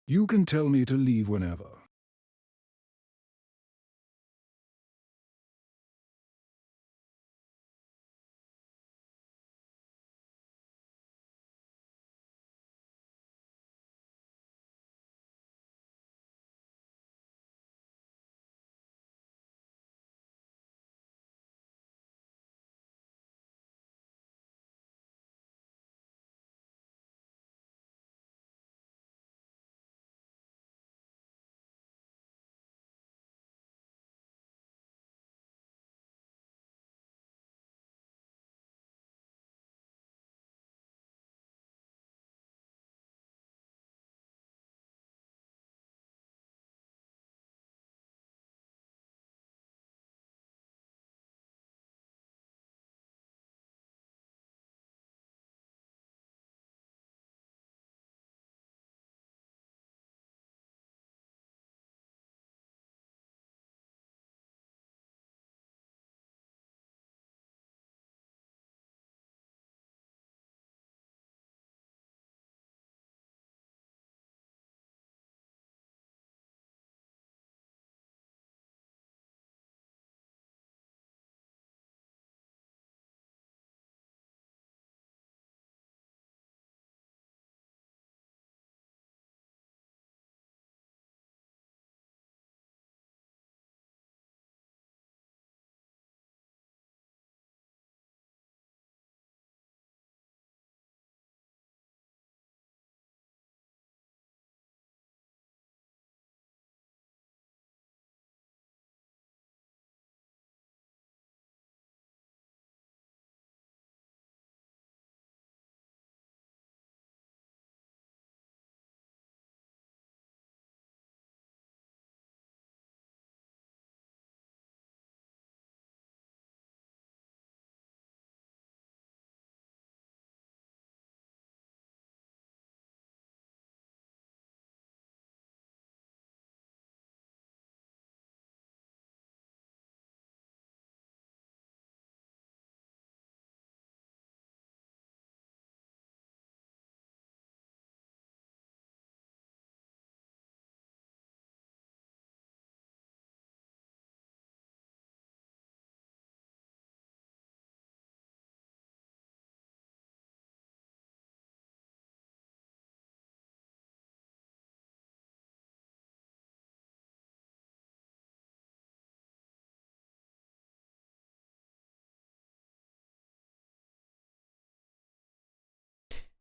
You can tell me to leave whenever.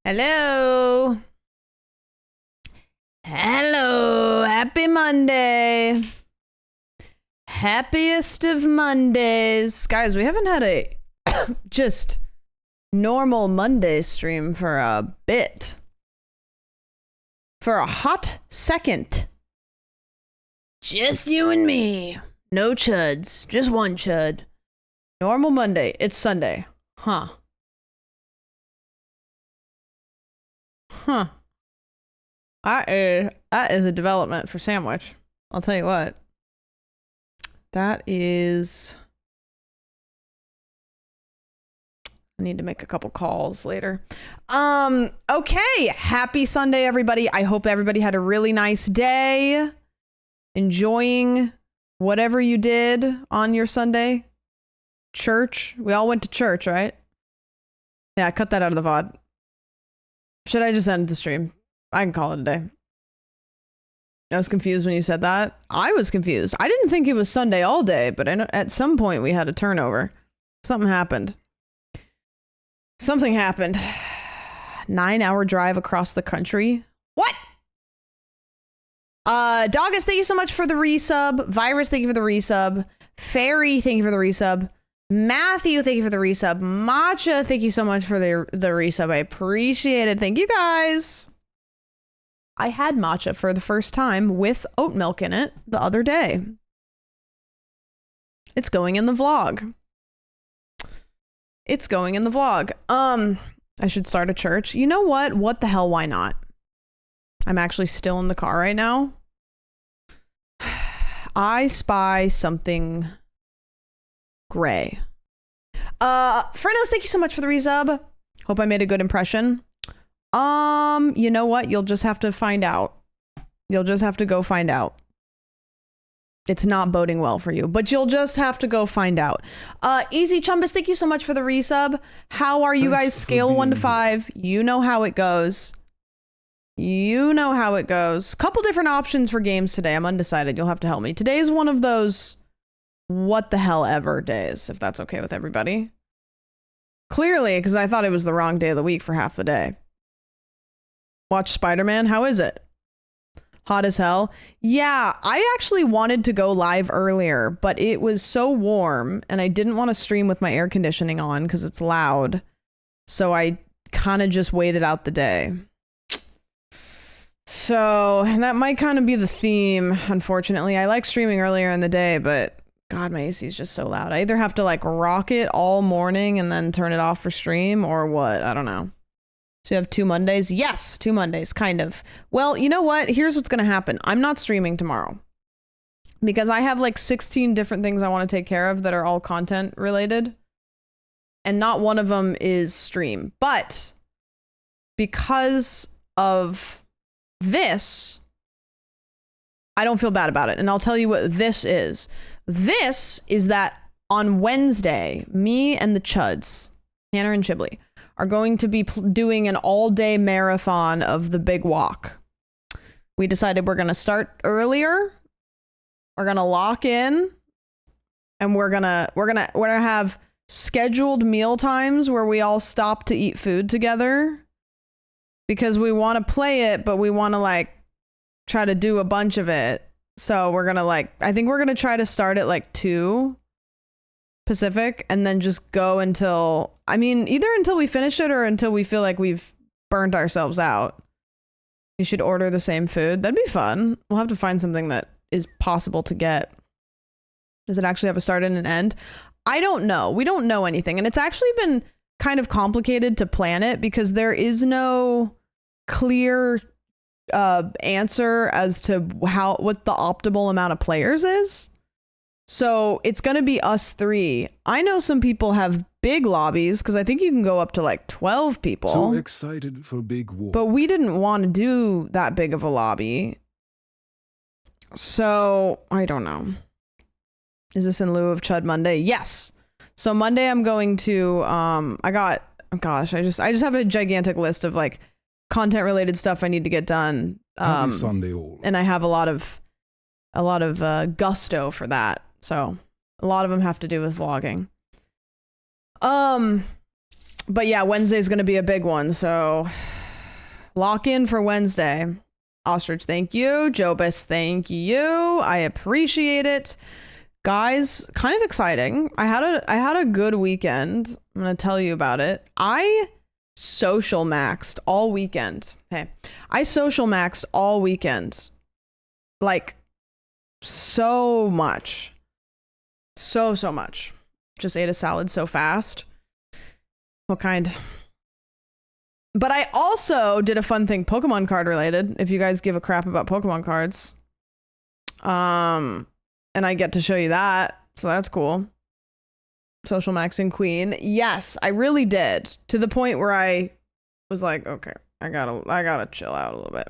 Hello. Hello. Happy Monday. Happiest of Mondays. Guys, we haven't had a just normal Monday stream for a bit. For a hot second. Just you and me. No chuds. Just one chud. Normal Monday. It's Sunday. Huh. Huh. That is a development for Sandwich. I'll tell you what. That is... I need to make a couple calls later. Okay. Happy Sunday, everybody. I hope everybody had a really nice day. Enjoying whatever you did on your Sunday. Church. We all went to church, right? Yeah, cut that out of the VOD. Should I just end the stream? I can call it a day. I was confused when you said that. I was confused. I didn't think it was Sunday all day, but I know at some point we had a turnover. Something happened. Something happened. 9-hour drive across the country. What? Doggus, thank you so much for the resub. Virus, thank you for the resub. Fairy, thank you for the resub. Matthew, thank you for the resub. Matcha, thank you so much for the resub. I appreciate it. Thank you, guys. I had matcha for the first time with oat milk in it the other day. It's going in the vlog. It's going in the vlog. I should start a church. You know what? What the hell? Why not? I'm actually still in the car right now. I spy something gray. Frenos, thank you so much for the resub. Hope I made a good impression. You know what? You'll just have to find out. You'll just have to go find out. It's not boding well for you, but you'll just have to go find out. Easy Chumbus, thank you so much for the resub. How are you guys? Scale 1 to 5. You know how it goes. You know how it goes. Couple different options for games today. I'm undecided. You'll have to help me. Today's one of those what the hell ever days, if that's okay with everybody. Clearly, because I thought it was the wrong day of the week for half the day. Watch Spider-Man. How is it? Hot as hell. Yeah, I actually wanted to go live earlier, but it was so warm and I didn't want to stream with my air conditioning on because it's loud. So I kind of just waited out the day. So, and that might kind of be the theme, unfortunately. I like streaming earlier in the day, but God, my AC is just so loud. I either have to like rock it all morning and then turn it off for stream or what? I don't know. So you have 2 Mondays? Yes, 2 Mondays, kind of. Well, you know what? Here's what's going to happen. I'm not streaming tomorrow because I have like 16 different things I want to take care of that are all content related. And not one of them is stream. But because of this, I don't feel bad about it. And I'll tell you what this is. This is that on Wednesday, me and the Chuds, Hannah and Chibley, are going to be doing an all-day marathon of the Big Walk. We decided we're going to start earlier. We're going to lock in, and we're going to have scheduled meal times where we all stop to eat food together because we want to play it, but we want to like try to do a bunch of it. So we're going to I think we're going to try to start at like 2 Pacific and then just go until, either until we finish it or until we feel like we've burned ourselves out. We should order the same food. That'd be fun. We'll have to find something that is possible to get. Does it actually have a start and an end? I don't know. We don't know anything. And it's actually been kind of complicated to plan it because there is no clear answer as to what the optimal amount of players is. So it's going to be us 3. I know some people have big lobbies because I think you can go up to like 12 people. So excited for Big War. But we didn't want to do that big of a lobby. So I don't know. Is this in lieu of Chud Monday? Yes. So Monday I'm going to, I just have a gigantic list of like content related stuff I need to get done. Happy Sunday all. And I have a lot of gusto for that. So a lot of them have to do with vlogging. But yeah, Wednesday is going to be a big one. So lock in for Wednesday. Ostrich, thank you. Jobus, thank you. I appreciate it. Guys, kind of exciting. I had a good weekend. I'm going to tell you about it. I social maxed all weekend. Hey, I social maxed all weekend. Like so much. So much. Just ate a salad so fast. What kind? But I also did a fun thing Pokemon card related, if you guys give a crap about Pokemon cards. And I get to show you that. So that's cool. Social maxing queen. Yes, I really did. To the point where I was like, okay, I gotta chill out a little bit.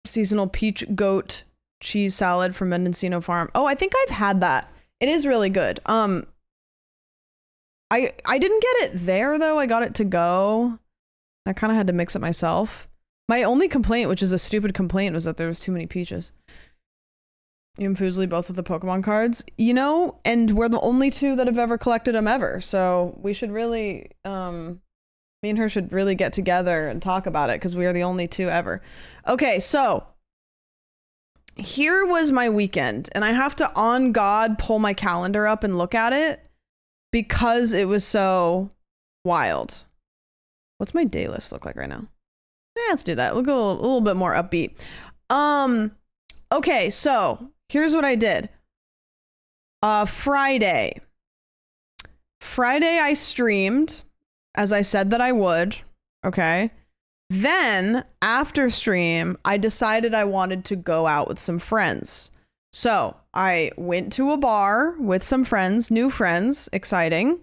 Seasonal peach goat cheese salad from Mendocino Farm. Oh, I think I've had that. It is really good. I didn't get it there though. I got it to go. I kind of had to mix it myself. My only complaint, which is a stupid complaint, was that there was too many peaches. You and Foosley both with the Pokemon cards, and we're the only 2 that have ever collected them ever. So we should really, me and her should really get together and talk about it because we are the only 2 ever. Okay, so here was my weekend, and I have to, on God, pull my calendar up and look at it because it was so wild. What's my day list look like right now? Let's do that. Look a little bit more upbeat. Okay, so here's what I did. Friday I streamed, as I said that I would. Okay. Then after stream, I decided I wanted to go out with some friends. So I went to a bar with some friends, new friends, exciting.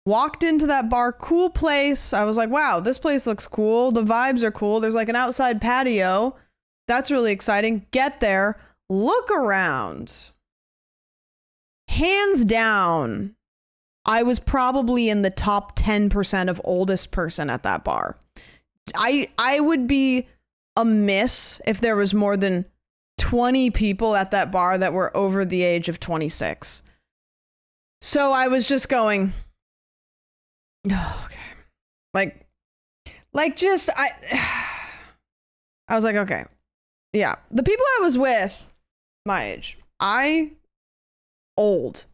Walked into that bar, cool place. I was like, wow, this place looks cool. The vibes are cool. There's like an outside patio. That's really exciting. Get there, look around. Hands down, I was probably in the top 10% of oldest person at that bar. I would be amiss if there was more than 20 people at that bar that were over the age of 26. So I was just going, oh, okay. I was like, okay. Yeah. The people I was with, my age, old.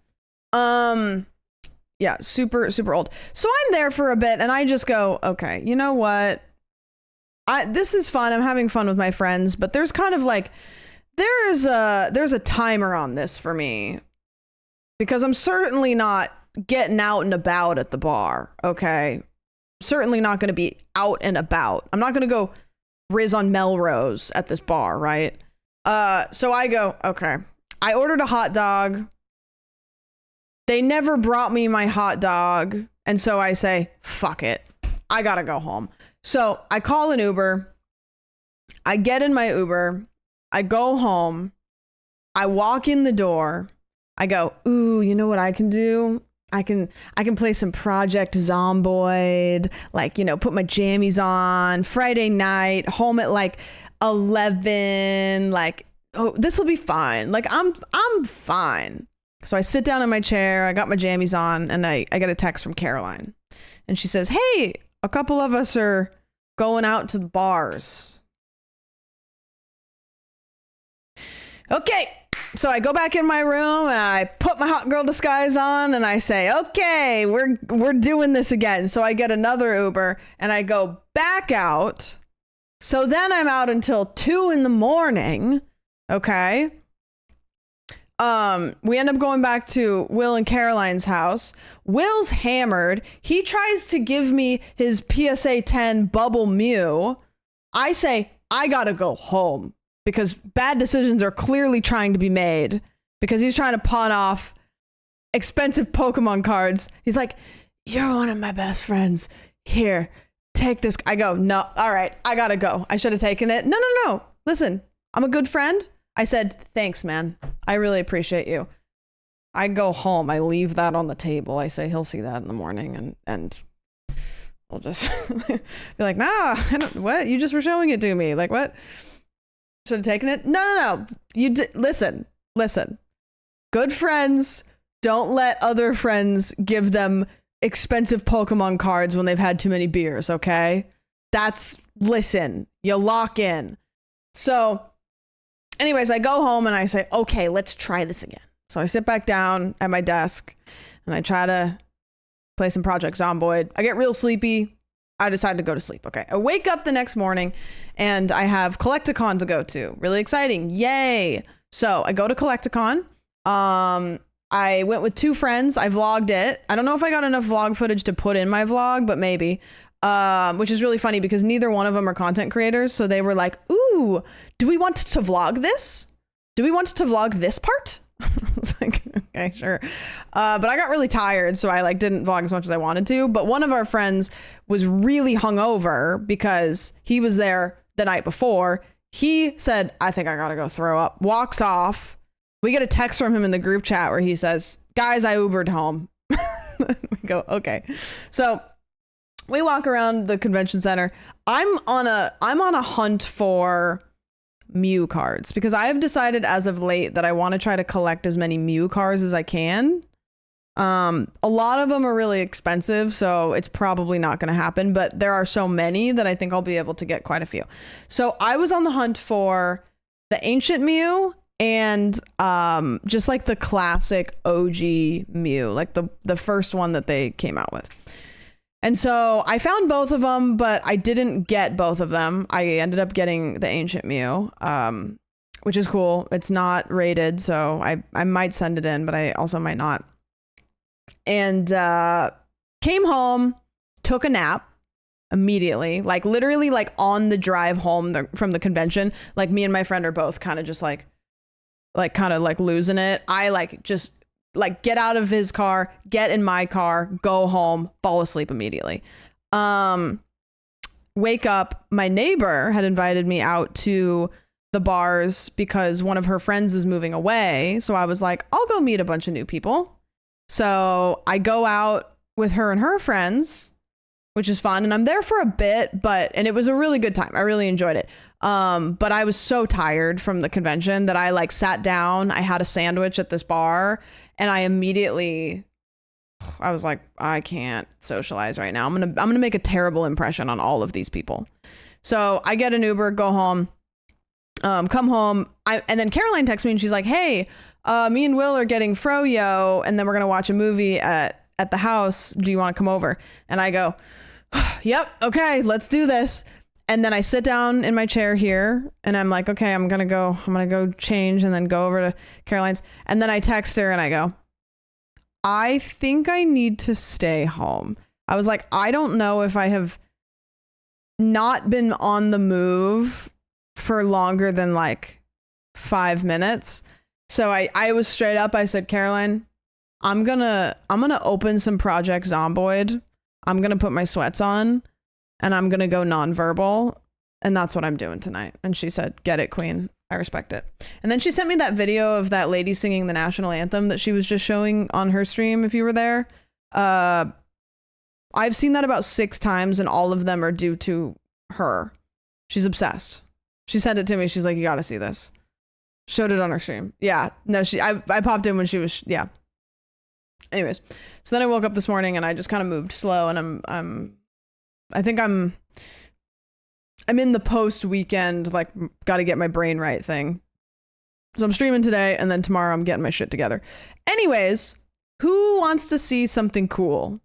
Yeah, super, super old. So I'm there for a bit and I just go, okay, you know what? This is fun. I'm having fun with my friends, but there's kind of like, there's a timer on this for me because I'm certainly not getting out and about at the bar. Okay. Certainly not going to be out and about. I'm not going to go Riz on Melrose at this bar. Right. So I go, okay, I ordered a hot dog. They never brought me my hot dog. And so I say, fuck it. I got to go home. So I call an Uber. I get in my Uber. I go home. I walk in the door. I go, ooh, you know what I can do? I can play some Project Zomboid, like, you know, put my jammies on Friday night, home at like 11, like, oh, this will be fine. Like, I'm fine. So I sit down in my chair, I got my jammies on, and I get a text from Caroline. And she says, hey, a couple of us are going out to the bars. Okay. So I go back in my room and I put my hot girl disguise on and I say, okay, we're doing this again. So I get another Uber and I go back out. So then I'm out until 2 a.m. Okay. We end up going back to Will and Caroline's house. Will's hammered. He tries to give me his PSA 10 bubble Mew. I say, I gotta go home because bad decisions are clearly trying to be made because he's trying to pawn off expensive Pokemon cards. He's like, you're one of my best friends. Here, take this. I go, no, all right, I gotta go. I should have taken it. No. Listen, I'm a good friend. I said, thanks, man. I really appreciate you. I go home. I leave that on the table. I say, he'll see that in the morning and we'll just be like, nah, what? You just were showing it to me. Like, what? Should have taken it? No. You listen. Good friends don't let other friends give them expensive Pokemon cards when they've had too many beers, okay? Listen, you lock in. So anyways, I go home and I say, okay, let's try this again. So I sit back down at my desk and I try to play some Project Zomboid. I get real sleepy. I decide to go to sleep. Okay. I wake up the next morning and I have Collecticon to go to. Really exciting. Yay. So I go to Collecticon. I went with 2 friends. I vlogged it. I don't know if I got enough vlog footage to put in my vlog, but maybe. Which is really funny because neither one of them are content creators. So they were like, ooh, do we want to vlog this? Do we want to vlog this part? I was like, okay, sure. But I got really tired, so I didn't vlog as much as I wanted to. But one of our friends was really hungover because he was there the night before. He said, I think I gotta go throw up. Walks off. We get a text from him in the group chat where he says, guys, I Ubered home. We go, okay. So we walk around the convention center. I'm on a hunt for Mew cards because I have decided as of late that I want to try to collect as many Mew cards as I can. A lot of them are really expensive, so it's probably not going to happen, but there are so many that I think I'll be able to get quite a few. So I was on the hunt for the ancient Mew and just like the classic OG Mew, like the first one that they came out with. And so I found both of them, but I didn't get both of them. I ended up getting the ancient Mew, which is cool. It's not rated, so I might send it in, but I also might not. And came home, took a nap immediately, literally on the drive home from the convention. Me and my friend are both kind of just losing it. I just like get out of his car, get in my car, go home, fall asleep immediately. Wake up, my neighbor had invited me out to the bars because one of her friends is moving away. So I was like, I'll go meet a bunch of new people. So I go out with her and her friends, which is fun. And I'm there for a bit, and it was a really good time. I really enjoyed it. But I was so tired from the convention that I like sat down. I had a sandwich at this bar and I was like, I can't socialize right now. I'm going to make a terrible impression on all of these people. So I get an Uber, go home, come home. And then Caroline texts me and she's like, hey, me and Will are getting froyo and then we're going to watch a movie at the house. Do you want to come over? And I go, yep. Okay, let's do this. And then I sit down in my chair here and I'm like, okay, I'm going to go change and then go over to Caroline's. And then I text her and I go, I think I need to stay home. I was like, I don't know if I have not been on the move for longer than like 5 minutes. So I was straight up. I said, Caroline, I'm gonna open some Project Zomboid. I'm gonna put my sweats on and I'm gonna go nonverbal. And that's what I'm doing tonight. And she said, get it, queen. I respect it. And then she sent me that video of that lady singing the national anthem that she was just showing on her stream. If you were there, I've seen that about 6 times and all of them are due to her. She's obsessed. She sent it to me. She's like, you got to see this. Showed it on her stream. Yeah. No, I popped in when she was, yeah. Anyways. So then I woke up this morning and I just kind of moved slow and I think I'm in the post weekend, like got to get my brain right thing. So I'm streaming today and then tomorrow I'm getting my shit together. Anyways, who wants to see something cool?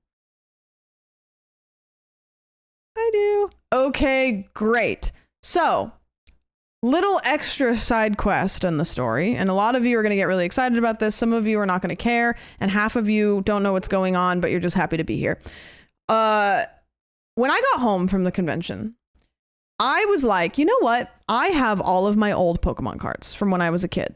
I do. Okay, great. So little extra side quest in the story. And a lot of you are going to get really excited about this. Some of you are not going to care. And half of you don't know what's going on, but you're just happy to be here. When I got home from the convention, I was like, you know what? I have all of my old Pokemon cards from when I was a kid,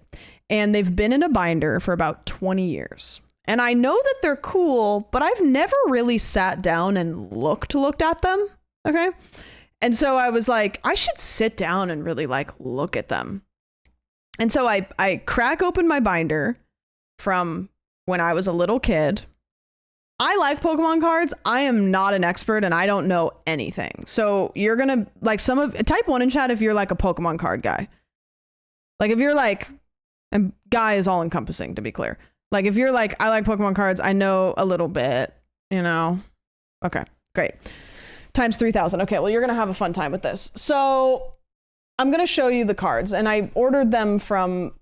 and they've been in a binder for about 20 years. And I know that they're cool, but I've never really sat down and looked at them. Okay. And so I was like, I should sit down and really like look at them. And so I crack open my binder from when I was a little kid. I like Pokemon cards. I am not an expert and I don't know anything. So you're going to like type 1 in chat if you're like a Pokemon card guy. Like if you're like, and guy is all encompassing to be clear. Like if you're like, I like Pokemon cards. I know a little bit, you know? Okay, great. Times 3,000. Okay, well, you're going to have a fun time with this. So I'm going to show you the cards and I ordered them from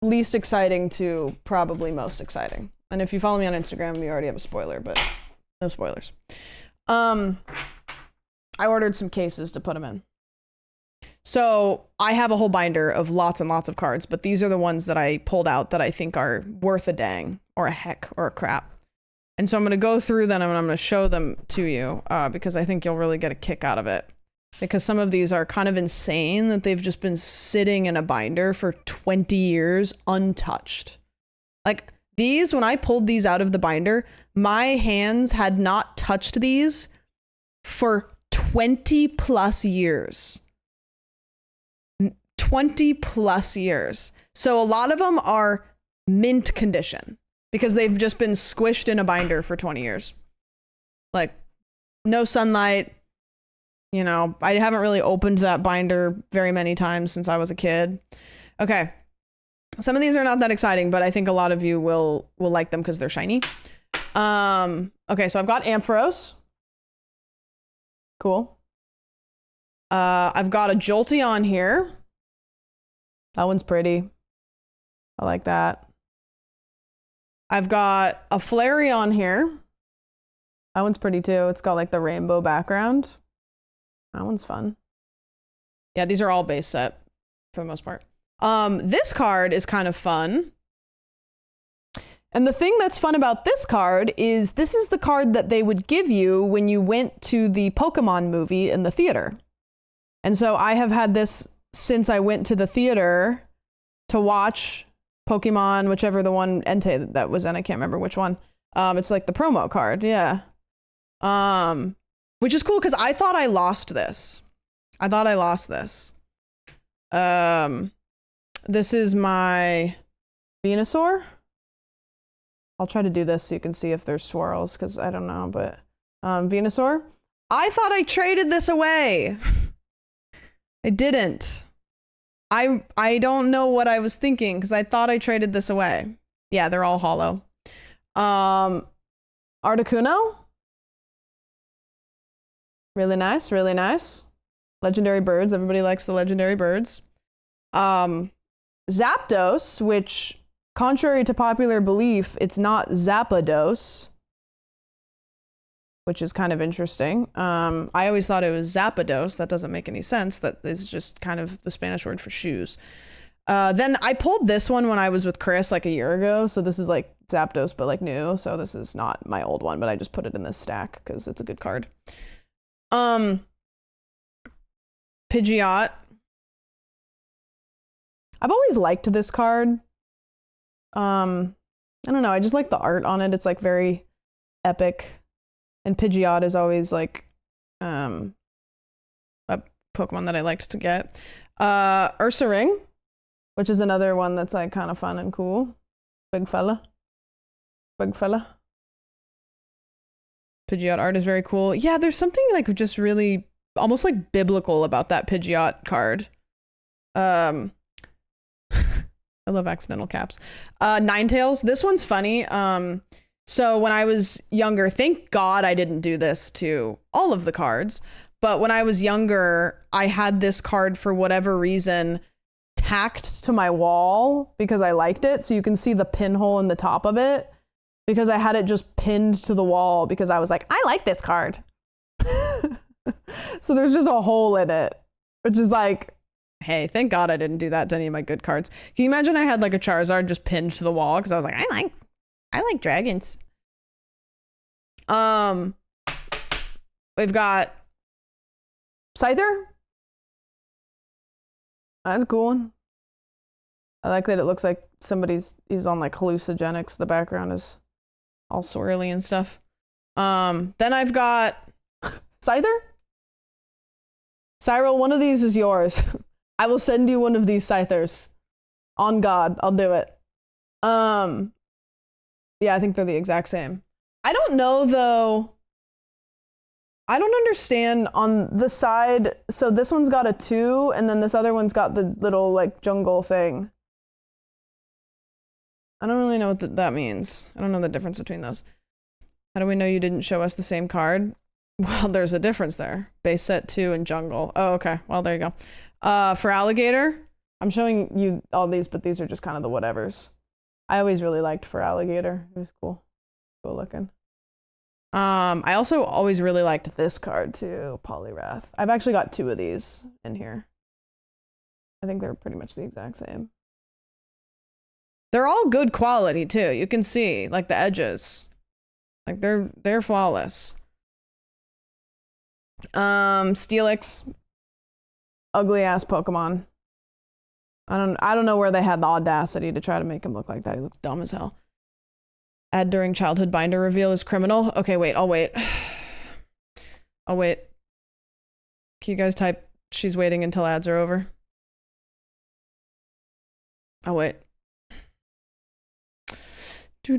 least exciting to probably most exciting. And if you follow me on Instagram, you already have a spoiler, but no spoilers. I ordered some cases to put them in. So I have a whole binder of lots and lots of cards, but these are the ones that I pulled out that I think are worth a dang or a heck or a crap. And so I'm going to go through them and I'm going to show them to you because I think you'll really get a kick out of it. Because some of these are kind of insane that they've just been sitting in a binder for 20 years untouched. Like these, when I pulled these out of the binder, my hands had not touched these for 20 plus years. 20 plus years. So a lot of them are mint condition because they've just been squished in a binder for 20 years. Like no sunlight. You know, I haven't really opened that binder very many times since I was a kid. Okay. Some of these are not that exciting, but I think a lot of you will like them because they're shiny. Okay, so I've got Ampharos. Cool. I've got a Jolteon here. That one's pretty. I like that. I've got a Flareon here. That one's pretty too. It's got like the rainbow background. That one's fun. Yeah, these are all base set for the most part. This card is kind of fun. And the thing that's fun about this card is this is the card that they would give you when you went to the Pokemon movie in the theater. And so I have had this since I went to the theater to watch Pokemon, whichever the one Entei that was in, I can't remember which one. It's like the promo card, yeah. Which is cool because I thought I lost this. This is my Venusaur. I'll try to do this so you can see if there's swirls because I don't know, but Venusaur. I thought I traded this away. I didn't. I don't know what I was thinking because I thought I traded this away. Yeah, they're all hollow. Articuno. Really nice, really nice. Legendary birds. Everybody likes the legendary birds. Zapdos, which, contrary to popular belief, it's not Zapdos, which is kind of interesting. I always thought it was Zapdos. That doesn't make any sense. That is just kind of the Spanish word for shoes. Then I pulled this one when I was with Chris like a year ago. So this is like Zapdos, but like new. So this is not my old one, but I just put it in this stack because it's a good card. Pidgeot. I've always liked this card. I don't know. I just like the art on it. It's like very epic. And Pidgeot is always like a Pokemon that I liked to get. Ursaring, which is another one that's like kind of fun and cool. Big fella. Pidgeot art is very cool. Yeah, there's something like just really almost like biblical about that Pidgeot card. I love accidental caps. Ninetales. This one's funny. So when I was younger, thank God I didn't do this to all of the cards, but when I was younger, I had this card for whatever reason tacked to my wall because I liked it. So you can see the pinhole in the top of it because I had it just pinned to the wall because I was like, I like this card. So there's just a hole in it, which is like, hey, thank God I didn't do that to any of my good cards. Can you imagine I had like a Charizard just pinned to the wall because I was like, I like dragons. We've got Scyther. That's a cool one. I like that it looks like he's on like hallucinogenics. The background is all swirly and stuff. Then I've got Scyther. Cyril, one of these is yours. I will send you one of these Scythers. On God, I'll do it. Yeah, I think they're the exact same. I don't know though. I don't understand on the side. So this one's got a 2 and then this other one's got the little like jungle thing. I don't really know what that means. I don't know the difference between those. How do we know you didn't show us the same card? Well, there's a difference there. Base set 2 and jungle. Oh, okay. Well, there you go. For alligator, I'm showing you all these, but these are just kind of the whatevers. I always really liked for alligator. It was cool. Cool looking. I also always really liked this card too, Poliwrath. I've actually got 2 of these in here. I think they're pretty much the exact same. They're all good quality too. You can see like the edges. Like they're flawless. Steelix, ugly ass Pokemon. I don't know where they had the audacity to try to make him look like that. He looks dumb as hell. Add during childhood binder reveal is criminal. Okay, wait, I'll wait. I'll wait. Can you guys type she's waiting until ads are over? I'll wait. Oh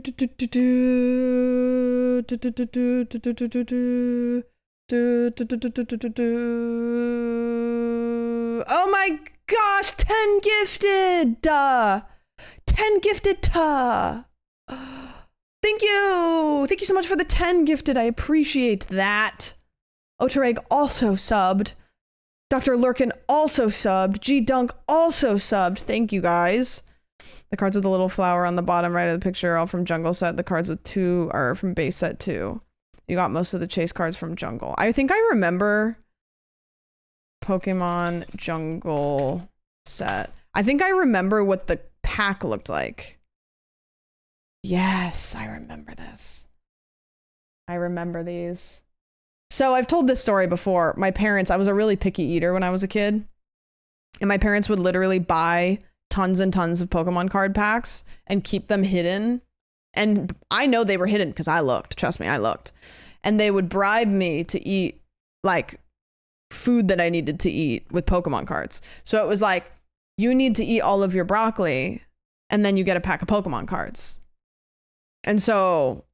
my gosh, 10 gifted! 10 gifted! Thank you! Thank you so much for the 10 gifted. I appreciate that. Otareg also subbed. Dr. Lurkin also subbed. G Dunk also subbed. Thank you guys. The cards with the little flower on the bottom right of the picture are all from Jungle Set. The cards with 2 are from Base Set 2. You got most of the chase cards from Jungle. I think I remember Pokemon Jungle Set. I think I remember what the pack looked like. Yes, I remember this. I remember these. So I've told this story before. My parents, I was a really picky eater when I was a kid. And my parents would literally buy tons and tons of Pokemon card packs and keep them hidden. And I know they were hidden because I looked. Trust me, I looked. And they would bribe me to eat like food that I needed to eat with Pokemon cards. So it was like, you need to eat all of your broccoli and then you get a pack of Pokemon cards. And so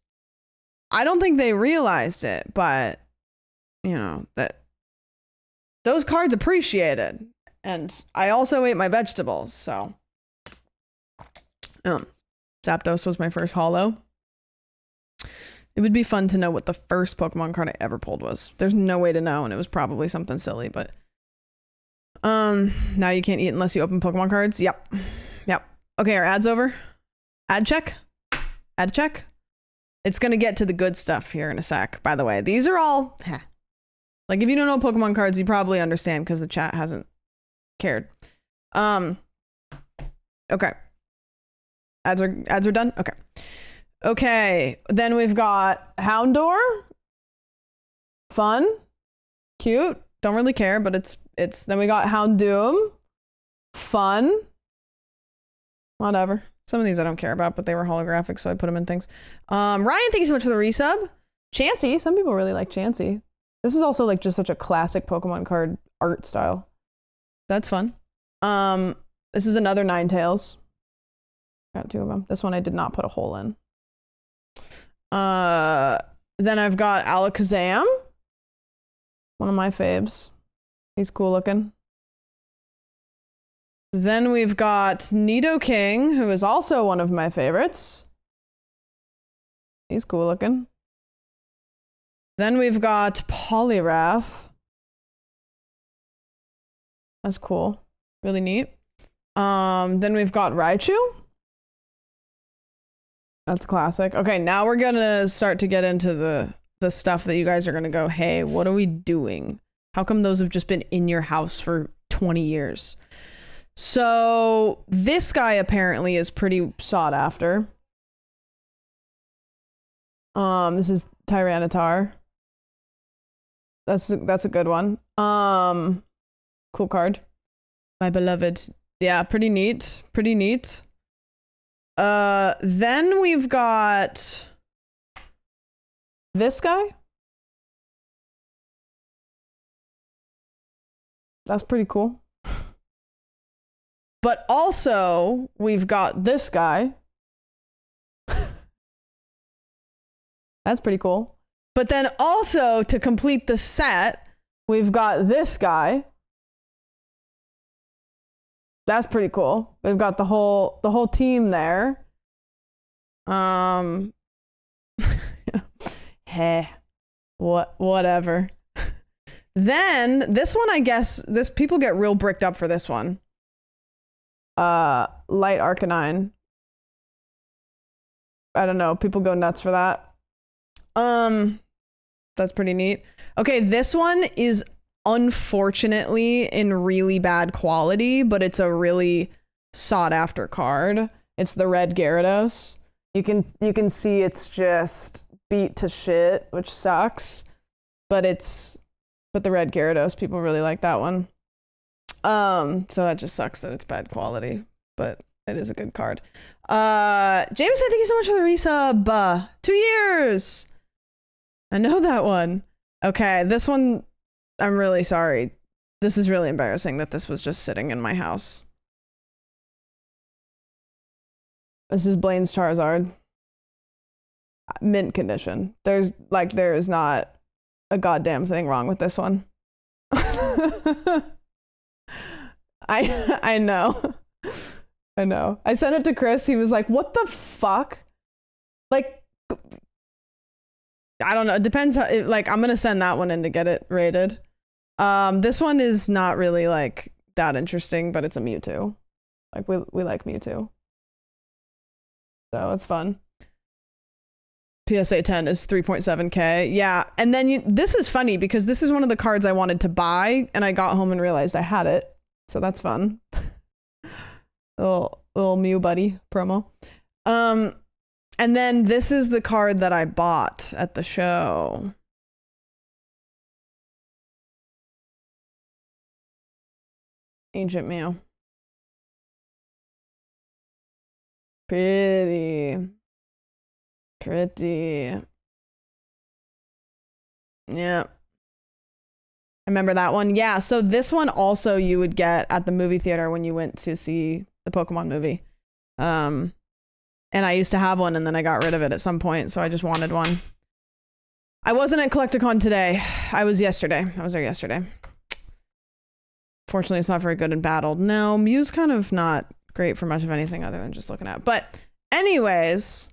I don't think they realized it, but you know, that those cards appreciated. And I also ate my vegetables, so Zapdos was my first holo. It would be fun to know what the first Pokemon card I ever pulled was. There's no way to know, and it was probably something silly, but now you can't eat unless you open Pokemon cards. Yep. Okay, our ad's over. Ad check. It's gonna get to the good stuff here in a sec, by the way. These are all like, if you don't know Pokemon cards, you probably understand because the chat hasn't cared. Okay. Ads are done? Okay. Then we've got Houndour. Fun. Cute. Don't really care, but it's then we got Houndoom. Fun. Whatever. Some of these I don't care about, but they were holographic, so I put them in things. Ryan, thank you so much for the resub. Chansey. Some people really like Chansey. This is also like just such a classic Pokemon card art style. That's fun. This is another Ninetales. Got 2 of them. This one I did not put a hole in. Then I've got Alakazam. One of my faves. He's cool looking. Then we've got Nidoking, who is also one of my favorites. He's cool looking. Then we've got Poliwrath. That's cool. Really neat. Then we've got Raichu. That's classic. Okay, now we're gonna start to get into the stuff that you guys are gonna go, hey, what are we doing? How come those have just been in your house for 20 years? So this guy apparently is pretty sought after. This is Tyranitar. That's a good one. Cool card. My beloved. Yeah, pretty neat. Then we've got this guy. That's pretty cool. But also, we've got this guy. That's pretty cool. But then also, to complete the set, we've got this guy. That's pretty cool. We've got the whole team there. Whatever. Then this one, I guess, people get real bricked up for this one. Light Arcanine. I don't know. People go nuts for that. That's pretty neat. Okay, this one is unfortunately in really bad quality, but it's a really sought after card. It's the red Gyarados. You can see it's just beat to shit, which sucks. But the red Gyarados, people really like that one. So that just sucks that it's bad quality, but it is a good card. Jameson, thank you so much for the resub. 2 years. I know that one. Okay, this one, I'm really sorry. This is really embarrassing that this was just sitting in my house. This is Blaine's Charizard. Mint condition. There is not a goddamn thing wrong with this one. I know. I sent it to Chris. He was like, what the fuck? Like, I don't know. It depends how, I'm going to send that one in to get it rated. This one is not really like that interesting, but it's a Mewtwo. Like we like Mewtwo. So it's fun. PSA 10 is 3.7K. Yeah. And then this is funny because this is one of the cards I wanted to buy and I got home and realized I had it. So that's fun. little Mew buddy promo. And then this is the card that I bought at the show. Ancient Mew. Pretty. Yeah. I remember that one. Yeah, so this one also you would get at the movie theater when you went to see the Pokemon movie. And I used to have one and then I got rid of it at some point, so I just wanted one. I wasn't at Collecticon today. I was yesterday. I was there yesterday. Fortunately, it's not very good in battle. No, Mew's kind of not great for much of anything other than just looking at. But anyways,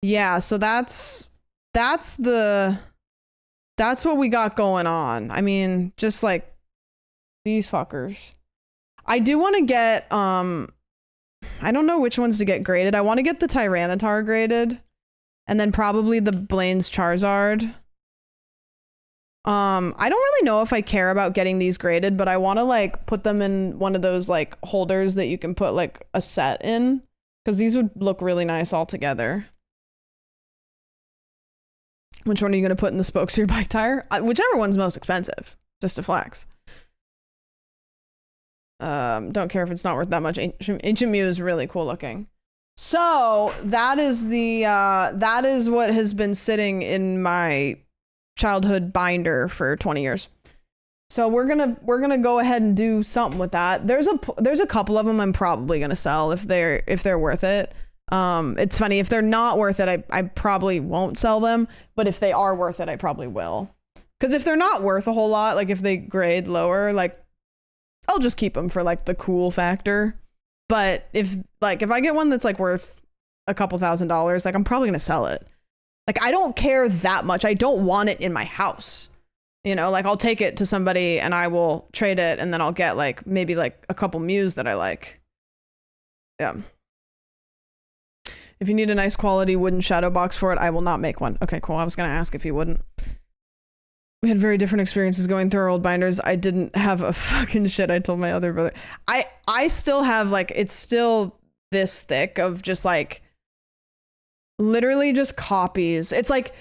yeah, so that's what we got going on. I mean, just like these fuckers. I do want to get, I don't know which ones to get graded. I want to get the Tyranitar graded and then probably the Blaine's Charizard. I don't really know if I care about getting these graded, but I want to like put them in one of those like holders that you can put like a set in because these would look really nice all together. Which one are you going to put in the spokes of your bike tire? Whichever one's most expensive, just to flex. Don't care if it's not worth that much. Ancient Mew is really cool looking. So that is what has been sitting in my childhood binder for 20 years. So we're gonna go ahead and do something with that. There's a couple of them I'm probably gonna sell if they're worth it. It's funny, if they're not worth it, I probably won't sell them, but if they are worth it, I probably will. Because if they're not worth a whole lot, like if they grade lower, like I'll just keep them for like the cool factor. But if I get one that's like worth a couple $1,000s, like I'm probably gonna sell it. Like I don't care that much. I don't want it in my house. You know, like I'll take it to somebody and I will trade it and then I'll get like maybe like a couple Mews that I like. Yeah. If you need a nice quality wooden shadow box for it, I will not make one. Okay, cool. I was going to ask if you wouldn't. We had very different experiences going through our old binders. I didn't have a fucking shit. I told my other brother. I still have like, it's still this thick of just like, literally just copies. It's like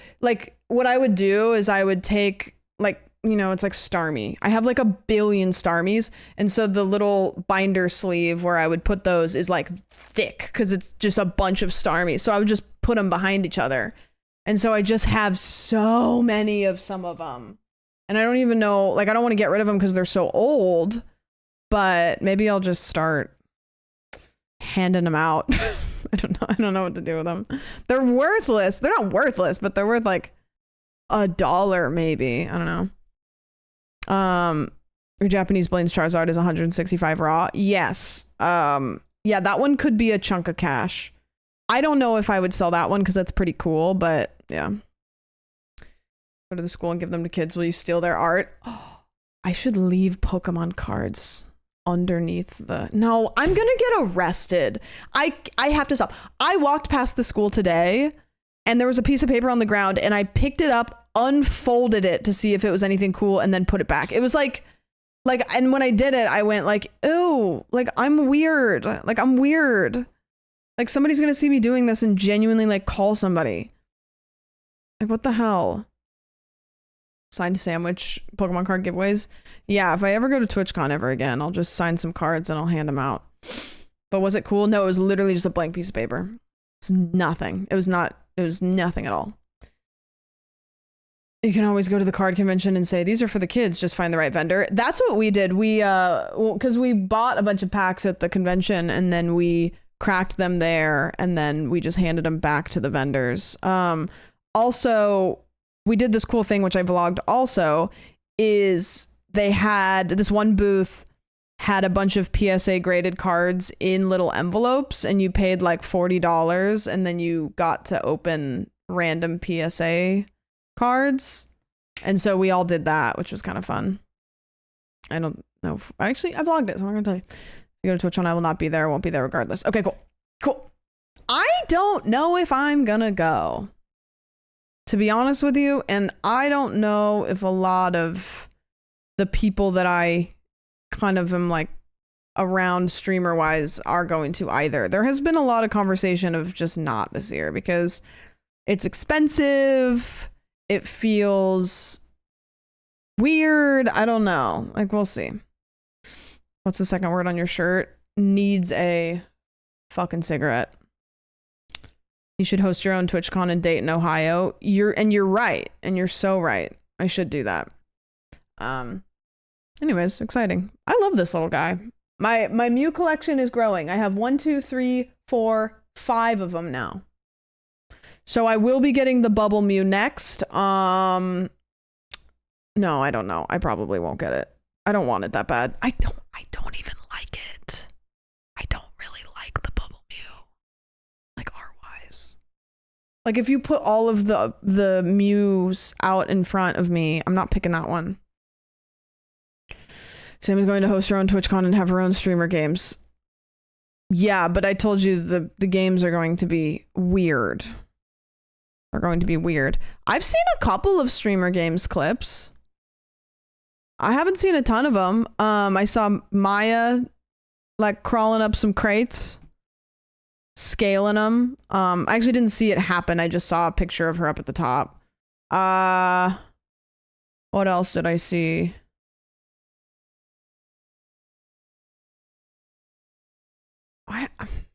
what I would do is I would take like, you know, it's like Starmie. I have like a billion Starmies. And so the little binder sleeve where I would put those is like thick because it's just a bunch of Starmies. So I would just put them behind each other. And so I just have so many of some of them. And I don't even know, like, I don't want to get rid of them because they're so old, but maybe I'll just start handing them out. I don't know what to do with them. They're worthless. They're not worthless, but they're worth like $1 maybe. I don't know. Your Japanese Blaine's Charizard is 165 raw. Yes. Yeah, that one could be a chunk of cash. I don't know if I would sell that one because that's pretty cool, but yeah. Go to the school and give them to kids. Will you steal their art? Oh, I should leave Pokemon cards underneath the... No, I'm gonna get arrested. I have to stop. I walked past the school today and there was a piece of paper on the ground and I picked it up, unfolded it to see if it was anything cool and then put it back. It was like, and when I did it, I went like, ew, like I'm weird. Like I'm weird. Like somebody's going to see me doing this and genuinely like call somebody. Like what the hell? Signed sandwich Pokemon card giveaways. Yeah, if I ever go to TwitchCon ever again, I'll just sign some cards and I'll hand them out. But was it cool? No, it was literally just a blank piece of paper. It's nothing. It was nothing at all. You can always go to the card convention and say, these are for the kids, just find the right vendor. That's what we did. We, because we bought a bunch of packs at the convention and then we cracked them there and then we just handed them back to the vendors. Also, we did this cool thing, which I vlogged also, is they had this one booth had a bunch of PSA graded cards in little envelopes and you paid like $40 and then you got to open random PSA cards. And so we all did that, which was kind of fun. I don't know. Actually, I vlogged it, so I'm going to tell you. If you go to Twitch on, I will not be there. I won't be there regardless. Okay, cool. I don't know if I'm going to go, to be honest with you. And I don't know if a lot of the people that I kind of am like around streamer wise are going to either. There has been a lot of conversation of just not this year because it's expensive. It feels weird. I don't know. Like, we'll see. What's the second word on your shirt? Needs a fucking cigarette. You should host your own TwitchCon in Dayton, Ohio. You're right. And you're so right. I should do that. Anyways, exciting. I love this little guy. My Mew collection is growing. I have 1, 2, 3, 4, 5 of them now. So I will be getting the Bubble Mew next. No, I don't know. I probably won't get it. I don't want it that bad. I don't even like it. I don't really like the Bubble Mew. Like art-wise. Like if you put all of the Mews out in front of me, I'm not picking that one. Sam is going to host her own TwitchCon and have her own streamer games. Yeah, but I told you the games are going to be weird. Are going to be weird. I've seen a couple of streamer games clips. I haven't seen a ton of them. I saw Maya like crawling up some crates, scaling them. I actually didn't see it happen. I just saw a picture of her up at the top. What else did I see?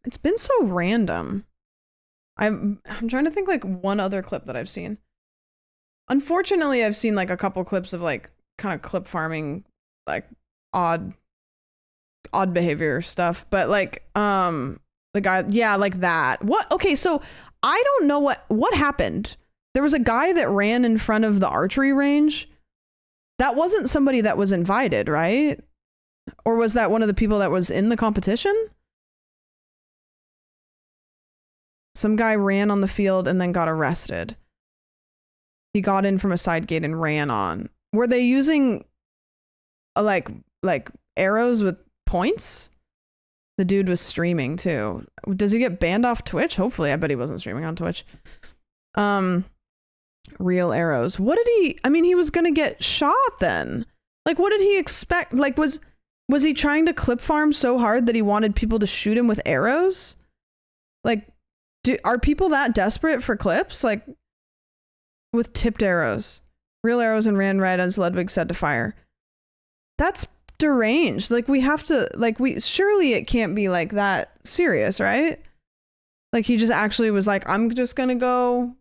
It's been so random. I'm trying to think like one other clip that I've seen. Unfortunately, I've seen like a couple clips of like kind of clip farming, like odd behavior stuff. But like the guy, yeah, like that. What? Okay, so I don't know what happened. There was a guy that ran in front of the archery range. That wasn't somebody that was invited, right? Or was that one of the people that was in the competition? Some guy ran on the field and then got arrested. He got in from a side gate and ran on. Were they using like arrows with points? The dude was streaming too. Does he get banned off Twitch? Hopefully. I bet he wasn't streaming on Twitch. Real arrows. What did he, I mean, he was gonna get shot then. Like, what did he expect? Like, was he trying to clip farm so hard that he wanted people to shoot him with arrows? Like, are people that desperate for clips? Like, with tipped arrows. Real arrows and ran right as Ludwig said to fire. That's deranged. Like, we have to, like, surely it can't be like that serious, right? Like, he just actually was like, I'm just gonna go.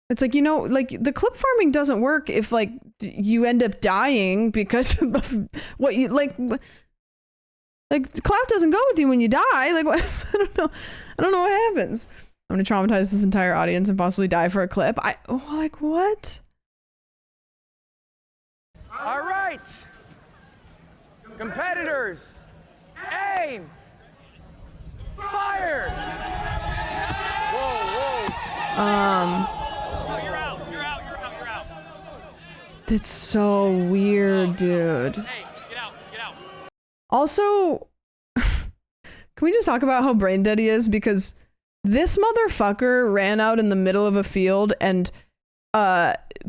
It's like, you know, like the clip farming doesn't work if like you end up dying because of what you like the clout doesn't go with you when you die. Like, what? I don't know what happens. I'm gonna traumatize this entire audience and possibly die for a clip. Like, what? All right, competitors, aim, fire. Whoa. Oh, you're out. It's so weird, dude. Hey, get out. Also, can we just talk about how brain dead he is? Because this motherfucker ran out in the middle of a field and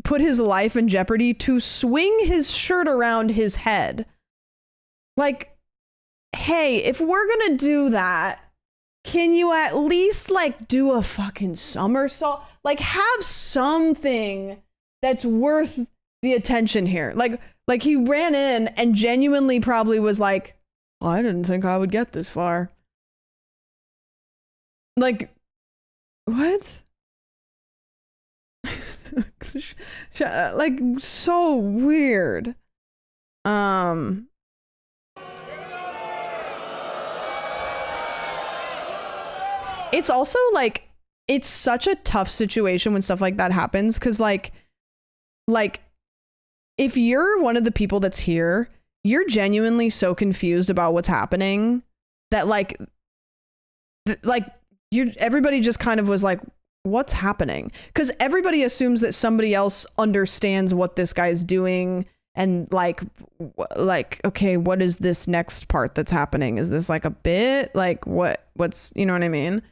put his life in jeopardy to swing his shirt around his head. Like, hey, if we're gonna do that, can you at least like do a fucking somersault? Like, have something that's worth the attention here. Like he ran in and genuinely probably was like, I didn't think I would get this far. Like, what? Like, so weird. It's also like, it's such a tough situation when stuff like that happens, because like if you're one of the people that's here, you're genuinely so confused about what's happening that like everybody just kind of was like, what's happening? Because everybody assumes that somebody else understands what this guy's doing, and like okay, what is this next part that's happening? Is this like a bit? Like what's, you know what I mean?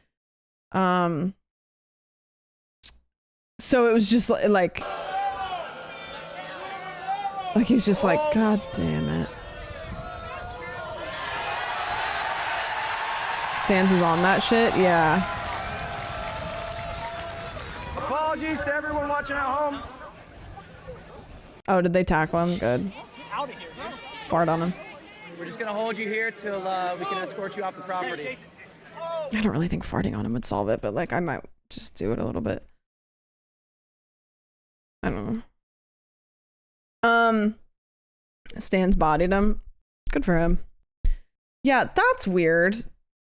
So it was just like he's just like, God damn it. Stans was on that shit, yeah. Apologies to everyone watching at home. Oh, did they tackle him? Good. Out of here, dude. Fart on him. We're just gonna hold you here till we can escort you off the property. Jason. Oh, I don't really think farting on him would solve it, but like I might just do it a little bit. I don't know. Stan's bodied him. Good for him. Yeah, that's weird.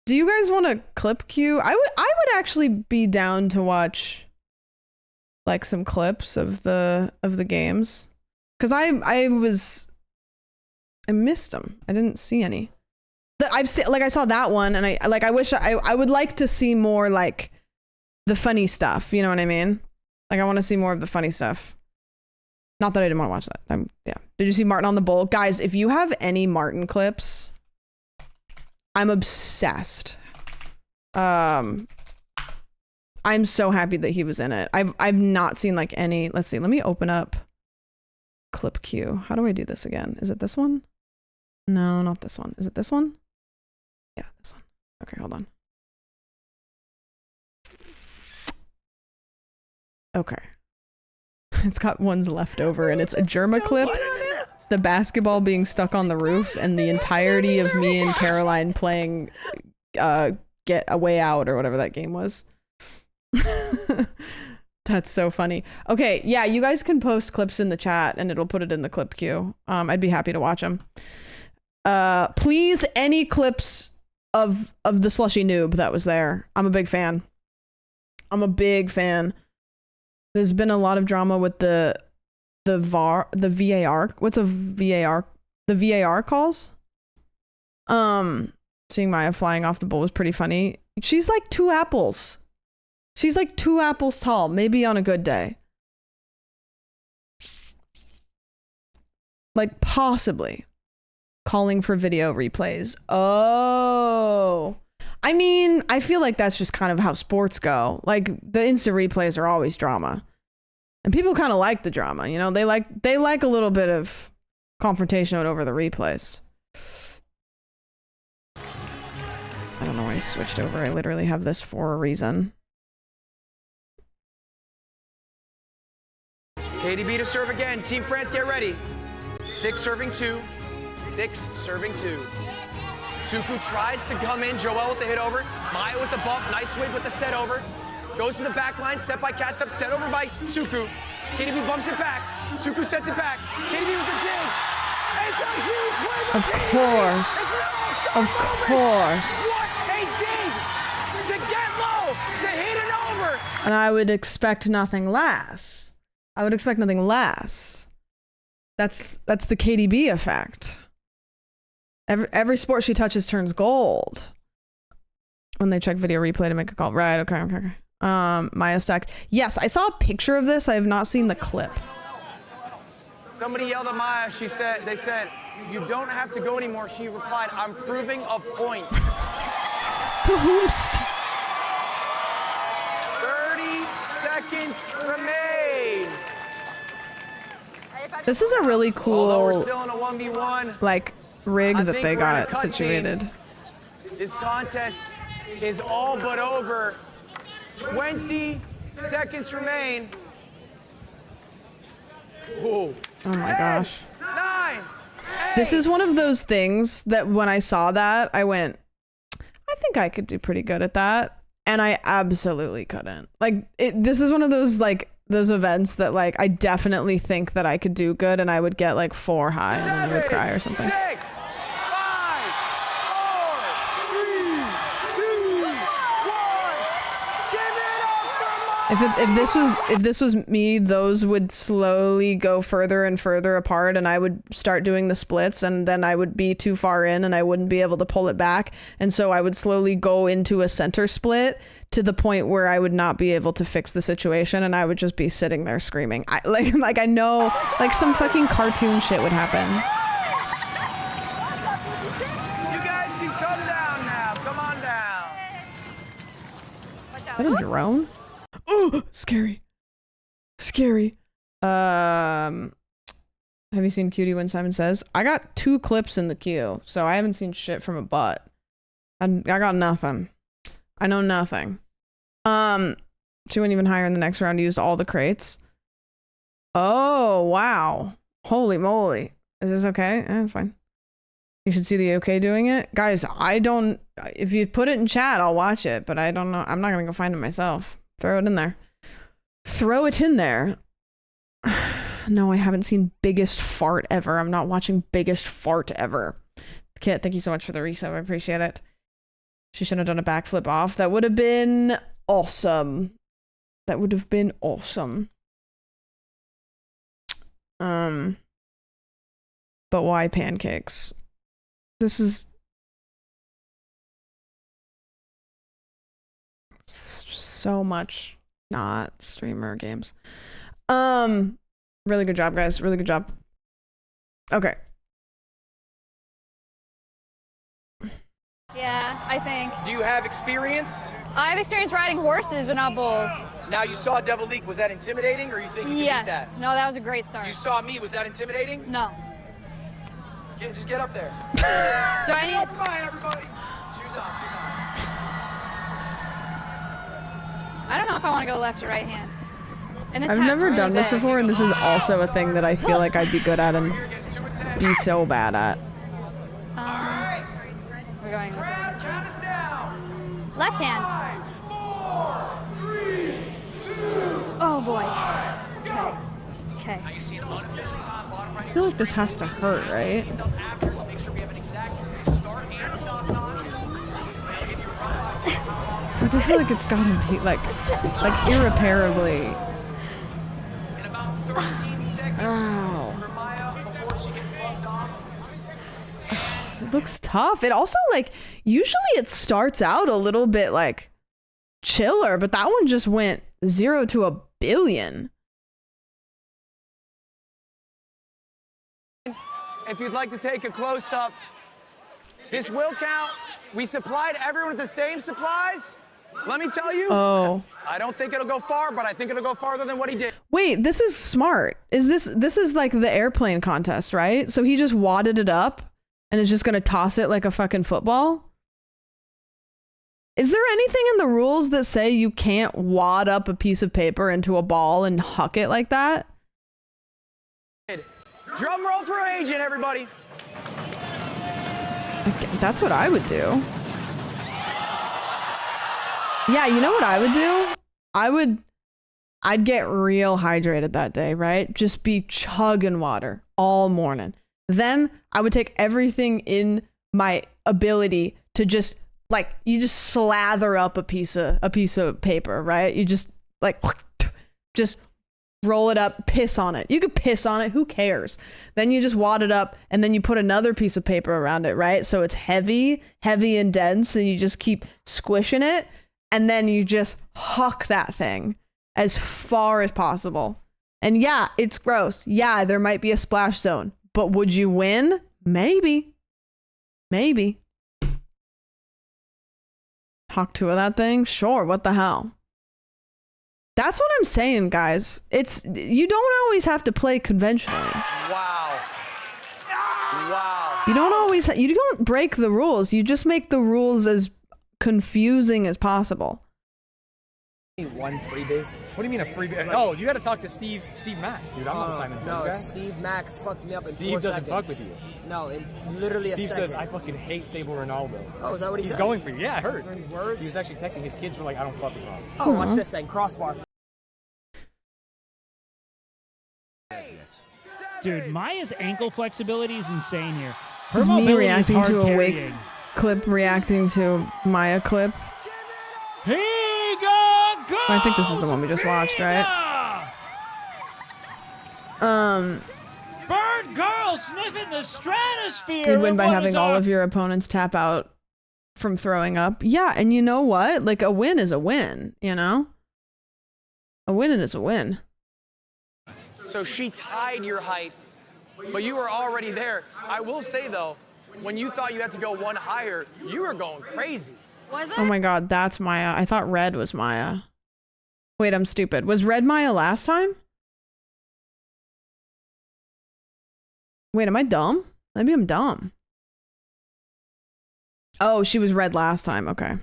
Do you guys want a clip queue? I would actually be down to watch like some clips of the games, because I missed them. I didn't see any. I've seen, like, I saw that one, and I wish I would like to see more like the funny stuff. You know what I mean? Like, I want to see more of the funny stuff. Not that I didn't want to watch that. Yeah. Did you see Martin on the bull? Guys, if you have any Martin clips, I'm obsessed. I'm so happy that he was in it. I've not seen like any. Let's see. Let me open up clip queue. How do I do this again? Is it this one? No, not this one. Is it this one? Yeah, this one. Okay, hold on. Okay. It's got ones left over, and it's a Germa clip, the basketball being stuck on the roof, and the entirety of me and Caroline playing Get a Way Out or whatever that game was. That's so funny. Okay, yeah, you guys can post clips in the chat, and it'll put it in the clip queue. I'd be happy to watch them. Please, any clips of the slushy noob that was there. I'm a big fan. I'm a big fan. There's been a lot of drama with the VAR. What's a VAR? The VAR calls. Seeing Maya flying off the bull was pretty funny. She's like 2 apples. She's like 2 apples tall, maybe on a good day. Like, possibly calling for video replays. Oh, I mean, I feel like that's just kind of how sports go. Like, the instant replays are always drama, and people kind of like the drama. You know, they like a little bit of confrontation over the replays. I don't know why I switched over. I literally have this for a reason. KDB to serve again. Team France, get ready. 6 serving 2. 6 serving 2. Suku tries to come in. Joel with the hit over. Maya with the bump. Nice swing with the set over. Goes to the back line. Set by catch up. Set over by Suku. KDB bumps it back. Suku sets it back. KDB with the dig. It's a huge play by Of KDB. course. Of course. What a dig! To get low. To hit it over. And I would expect nothing less. I would expect nothing less. That's the KDB effect. Every sport she touches turns gold. When they check video replay to make a call. Right, okay. Maya stacked. Yes, I saw a picture of this. I have not seen the clip. Somebody yelled at Maya. They said, you don't have to go anymore. She replied, I'm proving a point. To whomst? 30 seconds remain. This is a really Although we're cool, still in a 1v1, like, rig I that think they we're in a got cutscene. situated. this contest is all but over. 20 seconds remain. Ooh. Oh my 10, gosh. 9, 8. This is one of those things that when I saw that, I went, I think I could do pretty good at that. And I absolutely couldn't. Like, this is one of those, like, those events that, like, I definitely think that I could do good, and I would get, like, 4 high, and then I would cry or something. 6, 5, 4, 3, 2, 1. Give it up for If this was me, those would slowly go further and further apart, and I would start doing the splits, and then I would be too far in and I wouldn't be able to pull it back, and so I would slowly go into a center split to the point where I would not be able to fix the situation, and I would just be sitting there screaming. Like I know, like, some fucking cartoon shit would happen. You guys can come down now. Come on down. Is that a drone? Oh, scary. Scary. Have you seen Cutie When Simon Says? I got 2 clips in the queue, so I haven't seen shit from a butt. I got nothing. I know nothing. She went even higher in the next round, used all the crates. Oh, wow. Holy moly. Is this okay? It's fine. You should see the OK doing it. Guys, I don't, if you put it in chat, I'll watch it, but I don't know. I'm not going to go find it myself. Throw it in there. Throw it in there. No, I haven't seen Biggest Fart Ever. I'm not watching Biggest Fart Ever. Kit, thank you so much for the resub. I appreciate it. She shouldn't have done a backflip off. That would have been awesome. That would have been awesome. But why pancakes? This is so much not streamer games. Really good job, guys. Really good job. Okay. Yeah, I think. Do you have experience? I have experience riding horses, but not bulls. Now you saw Devil Leak. Was that intimidating, or you think you can beat that? No, that was a great start. You saw me. Was that intimidating? No. Just get up there. Do I need? Open mind, everybody. Shoes off. Shoes off. I don't know if I want to go left or right hand. And this I've hat's never really done this big. before, and this is also a thing that I feel like I'd be good at and be so bad at. We're going with Crowd, count us down. left hand. 5, 4, 3, 2. Oh boy. Okay. Now you see the unofficial time bottom right I feel like this has to hurt, right? after to make sure we have an exact start and stop time. Like, I feel like it's gotta be like irreparably. In about 13 seconds Ow. for Maya before she gets bumped off. It looks tough. It also, like, usually it starts out a little bit like chiller, but that one just went 0 to a billion. If you'd like to take a close-up, this will count. We supplied everyone with the same supplies. Let me tell you, Oh. I don't think it'll go far, but I think it'll go farther than what he did. Wait, this is smart. This is like the airplane contest, right? So he just wadded it up and is just gonna toss it like a fucking football? Is there anything in the rules that say you can't wad up a piece of paper into a ball and huck it like that? Drum roll for agent, everybody. That's what I would do. Yeah, you know what I would do? I'd get real hydrated that day, right? Just be chugging water all morning. Then I would take everything in my ability to just, like, you just slather up a piece of paper, right? You just like just roll it up, piss on it. You could piss on it, who cares? Then you just wad it up and then you put another piece of paper around it, right? So it's heavy and dense, and you just keep squishing it, and then you just huck that thing as far as possible. And yeah, it's gross. Yeah, there might be a splash zone, but would you win? Maybe. Huck 2 of that thing? Sure, what the hell? That's what I'm saying, guys. You don't always have to play conventionally. Wow. Wow. You don't break the rules. You just make the rules as confusing as possible. One freebie. What do you mean a freebie? Oh, you got to talk to Steve Max, dude. I'm not Simon Says No, guy. Steve Max fucked me up in 4 Steve doesn't seconds. fuck with you. No, in literally Steve a second. says I fucking hate Stable Ronaldo. Oh, is that what he He's said? going for you. Yeah, I heard. His words? He was actually texting. His kids were like, I don't fuck with him. Oh, watch this thing. Crossbar. Dude, Maya's ankle flexibility is insane here. Her It's me mobility is reacting hard to a wake carrying. clip, reacting to Maya clip. I think this is the one we just watched, right? Bird girl sniffing the stratosphere. You'd win by What having is all our- of your opponents tap out from throwing up. Yeah, and you know what? Like, a win is a win, you know? A win is a win. So she tied your height, but you were already there. I will say, though, when you thought you had to go one higher, you were going crazy. Was it? Oh my god, that's Maya. I thought red was Maya. Wait, I'm stupid. Was red Maya last time? Wait, am I dumb? Maybe I'm dumb. Oh, she was red last time. Okay.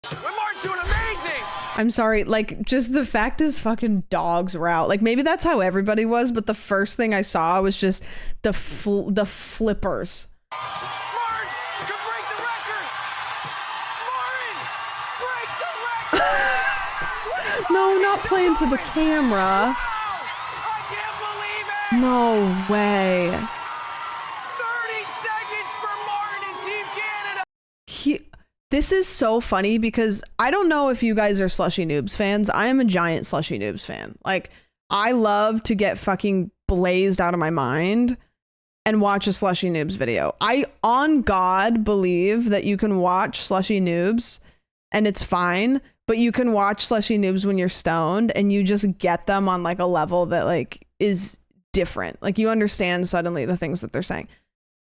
Mark's doing amazing. I'm sorry, like just the fact his fucking dogs were out. Like maybe that's how everybody was, but the first thing I saw was just the flippers. Martin could break the record. Martin breaks the record. No, not playing to the camera. Wow, I can't believe it. No way. 30 seconds for Martin and Team Canada. This is so funny because I don't know if you guys are Slushy Noobs fans. I am a giant Slushy Noobs fan. Like, I love to get fucking blazed out of my mind and watch a Slushy Noobs video. I, on God, believe that you can watch Slushy Noobs and it's fine, but you can watch Slushy Noobs when you're stoned and you just get them on like a level that like is different. Like you understand suddenly the things that they're saying.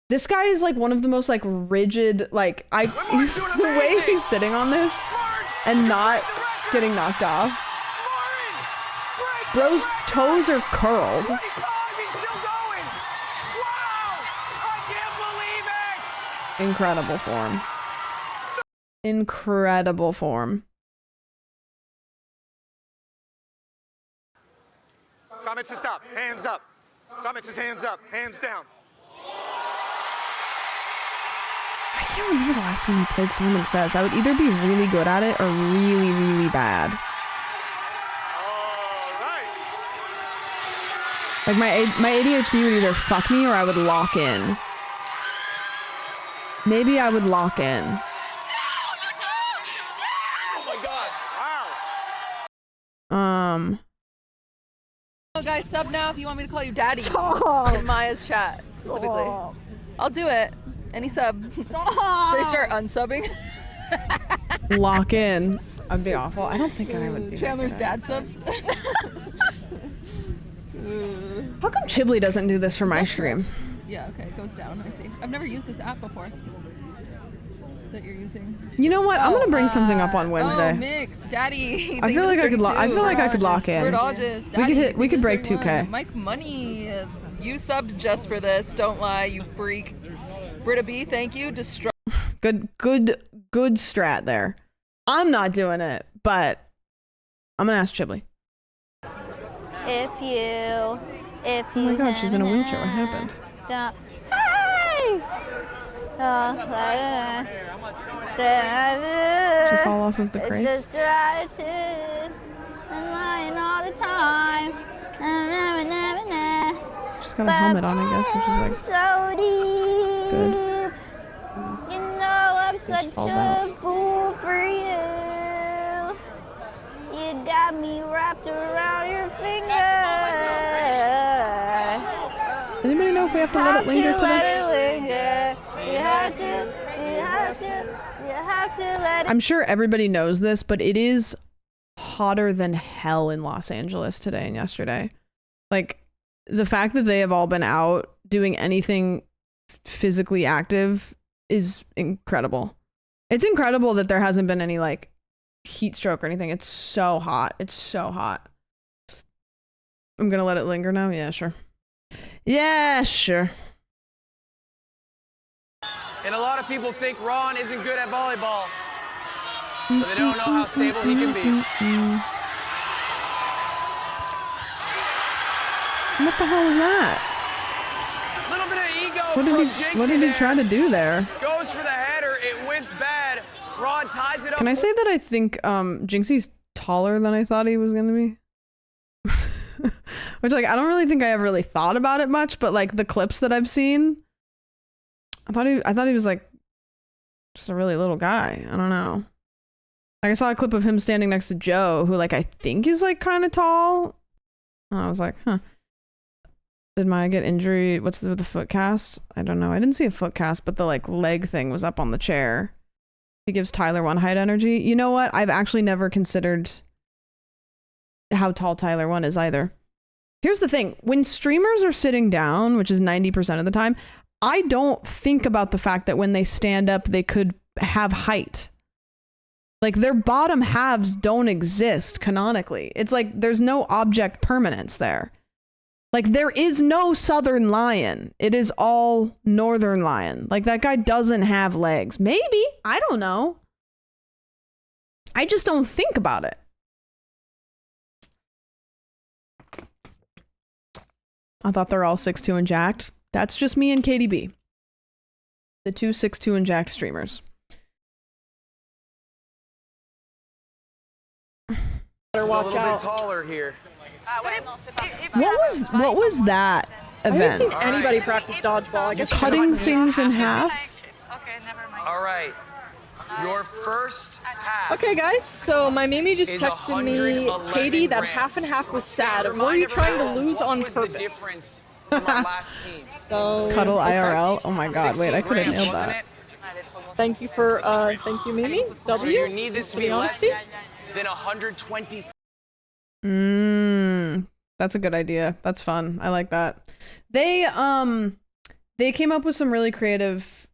This guy is like one of the most like rigid, like the way he's sitting on this and not getting knocked off. Bro's toes are curled. 25, he's still going. Wow, I can't believe it. Incredible form. Incredible form. Summit to stop, hands up. Summit is hands up, hands down. I can't remember the last time I played Simon Says. I would either be really good at it or really, really bad. All right. Like my ADHD would either fuck me or I would lock in. Maybe I would lock in. Oh my God, wow. Oh, guys, sub now if you want me to call you daddy in Maya's chat specifically. I'll do it. Any sub. They start unsubbing. Lock in. I'd be awful. I don't think I would be. Chandler's dad subs. How come Chiblee doesn't do this for my stream? Yeah, okay, it goes down. I see. I've never used this app before that you're using. You know what? I'm gonna bring something up on Oh, Wednesday. mixed. Daddy. I feel like I could lock in. We could break 2K. Mike Money, you subbed just for this. Don't lie, you freak. Britta B, thank you. Good strat there. I'm not doing it, but I'm gonna ask Chiblee. If you Oh my God, she's in a wheelchair. What happened? Hey! Did she fall off of the crates? Just try to and lying all the time. She's got a helmet on, I guess, which is like So deep. good. You know I'm such falls a out. fool for you. You got me wrapped around your finger. Does anybody know if we have to let it linger today? You have to let it. I'm sure everybody knows this, but it is hotter than hell in Los Angeles today and yesterday. Like, the fact that they have all been out doing anything physically active is incredible. It's incredible that there hasn't been any like heat stroke or anything. It's so hot. It's so hot. I'm gonna let it linger now. Yeah, sure. Yeah, sure. And a lot of people think Ron isn't good at volleyball, but they don't know how stable he can be. What the hell was that? A little bit of ego What from did Jinxie he there. try to do there? Goes for the header, it whiffs bad. Ron ties it up. Can I say that I think Jinxie's taller than I thought he was gonna be? Which, like, I don't really think I ever really thought about it much, but like the clips that I've seen, I thought he was like just a really little guy. I don't know. Like, I saw a clip of him standing next to Joe, who like I think is like kind of tall. And I was like, huh. Did Maya get injury? What's the foot cast? I don't know. I didn't see a foot cast, but the like leg thing was up on the chair. It gives Tyler 1 height energy. You know what? I've actually never considered how tall Tyler 1 is either. Here's the thing. When streamers are sitting down, which is 90% of the time, I don't think about the fact that when they stand up, they could have height. Like, their bottom halves don't exist canonically. It's like there's no object permanence there. Like, there is no southern lion. It is all northern lion. Like, that guy doesn't have legs. Maybe. I don't know. I just don't think about it. I thought they're all 6'2" and jacked. That's just me and KDB. The two 6'2" and jacked streamers. It's a little bit taller here. What was that I haven't event? seen anybody practice dodgeball. I guess Cutting things in half? All right. Your first half. Okay, guys. So my Mimi just is texted me, 111 Katie, that grams. half and half was sad. Remind Were you trying to everyone, lose what on was the purpose? difference from our last team? So Cuddle IRL? Oh my god, wait, I 16 could have grams, nailed wasn't that. it? thank you for thank you, Mimi. So W. you need this to be less honesty. than 120. That's a good idea. That's fun. I like that. They came up with some really creative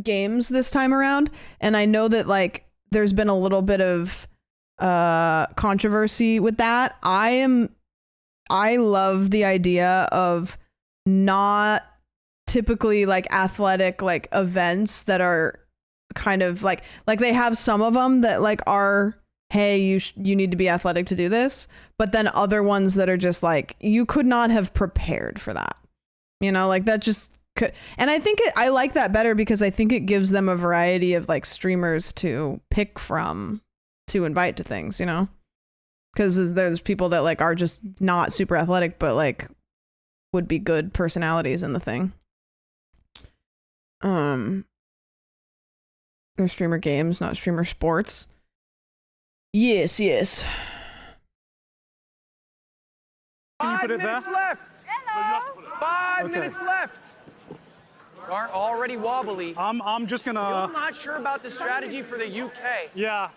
games this time around, and I know that like there's been a little bit of controversy with that. I love the idea of not typically like athletic like events that are kind of like they have some of them that like are, hey, you need to be athletic to do this, but then other ones that are just like you could not have prepared for that, you know, like that just could. And I think I like that better because I think it gives them a variety of like streamers to pick from to invite to things, you know, because there's people that like are just not super athletic but like would be good personalities in the thing. They're streamer games, not streamer sports. Yes. 5 minutes left. 5 minutes left. Aren't already wobbly. I'm just gonna. Still not sure about the strategy for the UK. Yeah.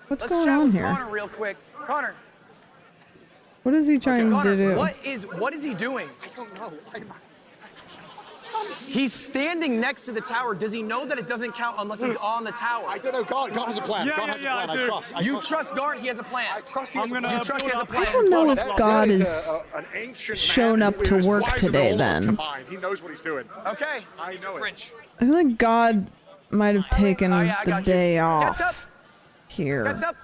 What's Let's going chat on with here? Connor real quick. Connor, What is he trying to Connor, do? what is he doing? I don't know. He's standing next to the tower. Does he know that it doesn't count unless he's on the tower? I don't know. God has a plan. Yeah, God has a plan. I trust. You trust Gart? He has a plan. I trust he has a You plan. trust he has a plan. I don't know if God is is an ancient shown man up who to is work wiser than today all of us then. combined. He knows what he's doing. Okay. I know it. I feel like God might have taken Oh, yeah, I the got you. day Gets off up. here. Gets up.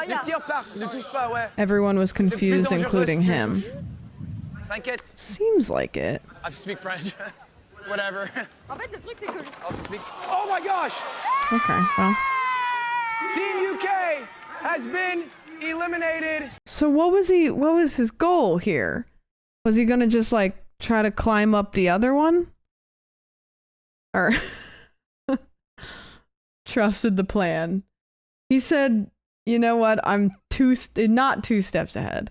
Ne tire pas. Ne touche pas, ouais. Everyone was C'est plus confused, dangereux including si tu him. touches. T'inquiète. Seems like it. I speak French. Whatever. I'll speak. Oh my gosh! Okay, well. Team UK has been eliminated. So what was his goal here? Was he gonna just like try to climb up the other one? Or trusted the plan? He said, you know what, I'm not 2 steps ahead.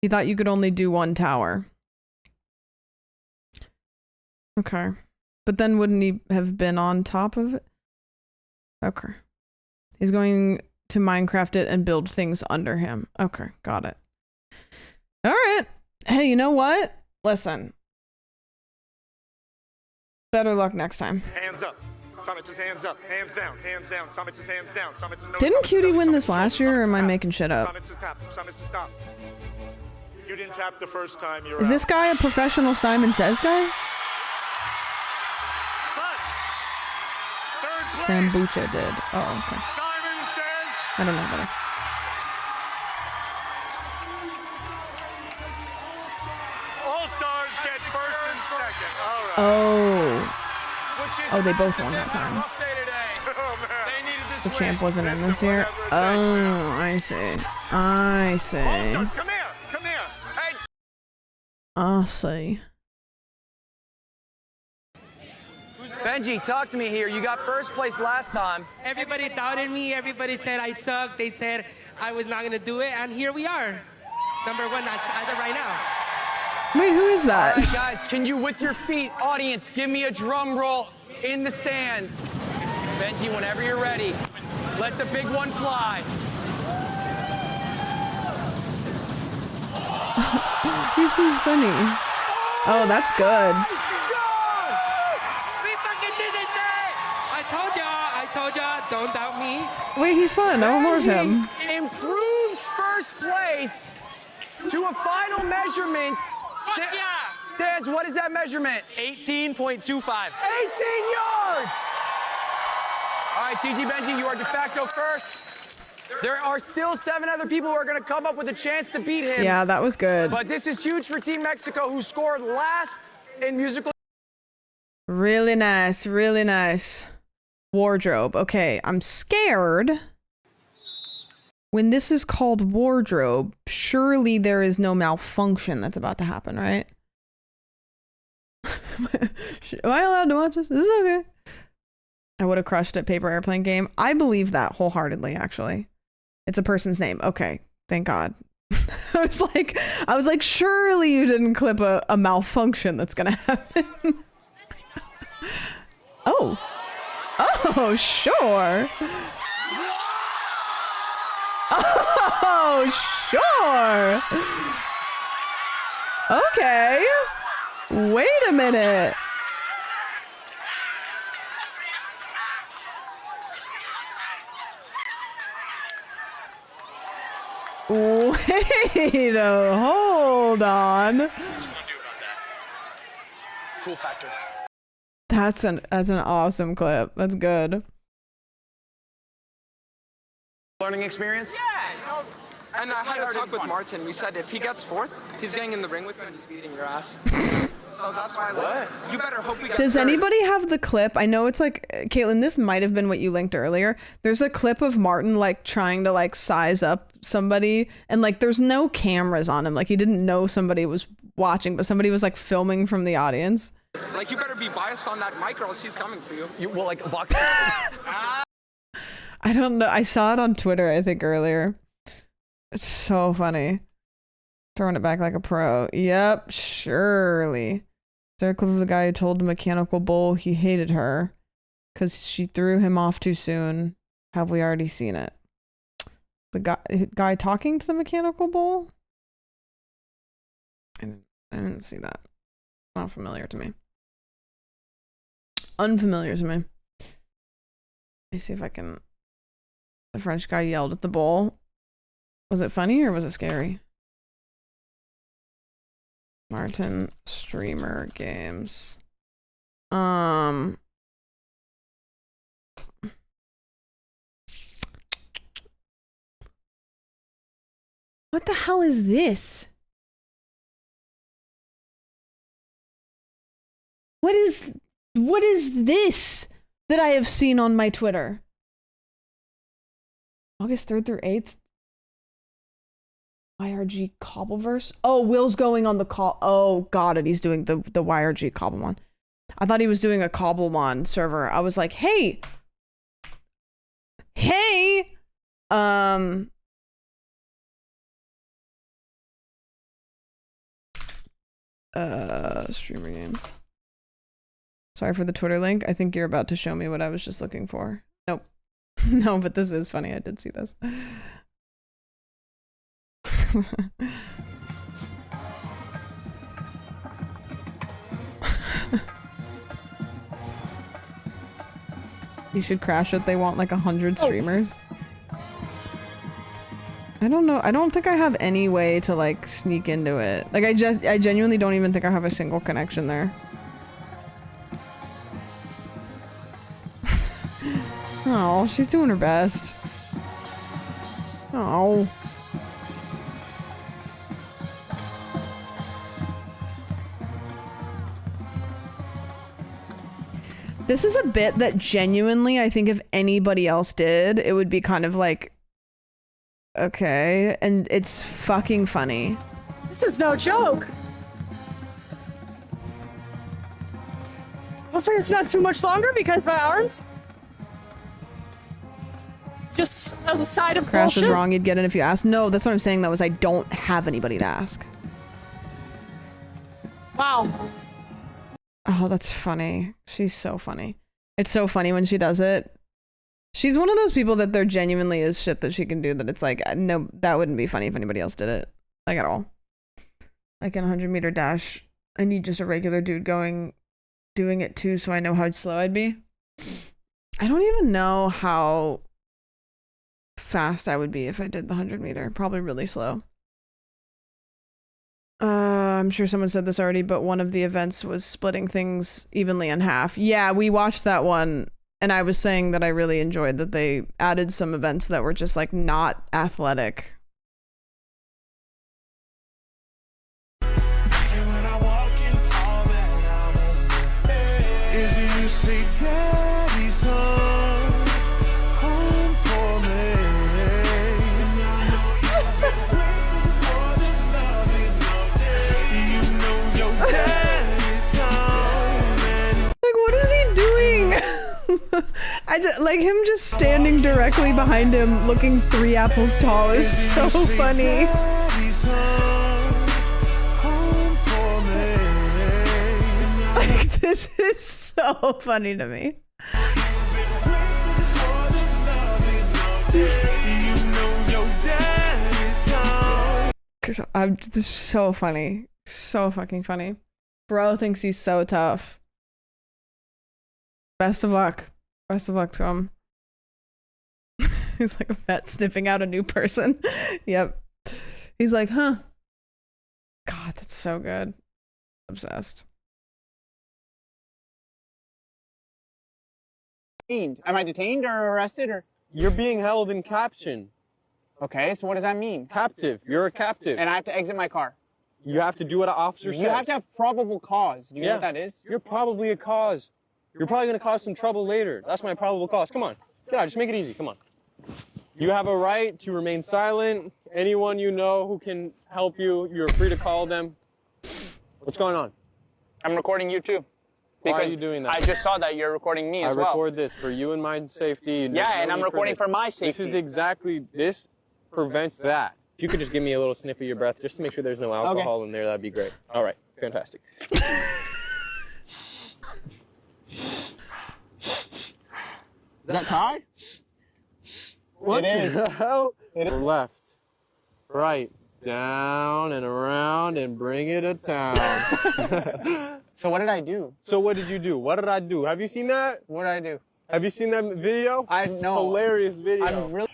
He thought you could only do 1 tower. Okay. But then wouldn't he have been on top of it? Okay. He's going to Minecraft it and build things under him. Okay, got it. All right. Hey, you know what? Listen. Better luck next time. Hands up. Summit's hands up. Hands down. Hands down. Summit's hands down. Summit's no. Didn't Summit's Cutie no, win this Summit's last no, year, or am I Summit's making shit up? Summit's tap. Summit's tap. You didn't tap the first time. You're Is this out. guy a professional Simon Says guy? Sambucha did. Oh, okay. Simon Says. I don't know what that is. All stars get first and second. All right. Oh, they both won that time. The champ wasn't in this year. Oh, I see. I see. Come here. Come here. Hey. I see. Benji, talk to me here. You got first place last time. Everybody doubted me. Everybody said I sucked. They said I was not going to do it. And here we are. Number 1 as of right now. Wait, who is that? All right, guys, can you, with your feet, audience, give me a drum roll in the stands. Benji, whenever you're ready, let the big one fly. He's so funny. Oh, that's good. We fucking did it, man! I told y'all, don't doubt me. Wait, he's fun. I want more of him. Benji improves first place to a final measurement. Stans, what is that measurement? 18.25. 18 yards! All right, Gigi Benji, you are de facto first. There are still 7 other people who are going to come up with a chance to beat him. Yeah, that was good. But this is huge for Team Mexico, who scored last in musical. Really nice, really nice. Wardrobe. Okay, I'm scared. When this is called wardrobe, surely there is no malfunction that's about to happen, right? Am I allowed to watch this? This is okay. I would have crushed it. Paper Airplane Game. I believe that wholeheartedly, actually. It's a person's name. Okay, thank God. I was like, surely you didn't clip a malfunction that's gonna happen. Oh, sure. Oh, sure. Okay. Wait a minute. Wait hold on. Cool factor. That's an awesome clip. That's good. Learning experience? Yeah, and I had a talk with Martin. We said if he gets 4th, he's getting in the ring with me and just beating your ass. So that's why, like, you better hope we get Does 3rd. anybody have the clip? I know it's like, Caitlin, this might have been what you linked earlier. There's a clip of Martin like trying to like size up somebody, and like there's no cameras on him. Like he didn't know somebody was watching, but somebody was like filming from the audience. Like, you better be biased on that mic or else he's coming for you. You will like box. I don't know. I saw it on Twitter, I think, earlier. It's so funny. Throwing it back like a pro. Yep, surely. Is there a clip of the guy who told the mechanical bull he hated her because she threw him off too soon? Have we already seen it? The guy talking to the mechanical bull? I didn't see that. Not familiar to me. Unfamiliar to me. Let me see if I can... The French guy yelled at the bull. Was it funny or was it scary? Martin streamer games. What the hell is this? What is this that I have seen on my Twitter? August 3rd through 8th. YRG Cobbleverse. Oh, Will's going on the call. Oh, got it. He's doing the YRG Cobblemon. I thought he was doing a Cobblemon server. I was like, hey. Streamer games. Sorry for the Twitter link. I think you're about to show me what I was just looking for. Nope. No, but this is funny. I did see this. You should crash it. They want like 100 streamers. I don't know. I don't think I have any way to like sneak into it. Like I genuinely don't even think I have a single connection there. Oh, she's doing her best. Oh. This is a bit that genuinely, I think if anybody else did, it would be kind of like, okay, and it's fucking funny. This is no joke. Hopefully it's not too much longer because my arms. Just on the side of Crash bullshit. is wrong, you'd get it if you asked. No, that's what I'm saying though, is I don't have anybody to ask. Wow. Oh, that's funny. She's so funny. It's so funny when she does it. She's one of those people that there genuinely is shit that she can do that it's like, no, that wouldn't be funny if anybody else did it. Like at all. Like in a 100-meter dash, I need just a regular dude doing it too so I know how slow I'd be. I don't even know how fast I would be if I did the 100-meter. Probably really slow. I'm sure someone said this already, but one of the events was splitting things evenly in half. Yeah, we watched that one. And I was saying that I really enjoyed that they added some events that were just like not athletic. I just, like him just standing directly behind him looking 3 apples tall is so funny. Like, this is so funny to me. This is so funny. So fucking funny. Bro thinks he's so tough. Best of luck. Best of luck to him. He's like a vet sniffing out a new person. Yep. He's like, huh. God, that's so good. Obsessed. Am I detained or arrested or? You're being held in caption. Okay, so what does that mean? Captive. You're a captive. And I have to exit my car. You have to do what an officer says. You have to have probable cause. Do you know what that is? You're probably a cause. You're probably going to cause some trouble later. That's my probable cause. Come on. Get out. Just make it easy. Come on. You have a right to remain silent. Anyone you know who can help you, you're free to call them. What's going on? I'm recording you too. Why are you doing that? I just saw that you're recording me as well. I record this for you and my safety. Yeah, and I'm recording for my safety. This prevents that. If you could just give me a little sniff of your breath just to make sure there's no alcohol in there, that'd be great. All right. Fantastic. Is that Todd? What it is. the hell? Left, right, down and around and bring it to town. So what did I do? So what did you do? What did I do? Have you seen that? What did I do? Have you seen that video? I know. Hilarious video. I'm really.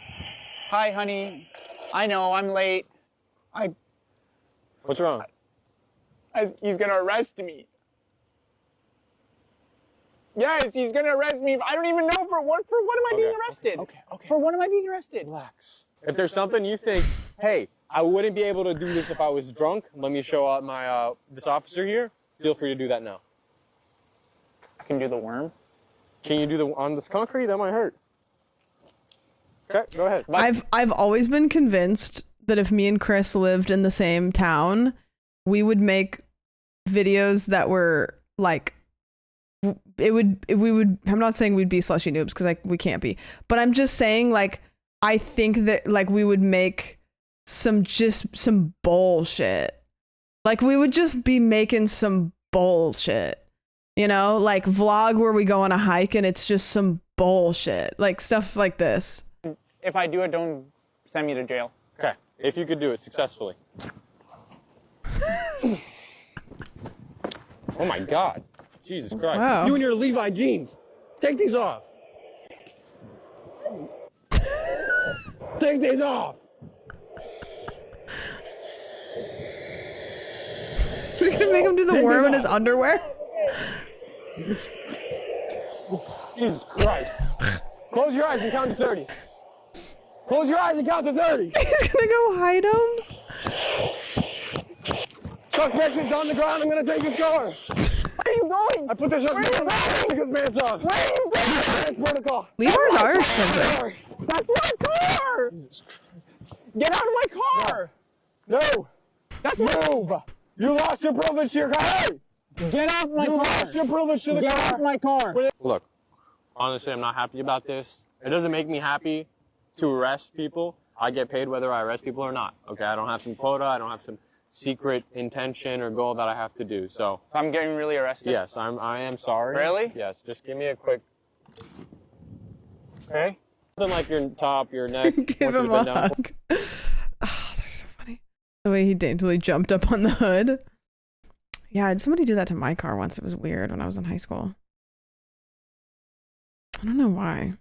Hi, honey. I know I'm late. What's wrong? He's gonna arrest me. Yes, he's gonna arrest me. I don't even know for what am I being arrested? Okay. For what am I being arrested? Relax. If there's something you think, hey, I wouldn't be able to do this if I was drunk. Let me show out my this officer here. Feel free to do that now. I can do the worm. Can you do the on this concrete? That might hurt. Okay, go ahead. I've always been convinced that if me and Chris lived in the same town, we would make videos that were like we would I'm not saying we'd be slushy noobs because we can't be, but I'm just saying like I think that like we would make some bullshit. Like we would just be making some bullshit. You know, like vlog where we go on a hike and it's just some bullshit. Like stuff like this. If I do it, don't send me to jail. Okay. If you could do it successfully. Oh my God. Jesus Christ. Wow. You and your Levi jeans. Take these off. Take these off. He's gonna make him do the worm in his underwear. Jesus Christ. Close your eyes and count to 30. Close your eyes and count to 30. He's gonna go hide him. Suspect is on the ground. I'm gonna take his car. Where are you going? I put the suspect on. Take his pants off. Where are you going? Transport a car. Levi's are expensive. That's my car! Get out of my car! No. That's Move. You lost your privilege to your car. Hey! Get off my car! You lost your privilege to the car. Get off my car! Look, honestly, I'm not happy about this. It doesn't make me happy to arrest people. I get paid whether I arrest people or not. Okay, I don't have some quota. I don't have some secret intention or goal that I have to do. So I'm getting really arrested? Yes, I am sorry. Really? Yes, just give me a quick. Okay. Something like your top, your neck. Give him a hug. Oh, they're so funny. The way he daintily jumped up on the hood. Yeah, I had somebody do that to my car once. It was weird when I was in high school. I don't know why.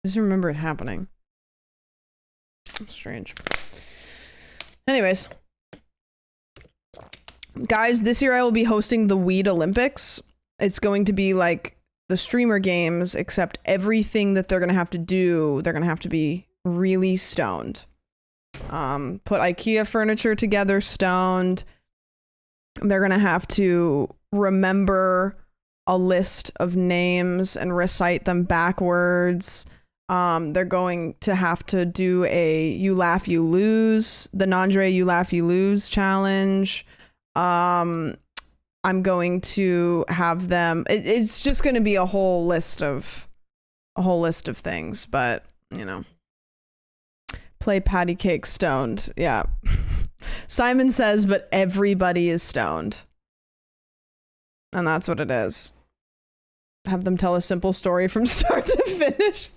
I just remember it happening. Strange. Anyways. Guys, this year I will be hosting the Weed Olympics. It's going to be like the streamer games, except everything that they're going to have to do, they're going to have to be really stoned. Put IKEA furniture together stoned. They're going to have to remember a list of names and recite them backwards. They're going to have to do a You Laugh, You Lose, the Nandre You Laugh, You Lose challenge. I'm going to have them, it's just going to be a whole list of things, but you know, play patty cake stoned. Yeah. Simon says, but everybody is stoned. And that's what it is. Have them tell a simple story from start to finish.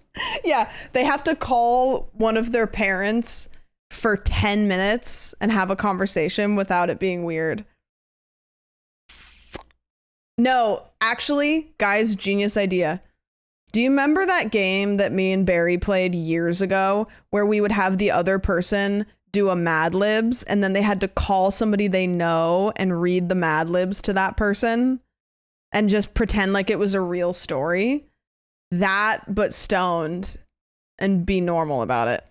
Yeah, they have to call one of their parents for 10 minutes and have a conversation without it being weird. No, actually, guys, genius idea. Do you remember that game that me and Barry played years ago where we would have the other person do a Mad Libs and then they had to call somebody they know and read the Mad Libs to that person and just pretend like it was a real story? That, but stoned, and be normal about it.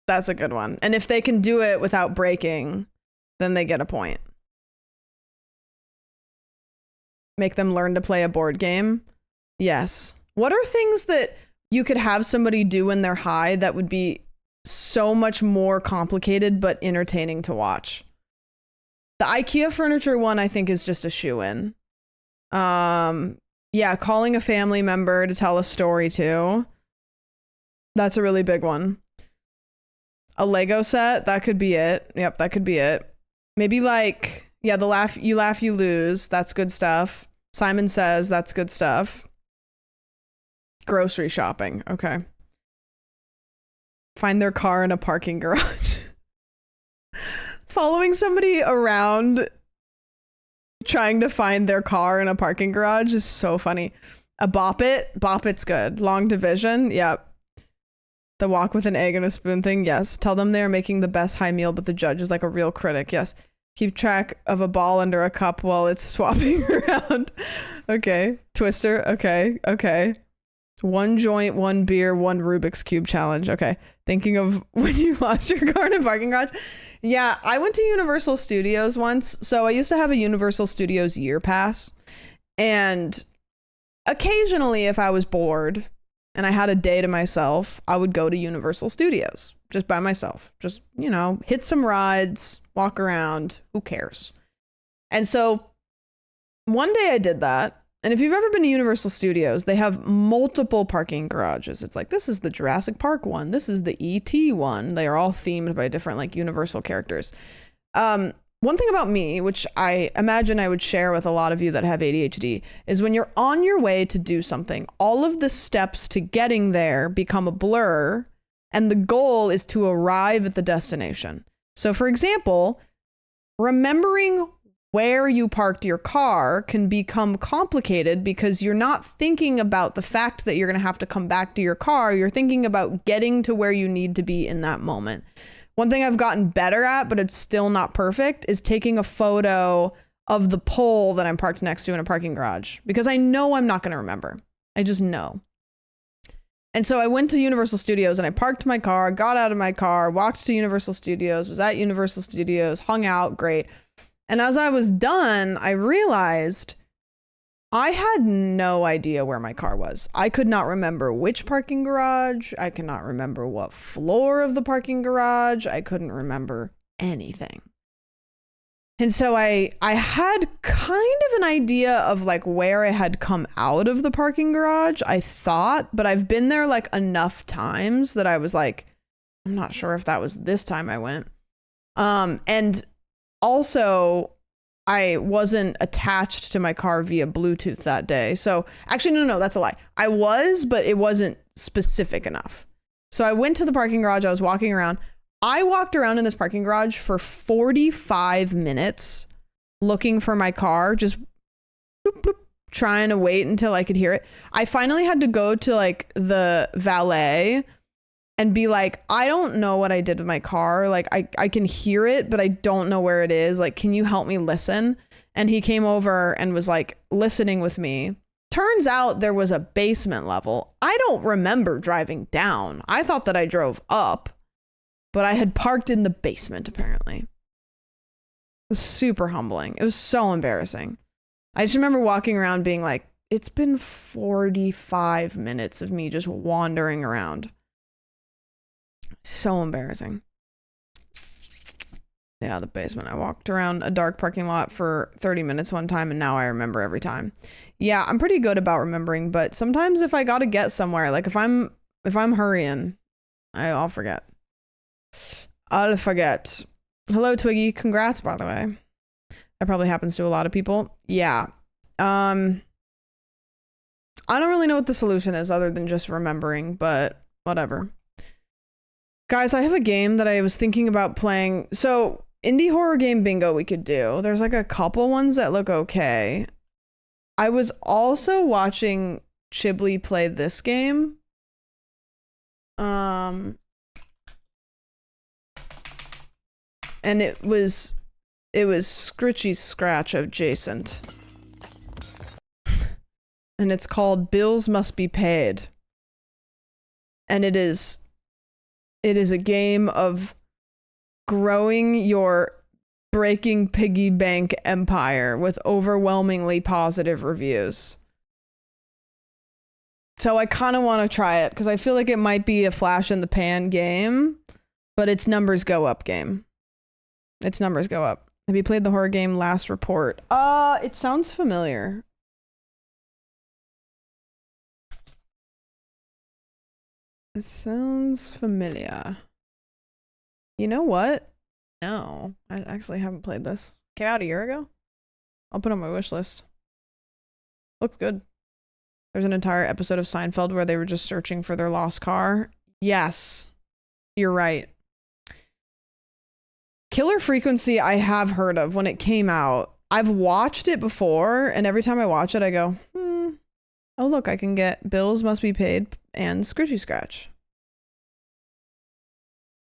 That's a good one. And if they can do it without breaking, then they get a point. Make them learn to play a board game. Yes. What are things that you could have somebody do when they're high that would be so much more complicated but entertaining to watch? The IKEA furniture one, I think, is just a shoo-in. Yeah, calling a family member to tell a story to. That's a really big one. A Lego set, that could be it. Yep, that could be it. Maybe like, yeah, the You Laugh, You Lose. That's good stuff. Simon Says, that's good stuff. Grocery shopping. Okay. Find their car in a parking garage. Following somebody around trying to find their car in a parking garage is so funny. A Bop It. Bop It's good. Long Division. Yep. The walk with an egg and a spoon thing. Yes. Tell them they're making the best high meal, but the judge is like a real critic. Yes. Keep track of a ball under a cup while it's swapping around. Okay. Twister. Okay. Okay. One joint, one beer, one Rubik's Cube challenge. Okay. Thinking of when you lost your car in a parking garage. Yeah, I went to Universal Studios once. So I used to have a Universal Studios year pass. And occasionally, if I was bored and I had a day to myself, I would go to Universal Studios just by myself. Just, you know, hit some rides, walk around. Who cares? And so one day I did that. And if you've ever been to Universal Studios, they have multiple parking garages. It's like, this is the Jurassic Park one. This is the E.T. one. They are all themed by different like Universal characters. One thing about me, which I imagine I would share with a lot of you that have ADHD, is when you're on your way to do something, all of the steps to getting there become a blur. And the goal is to arrive at the destination. So for example, remembering where you parked your car can become complicated because you're not thinking about the fact that you're going to have to come back to your car. You're thinking about getting to where you need to be in that moment. One thing I've gotten better at, but it's still not perfect, is taking a photo of the pole that I'm parked next to in a parking garage because I know I'm not going to remember. I just know. And so I went to Universal Studios and I parked my car, got out of my car, walked to Universal Studios, was at Universal Studios, hung out, great. And as I was done, I realized I had no idea where my car was. I could not remember which parking garage. I could not remember what floor of the parking garage. I couldn't remember anything. And so I had kind of an idea of like where I had come out of the parking garage, I thought, but I've been there like enough times that I was like, I'm not sure if that was this time I went. And also, I wasn't attached to my car via Bluetooth that day. So actually, no, that's a lie. I was, but it wasn't specific enough. So I went to the parking garage. I was walking around. I walked around in this parking garage for 45 minutes looking for my car, just bloop, bloop, trying to wait until I could hear it. I finally had to go to like the valet and be like, I don't know what I did with my car. Like I can hear it, but I don't know where it is. Like, can you help me listen? and he came over and was like listening with me. Turns out there was a basement level. I don't remember driving down. I thought that I drove up, but I had parked in the basement apparently. It was super humbling. It was so embarrassing. I just remember walking around being like, it's been 45 minutes of me just wandering around. So embarrassing. Yeah, the basement. I walked around a dark parking lot for 30 minutes one time, and now I remember every time. Yeah, I'm pretty good about remembering, but sometimes if I gotta get somewhere, like if I'm hurrying, I'll forget. I'll forget. Hello, Twiggy. Congrats, by the way. That probably happens to a lot of people. Yeah. I don't really know what the solution is other than just remembering, but whatever. Guys, I have a game that I was thinking about playing. So, indie horror game bingo we could do. There's like a couple ones that look okay. I was also watching Chiblee play this game. And it was Scritchy Scratch adjacent. And it's called Bills Must Be Paid. And it is a game of growing your breaking piggy bank empire with overwhelmingly positive reviews. So I kind of want to try it because I feel like it might be a flash in the pan game, but it's numbers go up game. It's numbers go up. Have you played the horror game Last Report? It sounds familiar. It sounds familiar. You know what? No, I actually haven't played this. Came out a year ago? I'll put it on my wish list. Looks good. There's an entire episode of Seinfeld where they were just searching for their lost car. Yes, you're right. Killer Frequency I have heard of when it came out. I've watched it before, and every time I watch it, I go, oh look, I can get Bills Must Be Paid and Scritchy Scratch.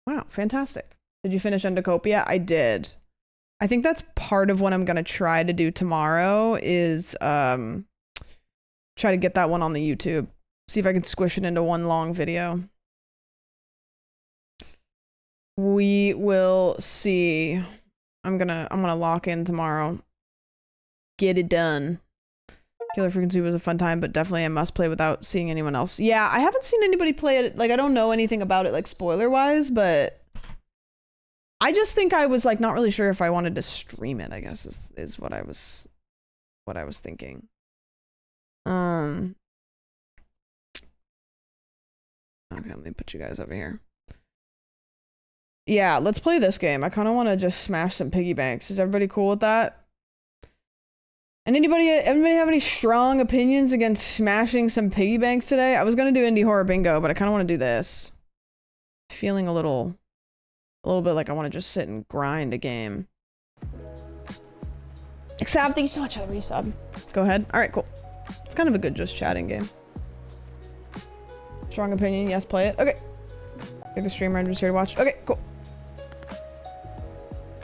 Wow, fantastic. Did you finish Endocopia? I did. I think that's part of what I'm going to try to do tomorrow is try to get that one on the YouTube. See if I can squish it into one long video. We will see. I'm gonna lock in tomorrow. Get it done. Killer Frequency was a fun time, but definitely a must play without seeing anyone else. Yeah, I haven't seen anybody play it. Like, I don't know anything about it, like, spoiler-wise, but I just think I was, like, not really sure if I wanted to stream it, I guess, is what I was thinking. Okay, let me put you guys over here. Yeah, let's play this game. I kind of want to just smash some piggy banks. Is everybody cool with that? And anybody have any strong opinions against smashing some piggy banks today? I was going to do indie horror bingo, but I kind of want to do this. Feeling a little bit like I want to just sit and grind a game. Except, thank you so much for the resub. Go ahead. All right, cool. It's kind of a good just chatting game. Strong opinion, yes, play it. Okay. You're the streamer, I'm just here to watch. Okay, cool.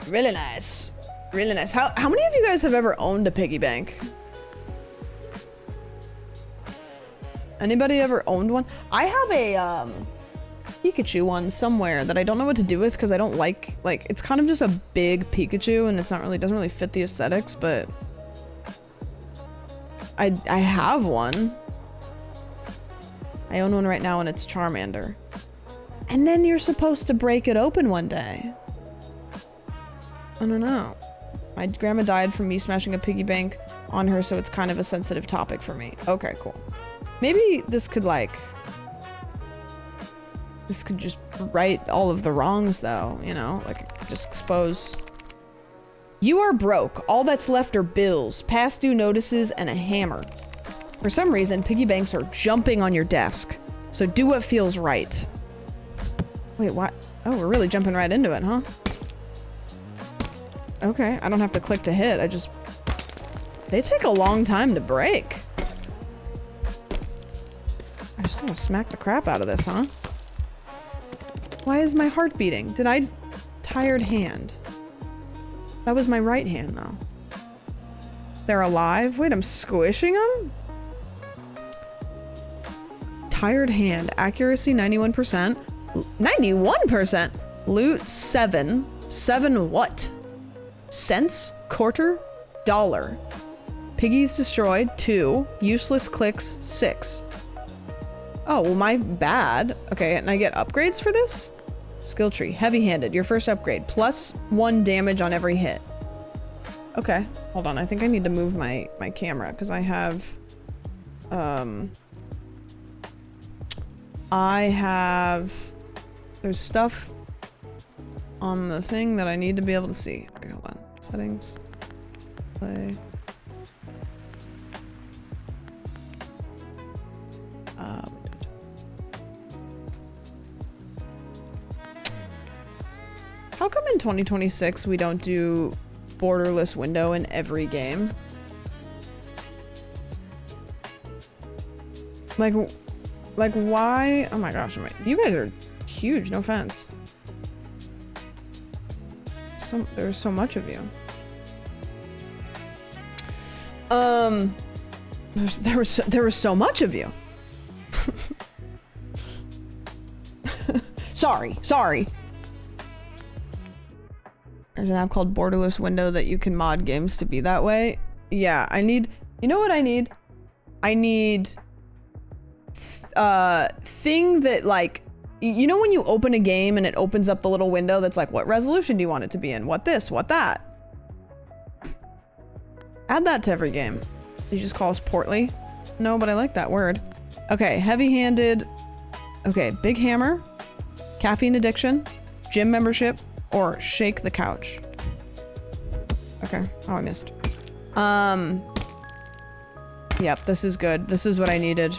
Really nice. Really nice. How many of you guys have ever owned a piggy bank? Anybody ever owned one? I have a Pikachu one somewhere that I don't know what to do with because I don't like it's kind of just a big Pikachu and it's not really doesn't really fit the aesthetics, but I have one. I own one right now and it's Charmander. And then you're supposed to break it open one day. I don't know. My grandma died from me smashing a piggy bank on her, so it's kind of a sensitive topic for me. Okay, cool. Maybe this could just right all of the wrongs though, you know? Like, just expose. You are broke. All that's left are bills, past due notices, and a hammer. For some reason, piggy banks are jumping on your desk. So do what feels right. Wait, what? Oh, we're really jumping right into it, huh? Okay, I don't have to click to hit. They take a long time to break. I just want to smack the crap out of this, huh? Why is my heart beating? Tired hand. That was my right hand, though. They're alive? Wait, I'm squishing them? Tired hand. Accuracy 91%. 91%? Loot 7. 7 what? Cents? Quarter? Dollar. Piggies destroyed 2. Useless clicks 6. Oh, well, my bad. Okay, and I get upgrades for this? Skill tree. Heavy-handed. Your first upgrade. Plus 1 damage on every hit. Okay, hold on. I think I need to move my camera because I have there's stuff on the thing that I need to be able to see. Okay, hold on. Settings. Play. How come in 2026 we don't do borderless window in every game? Like why? Oh my gosh, you guys are huge, no offense. There's so much of you. There was so much of you. Sorry. There's an app called Borderless Window that you can mod games to be that way. Yeah, you know what I need? I need thing that, like, you know when you open a game and it opens up the little window that's like, what resolution do you want it to be in? What this? What that? Add that to every game. You just call us portly? No, but I like that word. Okay, heavy-handed. Okay, big hammer, caffeine addiction, gym membership, or shake the couch. Okay. Oh, I missed. Yep, this is good. This is what I needed.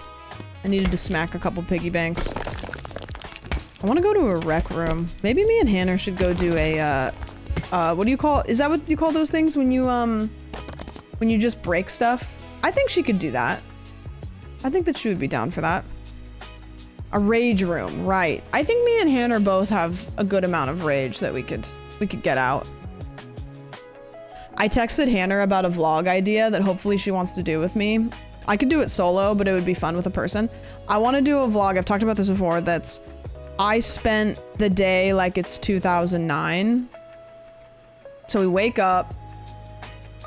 I needed to smack a couple piggy banks. I want to go to a rec room. Maybe me and Hannah should go do a, what do you call, is that what you call those things when you just break stuff? I think she could do that. I think that she would be down for that. A rage room, right. I think me and Hannah both have a good amount of rage that we could get out. I texted Hannah about a vlog idea that hopefully she wants to do with me. I could do it solo, but it would be fun with a person. I want to do a vlog, I've talked about this before, that's I spent the day like it's 2009. So we wake up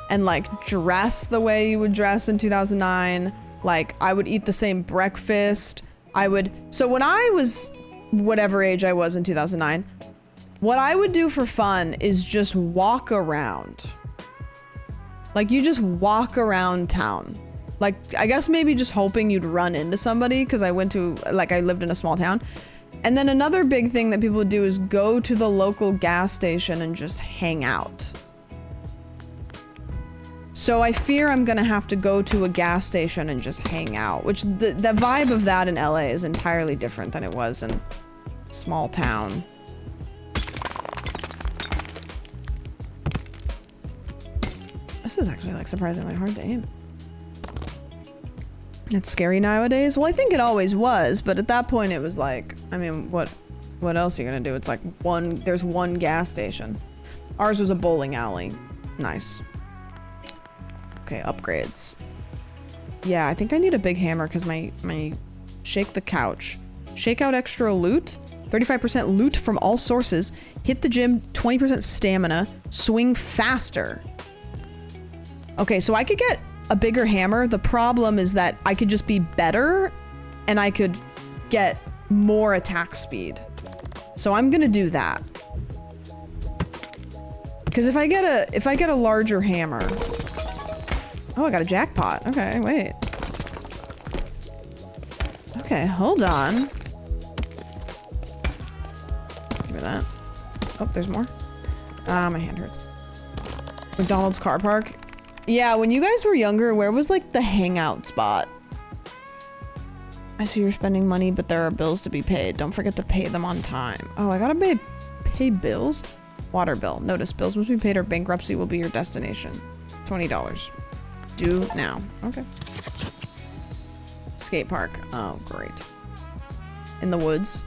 and like dress the way you would dress in 2009. Like I would eat the same breakfast. So when I was whatever age I was in 2009, what I would do for fun is just walk around. Like you just walk around town. Like I guess maybe just hoping you'd run into somebody because I lived in a small town. And then another big thing that people would do is go to the local gas station and just hang out. So I fear I'm gonna have to go to a gas station and just hang out, which the vibe of that in LA is entirely different than it was in small town. This is actually like surprisingly hard to aim. It's scary nowadays. Well, I think it always was, but at that point it was like, I mean, what else are you gonna do? It's like there's one gas station. Ours was a bowling alley. Nice. Okay, upgrades. Yeah, I think I need a big hammer because my shake the couch. Shake out extra loot. 35% loot from all sources. Hit the gym, 20% stamina. Swing faster. Okay, so I could get a bigger hammer. The problem is that I could just be better and I could get more attack speed. So I'm gonna do that. Because if I get a larger hammer. Oh, I got a jackpot. Okay, wait. Okay, hold on. Give me that. Oh, there's more. My hand hurts. McDonald's car park. Yeah, when you guys were younger, where was like the hangout spot? I see you're spending money, but there are bills to be paid. Don't forget to pay them on time. Oh, I gotta pay bills? Water bill. Notice bills must be paid or bankruptcy will be your destination. $20. Do now. Okay. Skate park. Oh, great. In the woods.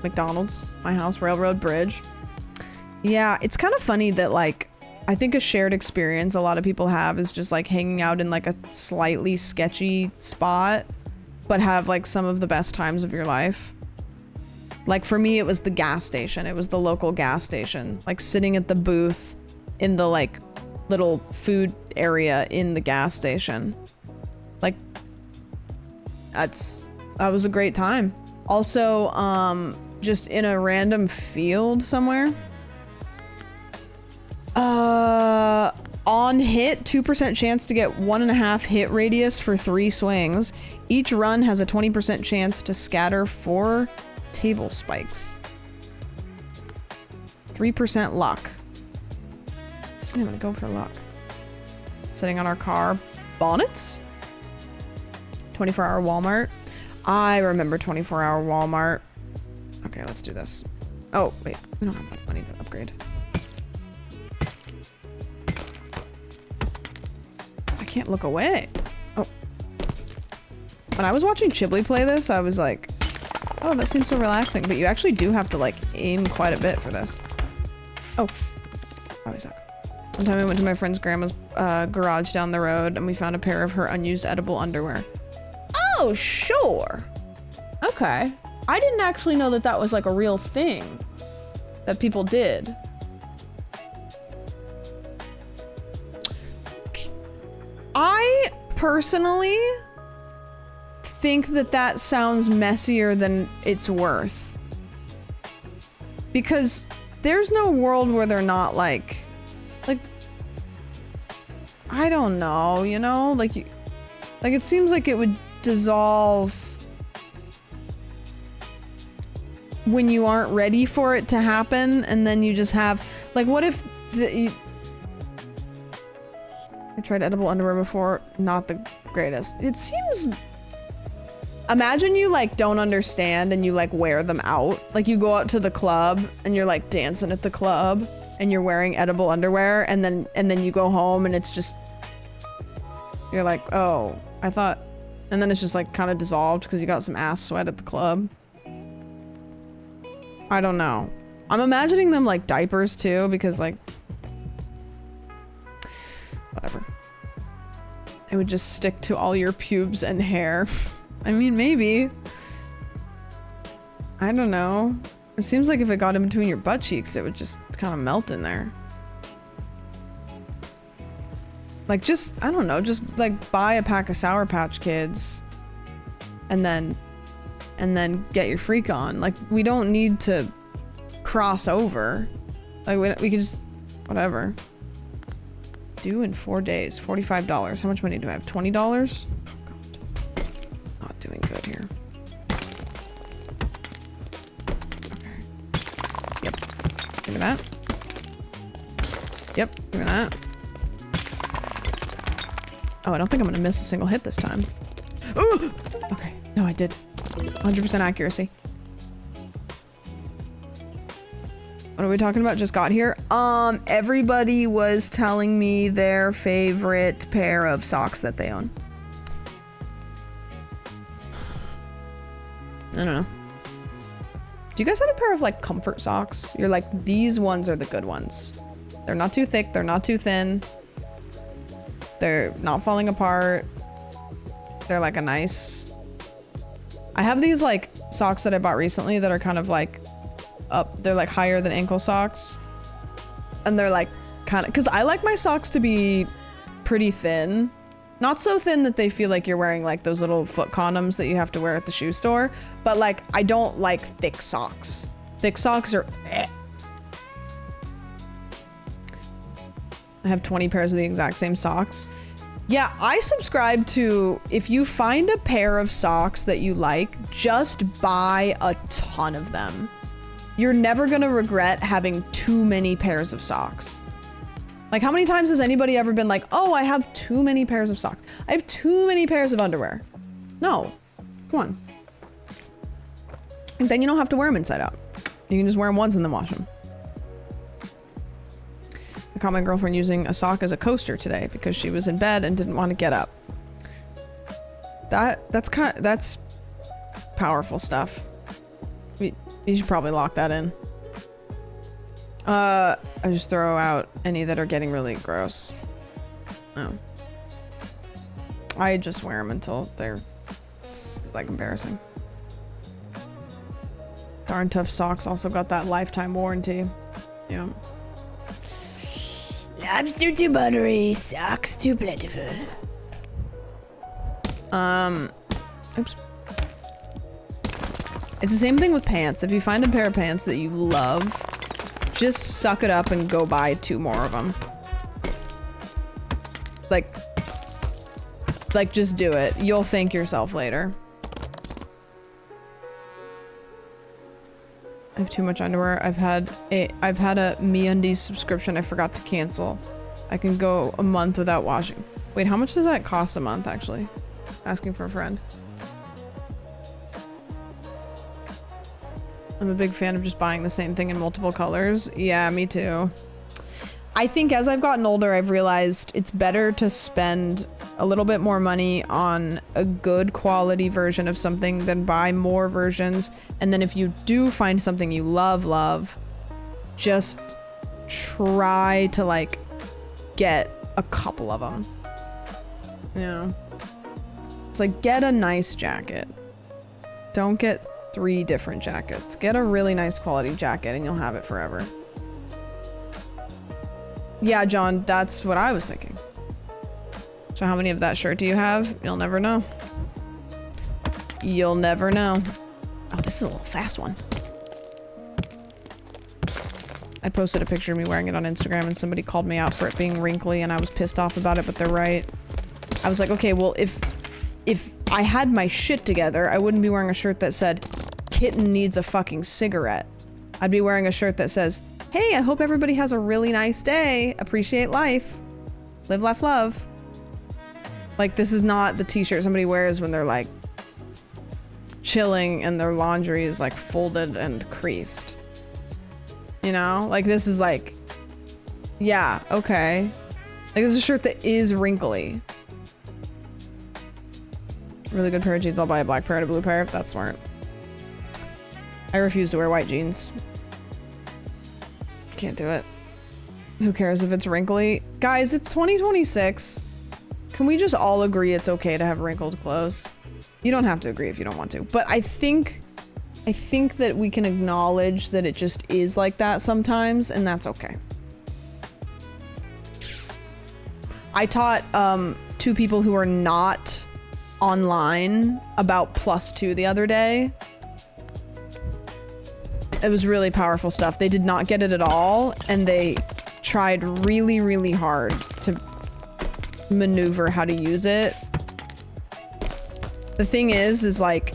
McDonald's. My house. Railroad bridge. Yeah, it's kind of funny that like I think a shared experience a lot of people have is just like hanging out in like a slightly sketchy spot, but have like some of the best times of your life. Like for me, it was the gas station. It was the local gas station. Like sitting at the booth in the like little food area in the gas station. Like that was a great time. Also, just in a random field somewhere. On hit, 2% chance to get 1.5 hit radius for 3 swings. Each run has a 20% chance to scatter 4 table spikes. 3% luck. I'm gonna go for luck. Sitting on our car bonnets. 24-hour Walmart. I remember 24-hour Walmart. Okay, let's do this. Oh, wait. We don't have enough money to upgrade. I can't look away. Oh. When I was watching Chibli play this, I was like, oh, that seems so relaxing. But you actually do have to, like, aim quite a bit for this. Oh. Oh, I suck. One time I went to my friend's grandma's garage down the road, and we found a pair of her unused edible underwear. Oh, sure. Okay. I didn't actually know that that was like a real thing that people did. I personally think that that sounds messier than it's worth. Because there's no world where they're not like, I don't know, you know? Like it seems like it would dissolve when you aren't ready for it to happen, and then you just have, like, what if I tried edible underwear before, not the greatest. It seems, imagine you like don't understand and you like wear them out. Like you go out to the club and you're like dancing at the club and you're wearing edible underwear, and then you go home and it's just, you're like, oh, I thought, and then it's just like kind of dissolved because you got some ass sweat at the club. I don't know. I'm imagining them like diapers too, because like, whatever. It would just stick to all your pubes and hair. I mean, maybe. I don't know. It seems like if it got in between your butt cheeks, it would just kind of melt in there. Like just, I don't know, just like buy a pack of Sour Patch Kids and then get your freak on. Like we don't need to cross over. Like we can just, whatever. Due in 4 days, $45. How much money do I have? $20? Oh God. Not doing good here. Okay. Yep. Give me that. Yep, give me that. Oh, I don't think I'm gonna miss a single hit this time. Ooh! Okay, no, I did. 100% accuracy. What are we talking about? Just got here. Everybody was telling me their favorite pair of socks that they own. I don't know. Do you guys have a pair of like comfort socks? You're like, these ones are the good ones. They're not too thick, they're not too thin. They're not falling apart. They're like a nice... I have these like socks that I bought recently that are kind of like up. They're like higher than ankle socks. And they're like kind of... Because I like my socks to be pretty thin. Not so thin that they feel like you're wearing like those little foot condoms that you have to wear at the shoe store. But like, I don't like thick socks. Thick socks are... I have 20 pairs of the exact same socks. Yeah, I subscribe to, if you find a pair of socks that you like, just buy a ton of them. You're never gonna regret having too many pairs of socks. Like, how many times has anybody ever been like, oh, I have too many pairs of socks. I have too many pairs of underwear. No, come on. And then you don't have to wear them inside out. You can just wear them once and then wash them. I caught my girlfriend using a sock as a coaster today because she was in bed and didn't want to get up. That's powerful stuff. You should probably lock that in. I just throw out any that are getting really gross. Oh. I just wear them until they're like embarrassing. Darn Tough Socks also got that lifetime warranty. Yeah. Lobster too buttery, socks too plentiful. Oops. It's the same thing with pants. If you find a pair of pants that you love, just suck it up and go buy 2 more of them. Like just do it. You'll thank yourself later. I have too much underwear. I've had a MeUndies subscription I forgot to cancel. I can go a month without washing. Wait, how much does that cost a month actually? Asking for a friend. I'm a big fan of just buying the same thing in multiple colors. Yeah, me too. I think as I've gotten older, I've realized it's better to spend a little bit more money on a good quality version of something than buy more versions. And then if you do find something you love, just try to like get a couple of them. You know? It's like, get a nice jacket. Don't get 3 different jackets. Get a really nice quality jacket and you'll have it forever. Yeah, John, that's what I was thinking. So how many of that shirt do you have? You'll never know. You'll never know. Oh, this is a little fast one. I posted a picture of me wearing it on Instagram and somebody called me out for it being wrinkly and I was pissed off about it, but they're right. I was like, okay, well, if I had my shit together, I wouldn't be wearing a shirt that said, "Kitten needs a fucking cigarette." I'd be wearing a shirt that says, "Hey, I hope everybody has a really nice day. Appreciate life. Live, laugh, love." Like, this is not the t-shirt somebody wears when they're like chilling and their laundry is like folded and creased. You know? Like, this is like, yeah, okay. Like, this is a shirt that is wrinkly. Really good pair of jeans. I'll buy a black pair and a blue pair. That's smart. I refuse to wear white jeans. Can't do it. Who cares if it's wrinkly? Guys, it's 2026. Can we just all agree it's okay to have wrinkled clothes? You don't have to agree if you don't want to, but I think that we can acknowledge that it just is like that sometimes, and that's okay. I taught 2 people who are not online about +2 the other day. It was really powerful stuff. They did not get it at all, and they tried really, really hard to maneuver how to use it. The thing is like,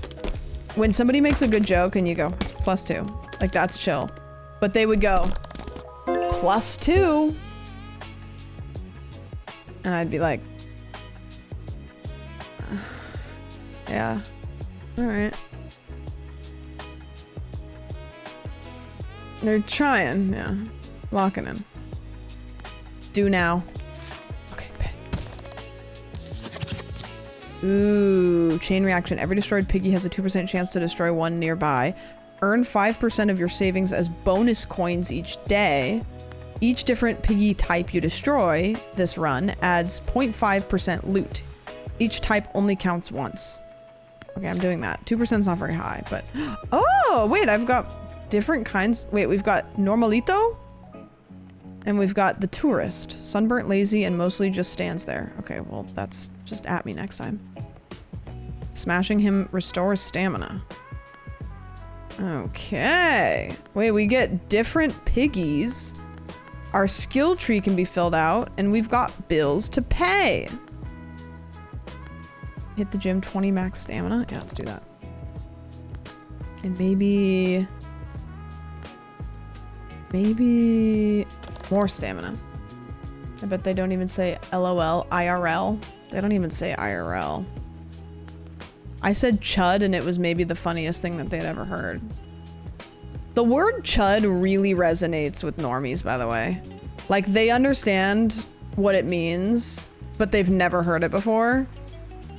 when somebody makes a good joke and you go, +2, like, that's chill. But they would go, +2. And I'd be like, yeah, all right. They're trying, yeah. Locking in. Do now. Okay, bet. Ooh, chain reaction. Every destroyed piggy has a 2% chance to destroy one nearby. Earn 5% of your savings as bonus coins each day. Each different piggy type you destroy this run adds 0.5% loot. Each type only counts once. Okay, I'm doing that. 2% is not very high, but... Oh, wait, I've got different kinds. Wait, we've got Normalito? And we've got the Tourist. Sunburnt, lazy, and mostly just stands there. Okay, well, that's just at me next time. Smashing him restores stamina. Okay. Wait, we get different piggies. Our skill tree can be filled out, and we've got bills to pay. Hit the gym, 20 max stamina. Yeah, let's do that. And maybe more stamina. I bet they don't even say LOL, IRL. They don't even say IRL. I said chud and it was maybe the funniest thing that they'd ever heard. The word chud really resonates with normies, by the way. Like, they understand what it means, but they've never heard it before.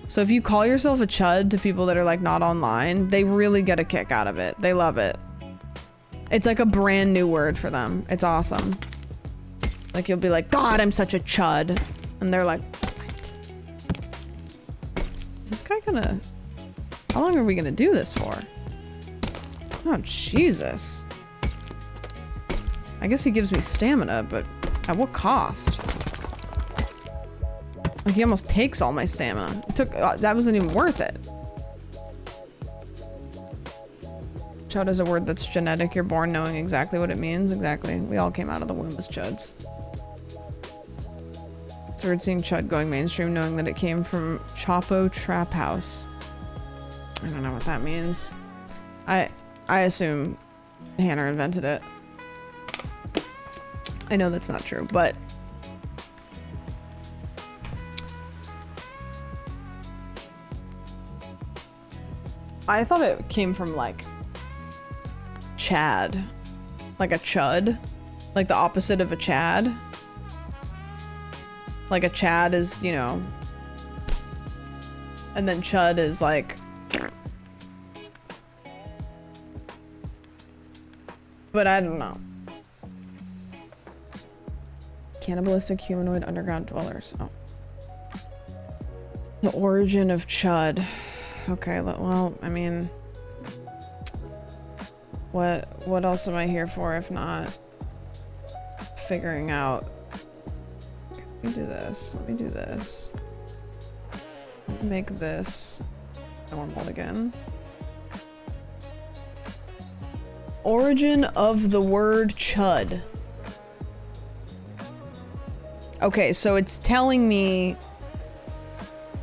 So if you call yourself a chud to people that are like not online, they really get a kick out of it. They love it. It's like a brand new word for them. It's awesome. Like you'll be like, God, I'm such a chud. And they're like, what? Is this guy gonna... How long are we gonna do this for? Oh, Jesus. I guess he gives me stamina, but at what cost? Like he almost takes all my stamina. It took... that wasn't even worth it. Chud is a word that's genetic. You're born knowing exactly what it means. Exactly. We all came out of the womb as chuds. It's weird seeing chud going mainstream knowing that it came from Chapo Trap House. I don't know what that means. I assume Hannah invented it. I know that's not true, but... I thought it came from like... Chad. Like a chud. Like the opposite of a Chad. Like a Chad is, you know... And then chud is like... But I don't know. Cannibalistic humanoid underground dwellers. Oh. The origin of chud. Okay, well, I mean... What else am I here for if not figuring out... Let me do this. Let me do this. Make this normal again. Origin of the word chud. Okay, so it's telling me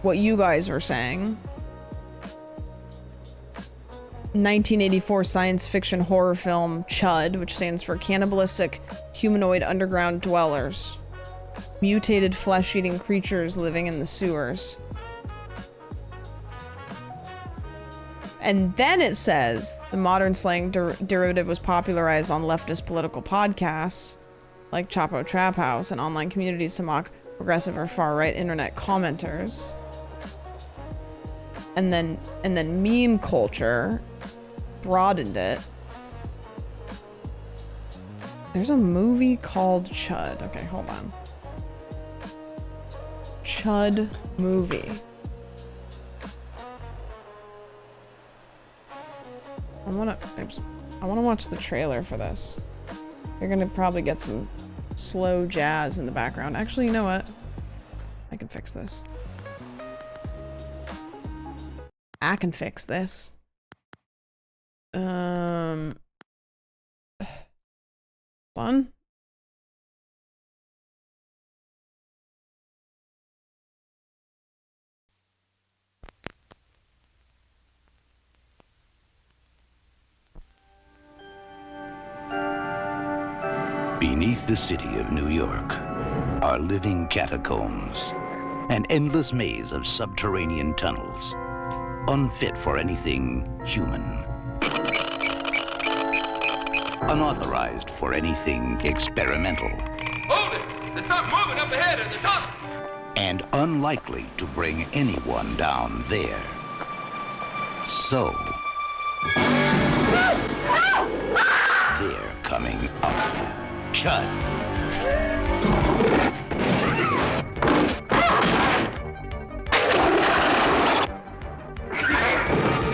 what you guys were saying. 1984 science fiction horror film Chud, which stands for Cannibalistic Humanoid Underground Dwellers. Mutated flesh-eating creatures living in the sewers. And then it says the modern slang derivative was popularized on leftist political podcasts like Chapo Trap House and online communities to mock progressive or far-right internet commenters. And then meme culture broadened it. There's a movie called Chud. Okay, hold on. Chud movie. I wanna watch the trailer for this. You're gonna probably get some slow jazz in the background. Actually, you know what? I can fix this. I can fix this. Fun. Beneath the city of New York are living catacombs, an endless maze of subterranean tunnels, unfit for anything human, unauthorized for anything experimental, Hold it! There's something moving up ahead in the tunnel! and unlikely to bring anyone down there. So, they're coming up. Chud.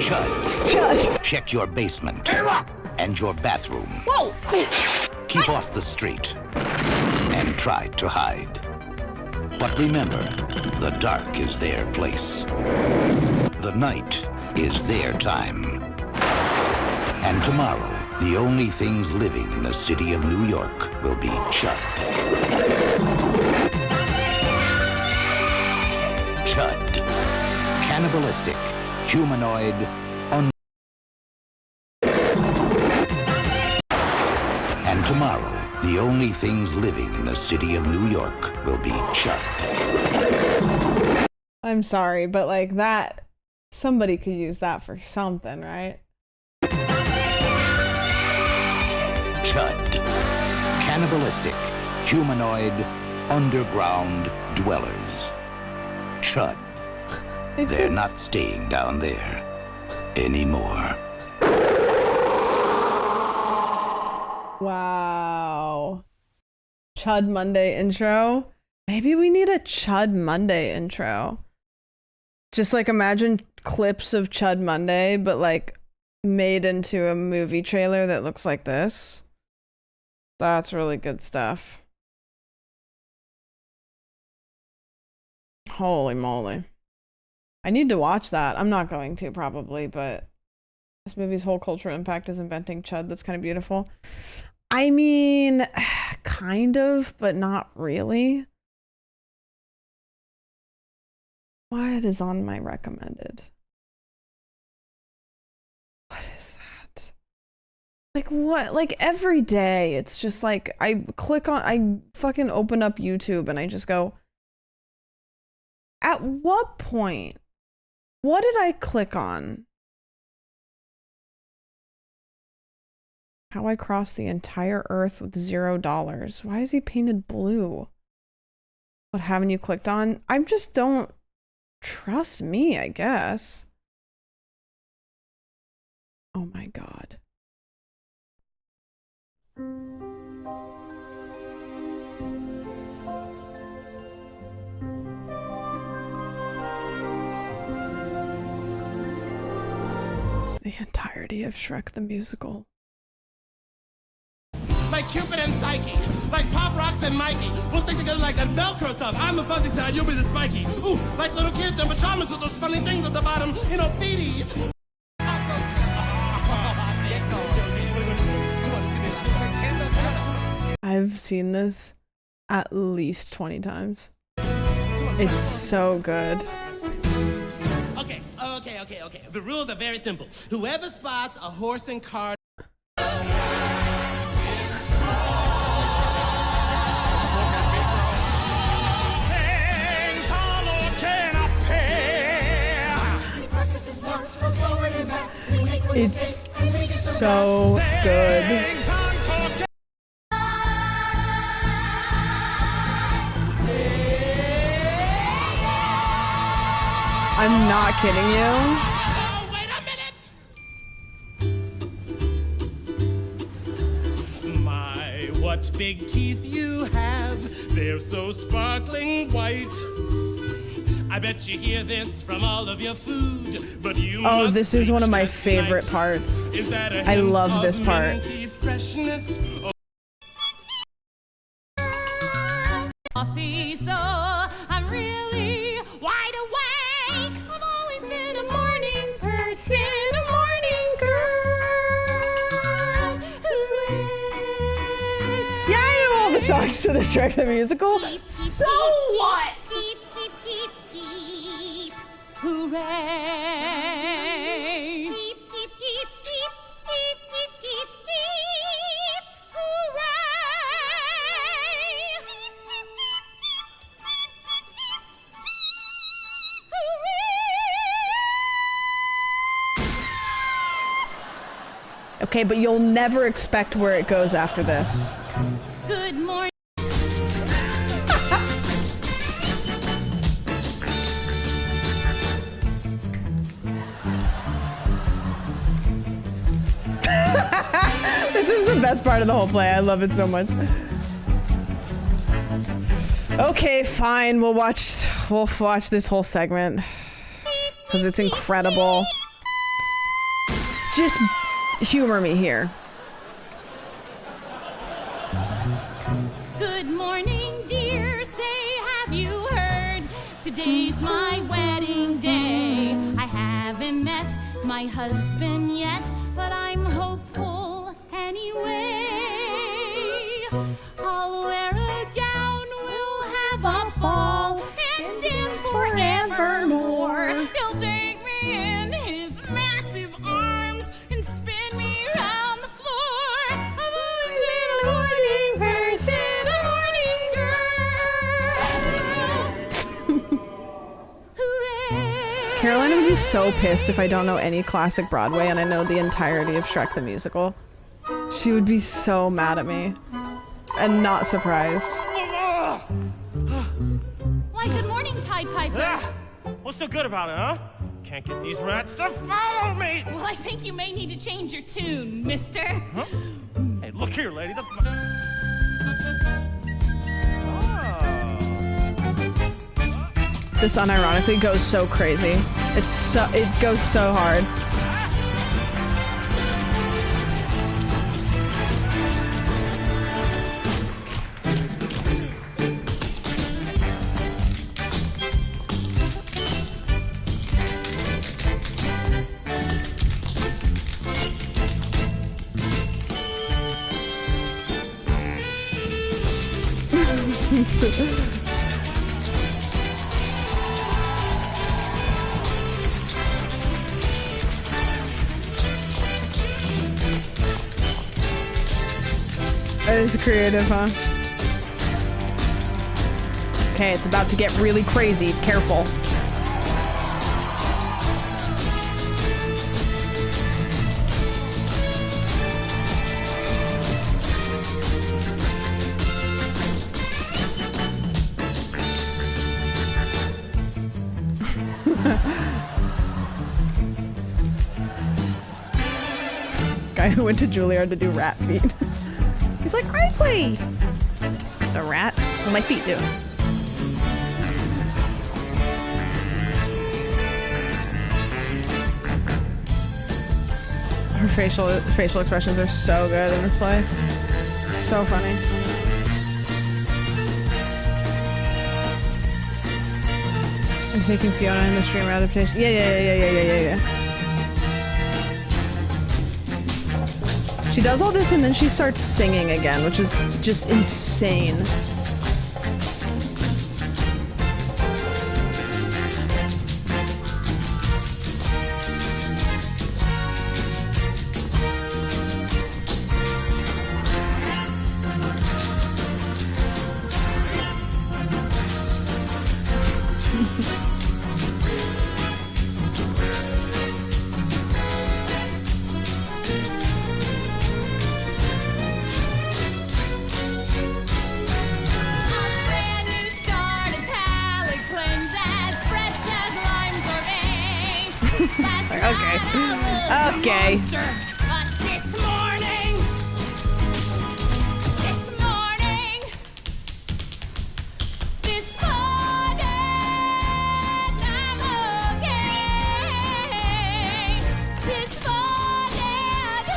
Chud. Check your basement and your bathroom. Whoa! Keep off the street and try to hide. But remember, the dark is their place. The night is their time. And tomorrow, the only things living in the city of New York will be Chud. Chud. Cannibalistic, humanoid, And tomorrow, the only things living in the city of New York will be Chud. I'm sorry, but like that, somebody could use that for something, right? Chud. Cannibalistic, humanoid, underground dwellers. Chud. They're not staying down there anymore. Wow. Chud Monday intro. Maybe we need a Chud Monday intro. Just like imagine clips of Chud Monday, but like made into a movie trailer that looks like this. That's really good stuff. Holy moly. I need to watch that. I'm not going to probably, but this movie's whole cultural impact is inventing Chud. That's kind of beautiful. I mean, kind of, but not really. What is on my recommended? What is that? Like what? Like every day, it's just like I fucking open up YouTube and I just go, at what point? What did I click on? How I crossed the entire earth with $0. Why is he painted blue? What haven't you clicked on? I just don't trust me, I guess. Oh my God. It's the entirety of Shrek the Musical. Like Cupid and Psyche, like Pop Rocks and Mikey. We'll stick together like that Velcro stuff. I'm the fuzzy side, you'll be the spiky. Ooh, like little kids and pajamas with those funny things at the bottom, you know, feeties. I've seen this at least 20 times. It's so good. Okay. The rules are very simple. Whoever spots a horse and cart. It's so good. I'm not kidding you. Oh, wait a minute! My, what big teeth you have. They're so sparkling white. I bet you hear this from all of your food, but you Oh, this is one of my favorite parts. Is that a I love this part. Freshness? Coffee, so I'm really wide awake. I've always been a morning person, a morning girl. Hooray! Yeah, I know all the songs to the Shrek the Musical. So what? Hooray! Cheep, cheep, cheep, cheep, cheep, cheep, cheep, cheep. Hooray! Cheep, cheep, cheep, cheep, cheep, cheep, cheep, cheep. Hooray! Okay, but you'll never expect where it goes after this. Good morning. This is the best part of the whole play. I love it so much. Okay, fine. We'll watch this whole segment because it's incredible. Just humor me here. Good morning, dear. Say, have you heard? Today's my wedding day. I haven't met my husband yet, but I'm hopeful anyway. I'll wear a gown, we'll have a ball, and dance forevermore. He'll take me in his massive arms and spin me around the floor. I've always been a morning person, a morning girl. Hooray! Carolina would be so pissed if I don't know any classic Broadway and I know the entirety of Shrek the Musical. She would be so mad at me and not surprised. Why, good morning, Pied Piper. What's so good about it, huh? Can't get these rats to follow me! Well, I think you may need to change your tune, mister. Huh? Hey, Look here, lady. That's This unironically goes so crazy. It goes so hard. That is creative, huh? Okay, it's about to get really crazy. Careful. Guy who went to Juilliard to do rat feet. He's like, I play the rat. Well, my feet do. Her facial expressions are so good in this play. So funny. I'm taking Fiona in the stream adaptation. Yeah. She does all this and then she starts singing again, which is just insane. Okay. But this morning, I'm okay. This morning,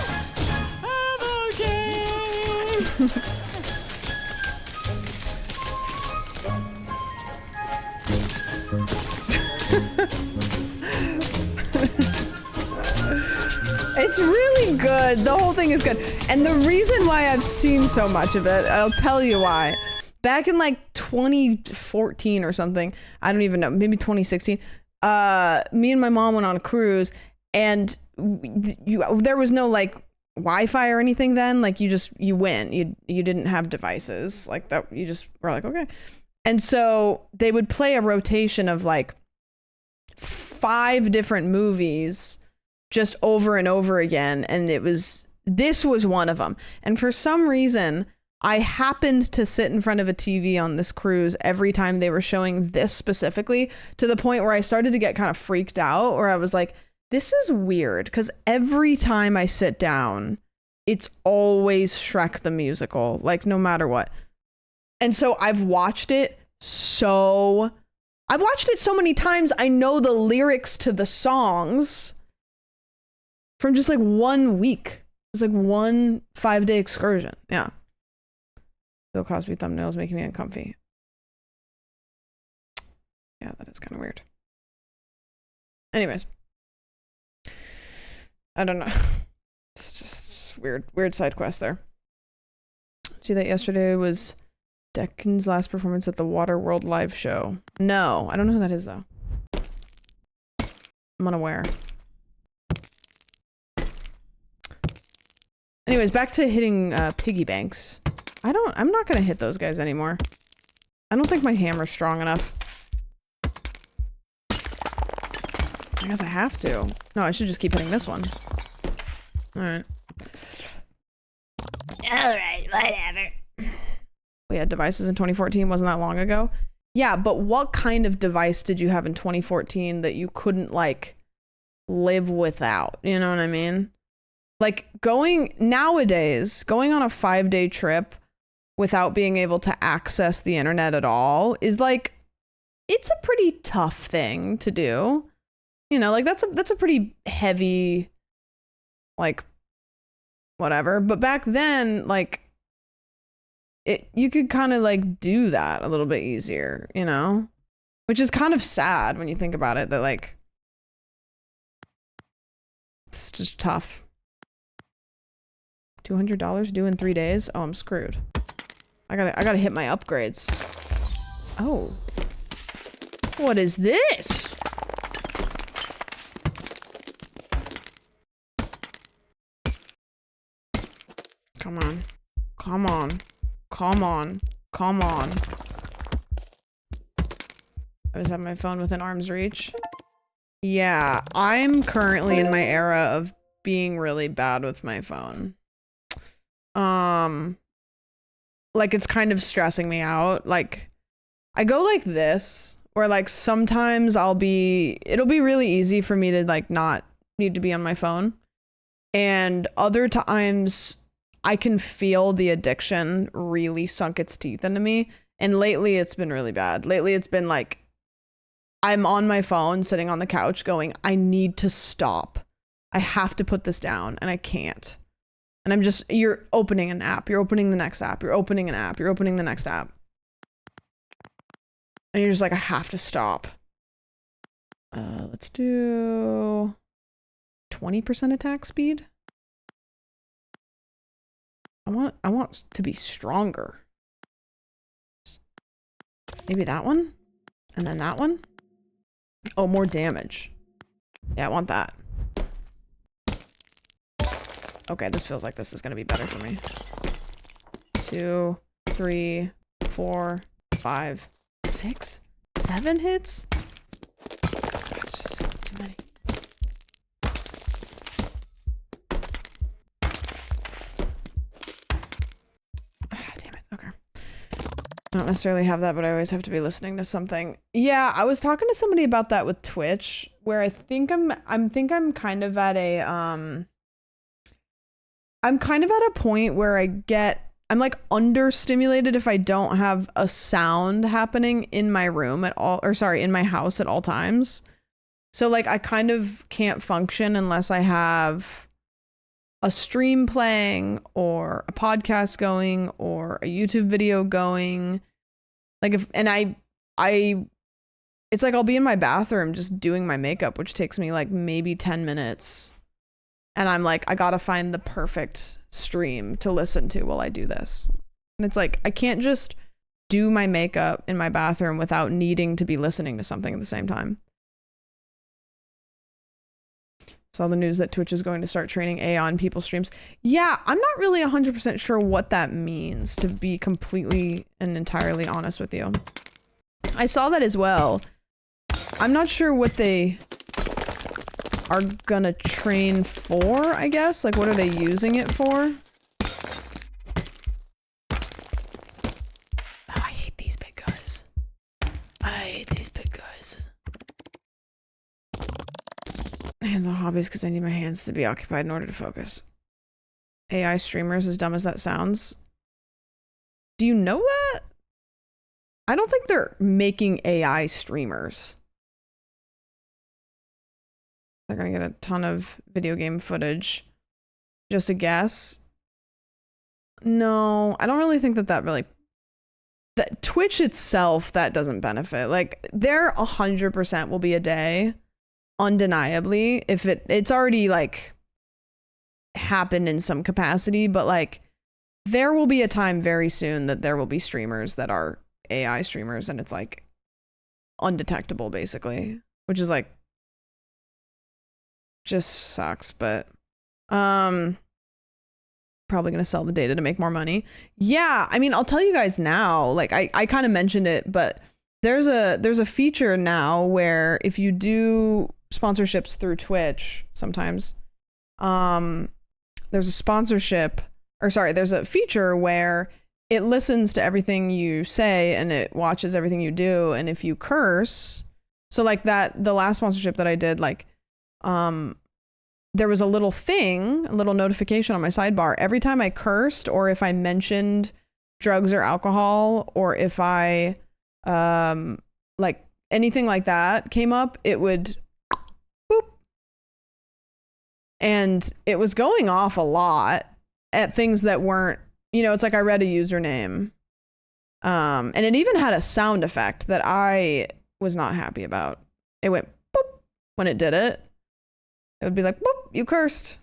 I'm okay. It's really good. The whole thing is good. And the reason why I've seen so much of it, I'll tell you why. Back in like 2014 or something, I don't even know, maybe 2016, me and my mom went on a cruise and there was no like Wi-Fi or anything then. Like you went, you didn't have devices like that. You just were like, okay. And so they would play a rotation of like 5 different movies just over and over again, and this was one of them. And for some reason I happened to sit in front of a TV on this cruise every time they were showing this specifically, to the point where I started to get kind of freaked out, or I was like, this is weird, because every time I sit down it's always Shrek the Musical, like no matter what. And so I've watched it so many times I know the lyrics to the songs from just like 1 week. It was like one 5-day excursion. Yeah. Bill Cosby thumbnails making me uncomfy. Yeah, that is kind of weird. Anyways. I don't know. It's just weird side quest there. See that yesterday was Deccan's last performance at the Waterworld live show. No, I don't know who that is though. I'm unaware. Anyways, back to hitting piggy banks. I'm not gonna hit those guys anymore. I don't think my hammer's strong enough. I guess I have to. No, I should just keep hitting this one. Alright. Alright, whatever. We had devices in 2014, wasn't that long ago? Yeah, but what kind of device did you have in 2014 that you couldn't, like, live without? You know what I mean? Like going on a 5-day trip without being able to access the internet at all is like, it's a pretty tough thing to do. You know, like that's a pretty heavy, like, whatever. But back then, like, you could kind of like do that a little bit easier, you know, which is kind of sad when you think about it, that like, it's just tough. $200 due in 3 days? Oh, I'm screwed. I gotta hit my upgrades. Oh. What is this? Come on. Come on. Come on. Come on. I just have my phone within arm's reach. Yeah, I'm currently in my era of being really bad with my phone. Like it's kind of stressing me out. Like I go like this, where like sometimes it'll be really easy for me to like not need to be on my phone. And other times I can feel the addiction really sunk its teeth into me. And lately it's been really bad. Lately it's been like, I'm on my phone sitting on the couch going, I need to stop. I have to put this down and I can't. And you're opening an app, you're opening the next app, you're opening an app, you're opening the next app. And you're just like, I have to stop. Let's do 20% attack speed. I want to be stronger. Maybe that one? And then that one? Oh, more damage. Yeah, I want that. Okay, this feels like this is going to be better for me. 2, 3, 4, 5, 6, 7 hits? That's just too many. Damn it. Okay. I don't necessarily have that, but I always have to be listening to something. Yeah, I was talking to somebody about that with Twitch, where I think I'm kind of at a I'm kind of at a point where I'm like understimulated if I don't have a sound happening in my room at all, or sorry, in my house at all times. So like I kind of can't function unless I have a stream playing or a podcast going or a YouTube video going. Like it's like I'll be in my bathroom just doing my makeup, which takes me like maybe 10 minutes. And I'm like, I gotta find the perfect stream to listen to while I do this. And it's like, I can't just do my makeup in my bathroom without needing to be listening to something at the same time. Saw the news that Twitch is going to start training AI on people's streams. Yeah, I'm not really 100% sure what that means, to be completely and entirely honest with you. I saw that as well. I'm not sure what they are gonna train for, I guess. Like, what are they using it for? Oh, I hate these big guys. I hate these big guys. Hands on hobbies because I need my hands to be occupied in order to focus. AI streamers, as dumb as that sounds. Do you know that? I don't think they're making AI streamers. They're gonna get a ton of video game footage. Just a guess. No, I don't really think that really... That Twitch itself, that doesn't benefit. Like, there 100% will be a day, undeniably, if it's already, like, happened in some capacity, but, like, there will be a time very soon that there will be streamers that are AI streamers, and it's, like, undetectable, basically. Which is, like, just sucks, but probably gonna sell the data to make more money. Yeah, I mean, I'll tell you guys now, like I kind of mentioned it, but there's a feature now where if you do sponsorships through Twitch, sometimes there's a feature where it listens to everything you say and it watches everything you do, and if you curse, so like the last sponsorship that I did, like there was a little thing, a little notification on my sidebar every time I cursed, or if I mentioned drugs or alcohol, or if I like anything like that came up, it would boop. And it was going off a lot at things that weren't, you know, it's like I read a username. And it even had a sound effect that I was not happy about. It went boop when it did it. It would be like, boop, you cursed.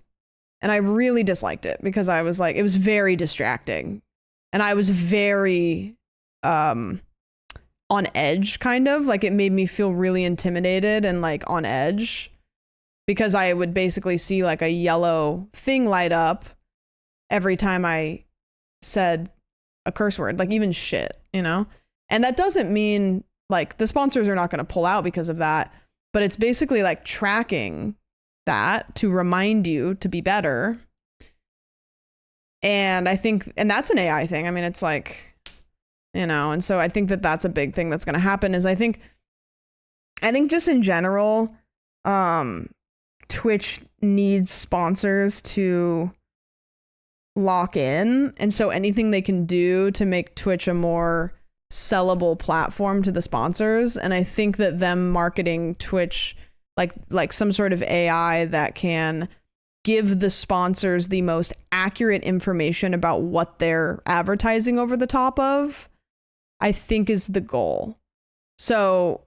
And I really disliked it because I was like, it was very distracting. And I was very on edge, kind of. Like, it made me feel really intimidated and like on edge, because I would basically see like a yellow thing light up every time I said a curse word, like even shit, you know? And that doesn't mean like the sponsors are not going to pull out because of that, but it's basically like tracking that to remind you to be better. And I think, and that's an AI thing. I mean, it's like, you know, and so I think that that's a big thing that's going to happen. Is I think just in general, Twitch needs sponsors to lock in. And so anything they can do to make Twitch a more sellable platform to the sponsors. And I think that them marketing Twitch like some sort of AI that can give the sponsors the most accurate information about what they're advertising over the top of, I think is the goal. So,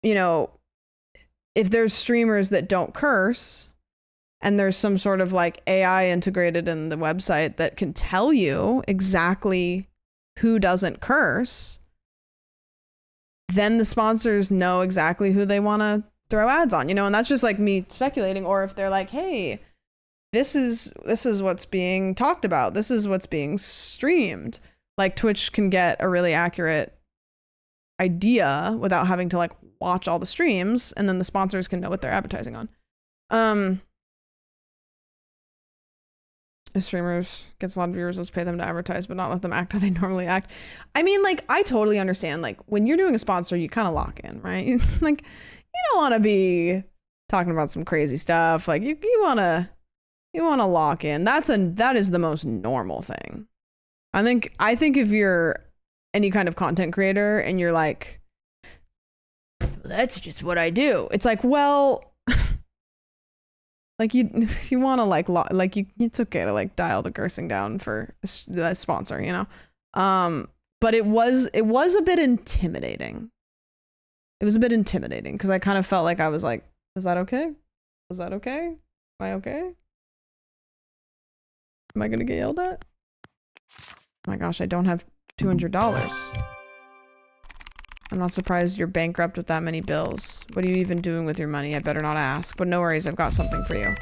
you know, if there's streamers that don't curse and there's some sort of like AI integrated in the website that can tell you exactly who doesn't curse, then the sponsors know exactly who they want to throw ads on, you know. And that's just like me speculating. Or if they're like, hey, this is what's being talked about, this is what's being streamed, like Twitch can get a really accurate idea without having to like watch all the streams, and then the sponsors can know what they're advertising on. If streamers gets a lot of viewers, let's pay them to advertise, but not let them act how they normally act. I mean, like, I totally understand, like, when you're doing a sponsor, you kind of lock in, right? Like, you don't want to be talking about some crazy stuff. Like, you want to lock in. That is the most normal thing. I think if you're any kind of content creator and you're like, that's just what I do, it's like, well, like you want to like it's okay to like dial the cursing down for the sponsor, you know. But it was a bit intimidating. It was a bit intimidating because I kind of felt like I was like, is that okay? Is that okay? Am I okay? Am I gonna get yelled at? Oh my gosh, I don't have $200. I'm not surprised you're bankrupt with that many bills. What are you even doing with your money? I better not ask, but no worries, I've got something for you.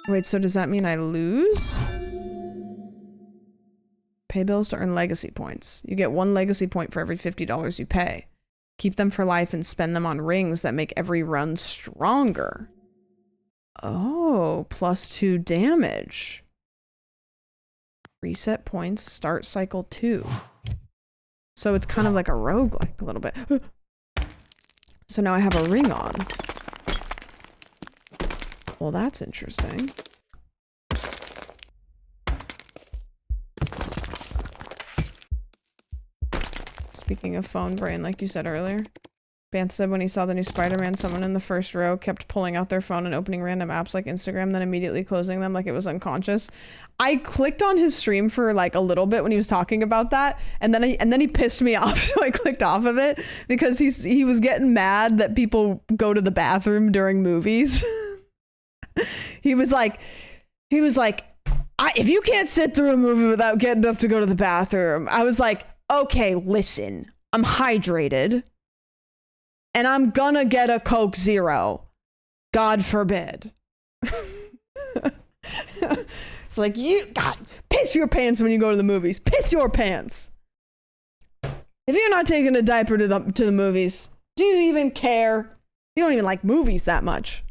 Wait, so does that mean I lose? Pay bills to earn legacy points. You get 1 legacy point for every $50 you pay. Keep them for life and spend them on rings that make every run stronger. Oh, +2 damage. Reset points, start cycle 2. So it's kind of like a roguelike a little bit. So now I have a ring on. Well, that's interesting. Speaking of phone brain, like you said earlier, Banth said when he saw the new Spider-Man, someone in the first row kept pulling out their phone and opening random apps like Instagram, then immediately closing them like it was unconscious. I clicked on his stream for like a little bit when he was talking about that, and then he pissed me off, so I clicked off of it because he was getting mad that people go to the bathroom during movies. He was like, if you can't sit through a movie without getting up to go to the bathroom. I was like, okay, listen, I'm hydrated. And I'm gonna get a Coke Zero. God forbid. It's like, God, piss your pants when you go to the movies. Piss your pants. If you're not taking a diaper to the movies, do you even care? You don't even like movies that much.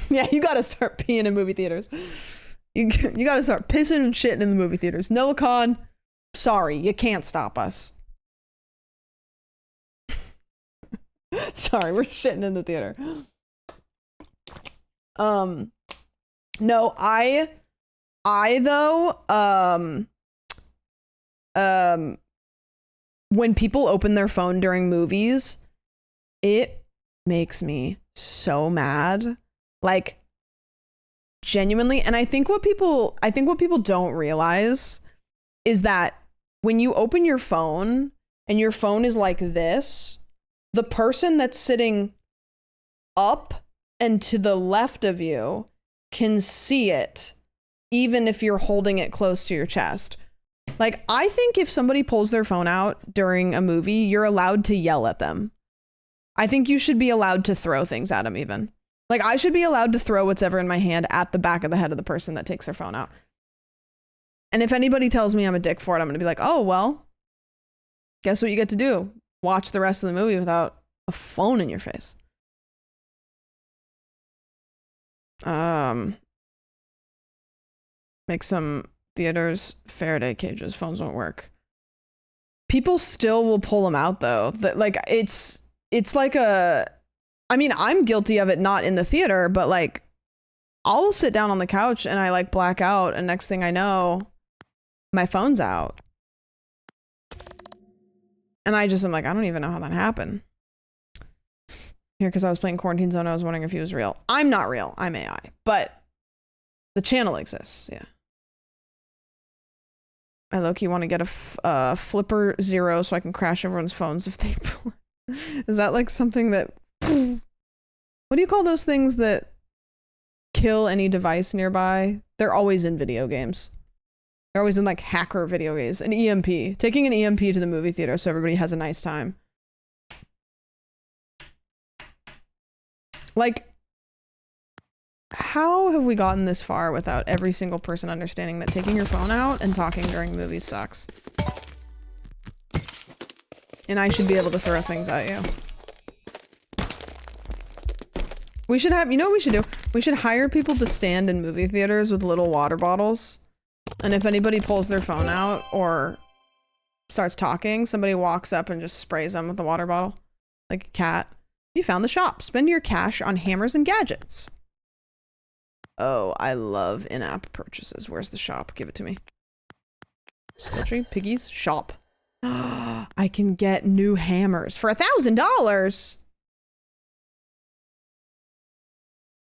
Yeah, you gotta start peeing in movie theaters. You gotta start pissing and shitting in the movie theaters. Noah Khan, sorry, you can't stop us. Sorry, we're shitting in the theater. No, I though, when people open their phone during movies, it makes me so mad. Like, genuinely. And I think what people don't realize is that when you open your phone and your phone is like this, the person that's sitting up and to the left of you can see it, even if you're holding it close to your chest. Like, I think if somebody pulls their phone out during a movie, you're allowed to yell at them. I think you should be allowed to throw things at them even. Like, I should be allowed to throw what's ever in my hand at the back of the head of the person that takes their phone out. And if anybody tells me I'm a dick for it, I'm going to be like, oh, well, guess what you get to do? Watch the rest of the movie without a phone in your face. Make some theaters Faraday cages. Phones won't work. People still will pull them out though. That, like, it's like a, I mean, I'm guilty of it, not in the theater, but like, I'll sit down on the couch and I like black out, and next thing I know, my phone's out. And I'm like, I don't even know how that happened. Here, because I was playing Quarantine Zone, I was wondering if he was real. I'm not real. I'm AI. But the channel exists, yeah. I low-key want to get a Flipper Zero so I can crash everyone's phones if they... Is that like something that... What do you call those things that kill any device nearby? They're always in video games. They're always in like hacker video games. An EMP. Taking an EMP to the movie theater so everybody has a nice time. Like, how have we gotten this far without every single person understanding that taking your phone out and talking during movies sucks? And I should be able to throw things at you. We should have, you know what we should do? We should hire people to stand in movie theaters with little water bottles. And if anybody pulls their phone out or starts talking, somebody walks up and just sprays them with the water bottle. Like a cat. You found the shop. Spend your cash on hammers and gadgets. Oh, I love in-app purchases. Where's the shop? Give it to me. Sketchy Piggies shop. I can get new hammers for $1,000.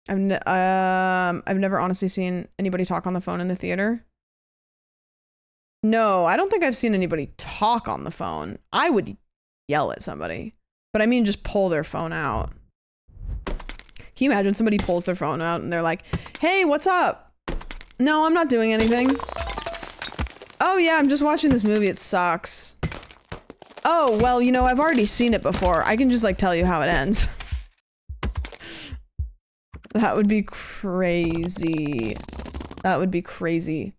I've never honestly seen anybody talk on the phone in the theater. No, I don't think I've seen anybody talk on the phone. I would yell at somebody. But I mean, just pull their phone out. Can you imagine somebody pulls their phone out and they're like, hey, what's up? No, I'm not doing anything. Oh yeah, I'm just watching this movie. It sucks. Oh, well, you know, I've already seen it before. I can just like tell you how it ends. That would be crazy. That would be crazy.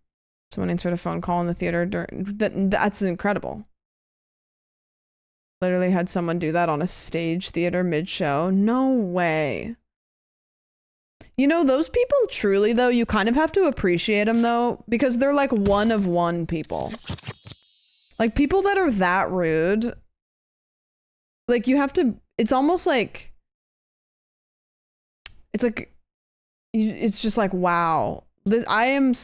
Someone answered a phone call in the theater during that's incredible. Literally had someone do that on a stage theater mid-show. No way. You know, those people truly, though, you kind of have to appreciate them, though, because they're like one of one people. Like, people that are that rude, like, you have to, it's almost like, it's like, it's just like, wow. I am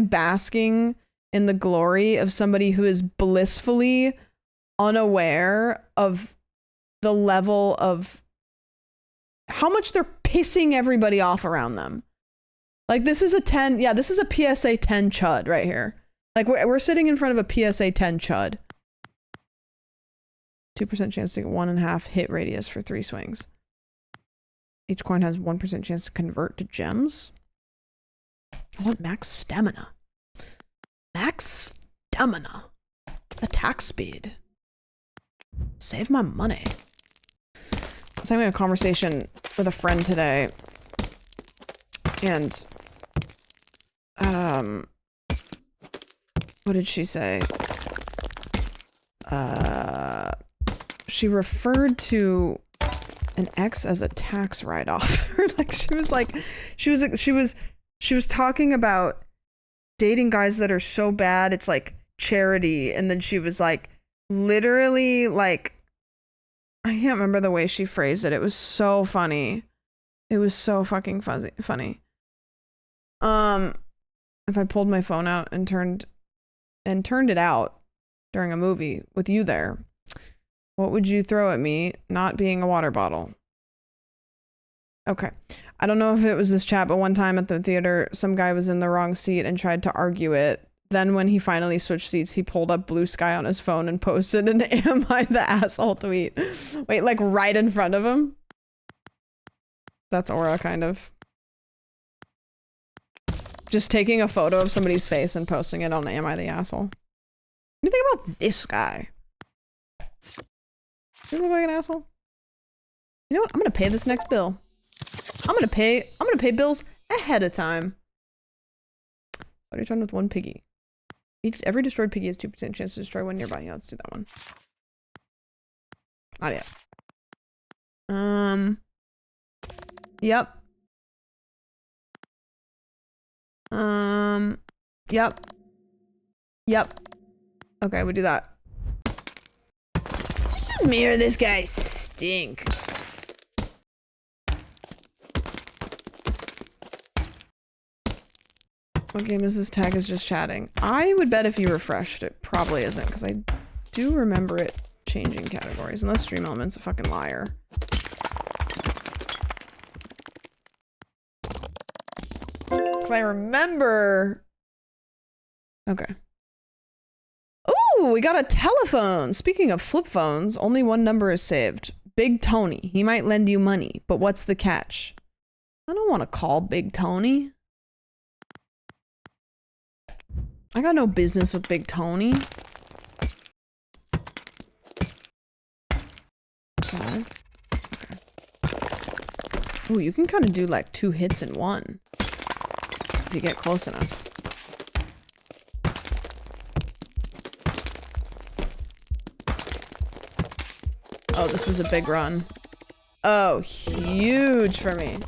basking in the glory of somebody who is blissfully unaware of the level of how much they're pissing everybody off around them. Like, this is a 10, yeah, this is a PSA 10 chud right here. Like, we're sitting in front of a PSA 10 chud. 2% chance to get 1.5 hit radius for 3 swings. Each coin has 1% chance to convert to gems. I want max stamina. Max stamina. Attack speed. Save my money. I was having a conversation with a friend today, and what did she say? She referred to an ex as a tax write-off. Like, she was talking about dating guys that are so bad it's like charity, and then she was like, literally, like, I can't remember the way she phrased it. It was so funny. It was so fucking funny. If I pulled my phone out and turned it out during a movie with you there, what would you throw at me, not being a water bottle? Okay. I don't know if it was this chat, but one time at the theater, some guy was in the wrong seat and tried to argue it. Then when he finally switched seats, he pulled up Blue Sky on his phone and posted an "Am I the asshole" tweet. Wait, like right in front of him? That's Aura, kind of. Just taking a photo of somebody's face and posting it on "Am I the asshole?" What do you think about this guy? Does he look like an asshole? You know what? I'm gonna pay this next bill. I'm gonna pay bills ahead of time. What are you trying with one piggy? Every destroyed piggy has 2% chance to destroy one nearby. Yeah, let's do that one. Not yet. Yep. Yep. Okay, we do that. Just me or this guy stink. What game is this? Tag is just chatting. I would bet if you refreshed, it probably isn't, because I do remember it changing categories. Unless Stream Element's a fucking liar. Because I remember... Okay. Ooh, we got a telephone! Speaking of flip phones, only one number is saved. Big Tony. He might lend you money, but what's the catch? I don't want to call Big Tony. I got no business with Big Tony. Okay. Ooh, you can kind of do like 2 hits in one. If you get close enough. Oh, this is a big run. Oh, huge for me.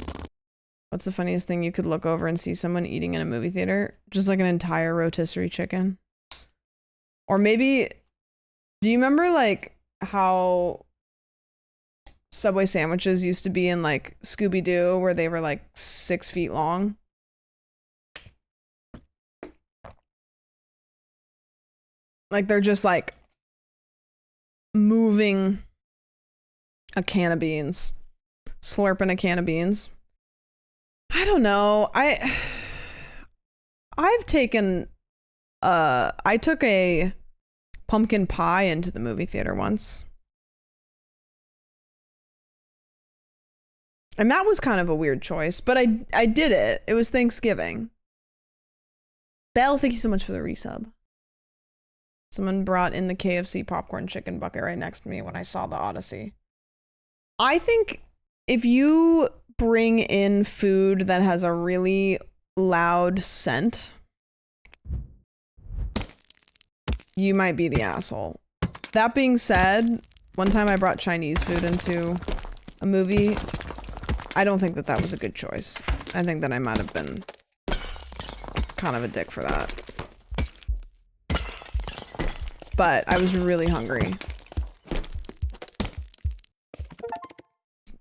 What's the funniest thing you could look over and see someone eating in a movie theater? Just like an entire rotisserie chicken. Or maybe, do you remember like how Subway sandwiches used to be in like Scooby-Doo where they were like 6 feet long? Like they're just like moving a can of beans, slurping a can of beans. I don't know. I've taken I took a pumpkin pie into the movie theater once. And that was kind of a weird choice, but I did it. It was Thanksgiving. Belle, thank you so much for the resub. Someone brought in the KFC popcorn chicken bucket right next to me when I saw the Odyssey. I think if you bring in food that has a really loud scent, you might be the asshole. That being said, one time I brought Chinese food into a movie. I don't think that was a good choice. I think that I might have been kind of a dick for that. But I was really hungry.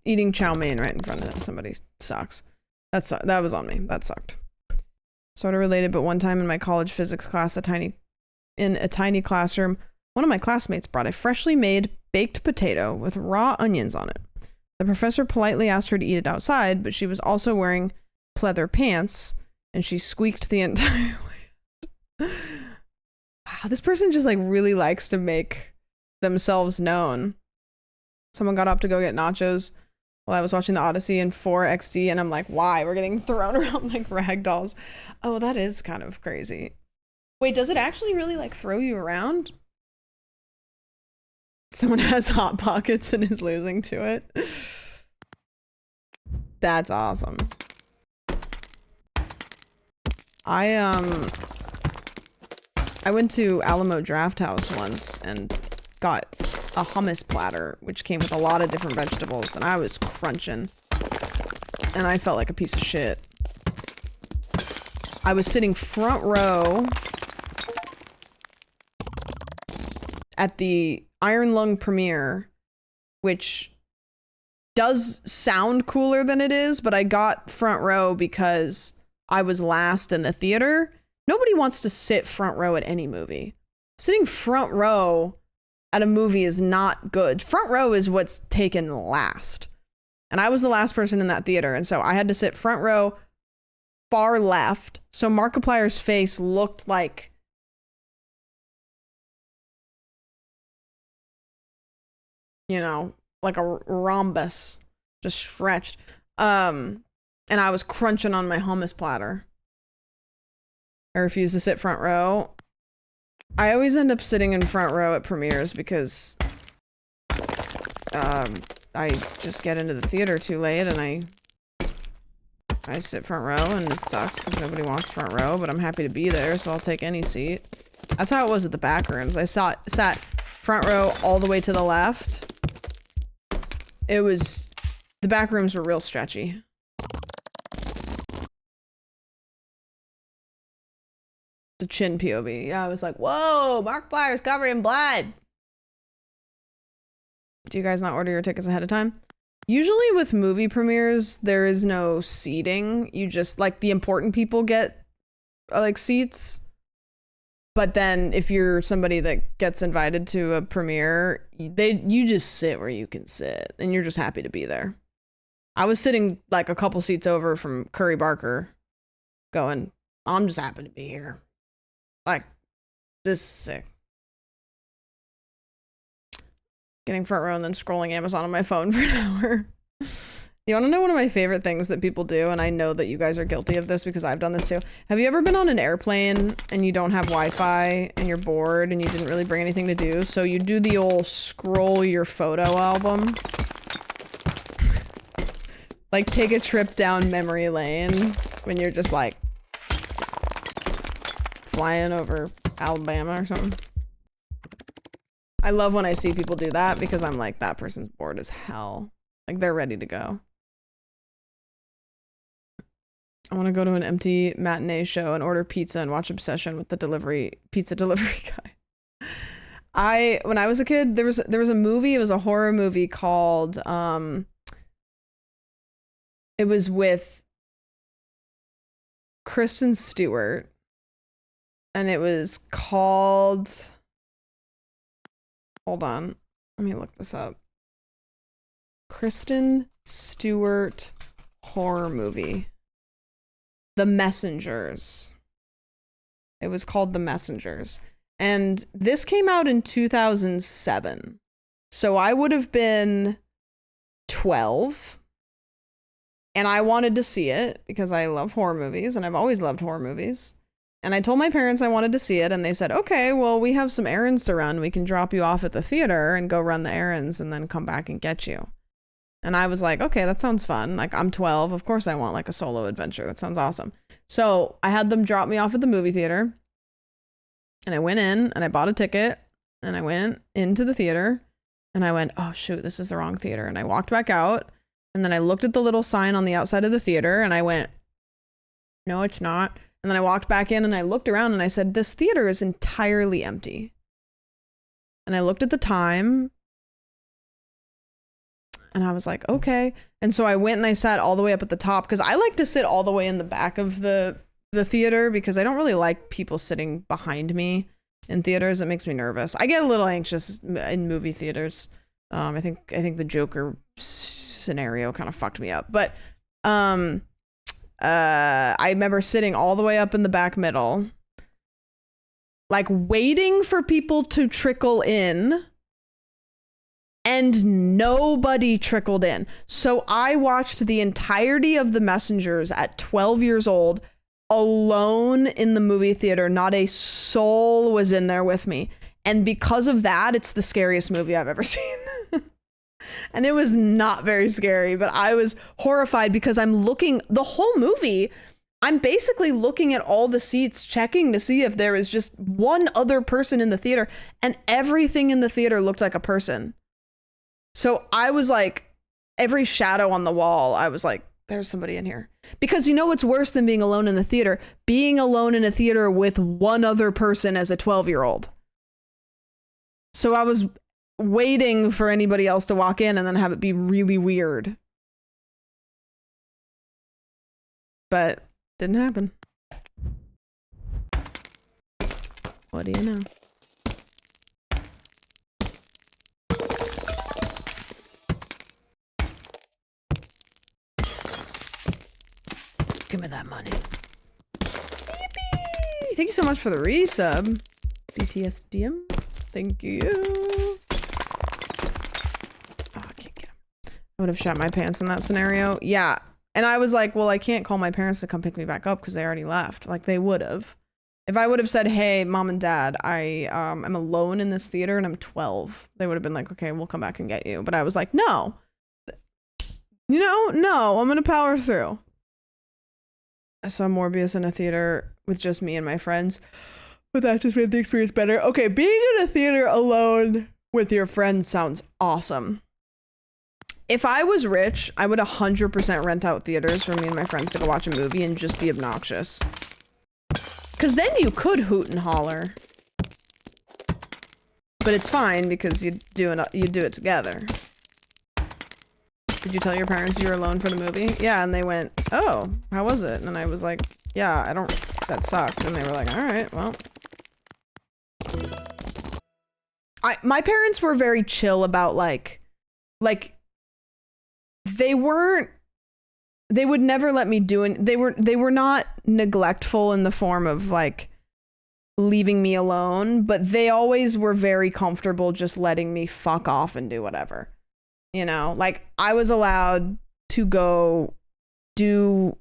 Eating chow mein right in front of somebody sucks. That was on me. That sucked. Sort of related, but one time in my college physics class, in a tiny classroom, one of my classmates brought a freshly made baked potato with raw onions on it. The professor politely asked her to eat it outside, but she was also wearing pleather pants, and she squeaked the entire way. Wow, this person just like really likes to make themselves known. Someone got up to go get nachos while I was watching the Odyssey in 4XD, and I'm like, why? We're getting thrown around like rag dolls. Oh, that is kind of crazy. Wait, does it actually really like throw you around? Someone has Hot Pockets and is losing to it. That's awesome. I went to Alamo Draft House once and got a hummus platter, which came with a lot of different vegetables, and I was crunching. And I felt like a piece of shit. I was sitting front row at the Iron Lung premiere which does sound cooler than it is, but I got front row because I was last in the theater. Nobody wants to sit front row at any movie. Sitting front row at a movie is not good. Front row is what's taken last. And I was the last person in that theater, and so I had to sit front row, far left. So Markiplier's face looked like like a rhombus, just stretched. And I was crunching on my hummus platter. I refuse to sit front row. I always end up sitting in front row at premieres because I just get into the theater too late, and I sit front row, and it sucks because nobody wants front row, but I'm happy to be there, so I'll take any seat. That's how it was at the back rooms. I sat front row all the way to the left. The back rooms were real stretchy. The chin POV. Yeah, I was like, whoa, Markiplier's covered in blood. Do you guys not order your tickets ahead of time? Usually with movie premieres, there is no seating. You just, like, the important people get, like, seats. But then if you're somebody that gets invited to a premiere, you just sit where you can sit, and you're just happy to be there. I was sitting like a couple seats over from Curry Barker going, I'm just happy to be here. Like, this is sick. Getting front row and then scrolling Amazon on my phone for an hour. You want to know one of my favorite things that people do? And I know that you guys are guilty of this because I've done this too. Have you ever been on an airplane and you don't have Wi-Fi and you're bored and you didn't really bring anything to do? So you do the old scroll your photo album. Like take a trip down memory lane when you're just like flying over Alabama or something. I love when I see people do that because I'm like, that person's bored as hell. Like they're ready to go. I want to go to an empty matinee show and order pizza and watch Obsession with the pizza delivery guy. When I was a kid, there was a movie, it was a horror movie called it was with Kristen Stewart, and it was called, hold on, let me look this up. Kristen Stewart horror movie. The Messengers. It was called The Messengers. And this came out in 2007. So I would have been 12. And I wanted to see it because I love horror movies and I've always loved horror movies. And I told my parents I wanted to see it, and they said, okay, well, we have some errands to run. We can drop you off at the theater and go run the errands and then come back and get you. And I was like, okay, that sounds fun. Like, I'm 12. Of course I want like a solo adventure. That sounds awesome. So I had them drop me off at the movie theater, and I went in and I bought a ticket, and I went into the theater, and I went, oh shoot, this is the wrong theater. And I walked back out, and then I looked at the little sign on the outside of the theater, and I went, no, it's not. And then I walked back in and I looked around and I said, this theater is entirely empty. And I looked at the time, and I was like, okay. And so I went and I sat all the way up at the top because I like to sit all the way in the back of the theater because I don't really like people sitting behind me in theaters. It makes me nervous. I get a little anxious in movie theaters. I think the Joker scenario kind of fucked me up. But I remember sitting all the way up in the back middle, like waiting for people to trickle in. And nobody trickled in. So I watched the entirety of The Messengers at 12 years old, alone in the movie theater. Not a soul was in there with me. And because of that, it's the scariest movie I've ever seen. And it was not very scary, but I was horrified because I'm looking the whole movie. I'm basically looking at all the seats, checking to see if there is just one other person in the theater, and everything in the theater looked like a person. So I was like, every shadow on the wall, I was like, there's somebody in here. Because you know what's worse than being alone in the theater? Being alone in a theater with one other person as a 12-year-old. So I was waiting for anybody else to walk in and then have it be really weird. But didn't happen. What do you know? Give me that money. Yippee! Thank you so much for the resub. BTSDM. Thank you. Oh, I can't get him. I would have shot my pants in that scenario. Yeah. And I was like, well, I can't call my parents to come pick me back up because they already left. Like, they would have. If I would have said, hey, mom and dad, I am alone in this theater and I'm 12, they would have been like, okay, we'll come back and get you. But I was like, no. You know, no, I'm going to power through. I saw Morbius in a theater with just me and my friends, but that just made the experience better. Okay, being in a theater alone with your friends sounds awesome. If I was rich, I would 100% rent out theaters for me and my friends to go watch a movie and just be obnoxious. Because then you could hoot and holler. But it's fine because you do it together. Did you tell your parents you were alone for the movie? Yeah, and they went, oh, how was it? And I was like, yeah, that sucked. And they were like, all right, well. My parents were very chill about like, they would never let me do it. They were not neglectful in the form of like leaving me alone, but they always were very comfortable just letting me fuck off and do whatever. You know, like I was allowed to go do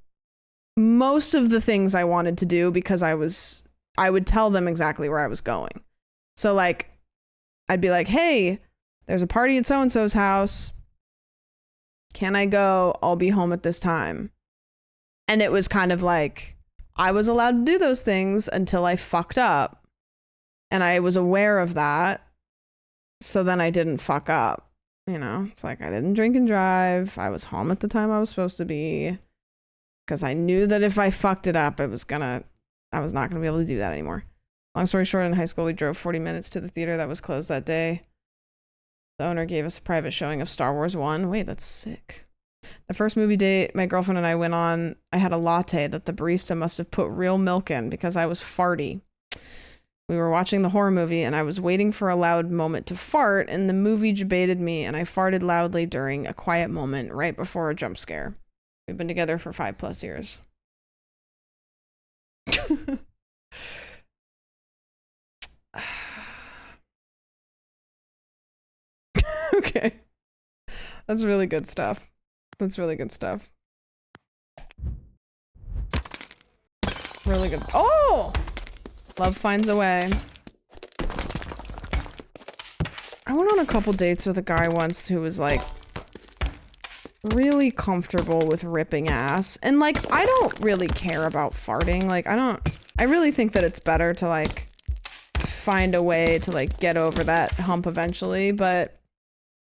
most of the things I wanted to do because I would tell them exactly where I was going. So like, I'd be like, hey, there's a party at so-and-so's house. Can I go? I'll be home at this time. And it was kind of like, I was allowed to do those things until I fucked up. And I was aware of that. So then I didn't fuck up. You know, it's like I didn't drink and drive. I was home at the time I was supposed to be. Because I knew that if I fucked it up, I was not going to be able to do that anymore. Long story short, in high school, we drove 40 minutes to the theater that was closed that day. The owner gave us a private showing of Star Wars 1. Wait, that's sick. The first movie date my girlfriend and I went on, I had a latte that the barista must have put real milk in because I was farty. We were watching the horror movie and I was waiting for a loud moment to fart, and the movie debated me and I farted loudly during a quiet moment right before a jump scare. We've been together for 5+ years. Okay. That's really good stuff. That's really good stuff. Really good. Oh! Love finds a way. I went on a couple dates with a guy once who was like really comfortable with ripping ass. And like, I don't really care about farting. Like, I really think that it's better to like find a way to like get over that hump eventually, but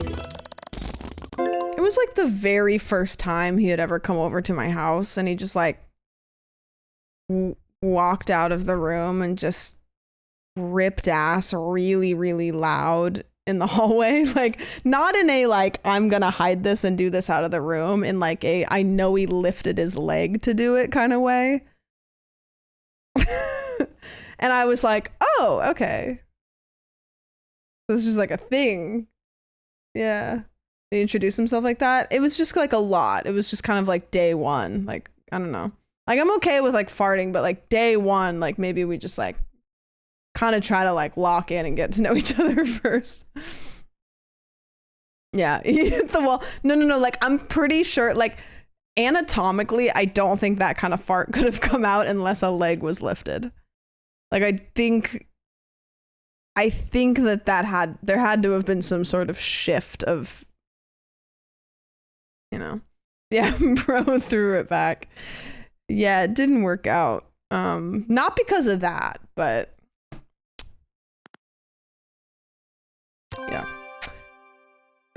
it was like the very first time he had ever come over to my house, and he just like walked out of the room and just ripped ass really, really loud in the hallway. Like, not in a like, I'm gonna hide this and do this out of the room, in like a, I know he lifted his leg to do it kind of way. And I was like, oh, okay. This is just like a thing. Yeah. He introduced himself like that. It was just like a lot. It was just kind of like day one. Like, I don't know. Like, I'm okay with like farting, but like day one, like maybe we just like kind of try to like lock in and get to know each other first. Yeah. He hit the wall. No. Like, I'm pretty sure, like, anatomically, I don't think that kind of fart could have come out unless a leg was lifted. Like, I think that there had to have been some sort of shift of, you know. Yeah, bro threw it back. Yeah, it didn't work out. Not because of that, but yeah.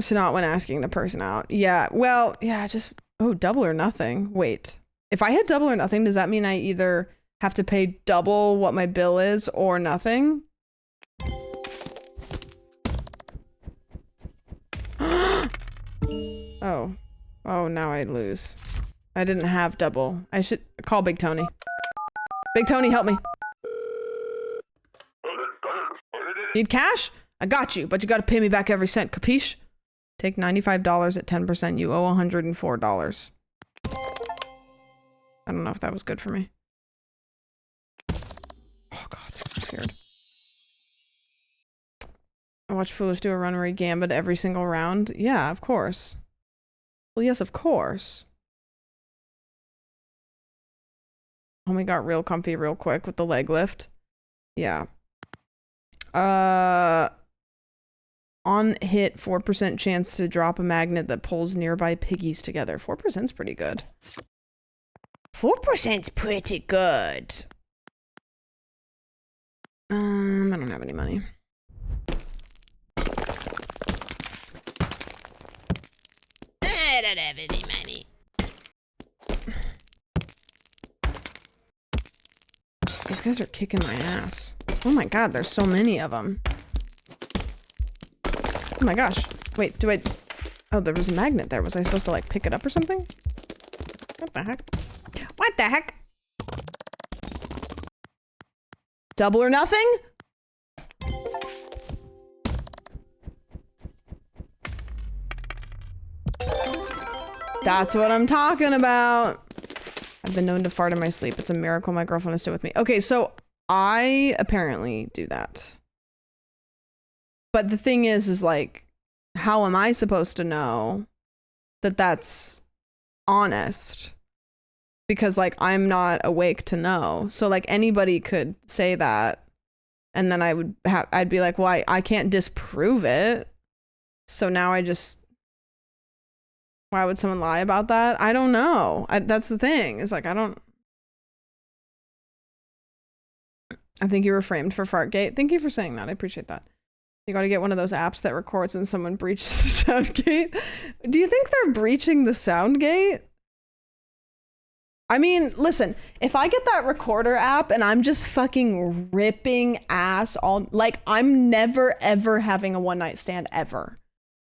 So not when asking the person out. Yeah, well, yeah, just, oh, double or nothing. Wait, if I had double or nothing, does that mean I either have to pay double what my bill is or nothing? Oh. Oh, now I lose. I didn't have double. I should call Big Tony. Big Tony, help me. Need cash? I got you, but you gotta pay me back every cent, capiche? Take $95 at 10%. You owe $104. I don't know if that was good for me. Oh god, I'm scared. I watch Foolish do a run where he gambit every single round. Yeah, of course. Well, yes, of course. Homie got real comfy real quick with the leg lift. Yeah. On hit, 4% chance to drop a magnet that pulls nearby piggies together. 4%'s pretty good. 4%'s pretty good. I don't have any money. I don't have any money. These guys are kicking my ass. Oh my god, there's so many of them. Oh my gosh. Wait, do I... Oh, there was a magnet there. Was I supposed to, like, pick it up or something? What the heck? What the heck? Double or nothing? That's what I'm talking about. I've been known to fart in my sleep. It's a miracle my girlfriend is still with me. Okay, so I apparently do that. But the thing is like, how am I supposed to know that that's honest? Because like, I'm not awake to know. So like anybody could say that. And then I'd be like, well, I can't disprove it. So now why would someone lie about that? I don't know. That's the thing. It's like, I think you were framed for Fartgate. Thank you for saying that. I appreciate that. You got to get one of those apps that records and someone breaches the sound gate. Do you think they're breaching the sound gate? I mean, listen, if I get that recorder app and I'm just fucking ripping ass all, like, I'm never ever having a one night stand ever.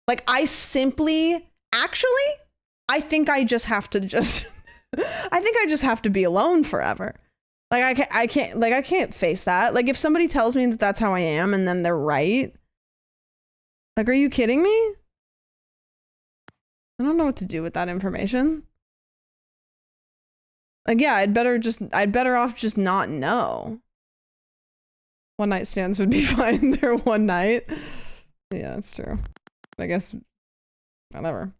Like, I think I just have to be alone forever. Like, I can't face that. Like, if somebody tells me that that's how I am and then they're right, like, are you kidding me? I don't know what to do with that information. Like, yeah, I'd better off just not know. One night stands would be fine there one night. Yeah, that's true. I guess, whatever.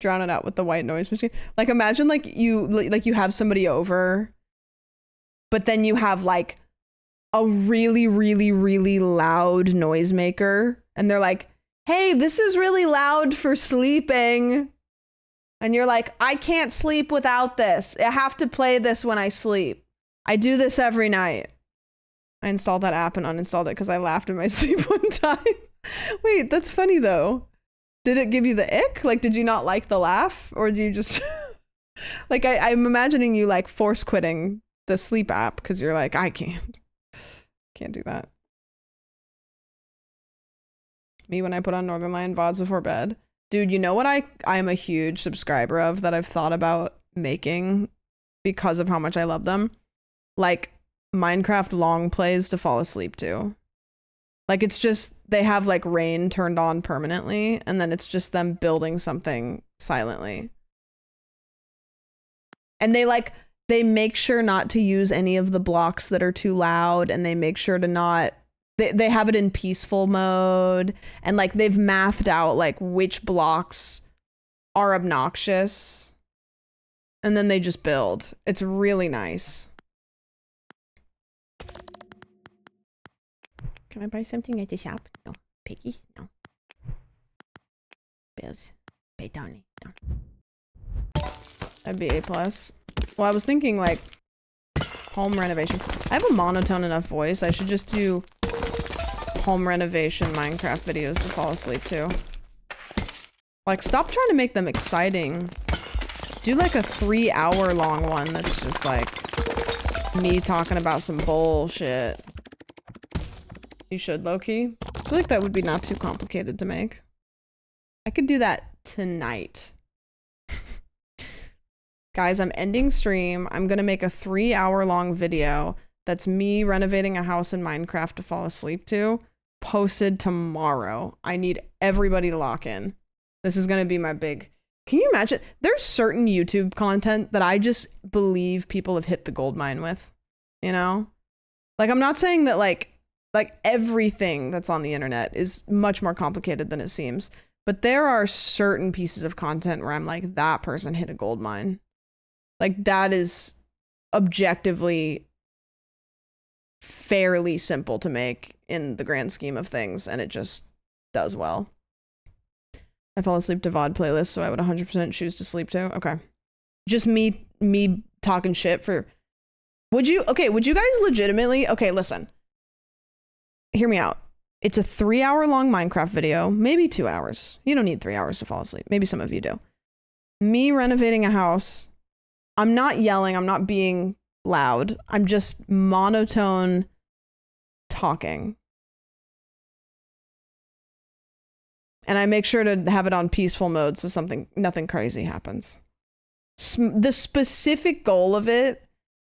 Drown it out with the white noise machine. Like, imagine like you have somebody over, but then you have like a really, really, really loud noisemaker, and they're like, hey, this is really loud for sleeping. And you're like, I can't sleep without this. I have to play this when I sleep. I do this every night. I installed that app and uninstalled it because I laughed in my sleep one time. Wait, that's funny though. Did it give you the ick? Like, did you not like the laugh? Or do you just... like, I'm imagining you like force quitting the sleep app because you're like, I can't do that. Me when I put on Northern Lion VODs before bed. Dude, you know what I'm a huge subscriber of that I've thought about making because of how much I love them? Like Minecraft long plays to fall asleep to. Like, it's just, they have like rain turned on permanently and then it's just them building something silently. And they make sure not to use any of the blocks that are too loud, and they make sure to not, they have it in peaceful mode, and like they've mathed out like which blocks are obnoxious, and then they just build. It's really nice. Can I buy something at the shop? No. Piggies? No. Bills. Pay Tony? No. That'd be A+. Well, I was thinking like home renovation. I have a monotone enough voice. I should just do home renovation Minecraft videos to fall asleep to. Like, stop trying to make them exciting. Do like a 3-hour long one that's just like me talking about some bullshit. You should, low-key. I feel like that would be not too complicated to make. I could do that tonight. Guys, I'm ending stream. I'm going to make a 3-hour-long video that's me renovating a house in Minecraft to fall asleep to, posted tomorrow. I need everybody to lock in. This is going to be my big... Can you imagine? There's certain YouTube content that I just believe people have hit the gold mine with, you know? Like, I'm not saying that, like everything that's on the internet is much more complicated than it seems, but there are certain pieces of content where I'm like, that person hit a gold mine. Like, that is objectively fairly simple to make in the grand scheme of things, and it just does well. I fell asleep to VOD playlist, so I would 100% choose to sleep to. Okay. Just me talking shit for... Would you guys legitimately... Okay, listen. Hear me out. It's a 3-hour-long Minecraft video, maybe 2 hours. You don't need 3 hours to fall asleep. Maybe some of you do. Me renovating a house. I'm not yelling. I'm not being loud. I'm just monotone talking. And I make sure to have it on peaceful mode so nothing crazy happens. The specific goal of it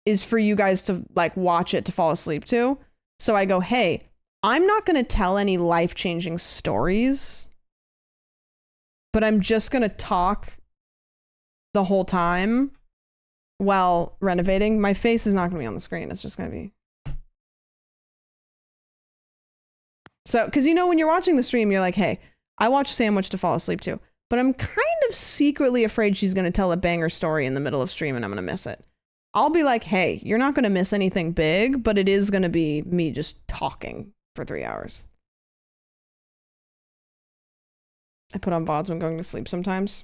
is for you guys to like watch it to fall asleep to. So I go, hey, I'm not going to tell any life-changing stories, but I'm just going to talk the whole time while renovating. My face is not going to be on the screen. It's just going to be... So, because you know, when you're watching the stream, you're like, hey, I watch Sandwich to fall asleep to, but I'm kind of secretly afraid she's going to tell a banger story in the middle of stream and I'm going to miss it. I'll be like, hey, you're not going to miss anything big, but it is going to be me just talking for 3 hours. I put on VODs when going to sleep sometimes.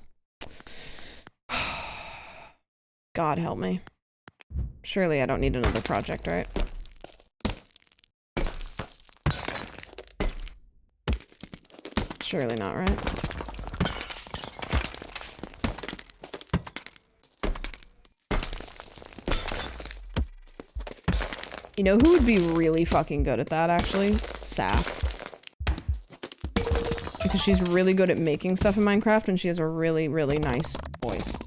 God help me. Surely I don't need another project, right? Surely not, right? You know who would be really fucking good at that, actually? Saf. Because she's really good at making stuff in Minecraft and she has a really, really nice voice.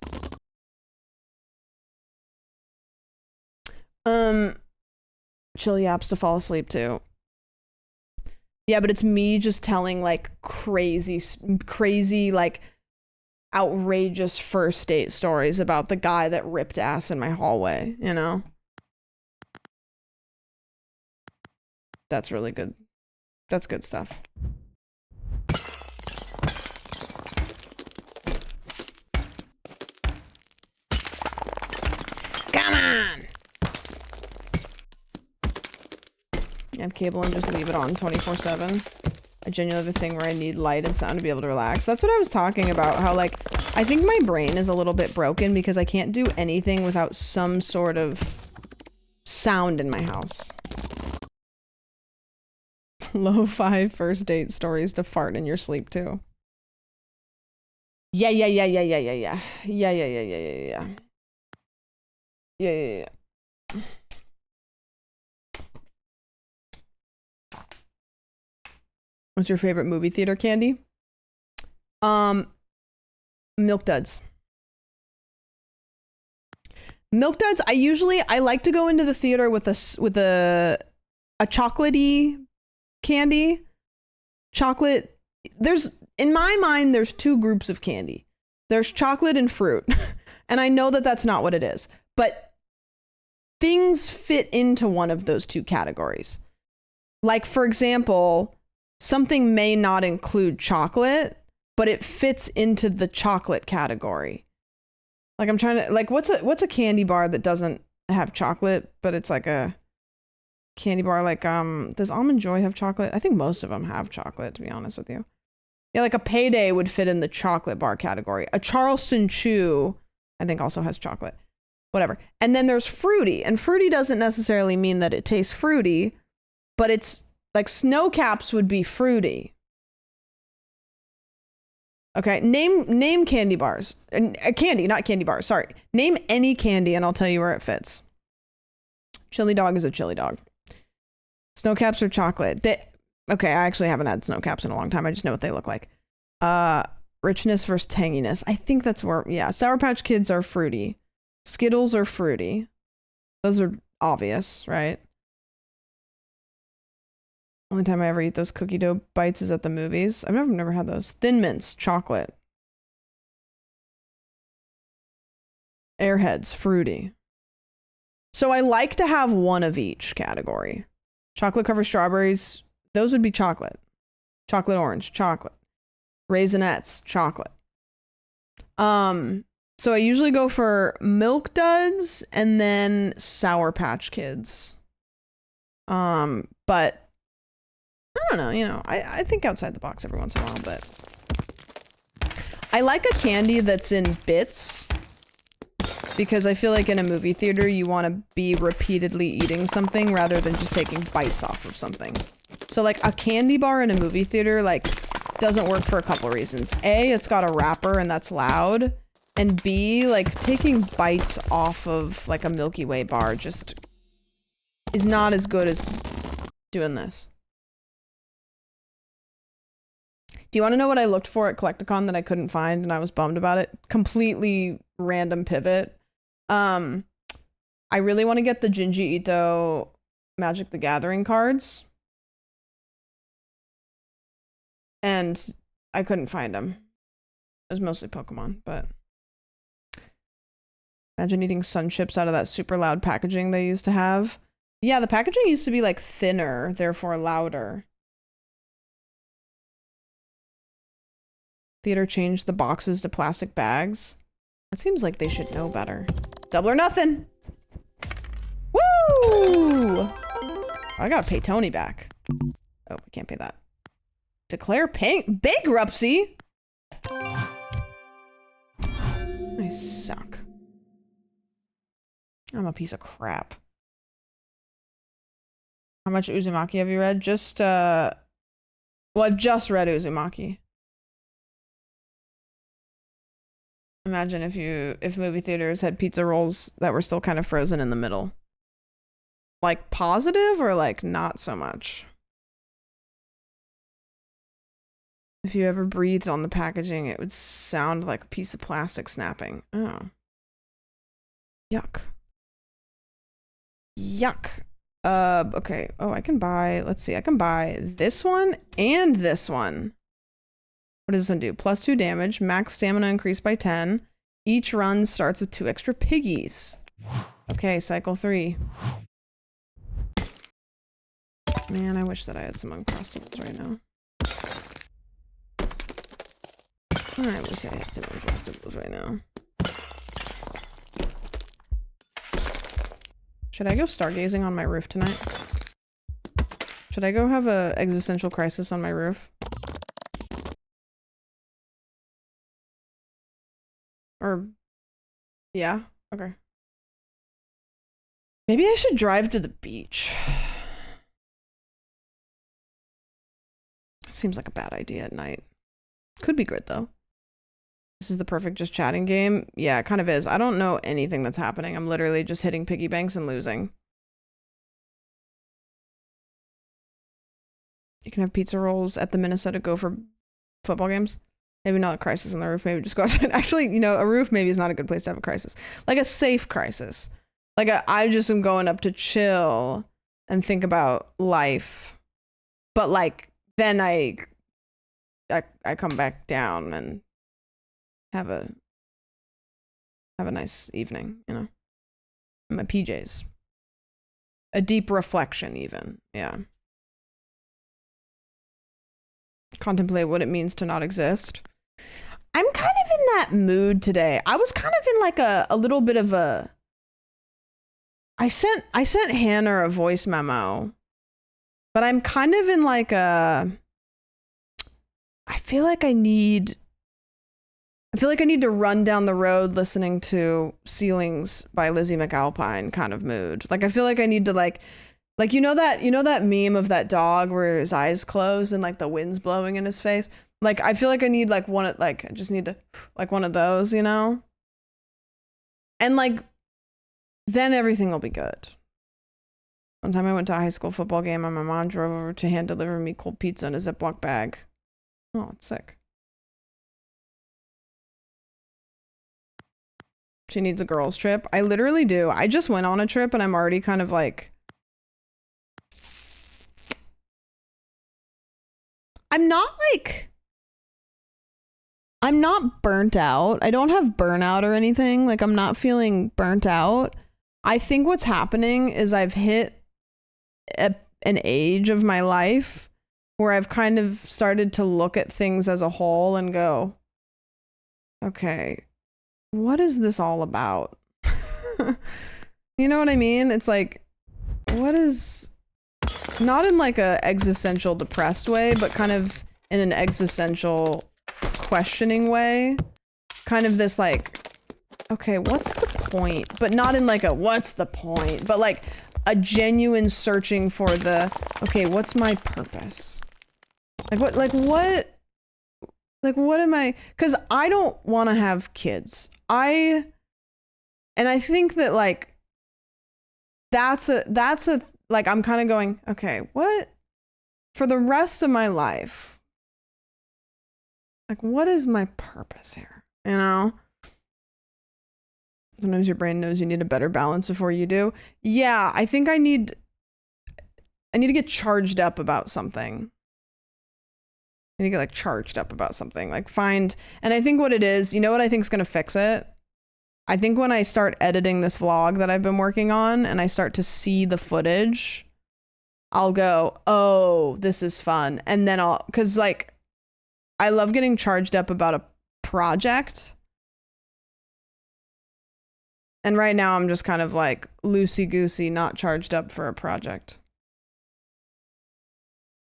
Chill yaps to fall asleep to. Yeah, but it's me just telling like crazy, like outrageous first date stories about the guy that ripped ass in my hallway, you know? That's really good. That's good stuff. Come on! I have cable and just leave it on 24/7. I genuinely have a thing where I need light and sound to be able to relax. That's what I was talking about, how like, I think my brain is a little bit broken because I can't do anything without some sort of sound in my house. Lo-fi first date stories to fart in your sleep too. Yeah. What's your favorite movie theater candy? Milk Duds. Milk Duds, I like to go into the theater with a chocolatey candy. Chocolate. In my mind, there's two groups of candy. There's chocolate and fruit. And I know that that's not what it is, but things fit into one of those two categories. Like, for example, something may not include chocolate, but it fits into the chocolate category. Like, I'm trying to, like, what's a candy bar that doesn't have chocolate, but it's like a candy bar, like, does Almond Joy have chocolate? I think most of them have chocolate, to be honest with you. Yeah, like a Payday would fit in the chocolate bar category. A Charleston Chew, I think, also has chocolate. Whatever. And then there's fruity, and fruity doesn't necessarily mean that it tastes fruity, but it's like Snow Caps would be fruity. Okay, name candy bars. Candy, not candy bars, sorry. Name any candy and I'll tell you where it fits. Chili dog is a chili dog. Snow Caps are chocolate. Okay, I actually haven't had Snow Caps in a long time. I just know what they look like. Richness versus tanginess. I think that's where, yeah, Sour Patch Kids are fruity. Skittles are fruity. Those are obvious, right? Only time I ever eat those cookie dough bites is at the movies. I've never had those. Thin Mints, chocolate. Airheads, fruity. So I like to have one of each category. Chocolate covered strawberries, those would be chocolate. Chocolate orange, chocolate. Raisinets, chocolate. So I usually go for Milk Duds and then Sour Patch Kids. But I don't know, you know, I think outside the box every once in a while, but I like a candy that's in bits because I feel like in a movie theater you want to be repeatedly eating something rather than just taking bites off of something. So like a candy bar in a movie theater like doesn't work for a couple reasons. A, it's got a wrapper and that's loud. And B, like taking bites off of like a Milky Way bar just is not as good as doing this. Do you want to know what I looked for at Collecticon that I couldn't find and I was bummed about it? Completely random pivot. I really want to get the Junji Ito Magic the Gathering cards. And I couldn't find them. It was mostly Pokemon, but imagine eating Sun Chips out of that super loud packaging they used to have. Yeah, the packaging used to be like thinner, therefore louder. Theater changed the boxes to plastic bags. It seems like they should know better. Double or nothing. Woo! I gotta pay Tony back. Oh, I can't pay that. Declare bankruptcy. I suck. I'm a piece of crap. How much Uzumaki have you read? Just well, I've just read Uzumaki. Imagine if movie theaters had pizza rolls that were still kind of frozen in the middle. Like positive or like not so much? If you ever breathed on the packaging, it would sound like a piece of plastic snapping. Oh. Yuck. Yuck. Okay. Oh, I can buy, let's see, I can buy this one and this one. What does this one do? +2 damage, max stamina increased by 10. Each run starts with 2 extra piggies. Okay, cycle 3. Man, I wish that I had some Uncrustables right now. I wish I had some Uncrustables right now. Should I go stargazing on my roof tonight? Should I go have a existential crisis on my roof? Or, yeah, okay. Maybe I should drive to the beach. Seems like a bad idea at night. Could be good though. This is the perfect just chatting game. Yeah, it kind of is. I don't know anything that's happening. I'm literally just hitting piggy banks and losing. You can have pizza rolls at the Minnesota Gopher football games. Maybe not a crisis on the roof. Maybe just go outside. Actually, you know, a roof maybe is not a good place to have a crisis. Like a safe crisis. Like I just am going up to chill and think about life. But like, then I come back down and have a nice evening, you know. In my PJs. A deep reflection even. Yeah. Contemplate what it means to not exist. I'm kind of in that mood today. I was kind of in like a little bit of a I sent Hannah a voice memo. But I'm kind of in like a I feel like I need to run down the road listening to Ceilings by Lizzie McAlpine kind of mood. Like I feel like I need to like you know that meme of that dog where his eyes close and like the wind's blowing in his face? Like I feel like I need like I just need to like one of those, you know? And like then everything will be good. One time I went to a high school football game and my mom drove over to hand deliver me cold pizza in a Ziploc bag. Oh, it's sick. She needs a girls trip. I literally do. I just went on a trip and I'm already kind of like, I'm not burnt out. I don't have burnout or anything. Like, I'm not feeling burnt out. I think what's happening is I've hit an age of my life where I've kind of started to look at things as a whole and go, okay, what is this all about? You know what I mean? It's like, what is, not in like a existential depressed way, but kind of in an existential questioning way. Kind of this like, okay, what's the point? But not in like a, what's the point? But like a genuine searching for the, okay, what's my purpose? Like what am I, because I don't want to have kids. And I think that like, that's a, like, I'm kind of going, okay, what, for the rest of my life, like, what is my purpose here? You know? Sometimes your brain knows you need a better balance before you do. Yeah, I think I need to get charged up about something. I need to get like charged up about something, like and I think what it is, you know what I think is going to fix it? I think when I start editing this vlog that I've been working on and I start to see the footage, I'll go, oh, this is fun. And then cause like, I love getting charged up about a project. And right now I'm just kind of like loosey-goosey, not charged up for a project.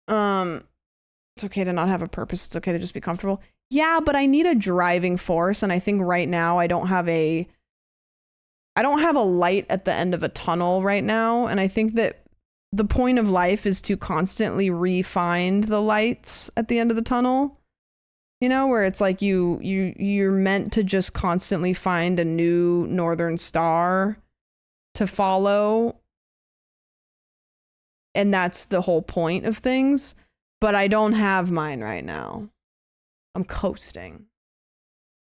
It's okay to not have a purpose. It's okay to just be comfortable. Yeah, but I need a driving force. And I think right now I don't have a light at the end of a tunnel right now. And I think that the point of life is to constantly re-find the lights at the end of the tunnel. You know, where it's like you're meant to just constantly find a new northern star to follow. And that's the whole point of things. But I don't have mine right now. I'm coasting.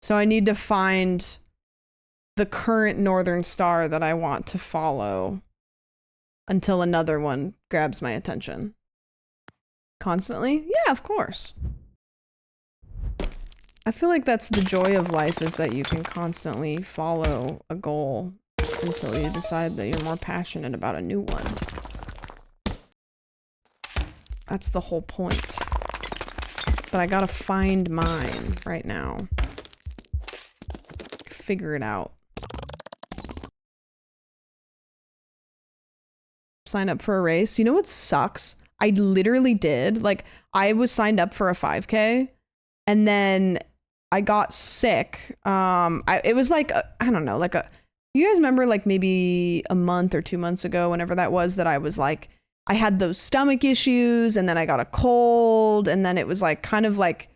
So I need to find the current northern star that I want to follow until another one grabs my attention. Constantly? Yeah, of course. I feel like that's the joy of life, is that you can constantly follow a goal until you decide that you're more passionate about a new one. That's the whole point. But I gotta find mine right now. Figure it out. Sign up for a race. You know what sucks? I literally did. Like, I was signed up for a 5K and then I got sick. It was like, I don't know, you guys remember like maybe a month or 2 months ago, whenever that was, that I was like, I had those stomach issues and then I got a cold, and then it was like kind of like,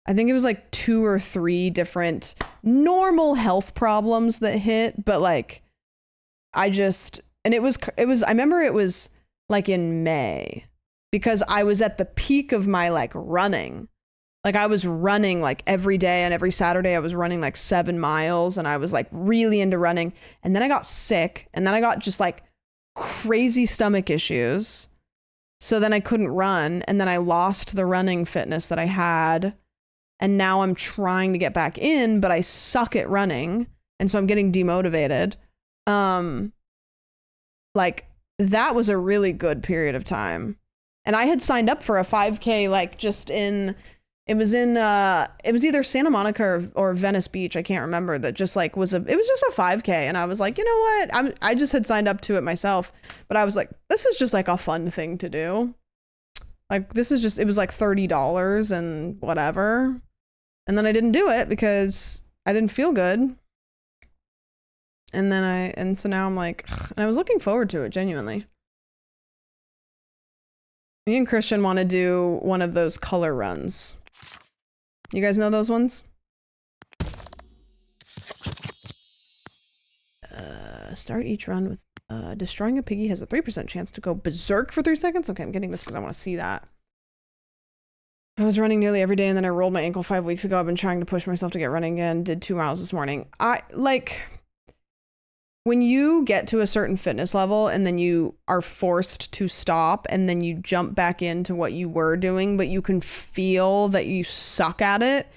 I think it was like 2 or 3 different normal health problems that hit, but like I remember it was like in May, because I was at the peak of my like running. Like I was running like every day, and every Saturday I was running like 7 miles, and I was like really into running. And then I got sick, and then I got just like crazy stomach issues. So then I couldn't run, and then I lost the running fitness that I had. And now I'm trying to get back in, but I suck at running. And so I'm getting demotivated. Like that was a really good period of time. And I had signed up for a 5K, like just it was either Santa Monica or Venice Beach. I can't remember. That just like it was just a 5K. And I was like, you know what? I just had signed up to it myself, but I was like, this is just like a fun thing to do. Like it was like $30 and whatever. And then I didn't do it because I didn't feel good. And so now I'm like, ugh, and I was looking forward to it genuinely. Me and Christian want to do one of those color runs. You guys know those ones? Start each run with destroying a piggy has a 3% chance to go berserk for 3 seconds. Okay, I'm getting this because I want to see that. I was running nearly every day, and then I rolled my ankle 5 weeks ago. I've been trying to push myself to get running again. Did 2 miles this morning. when you get to a certain fitness level and then you are forced to stop and then you jump back into what you were doing, but you can feel that you suck at it,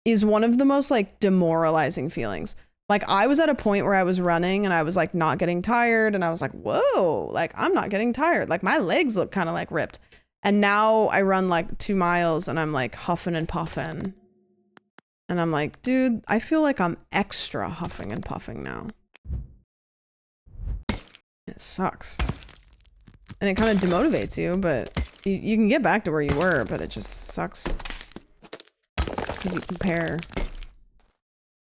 is one of the most like demoralizing feelings. Like I was at a point where I was running and I was like not getting tired and I was like, whoa, like I'm not getting tired. Like my legs look kind of like ripped. And now I run like 2 miles and I'm like huffing and puffing. And I'm like, dude, I feel like I'm extra huffing and puffing now. It sucks. And it kind of demotivates you, but you can get back to where you were, but it just sucks. Because you compare.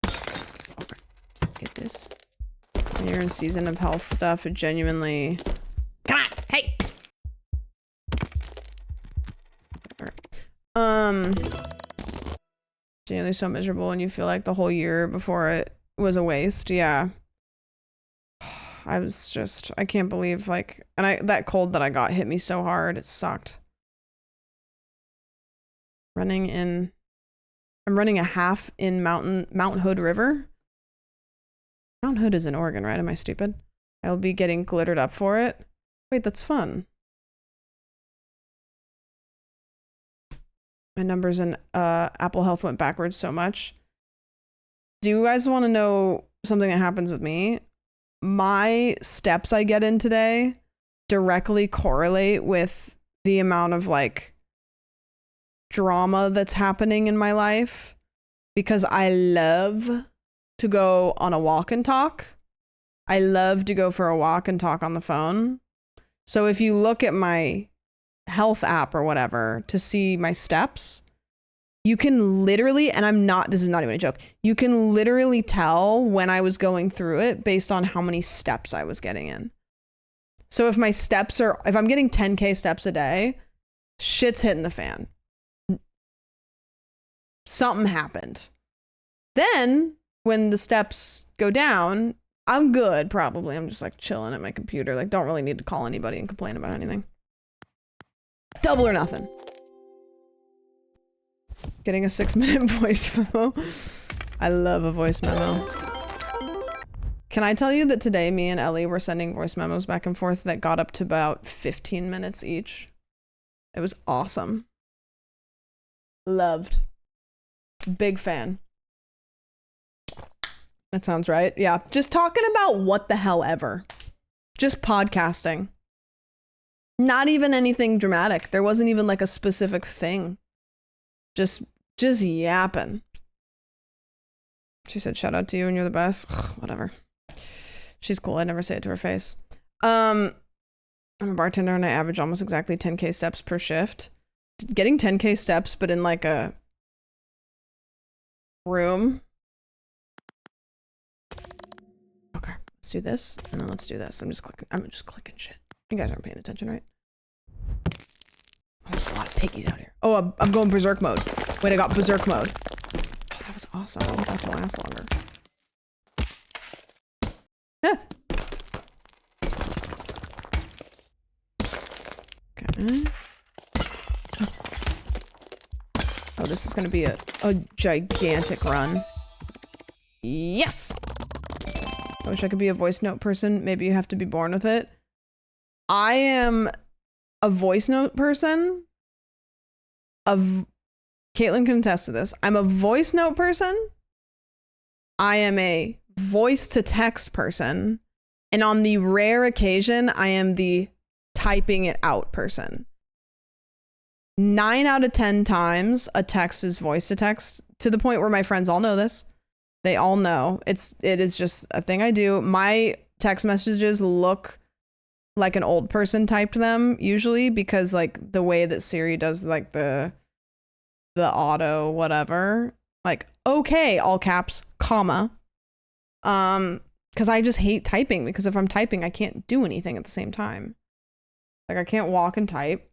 Okay. Get this. When you're in season of health stuff, it genuinely... Come on! Hey! Alright. Genuinely so miserable and you feel like the whole year before it was a waste. Yeah. I was just, I can't believe like, and that cold that I got hit me so hard. It sucked. I'm running a half in Mount Hood River. Mount Hood is in Oregon, right? Am I stupid? I'll be getting glittered up for it. Wait, that's fun. My numbers in Apple Health went backwards so much. Do you guys want to know something that happens with me? My steps I get in today directly correlate with the amount of like drama that's happening in my life, because I love to go on a walk and talk. I love to go for a walk and talk on the phone. So if you look at my health app or whatever to see my steps, you can literally, and this is not even a joke, you can literally tell when I was going through it based on how many steps I was getting in. So if my steps are, if I'm getting 10K steps a day, shit's hitting the fan. Something happened. Then when the steps go down, I'm good probably. I'm just like chilling at my computer. Like don't really need to call anybody and complain about anything. Double or nothing. Getting a 6-minute voice memo. I love a voice memo. Can I tell you that today me and Ellie were sending voice memos back and forth that got up to about 15 minutes each? It was awesome. Loved. Big fan. That sounds right. Yeah. Just talking about what the hell ever. Just podcasting. Not even anything dramatic. There wasn't even like a specific thing. Just yapping. She said, shout out to you and you're the best. Whatever. She's cool. I never say it to her face. I'm a bartender and I average almost exactly 10K steps per shift. Getting 10K steps, but in like a room. Okay, let's do this and then let's do this. I'm just clicking shit. You guys aren't paying attention, right? Oh, there's a lot of piggies out here. Oh, I'm going berserk mode. Wait, I got berserk mode. Oh, that was awesome. I want that to last longer. Yeah. Okay. Oh, this is gonna be a gigantic run. Yes! I wish I could be a voice note person. Maybe you have to be born with it. I am a voice note person. Caitlin can attest to this. I'm a voice note person. I am a voice to text person. And on the rare occasion, I am the typing it out person. 9 out of 10 times a text is voice to text, to the point where my friends all know this. They all know. It is just a thing I do. My text messages look like an old person typed them usually, because like the way that Siri does like the auto whatever, like okay, all caps, comma, because I just hate typing, because if I'm typing I can't do anything at the same time. Like I can't walk and type.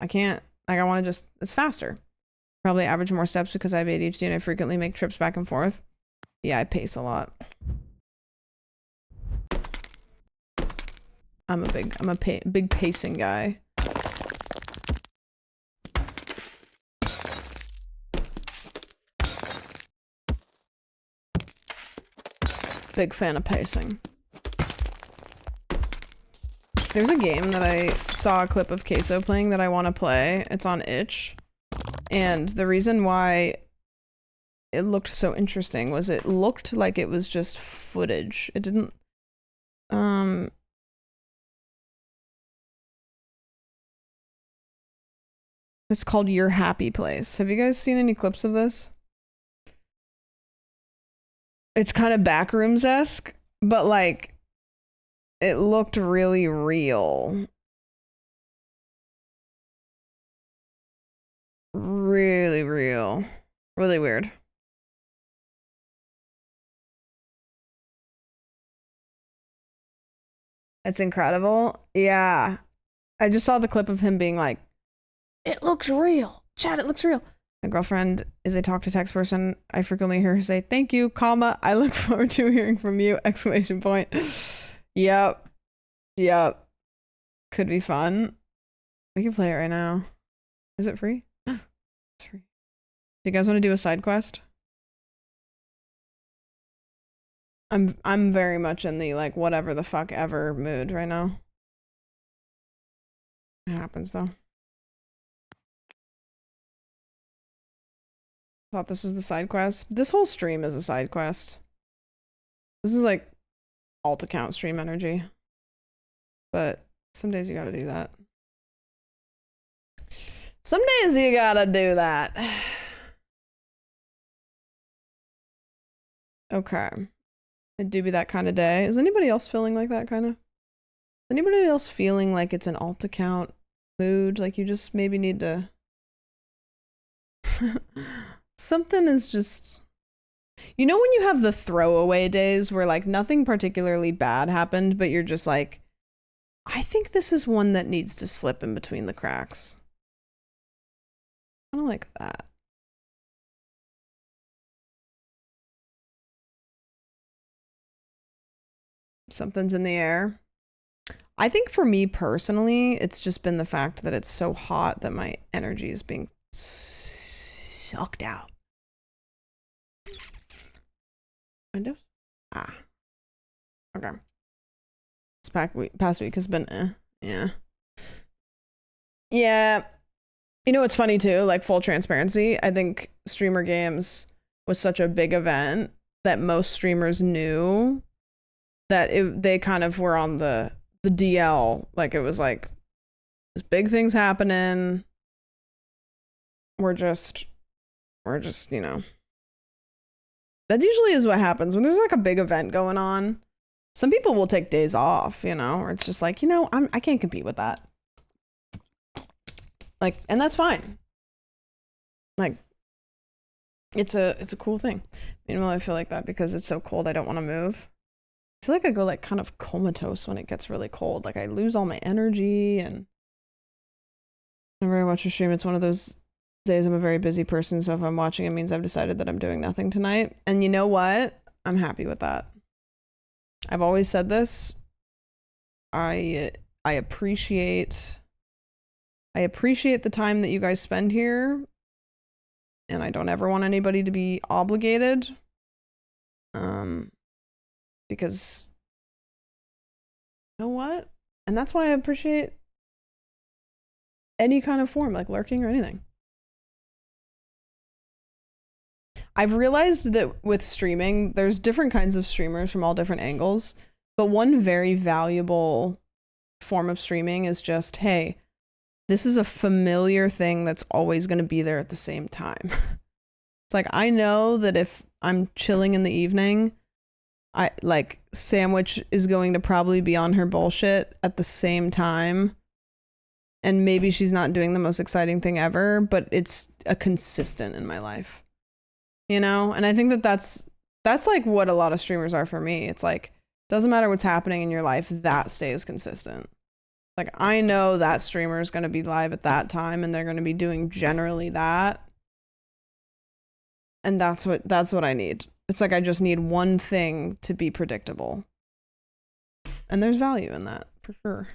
I can't, like I want to just, it's faster. Probably average more steps because I have ADHD and I frequently make trips back and forth. Yeah, I pace a lot. I'm a big pacing guy. Big fan of pacing. There's a game that I saw a clip of Queso playing that I want to play. It's on itch. And the reason why it looked so interesting was it looked like it was just footage. It didn't it's called Your Happy Place. Have you guys seen any clips of this? It's kind of Backrooms-esque, but like it looked really real. Really real. Really weird. It's incredible. Yeah. I just saw the clip of him being like, it looks real. Chad, it looks real. My girlfriend is a talk to text person. I frequently hear her say, thank you, comma, I look forward to hearing from you, exclamation point. Yep. Yep. Could be fun. We can play it right now. Is it free? It's free. Do you guys want to do a side quest? I'm very much in the like whatever the fuck ever mood right now. It happens though. Thought this was the side quest. This whole stream is a side quest. This is like alt account stream energy. But some days you gotta do that. Some days you gotta do that. Okay. It do be that kind of day. Is anybody else feeling like that kind of? Anybody else feeling like it's an alt account mood? Like you just maybe need to... Something is just... You know when you have the throwaway days where like nothing particularly bad happened, but you're just like, I think this is one that needs to slip in between the cracks. Kind of like that. Something's in the air. I think for me personally, it's just been the fact that it's so hot that my energy is being sucked out. Windows? Ah. Okay. This past week has been yeah. Yeah. You know what's funny too? Like full transparency, I think Streamer Games was such a big event that most streamers knew that they kind of were on the DL. Like it was like, this big thing's happening. We're just, you know. That usually is what happens when there's like a big event going on. Some people will take days off, you know, or it's just like, you know, I can't compete with that. Like, and that's fine. Like, it's a cool thing. Meanwhile, I feel like that because it's so cold, I don't want to move. I feel like I go like kind of comatose when it gets really cold. Like I lose all my energy, and whenever I watch a stream, it's one of those days I'm a very busy person, so if I'm watching, it means I've decided that I'm doing nothing tonight. And you know what? I'm happy with that. I've always said this. I appreciate the time that you guys spend here, and I don't ever want anybody to be obligated. Because you know what? And that's why I appreciate any kind of form, like lurking or anything. I've realized that with streaming, there's different kinds of streamers from all different angles, but one very valuable form of streaming is just, hey, this is a familiar thing that's always going to be there at the same time. It's like, I know that if I'm chilling in the evening, Sandwich is going to probably be on her bullshit at the same time. And maybe she's not doing the most exciting thing ever, but it's a consistent in my life. You know? And I think that that's like what a lot of streamers are for me. It's like, doesn't matter what's happening in your life, that stays consistent. Like, I know that streamer is going to be live at that time and they're going to be doing generally that. And that's what I need. It's like I just need one thing to be predictable. And there's value in that, for sure.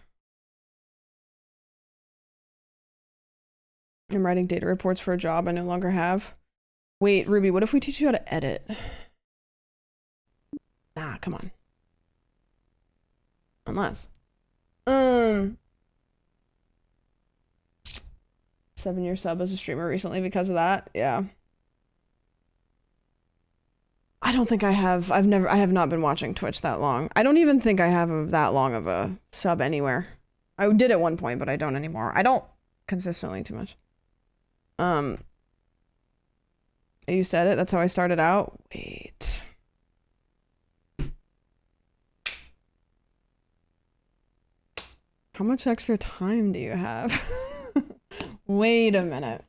I'm writing data reports for a job I no longer have. Wait, Ruby, what if we teach you how to edit? Nah, come on. Unless. 7-year sub as a streamer recently because of that. Yeah. I don't think I have. I have not been watching Twitch that long. I don't even think I have that long of a sub anywhere. I did at one point, but I don't anymore. I don't consistently too much. I used to edit. That's how I started out. Wait. How much extra time do you have? Wait a minute.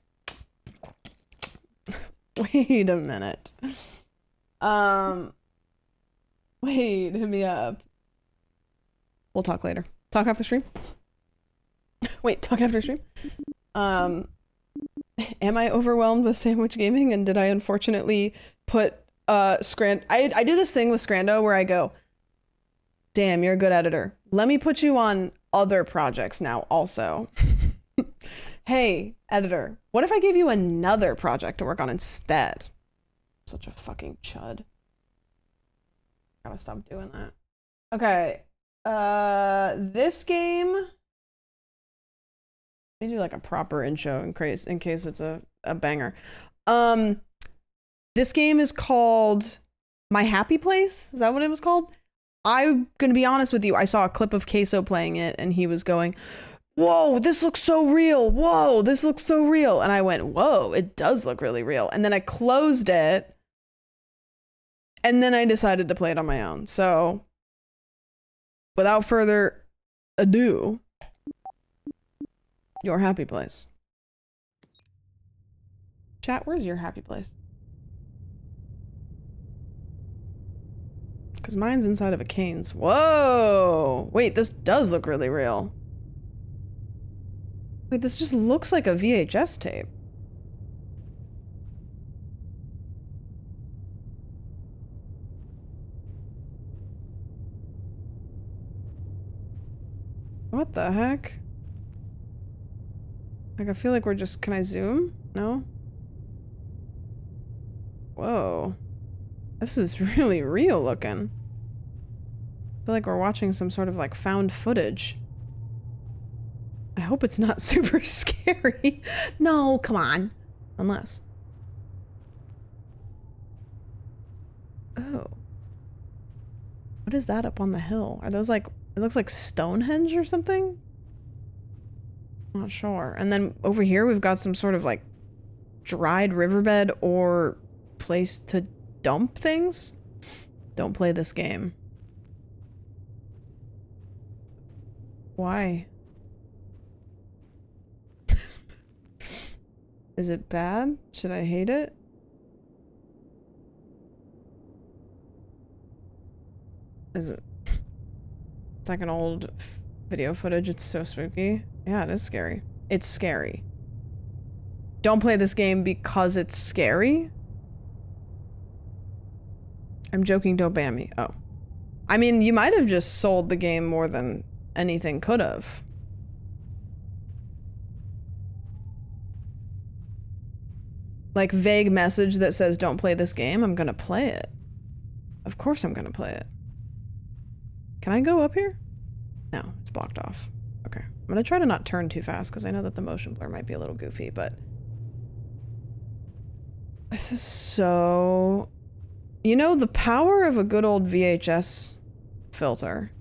Wait a minute. Wait, hit me up. We'll talk later. Talk after stream? Wait, talk after stream? Am I overwhelmed with sandwich gaming? And did I unfortunately put I do this thing with Scrando where I go, damn, you're a good editor. Let me put you on other projects now also. Hey, editor, what if I gave you another project to work on instead? Such a fucking chud. Gotta stop doing that. Okay. This game. Let me do like a proper intro in case it's a banger. This game is called My Happy Place. Is that what it was called? I'm gonna be honest with you. I saw a clip of Queso playing it, and he was going, "Whoa, this looks so real. Whoa, this looks so real." And I went, "Whoa, it does look really real." And then I closed it. And then I decided to play it on my own. So, without further ado, your happy place. Chat, where's your happy place? Because mine's inside of a Cane's. Whoa! Wait, this does look really real. Wait, this just looks like a VHS tape. What the heck? Like, I feel like we're just... Can I zoom? No? Whoa. This is really real looking. I feel like we're watching some sort of, like, found footage. I hope it's not super scary. No, come on. Unless. Oh. What is that up on the hill? Are those, like... It looks like Stonehenge or something? Not sure. And then over here we've got some sort of like dried riverbed or place to dump things. Don't play this game. Why? Is it bad? Should I hate it? Is it? It's like an old video footage. It's so spooky. Yeah, it is scary. It's scary. Don't play this game because it's scary. I'm joking, don't ban me. Oh. I mean, you might have just sold the game more than anything could have. Like, vague message that says don't play this game. I'm gonna play it. Of course I'm gonna play it. Can I go up here? No, it's blocked off. Okay. I'm gonna try to not turn too fast because I know that the motion blur might be a little goofy, but... This is so... You know, the power of a good old VHS filter.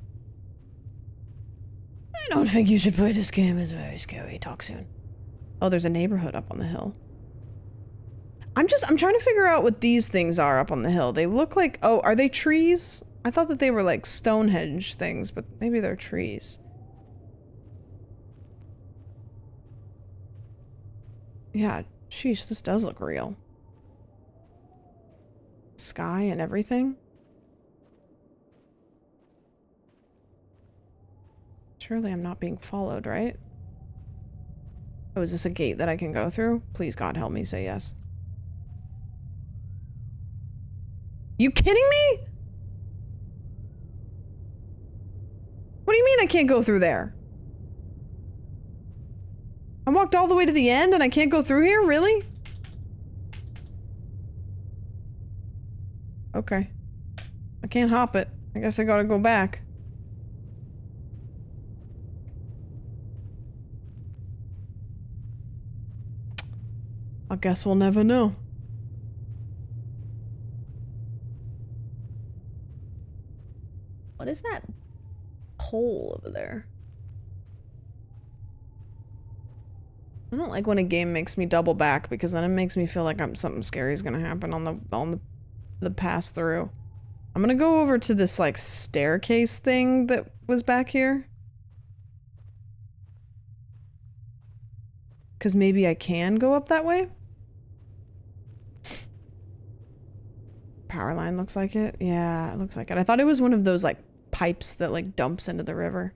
I don't think you should play this game. It's very scary. Talk soon. Oh, there's a neighborhood up on the hill. I'm trying to figure out what these things are up on the hill. They look like... Oh, are they trees? I thought that they were like Stonehenge things, but maybe they're trees. Yeah, sheesh, this does look real. Sky and everything. Surely I'm not being followed, right? Oh, is this a gate that I can go through? Please, God, help me say yes. You kidding me? What do you mean I can't go through there? I walked all the way to the end and I can't go through here? Really? Okay. I can't hop it. I guess I gotta go back. I guess we'll never know. What is that pole over there? I don't like when a game makes me double back because then it makes me feel like something scary is gonna happen on the pass through. I'm gonna go over to this like staircase thing that was back here. Cause maybe I can go up that way. Power line looks like it. Yeah, it looks like it. I thought it was one of those like pipes that like dumps into the river.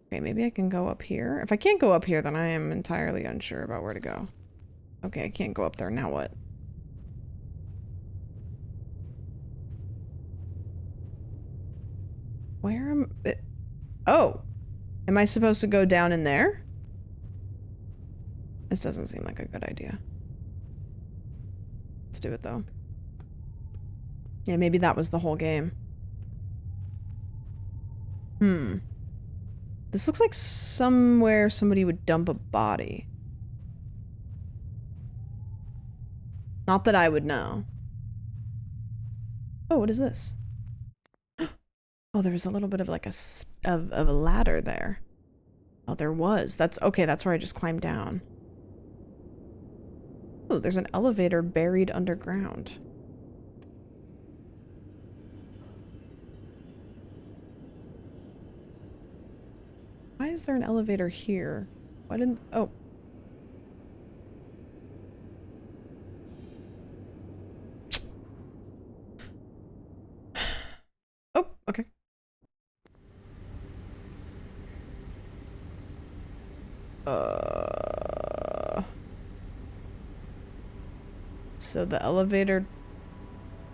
Okay, maybe I can go up here. If I can't go up here, then I am entirely unsure about where to go. Okay, I can't go up there. Now what? Where am I? Oh! Am I supposed to go down in there? This doesn't seem like a good idea. Let's do it though. Yeah, maybe that was the whole game. This looks like somewhere somebody would dump a body. Not that I would know. Oh, what is this? Oh, there was a little bit of like a ladder there. Oh, there was. That's okay. That's where I just climbed down. Oh, there's an elevator buried underground. Why is there an elevator here? Why didn't... Oh. Oh, okay. So the elevator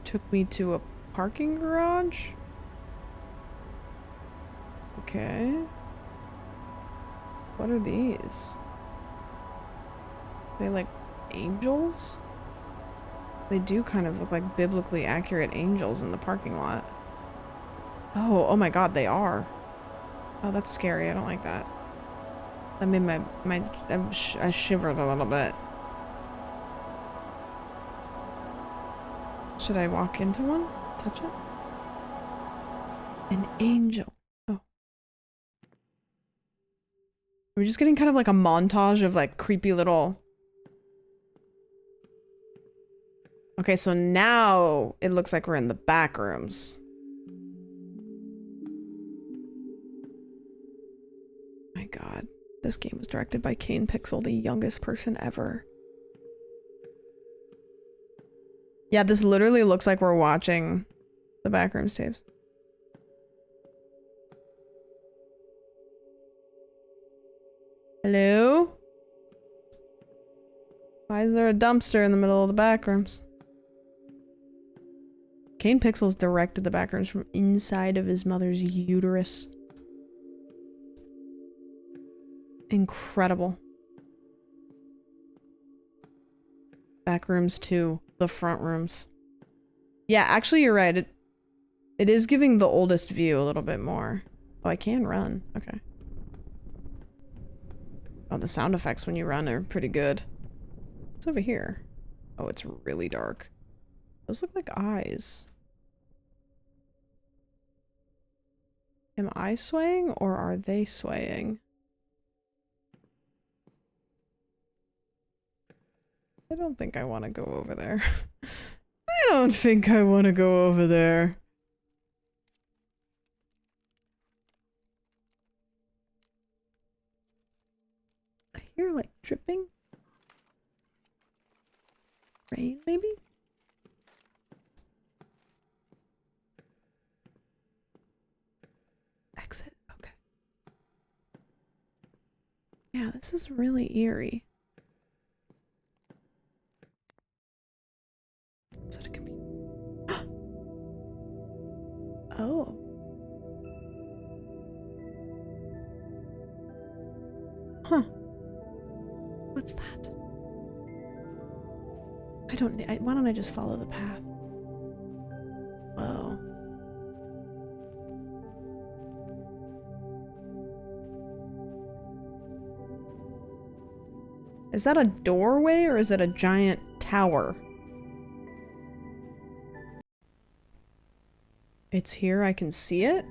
took me to a parking garage? Okay. What are these? They like angels? They do kind of look like biblically accurate angels in the parking lot. Oh my god, they are. Oh, that's scary. I don't like that. That made I shivered a little bit. Should I walk into one? Touch it? An angel. Oh. We're just getting kind of like a montage of like creepy little... Okay, so now it looks like we're in the back rooms. My god. This game was directed by Kane Pixel, the youngest person ever. Yeah, this literally looks like we're watching the Backrooms tapes. Hello? Why is there a dumpster in the middle of the Backrooms? Kane Pixels directed the Backrooms from inside of his mother's uterus. Incredible. Backrooms 2, the front rooms. Yeah, actually you're right. It is giving the oldest view a little bit more. Oh, I can run. Okay. Oh, the sound effects when you run are pretty good. What's over here? Oh, it's really dark. Those look like eyes. Am I swaying or are they swaying? I don't think I want to go over there. I don't think I want to go over there. I hear like dripping. Rain, maybe? Exit. Okay. Yeah, this is really eerie. Is that a computer? Oh. Huh. What's that? Why don't I just follow the path? Whoa. Is that a doorway or is it a giant tower? It's here, I can see it?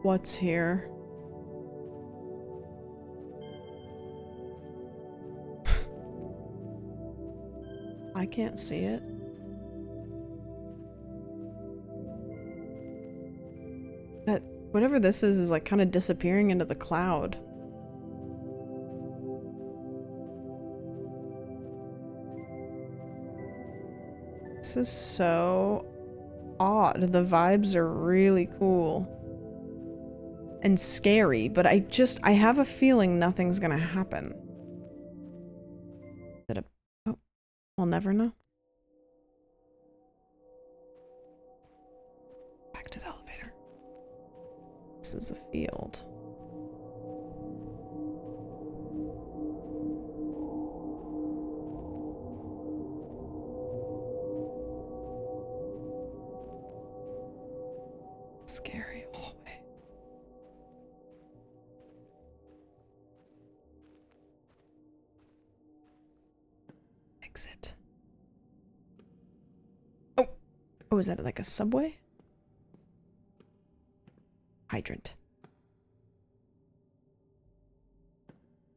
What's here? I can't see it. That whatever this is like kind of disappearing into the cloud. This is so odd. The vibes are really cool and scary, but I have a feeling nothing's gonna happen. Is it a... Oh, we'll never know. Back to the elevator. This is a field. Scary hallway. Exit. Oh! Oh, is that like a subway? Hydrant.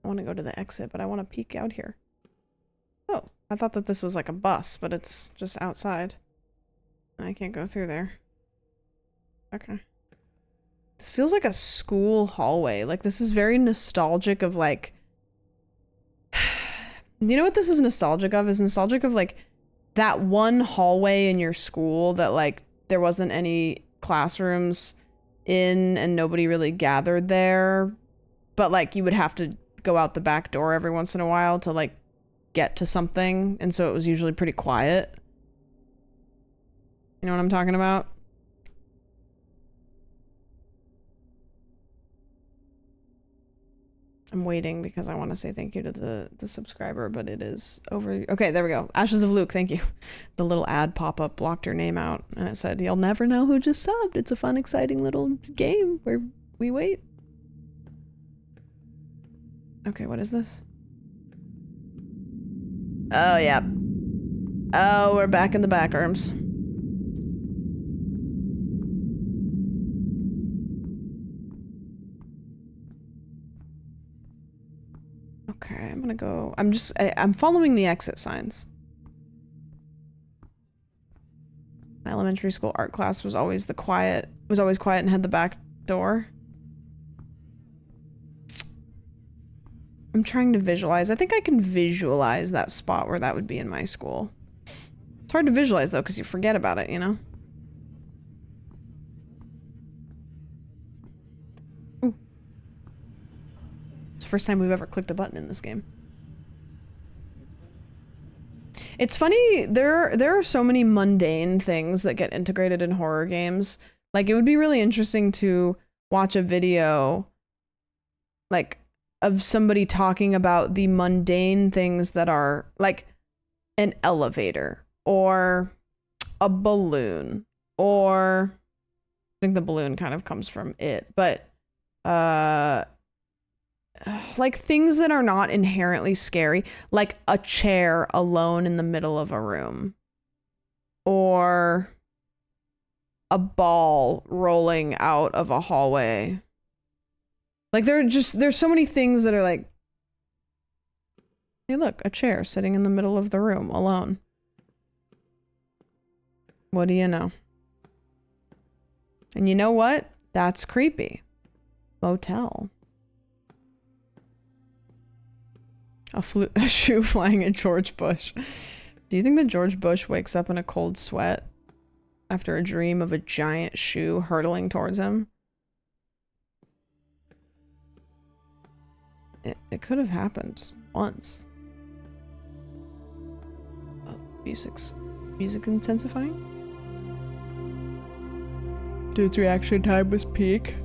I want to go to the exit, but I want to peek out here. Oh, I thought that this was like a bus, but it's just outside. I can't go through there. Okay. This feels like a school hallway. Like, this is very nostalgic of, like... You know what this is nostalgic of? Is nostalgic of, like, that one hallway in your school that, like, there wasn't any classrooms in and nobody really gathered there. But, like, you would have to go out the back door every once in a while to, like, get to something. And so it was usually pretty quiet. You know what I'm talking about? I'm waiting because I want to say thank you to the subscriber, but it is over. Okay, there we go. Ashes of Luke, thank you. The little ad pop-up blocked her name out, and it said, "You'll never know who just subbed. It's a fun, exciting little game where we wait." Okay, what is this? Oh, yeah. Oh, we're back in the back rooms. Okay, I'm gonna go. I'm following the exit signs. My elementary school art class was always quiet and had the back door. I'm trying to visualize. I think I can visualize that spot where that would be in my school. It's hard to visualize though, because you forget about it, you know? It's the first time we've ever clicked a button in this game. It's funny, there are so many mundane things that get integrated in horror games. Like, it would be really interesting to watch a video, like, of somebody talking about the mundane things that are, like, an elevator, or a balloon, or... I think the balloon kind of comes from it, but, like things that are not inherently scary, like a chair alone in the middle of a room, or a ball rolling out of a hallway. Like there's so many things that are like, hey look, a chair sitting in the middle of the room alone. What do you know? And you know what? That's creepy. Motel. A shoe flying at George Bush. Do you think that George Bush wakes up in a cold sweat after a dream of a giant shoe hurtling towards him? It could have happened once. Oh, music intensifying? Dude's reaction time was peak.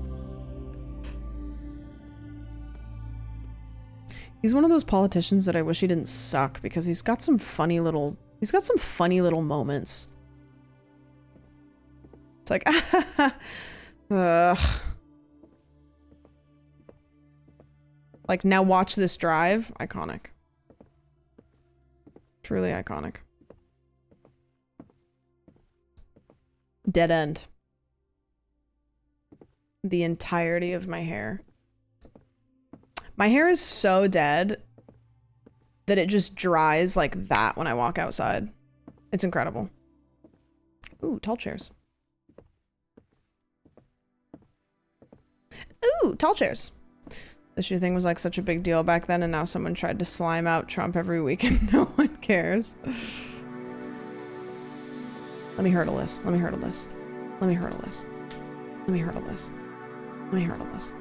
He's one of those politicians that I wish he didn't suck, because he's got some funny little moments. It's like, ugh. Like, now watch this drive. Iconic. Truly iconic. Dead end. The entirety of my hair. My hair is so dead that it just dries like that when I walk outside. It's incredible. Ooh, tall chairs. Ooh, tall chairs. The shoe thing was like such a big deal back then, and now someone tried to slime out Trump every week and no one cares. Let me hurdle this. Let me hurdle this. Let me hurdle this. Let me hurdle this. Let me hurdle this.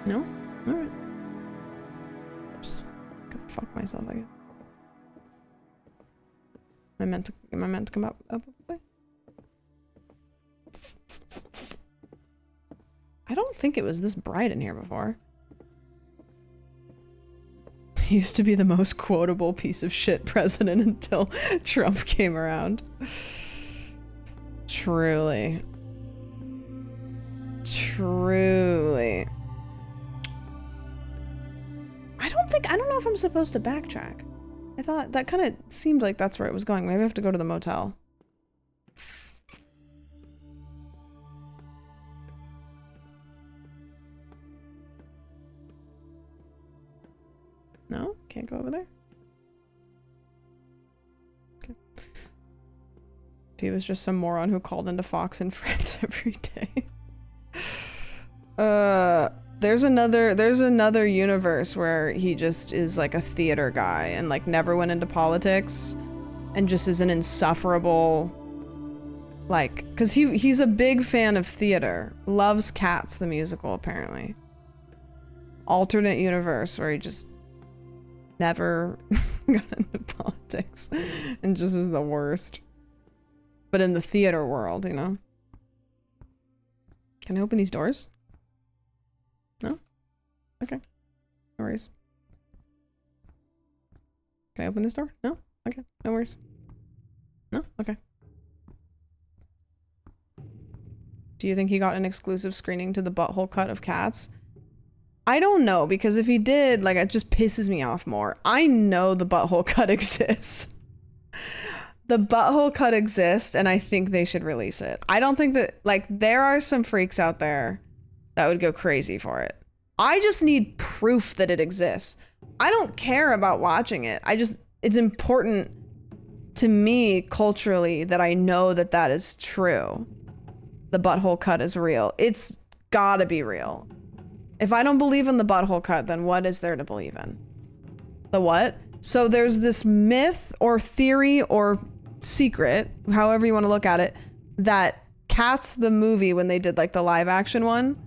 No? Alright. Just go fuck myself, I guess. Am I meant to come up this way? I don't think it was this bright in here before. He used to be the most quotable piece of shit president until Trump came around. Truly. Truly. I don't know if I'm supposed to backtrack. I thought that kind of seemed like that's where it was going. Maybe I have to go to the motel. No? Can't go over there? Okay. He was just some moron who called into Fox and Friends every day. There's another universe where he just is like a theater guy and like never went into politics and just is an insufferable, like, cause he's a big fan of theater. Loves Cats the musical, apparently. Alternate universe where he just never got into politics and just is the worst. But in the theater world, you know. Can I open these doors? No? Okay. No worries. Can I open this door? No? Okay. No worries. No? Okay. Do you think he got an exclusive screening to the butthole cut of Cats? I don't know, because if he did, like, it just pisses me off more. I know the butthole cut exists. The butthole cut exists, and I think they should release it. I don't think that, like, there are some freaks out there that would go crazy for it. I just need proof that it exists. I don't care about watching it. It's important to me culturally that I know that that is true. The butthole cut is real. It's gotta be real. If I don't believe in the butthole cut, then what is there to believe in? The what? So there's this myth or theory or secret, however you want to look at it, that Cats the movie, when they did like the live action one,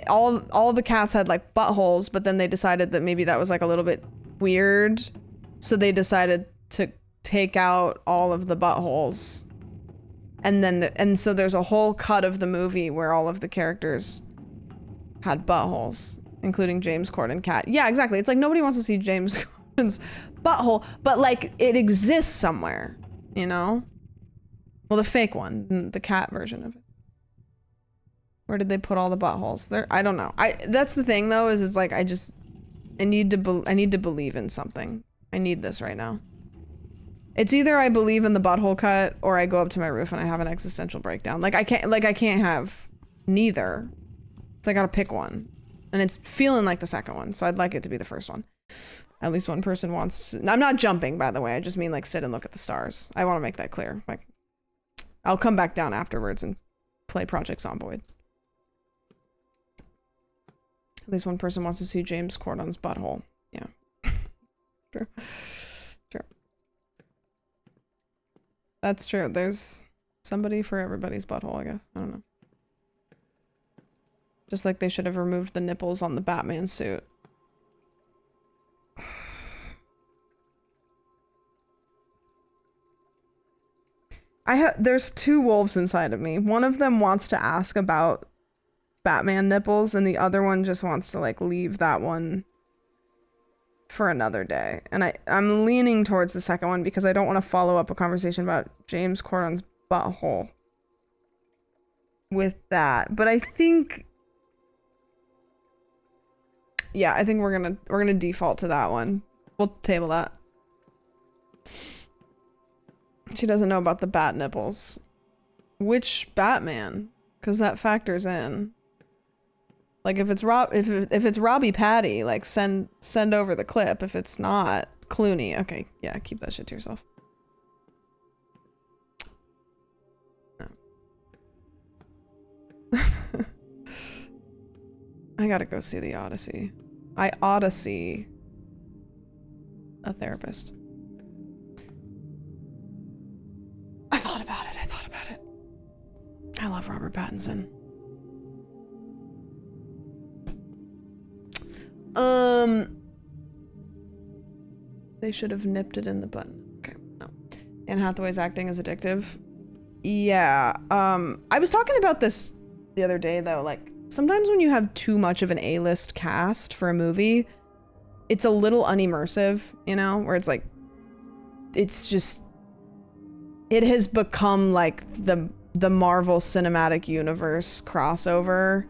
all the cats had like buttholes, but then they decided that maybe that was like a little bit weird. So they decided to take out all of the buttholes. And then so there's a whole cut of the movie where all of the characters had buttholes, including James Corden cat. Yeah, exactly. It's like nobody wants to see James Corden's butthole, but like it exists somewhere, you know? Well, the fake one, the cat version of it. Where did they put all the buttholes? There, I don't know. That's the thing though, is it's like I need to believe in something. I need this right now. It's either I believe in the butthole cut or I go up to my roof and I have an existential breakdown. Like I can't have neither. So I gotta pick one. And it's feeling like the second one, so I'd like it to be the first one. At least one person wants to, I'm not jumping, by the way. I just mean like sit and look at the stars. I want to make that clear. Like, I'll come back down afterwards and play Project Zomboid. At least one person wants to see James Corden's butthole. Yeah. True. True. That's true. There's somebody for everybody's butthole, I guess. I don't know. Just like they should have removed the nipples on the Batman suit. There's two wolves inside of me. One of them wants to ask about Batman nipples, and the other one just wants to like leave that one for another day. And I'm leaning towards the second one because I don't want to follow up a conversation about James Corden's butthole. with that. But I think, yeah, I think we're gonna default to that one. We'll table that. She doesn't know about the bat nipples. Which Batman? Because that factors in. Like if it's if it's Robbie Patty, like send over the clip. If it's not Clooney, okay, yeah, keep that shit to yourself. No. I gotta go see the Odyssey. I ought to see a therapist. I thought about it. I love Robert Pattinson. They should have nipped it in the butt. Okay, no. Anne Hathaway's acting is addictive. Yeah. I was talking about this the other day though. Like sometimes when you have too much of an A-list cast for a movie, it's a little unimmersive, you know, where it's like, it's just, it has become like the Marvel Cinematic Universe crossover.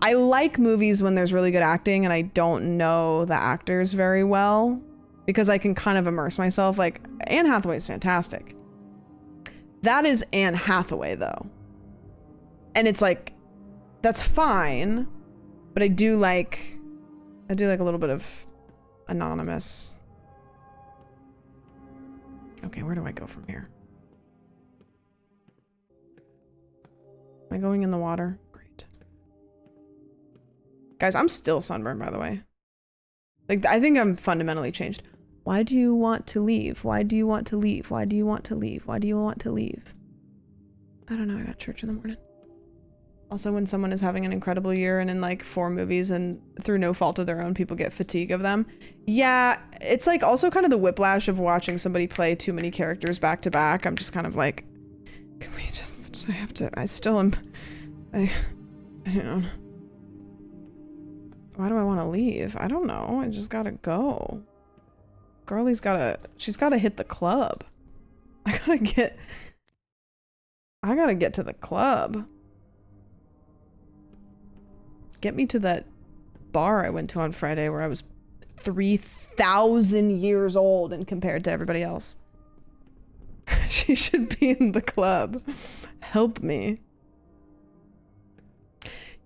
I like movies when there's really good acting and I don't know the actors very well because I can kind of immerse myself. Like Anne Hathaway is fantastic. That is Anne Hathaway though. And it's like, that's fine, but I do like a little bit of anonymous. Okay, where do I go from here? Am I going in the water? Great. Guys, I'm still sunburned, by the way. Like, I think I'm fundamentally changed. Why do you want to leave? Why do you want to leave? Why do you want to leave? Why do you want to leave? I don't know. I got church in the morning. Also, when someone is having an incredible year and in like 4 movies and through no fault of their own, people get fatigue of them. Yeah, it's like also kind of the whiplash of watching somebody play too many characters back to back. I'm just kind of like, can we just, I still am, I don't know. Why do I want to leave? I don't know. I just gotta go. Girlie's she's gotta hit the club. I gotta get to the club. Get me to that bar I went to on Friday where I was 3,000 years old and compared to everybody else. She should be in the club. Help me.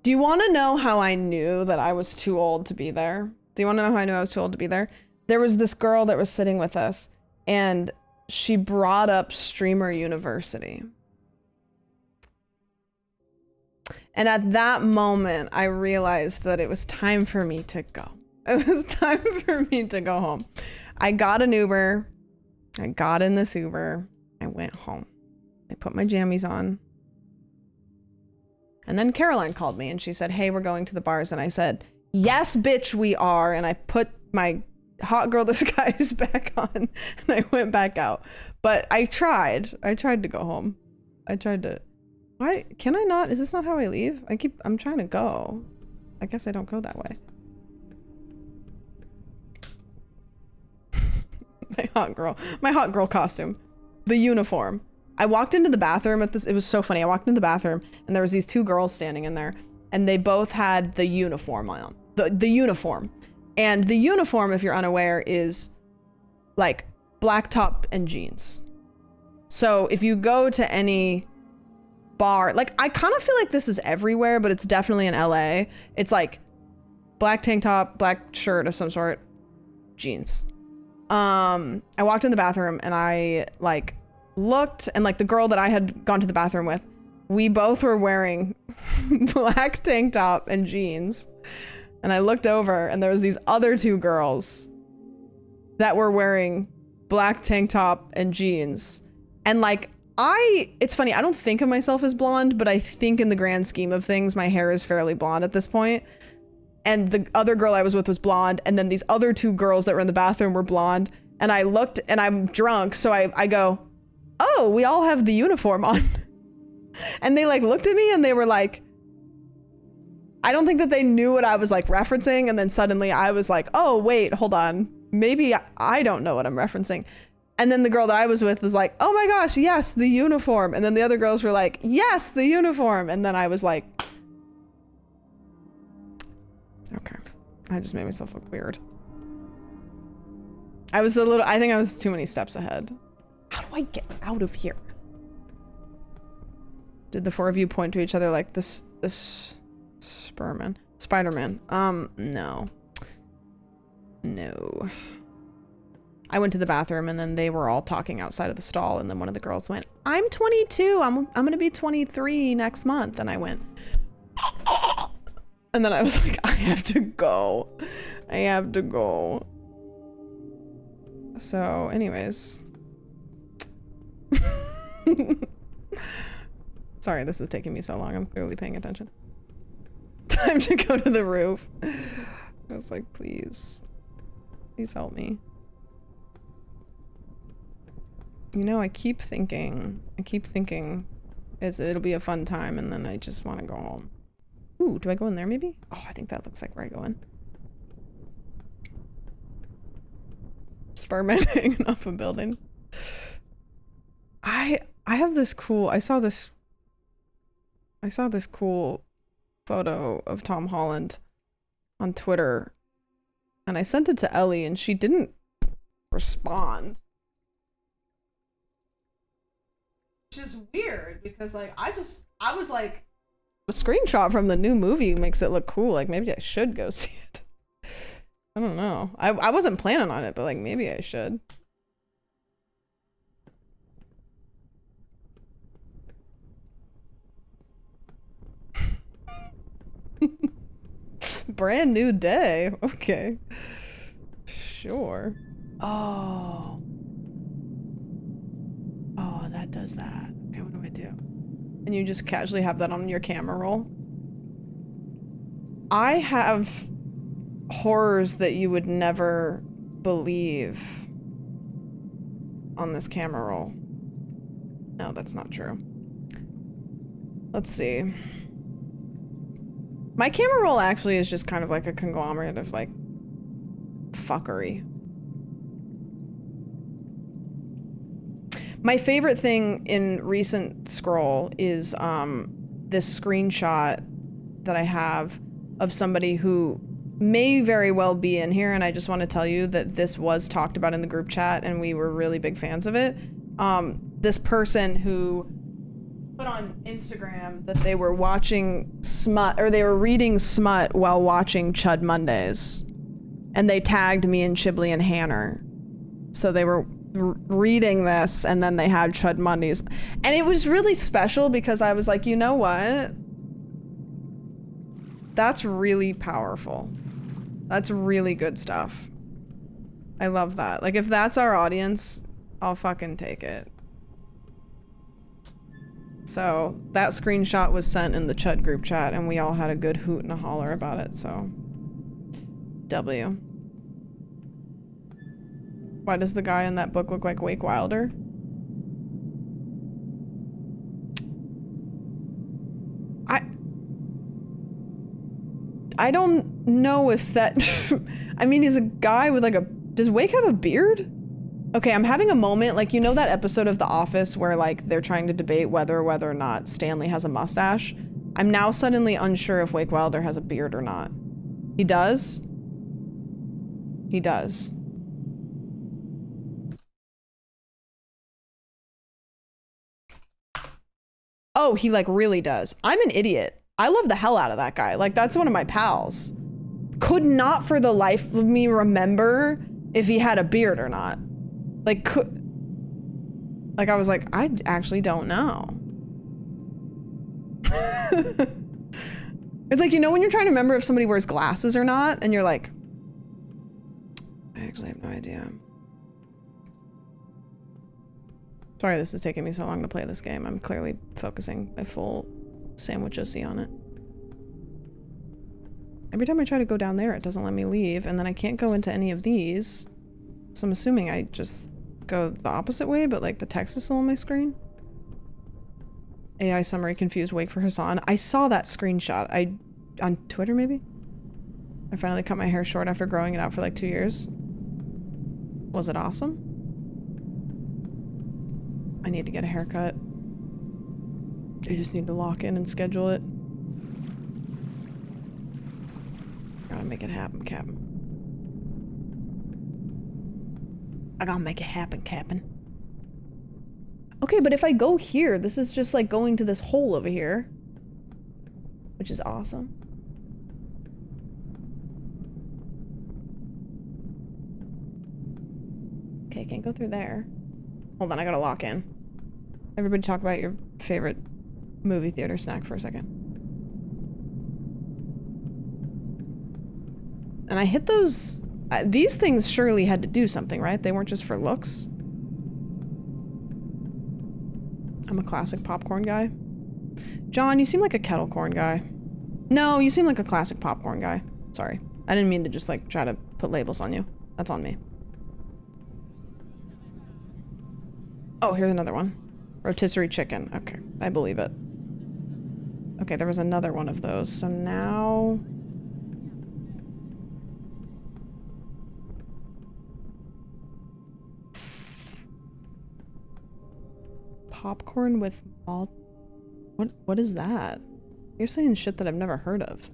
Do you want to know how I knew that I was too old to be there? Do you want to know how I knew I was too old to be there? There was this girl that was sitting with us and she brought up Streamer University. And at that moment, I realized that it was time for me to go. It was time for me to go home. I got an Uber. I got in this Uber. I went home. I put my jammies on. And then Caroline called me and she said, hey, we're going to the bars. And I said, yes, bitch, we are. And I put my hot girl disguise back on and I went back out. But I tried to go home. Why can I not? Is this not how I leave? I'm trying to go. I guess I don't go that way. My hot girl costume, the uniform. I walked into the bathroom it was so funny. I walked into the bathroom and there was these 2 girls standing in there and they both had the uniform on, the uniform. And the uniform, if you're unaware, is like black top and jeans. So if you go to any bar, like I kind of feel like this is everywhere, but it's definitely in LA. It's like black tank top, black shirt of some sort, jeans. I walked in the bathroom and I like looked and like the girl that I had gone to the bathroom with, we both were wearing black tank top and jeans. And I looked over and there was these other 2 girls that were wearing black tank top and jeans. And like, it's funny, I don't think of myself as blonde, but I think in the grand scheme of things, my hair is fairly blonde at this point. And the other girl I was with was blonde. And then these other 2 girls that were in the bathroom were blonde. And I looked and I'm drunk. So I go, oh, we all have the uniform on. And they like looked at me and they were like, I don't think that they knew what I was like referencing. And then suddenly I was like, oh, wait, hold on. Maybe I don't know what I'm referencing. And then the girl that I was with was like, oh my gosh, yes, the uniform. And then the other girls were like, yes, the uniform. And then I was like, okay. I just made myself look weird. I think I was too many steps ahead. How do I get out of here? Did the four of you point to each other like this Spider-Man? No. No. I went to the bathroom and then they were all talking outside of the stall and then one of the girls went, I'm 22. I'm gonna be 23 next month. And I went, and then I was like, I have to go. I have to go. So anyways. Sorry, this is taking me so long. I'm clearly paying attention. Time to go to the roof. I was like, please. Please help me. You know, I keep thinking it'll be a fun time and then I just want to go home. Ooh, do I go in there maybe? Oh, I think that looks like where I go in. Spider-Man hanging off a building. I have this cool, I saw this cool photo of Tom Holland on Twitter and I sent it to Ellie and she didn't respond. Which is weird because like I was like, a screenshot from the new movie makes it look cool. Like maybe I should go see it. I don't know. I wasn't planning on it, but like maybe I should. Brand new day. Okay. Sure. Oh. Oh, that does that. Okay, what do I do? And you just casually have that on your camera roll. I have horrors that you would never believe on this camera roll. No, that's not true. Let's see. My camera roll actually is just kind of like a conglomerate of like fuckery. My favorite thing in recent scroll is this screenshot that I have of somebody who may very well be in here, and I just want to tell you that this was talked about in the group chat and we were really big fans of it. This person who put on Instagram that they were watching smut, or they were reading smut while watching Chud Mondays, and they tagged me and Chiblee and Hanner. So they were reading this and then they had Chud Mondays, and it was really special because I was like, you know what, that's really powerful. That's really good stuff. I love that. Like if that's our audience, I'll fucking take it. So that screenshot was sent in the Chud group chat and we all had a good hoot and a holler about it. So W. Why does the guy in that book look like Wake Wilder? I don't know if that I mean, he's a guy with like a, does Wake have a beard? Okay, I'm having a moment, like, you know that episode of The Office where like they're trying to debate whether or not Stanley has a mustache? I'm now suddenly unsure if Wake Wilder has a beard or not. He does? He does. Oh, he like really does. I'm an idiot. I love the hell out of that guy. Like that's one of my pals. Could not for the life of me remember if he had a beard or not. Like I was like, I actually don't know. It's like, you know when you're trying to remember if somebody wears glasses or not, and you're like, I actually have no idea. Sorry this is taking me so long to play this game. I'm clearly focusing my full sandwich OC on it. Every time I try to go down there, it doesn't let me leave, and then I can't go into any of these. So I'm assuming I just go the opposite way, but like the text is still on my screen. AI summary confused Wake for Hassan. I saw that screenshot. On Twitter maybe? I finally cut my hair short after growing it out for like 2 years. Was it awesome? I need to get a haircut. I just need to lock in and schedule it. Gotta make it happen, Captain. I gotta make it happen, Captain. Okay, but if I go here, this is just like going to this hole over here. Which is awesome. Okay, can't go through there. Hold on, I gotta lock in. Everybody talk about your favorite movie theater snack for a second. And I hit those... these things surely had to do something, right? They weren't just for looks. I'm a classic popcorn guy. John, you seem like a kettle corn guy. No, you seem like a classic popcorn guy. Sorry. I didn't mean to just like try to put labels on you. That's on me. Oh, here's another one. Rotisserie chicken. Okay, I believe it. Okay, there was another one of those. So now... popcorn with malt. What is that? You're saying shit that I've never heard of.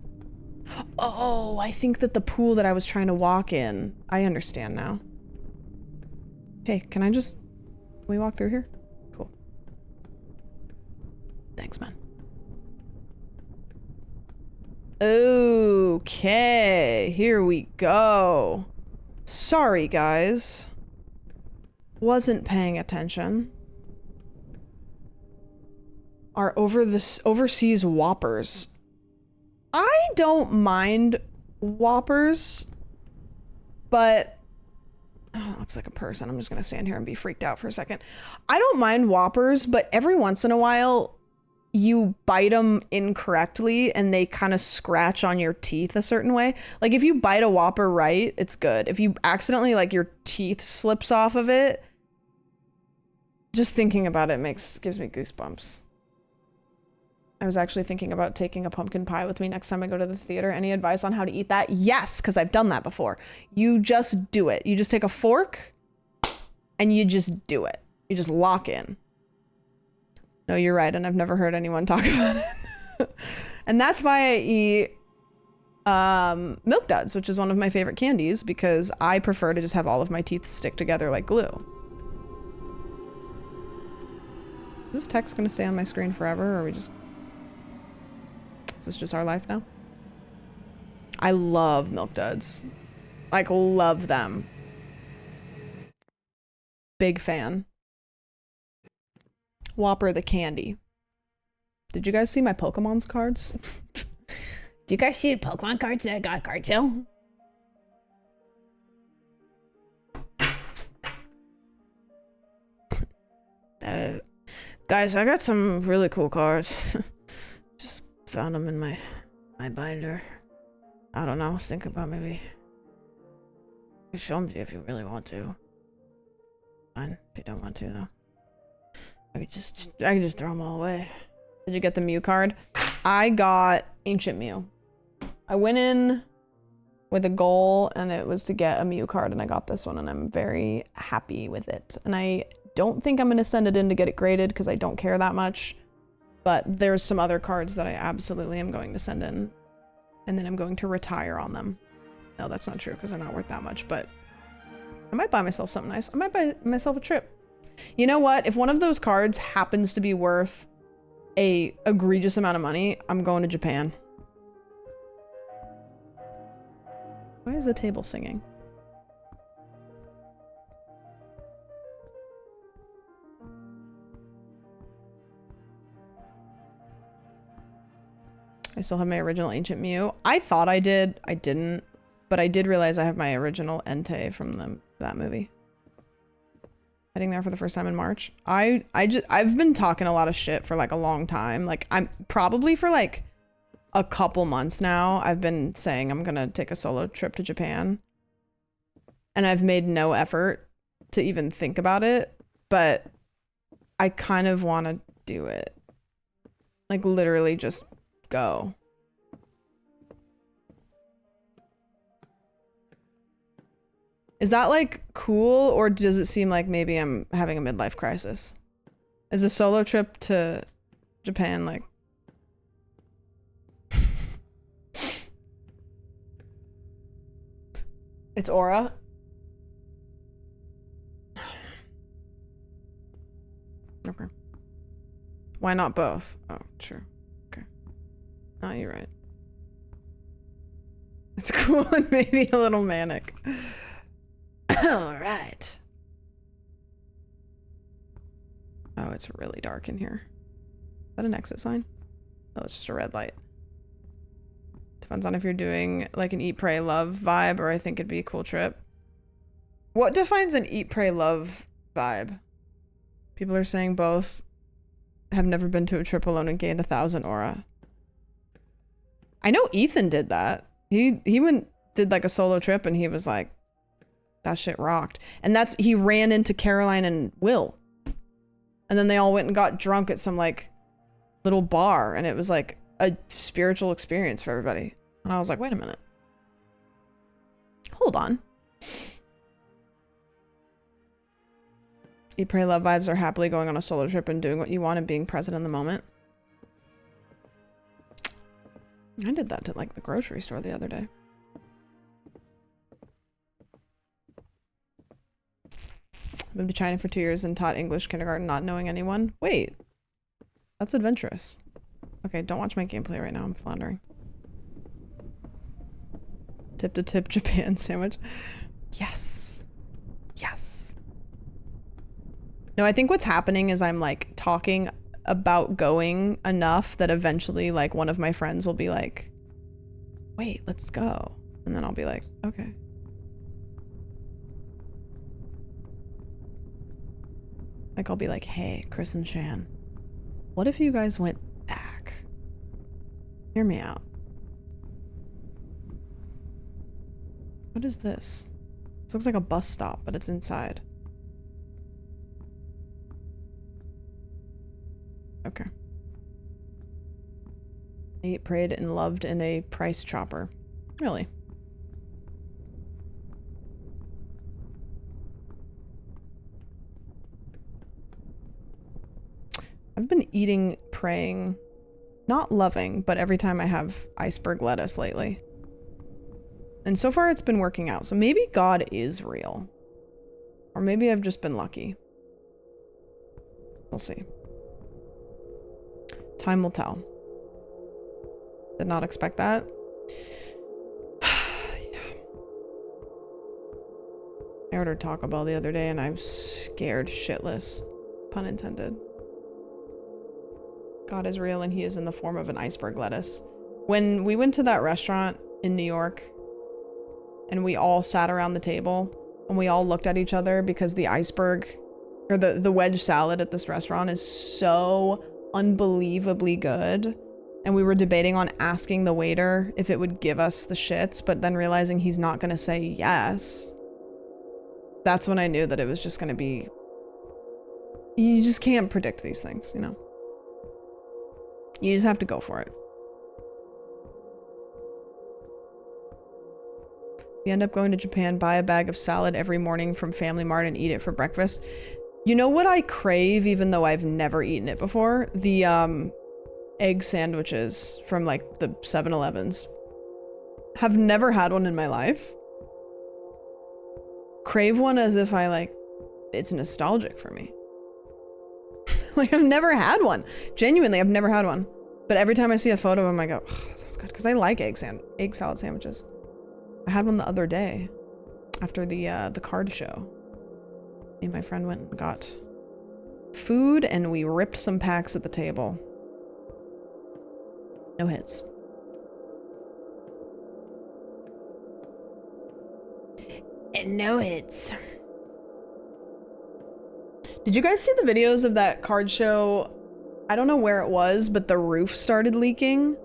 Oh, I think that the pool that I was trying to walk in. I understand now. Hey, can I just... Can we walk through here? Cool. Thanks, man. Okay, here we go. Sorry, guys. Wasn't paying attention. Are overseas Whoppers. I don't mind Whoppers, but oh, looks like a person. I'm just gonna stand here and be freaked out for a second. I don't mind Whoppers, but every once in a while you bite them incorrectly and they kind of scratch on your teeth a certain way. Like if you bite a Whopper right, it's good. If you accidentally, like, your teeth slips off of it, just thinking about it gives me goosebumps. I was actually thinking about taking a pumpkin pie with me next time I go to the theater. Any advice on how to eat that? Yes, because I've done that before. You just do it. You just take a fork and you just do it. You just lock in. No, you're right, and I've never heard anyone talk about it. And that's why I eat Milk Duds, which is one of my favorite candies, because I prefer to just have all of my teeth stick together like glue. Is this text going to stay on my screen forever, or are we just... Is this just our life now? I love Milk Duds. Like, love them. Big fan. Whopper the candy. Did you guys see my Pokemon's cards? Do you guys see the Pokemon cards that I got a card to? Guys, I got some really cool cards. Just found them in my binder. I don't know. Think about maybe... I can show them to you if you really want to. Fine, if you don't want to, though. I can just throw them all away. Did you get the Mew card? I got Ancient Mew. I went in with a goal, and it was to get a Mew card, and I got this one, and I'm very happy with it. And I don't think I'm going to send it in to get it graded, because I don't care that much. But there's some other cards that I absolutely am going to send in, and then I'm going to retire on them. No, that's not true, because they're not worth that much, but I might buy myself something nice. I might buy myself a trip. You know what? If one of those cards happens to be worth a egregious amount of money, I'm going to Japan. Why is the table singing? I still have my original Ancient Mew. I thought I did. I didn't. But I did realize I have my original Entei from that movie. Heading there for the first time in March. I've been talking a lot of shit for like a long time. Like, I'm probably for like a couple months now, I've been saying I'm gonna take a solo trip to Japan. And I've made no effort to even think about it, but I kind of want to do it. Like, literally just go. Is that like cool, or does it seem like maybe I'm having a midlife crisis? Is a solo trip to Japan like... It's Aura? Okay. Why not both? Oh, true. Okay. No, you're right. It's cool and maybe a little manic. Alright. Oh, it's really dark in here. Is that an exit sign? Oh, it's just a red light. Depends on if you're doing like an Eat, Pray, Love vibe, or I think it'd be a cool trip. What defines an Eat, Pray, Love vibe? People are saying both. Have never been to a trip alone and gained 1,000 aura. I know Ethan did that. He did like a solo trip and he was like, that shit rocked. And he ran into Caroline and Will. And then they all went and got drunk at some like little bar, and it was like a spiritual experience for everybody. And I was like, wait a minute. Hold on. Eat, Pray, Love vibes are happily going on a solo trip and doing what you want and being present in the moment. I did that to like the grocery store the other day. I've been to China for 2 years and taught English kindergarten not knowing anyone. Wait, that's adventurous. Okay, don't watch my gameplay right now. I'm floundering. Tip to tip Japan sandwich. Yes. Yes. No, I think what's happening is I'm like talking about going enough that eventually like one of my friends will be like, wait, let's go. And then I'll be like, okay. Like I'll be like, hey, Chris and Shan, what if you guys went back? Hear me out. What is this? This looks like a bus stop, but it's inside. Okay. Ate, prayed, and loved in a price chopper. Really? I've been eating, praying, not loving, but every time I have iceberg lettuce lately. And so far it's been working out. So maybe God is real. Or maybe I've just been lucky. We'll see. Time will tell. Did not expect that. Yeah. I ordered Taco Bell the other day and I'm scared shitless. Pun intended. God is real and he is in the form of an iceberg lettuce. When we went to that restaurant in New York and we all sat around the table and we all looked at each other because the iceberg or the wedge salad at this restaurant is so unbelievably good, and we were debating on asking the waiter if it would give us the shits, but then realizing he's not going to say yes. That's when I knew that it was just going to be, you just can't predict these things, you know. You just have to go for it. You end up going to Japan, buy a bag of salad every morning from Family Mart and eat it for breakfast. You know what I crave, even though I've never eaten it before? The egg sandwiches from like the 7-Elevens. Have never had one in my life. Crave one as if I like, it's nostalgic for me. Like I've never had one. Genuinely, I've never had one. But every time I see a photo of them, I go, oh, that sounds good. Because I like egg salad sandwiches. I had one the other day after the card show. Me and my friend went and got food and we ripped some packs at the table. No hits. And no hits. Did you guys see the videos of that card show? I don't know where it was, but the roof started leaking.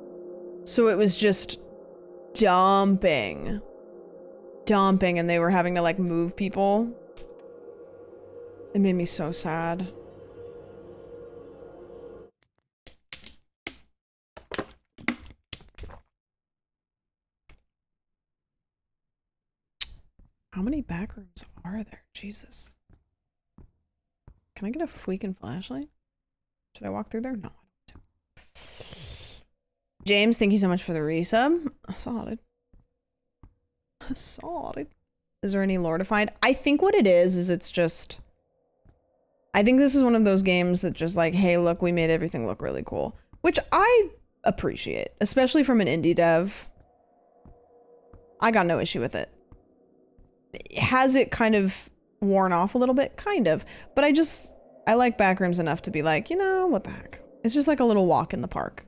So it was just dumping, and they were having to like move people. It made me so sad. How many back rooms are there? Jesus. Can I get a freaking flashlight? Should I walk through there? No. James, thank you so much for the resub. Solid. Solid. Is there any lore to find? I think what it is it's just... I think this is one of those games that just like, hey, look, we made everything look really cool. Which I appreciate, especially from an indie dev. I got no issue with it. Has it kind of worn off a little bit? Kind of. But I like Backrooms enough to be like, you know, what the heck? It's just like a little walk in the park.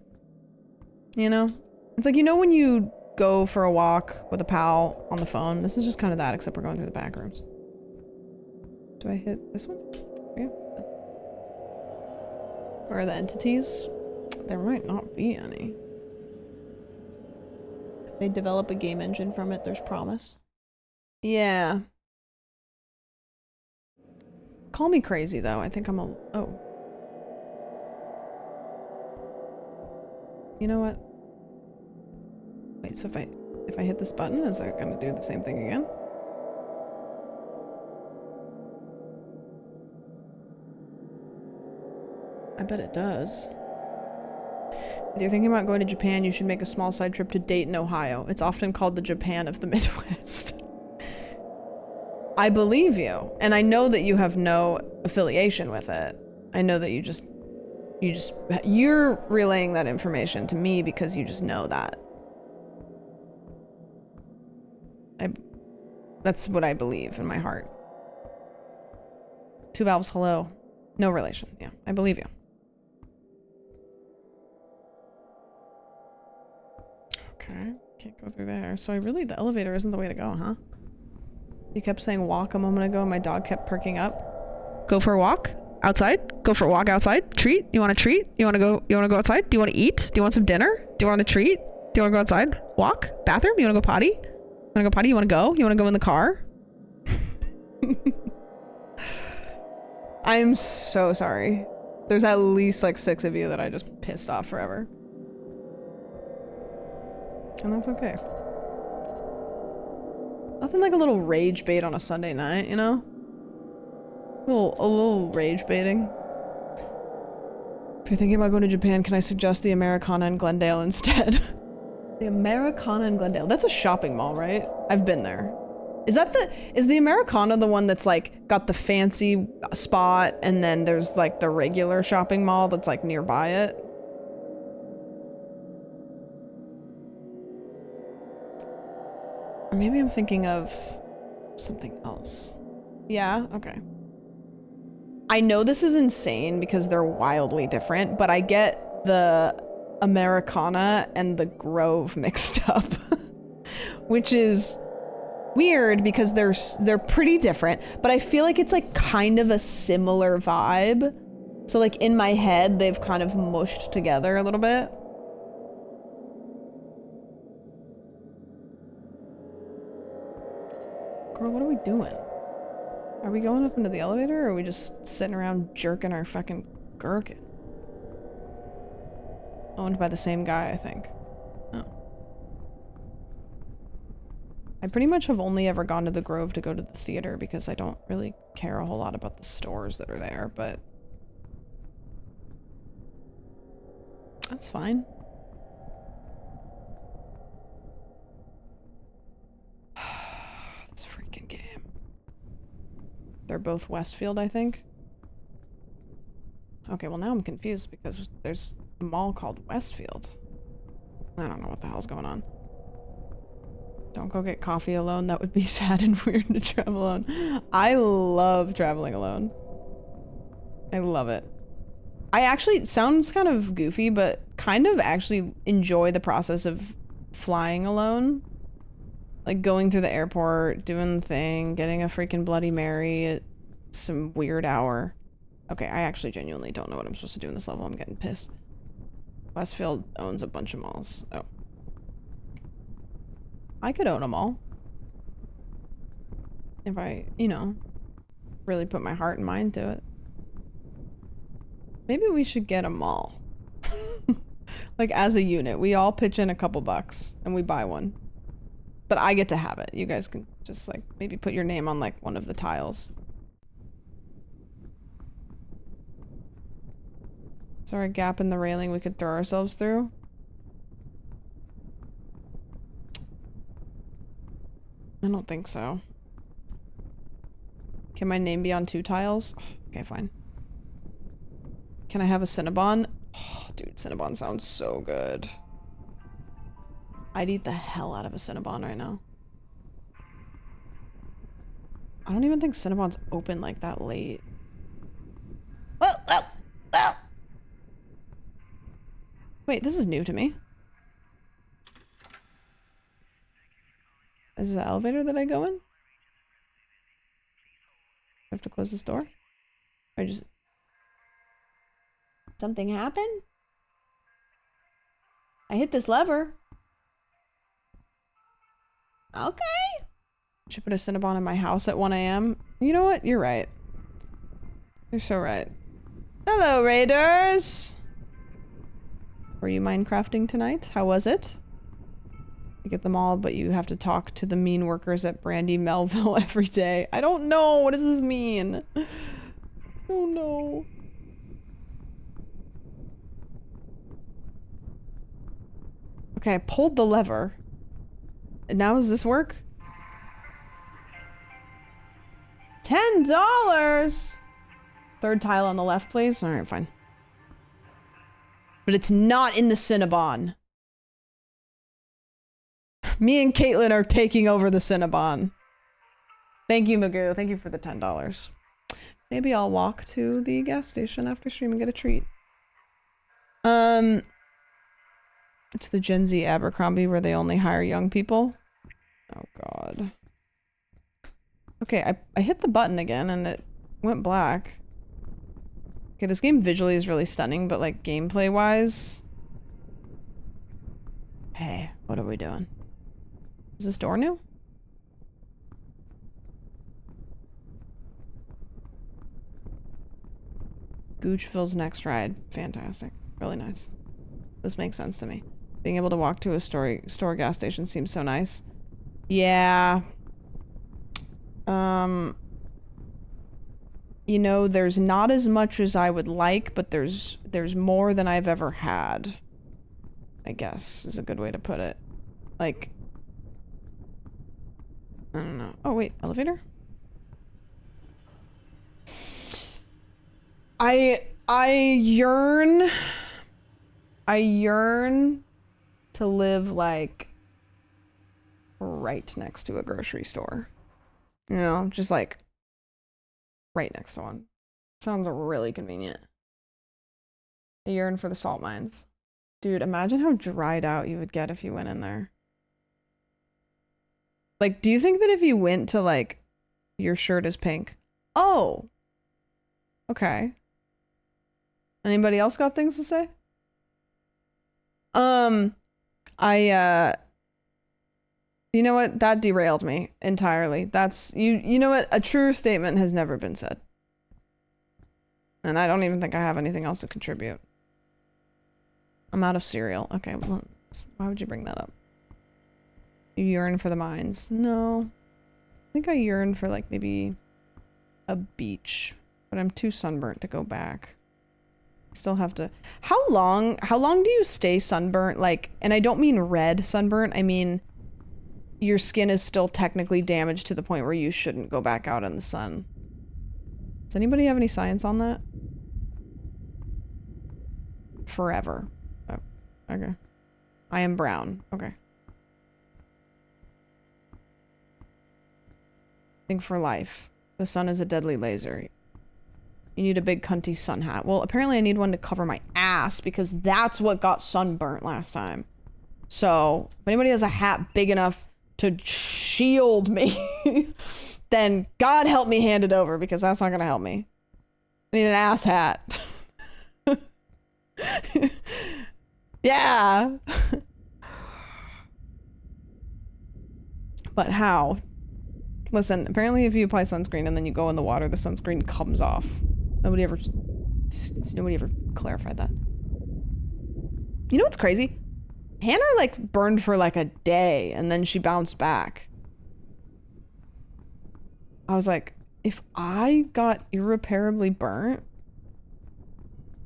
You know? It's like, you know when you go for a walk with a pal on the phone? This is just kind of that, except we're going through the Backrooms. Do I hit this one? Yeah. Where are the entities? There might not be any. If they develop a game engine from it, there's promise. Yeah. Call me crazy though. I think I'm a... Oh. You know what? Wait, so if I hit this button, is it gonna do the same thing again? I bet it does. If you're thinking about going to Japan, you should make a small side trip to Dayton, Ohio. It's often called the Japan of the Midwest. I believe you. And I know that you have no affiliation with it. I know that you're relaying that information to me because you just know that. That's what I believe in my heart. Two Valves, hello. No relation. Yeah, I believe you. Okay, can't go through there. So the elevator isn't the way to go, huh? You kept saying walk a moment ago and my dog kept perking up. Go for a walk? Outside? Go for a walk outside? Treat? You want a treat? You want to go outside? Do you want to eat? Do you want some dinner? Do you want a treat? Do you want to go outside? Walk? Bathroom? You want to go potty? You want to go potty? You want to go? You want to go in the car? I'm so sorry. There's at least like 6 of you that I just pissed off forever. And that's okay. Nothing like a little rage bait on a Sunday night, you know? A little rage baiting. If you're thinking about going to Japan, can I suggest the Americana in Glendale instead? The Americana in Glendale. That's a shopping mall, right? I've been there. Is the Americana the one that's like got the fancy spot and then there's like the regular shopping mall that's like nearby it? Or maybe I'm thinking of something else. Yeah, okay. I know this is insane because they're wildly different, but I get the Americana and the Grove mixed up, which is weird because they're pretty different, but I feel like it's like kind of a similar vibe. So like in my head, they've kind of mushed together a little bit. Girl, what are we doing? Are we going up into the elevator or are we just sitting around jerking our fucking gherkin? Owned by the same guy, I think. Oh. I pretty much have only ever gone to the Grove to go to the theater because I don't really care a whole lot about the stores that are there, but that's fine. This freaking game. They're both Westfield, I think. Okay, well now I'm confused because there's a mall called Westfield. I don't know what the hell's going on. Don't go get coffee alone. That would be sad and weird to travel alone. I love traveling alone. I love it. I actually, it sounds kind of goofy, but kind of actually enjoy the process of flying alone. Like going through the airport, doing the thing, getting a freaking Bloody Mary at some weird hour. Okay, I actually genuinely don't know what I'm supposed to do in this level. I'm getting pissed. Westfield owns a bunch of malls. Oh. I could own a mall. If I, you know, really put my heart and mind to it. Maybe we should get a mall. Like as a unit. We all pitch in a couple bucks and we buy one. But I get to have it. You guys can just like maybe put your name on like one of the tiles. there a gap in the railing we could throw ourselves through? I don't think so. Can my name be on 2 tiles? Okay, fine. Can I have a Cinnabon? Oh, dude, Cinnabon sounds so good. I'd eat the hell out of a Cinnabon right now. I don't even think Cinnabon's open like that late. Wait, this is new to me. Is this the elevator that I go in? I have to close this door? Or just... Something happened? I hit this lever. Okay. Should put a Cinnabon in my house at 1 a.m. You know what? You're right. You're so right. Hello, Raiders! Were you Minecrafting tonight? How was it? You get them all, but you have to talk to the mean workers at Brandy Melville every day. I don't know. What does this mean? Oh no. Okay, I pulled the lever. And now does this work? $10! Third tile on the left, please. Alright, fine. But it's not in the Cinnabon. Me and Caitlin are taking over the Cinnabon. Thank you, Magoo. Thank you for the $10. Maybe I'll walk to the gas station after stream and get a treat. It's the Gen Z Abercrombie where they only hire young people. Oh god. Okay, I hit the button again and it went black. Okay, this game visually is really stunning, but like gameplay wise... Hey, what are we doing? Is this door new? Goochville's next ride. Fantastic. Really nice. This makes sense to me. Being able to walk to a store gas station seems so nice. Yeah. You know, there's not as much as I would like, but there's more than I've ever had. I guess is a good way to put it. Like, I don't know. Oh wait, elevator? I yearn to live like right next to a grocery store. You know, just like right next to one. Sounds really convenient. I yearn for the salt mines. Dude, imagine how dried out you would get if you went in there. Like, do you think that if you went to like your shirt is pink? Oh. Okay. Anybody else got things to say? You know what? That derailed me entirely. That's, you know what? A truer statement has never been said. And I don't even think I have anything else to contribute. I'm out of cereal. Okay, well, why would you bring that up? You yearn for the mines? No. I think I yearn for like maybe a beach, but I'm too sunburnt to go back. Still have to... How long do you stay sunburnt? Like, and I don't mean red sunburnt. I mean, your skin is still technically damaged to the point where you shouldn't go back out in the sun. Does anybody have any science on that? Forever. Oh, okay. I am brown. Okay. Think for life. The sun is a deadly laser. You need a big cunty sun hat. Well, apparently I need one to cover my ass because that's what got sunburnt last time. So, if anybody has a hat big enough to shield me, then God help me hand it over because that's not gonna help me. I need an ass hat. Yeah. But how? Listen, apparently if you apply sunscreen and then you go in the water, the sunscreen comes off. Nobody ever clarified that. You know what's crazy? Hannah like burned for like a day and then she bounced back. I was like, if I got irreparably burnt,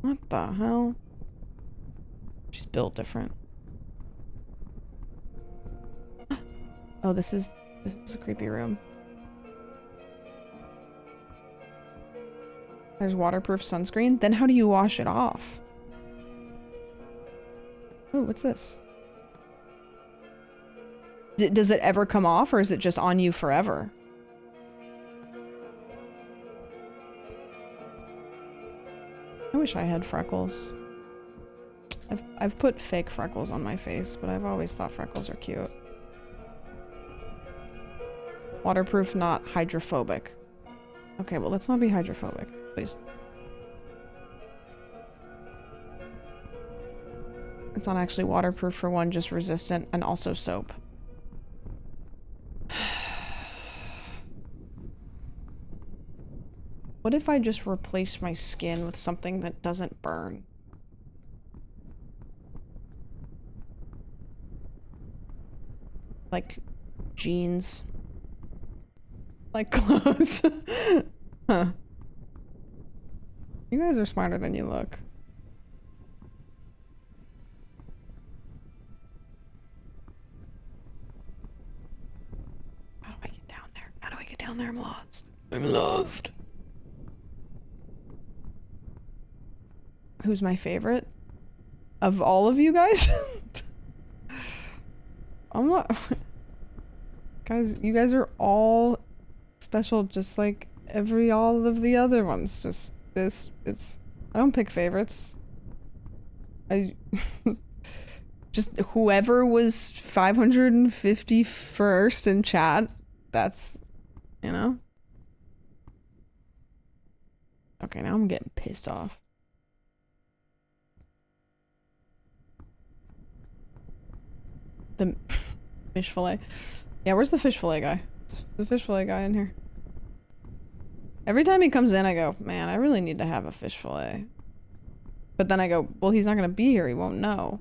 What the hell? She's built different. Oh, this is a creepy room. There's waterproof sunscreen. Then how do you wash it off? Oh, what's this? Does it ever come off, or is it just on you forever? I wish I had freckles. I've put fake freckles on my face, but I've always thought freckles are cute. Waterproof, not hydrophobic. Okay, well, let's not be hydrophobic, please. It's not actually waterproof for one, just resistant and also soap. What if I just replace my skin with something that doesn't burn? Like jeans. Like clothes. Huh. You guys are smarter than you look. How do I get down there? How do I get down there? I'm lost. I'm lost. Who's my favorite? Of all of you guys? I'm not... Guys, you guys are all special, just like all of the other ones. Just this, I don't pick favorites. Just whoever was 551st in chat, that's, you know? Okay, now I'm getting pissed off. The fish fillet. Yeah, where's the fish fillet guy? The fish fillet guy in here. Every time he comes in, I go, man, I really need to have a fish fillet. But then I go, well, he's not gonna be here. He won't know.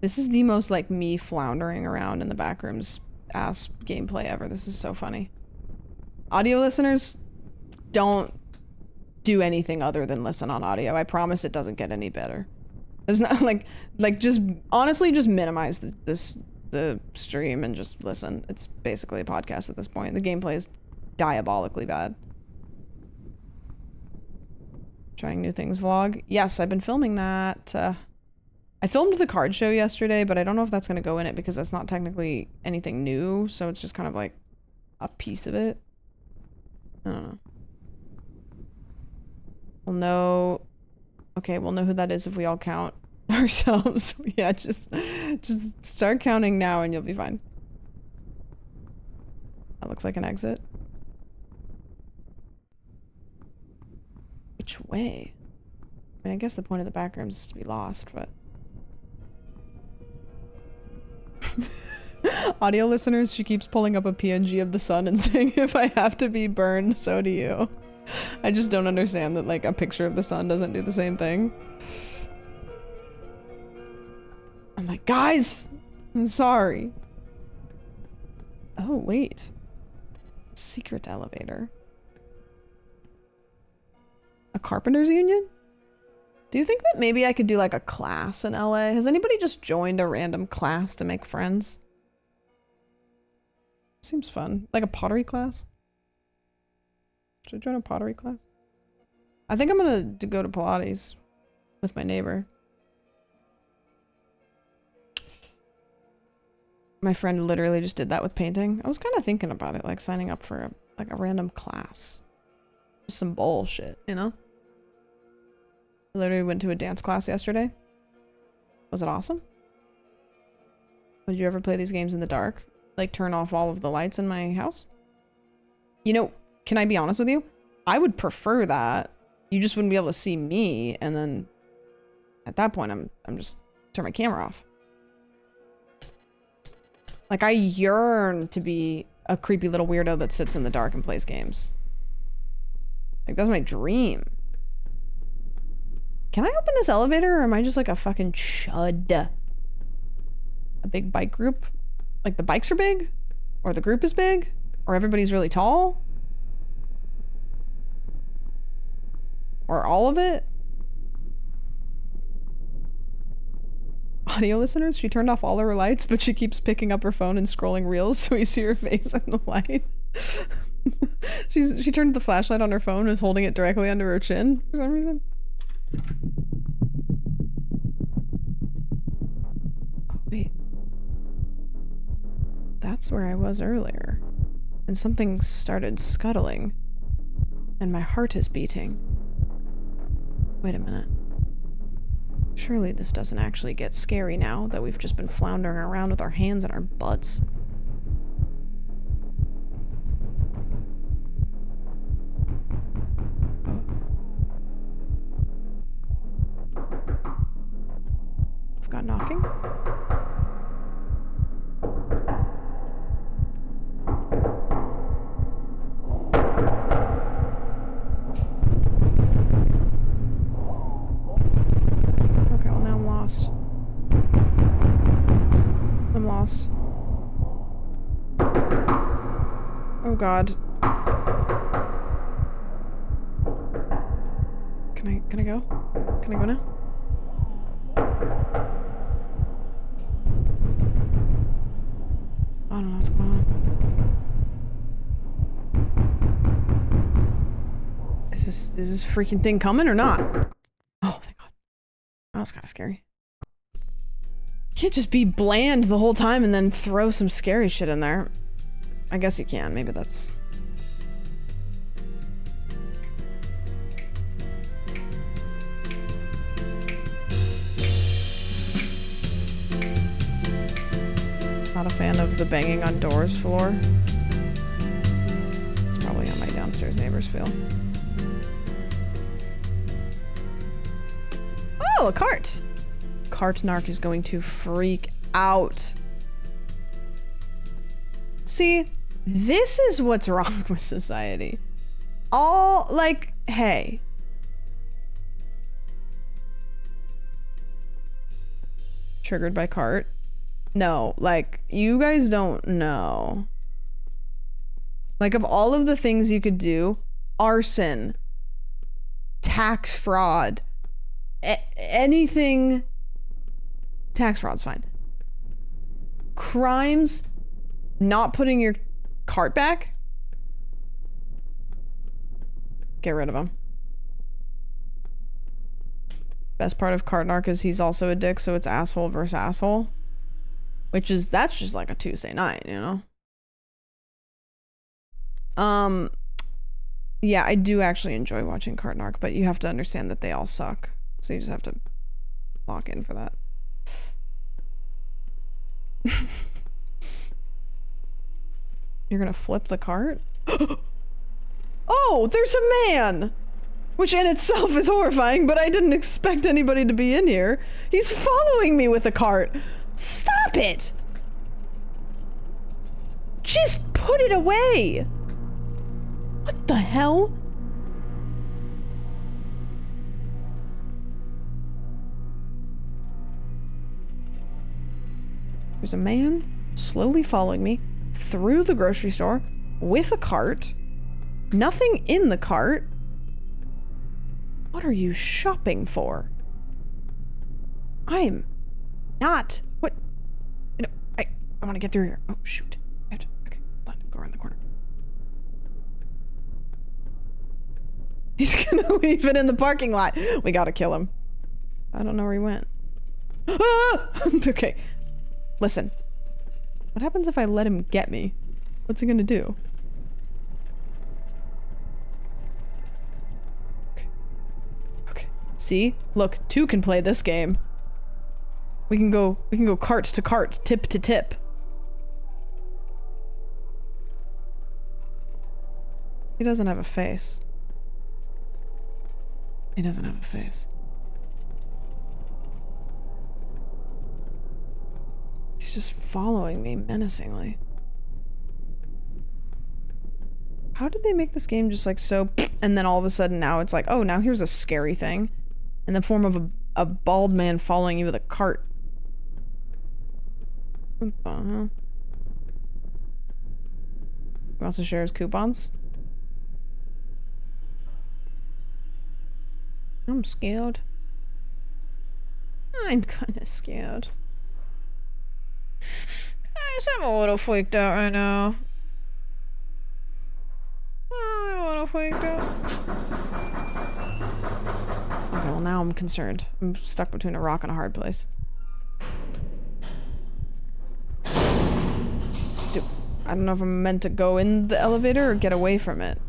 This is the most like me floundering around in the back rooms ass gameplay ever. This is so funny. Audio listeners, don't do anything other than listen on audio. I promise it doesn't get any better. There's not like just honestly just minimize the stream and just listen. It's basically a podcast at this point. The gameplay is diabolically bad. Trying new things vlog. Yes, I've been filming that. I filmed the card show yesterday, but I don't know if that's going to go in it because that's not technically anything new. So it's just kind of like a piece of it. I don't know. We'll know. Okay, we'll know who that is if we all count ourselves. Yeah, just start counting now and you'll be fine. That looks like an exit. Which way? I mean, I guess the point of the back rooms is to be lost, but... Audio listeners, she keeps pulling up a PNG of the sun and saying, if I have to be burned, so do you. I just don't understand that, like, a picture of the sun doesn't do the same thing. I'm like, guys! I'm sorry. Oh, wait. Secret elevator. A carpenters union? Do you think that maybe I could do like a class in LA? Has anybody just joined a random class to make friends? Seems fun. Like a pottery class? Should I join a pottery class? I think I'm gonna go to Pilates with my neighbor. My friend literally just did that with painting. I was kind of thinking about it, like signing up for a random class. Just some bullshit, you know? I literally went to a dance class yesterday. Was it awesome? Would you ever play these games in the dark? Like turn off all of the lights in my house? You know, can I be honest with you? I would prefer that. You just wouldn't be able to see me, and then at that point I'm just turn my camera off. Like I yearn to be a creepy little weirdo that sits in the dark and plays games. Like that's my dream. Can I open this elevator, or am I just like a fucking chud? A big bike group? Like the bikes are big? Or the group is big? Or everybody's really tall? Or all of it? audio listeners, she turned off all of her lights, but she keeps picking up her phone and scrolling reels so we see her face in the light. She turned the flashlight on her phone and is holding it directly under her chin for some reason. Oh, wait. That's where I was earlier. And something started scuttling. And my heart is beating. Wait a minute. Surely this doesn't actually get scary now that we've just been floundering around with our hands in our butts. I've got knocking. Okay, well now I'm lost. I'm lost. Oh god. Can I go? Can I go now? I don't know what's going on. Is this freaking thing coming or not? Oh, thank god. That was kind of scary. Can't just be bland the whole time and then throw some scary shit in there. I guess you can. Maybe that's... Not a fan of the banging on doors floor. It's probably how my downstairs neighbors feel. Oh, a cart! Cart narc is going to freak out. See, this is what's wrong with society. All, like, hey. Triggered by cart. No, like, you guys don't know. Like, of all of the things you could do, arson, tax fraud, anything, tax fraud's fine. Crimes, not putting your cart back, get rid of him. Best part of cart narc is he's also a dick, so it's asshole versus asshole. Which is, that's just like a Tuesday night, you know? Yeah, I do actually enjoy watching Cart Narc, but you have to understand that they all suck. So you just have to lock in for that. You're gonna flip the cart? Oh, there's a man! Which in itself is horrifying, but I didn't expect anybody to be in here. He's following me with a cart! Stop it! Just put it away! What the hell? There's a man slowly following me through the grocery store with a cart. Nothing in the cart. What are you shopping for? I'm not... What? No, I want to get through here. Oh, shoot. I have to... Okay, hold on. Go around the corner. He's gonna leave it in the parking lot. We gotta kill him. I don't know where he went. Ah! Okay. Listen. What happens if I let him get me? What's he gonna do? Okay. Okay. See? Look, two can play this game. We can go cart to cart, tip to tip. He doesn't have a face. He doesn't have a face. He's just following me menacingly. How did they make this game just like so, and then all of a sudden now it's like, oh, now here's a scary thing in the form of a bald man following you with a cart. What the hell? He wants to share his coupons? I'm scared. I'm kinda scared. I'm a little freaked out right now. I'm a little freaked out. Okay, well now I'm concerned. I'm stuck between a rock and a hard place. I don't know if I'm meant to go in the elevator or get away from it.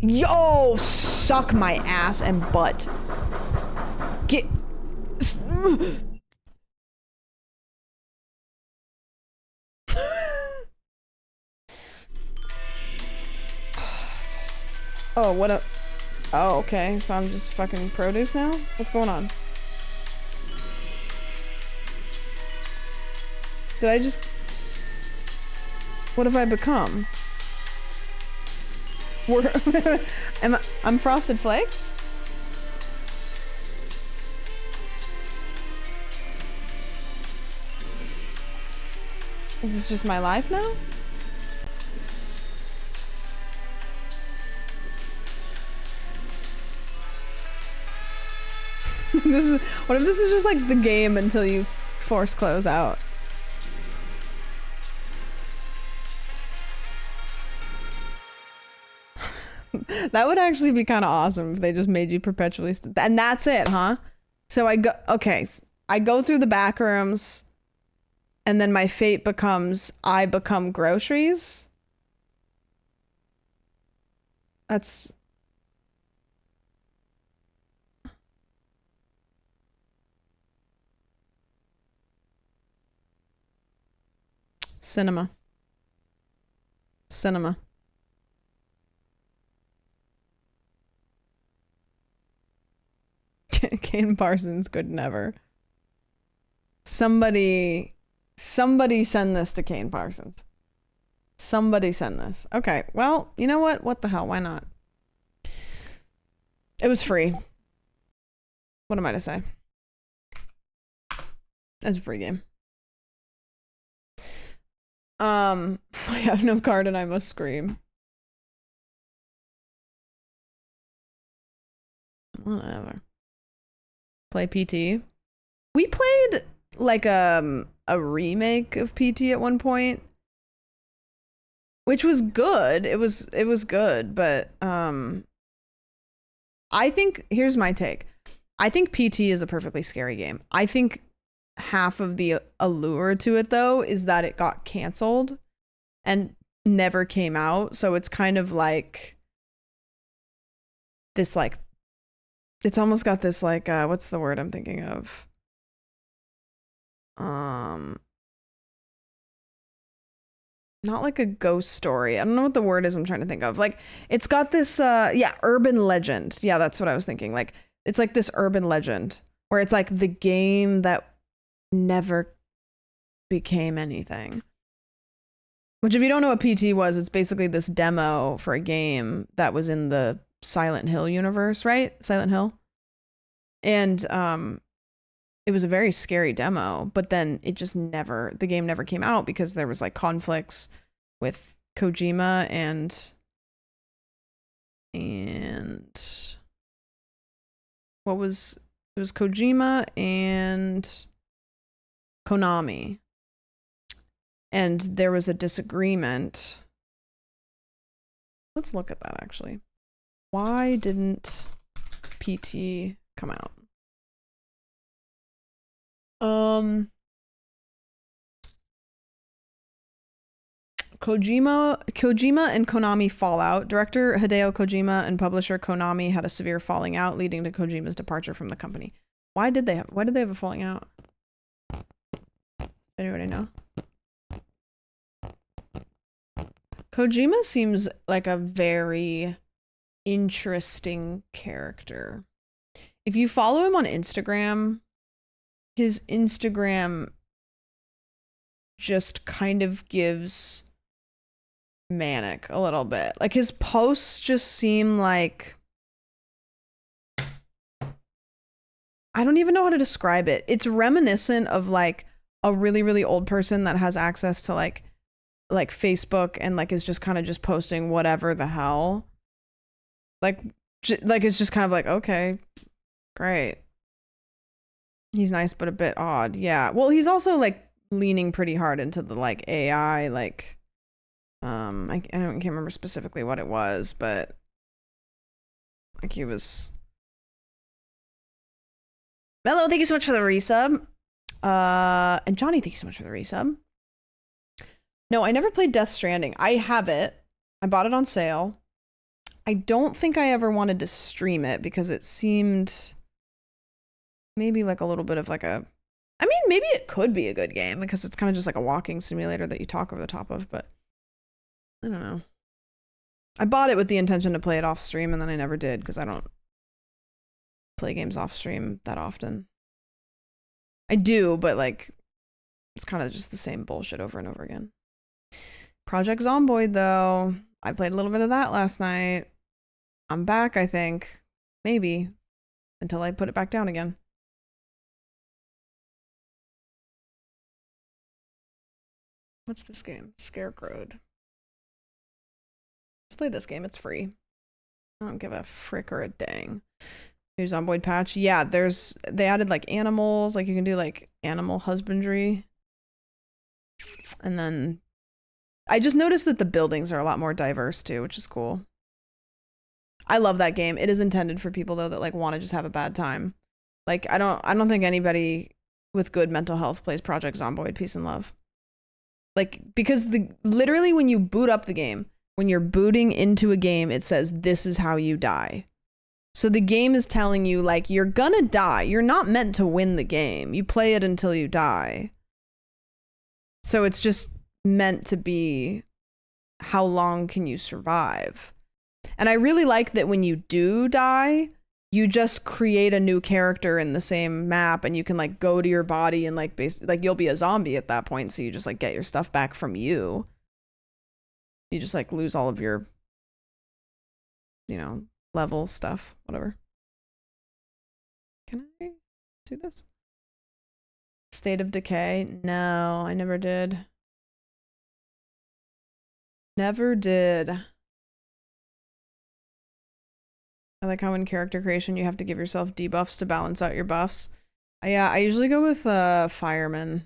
Yo, suck my ass and butt. Get... Oh, what up? Oh, okay. So I'm just fucking produce now? What's going on? Did I just... What have I become? I'm Frosted Flakes? Is this just my life now? What if this is just like the game until you force close out? That would actually be kind of awesome if they just made you perpetually and that's it, huh? So I go through the back rooms and then my fate becomes I become groceries. That's cinema. Kane Parsons could never. Somebody send this to Kane Parsons. Somebody send this. Okay, well, you know what? What the hell? Why not? It was free. What am I to say? It's a free game. I have no card and I must scream. Whatever. Play PT. We played like a remake of PT at one point, which was good. It was good, but I think here's my take. I think PT is a perfectly scary game. I think half of the allure to it though is that it got canceled and never came out, so it's kind of like this like it's almost got this like what's the word I'm thinking of? Not like a ghost story. I don't know what the word is I'm trying to think of. Like it's got this urban legend. Yeah, that's what I was thinking. Like it's like this urban legend where it's like the game that never became anything. Which if you don't know what PT was, it's basically this demo for a game that was in the Silent Hill universe, right? Silent Hill. And it was a very scary demo, but then the game never came out because there was like conflicts with Kojima and it was Kojima and Konami. And there was a disagreement. Let's look at that actually. Why didn't PT come out? Kojima and Konami fallout. Director Hideo Kojima and publisher Konami had a severe falling out, leading to Kojima's departure from the company. Why did they have a falling out? Anybody know? Kojima seems like a very interesting character. If you follow him on Instagram, his Instagram just kind of gives manic a little bit. Like his posts just seem like, I don't even know how to describe it. It's reminiscent of like a really, really old person that has access to like Facebook and like is just kind of just posting whatever the hell. Like it's just kind of like, okay, great. He's nice, but a bit odd. Yeah. Well, he's also like leaning pretty hard into the like AI, like, I can't remember specifically what it was, but like he was. Mello, thank you so much for the resub. And Johnny, thank you so much for the resub. No, I never played Death Stranding. I have it. I bought it on sale. I don't think I ever wanted to stream it because it seemed maybe like a little bit of like a, I mean, maybe it could be a good game because it's kind of just like a walking simulator that you talk over the top of, but I don't know. I bought it with the intention to play it off stream and then I never did because I don't play games off stream that often. I do, but like it's kind of just the same bullshit over and over again. Project Zomboid though, I played a little bit of that last night. I'm back, I think. Maybe. Until I put it back down again. What's this game? Scarecrowed. Let's play this game. It's free. I don't give a frick or a dang. New Zomboid patch. Yeah, they added like animals. Like you can do like animal husbandry. And then I just noticed that the buildings are a lot more diverse too, which is cool. I love that game. It is intended for people though that like want to just have a bad time. Like I don't think anybody with good mental health plays Project Zomboid. Peace and love. Like because literally when you boot up the game, when you're booting into a game, it says this is how you die. So the game is telling you like you're gonna die. You're not meant to win the game. You play it until you die. So it's just meant to be how long can you survive. And I really like that when you do die, you just create a new character in the same map and you can like go to your body and like like you'll be a zombie at that point, so you just like get your stuff back from you. You just like lose all of your, you know, level stuff, whatever. Can I do this? State of Decay? No, I never did. Never did. I like how in character creation you have to give yourself debuffs to balance out your buffs. Yeah, I usually go with Fireman,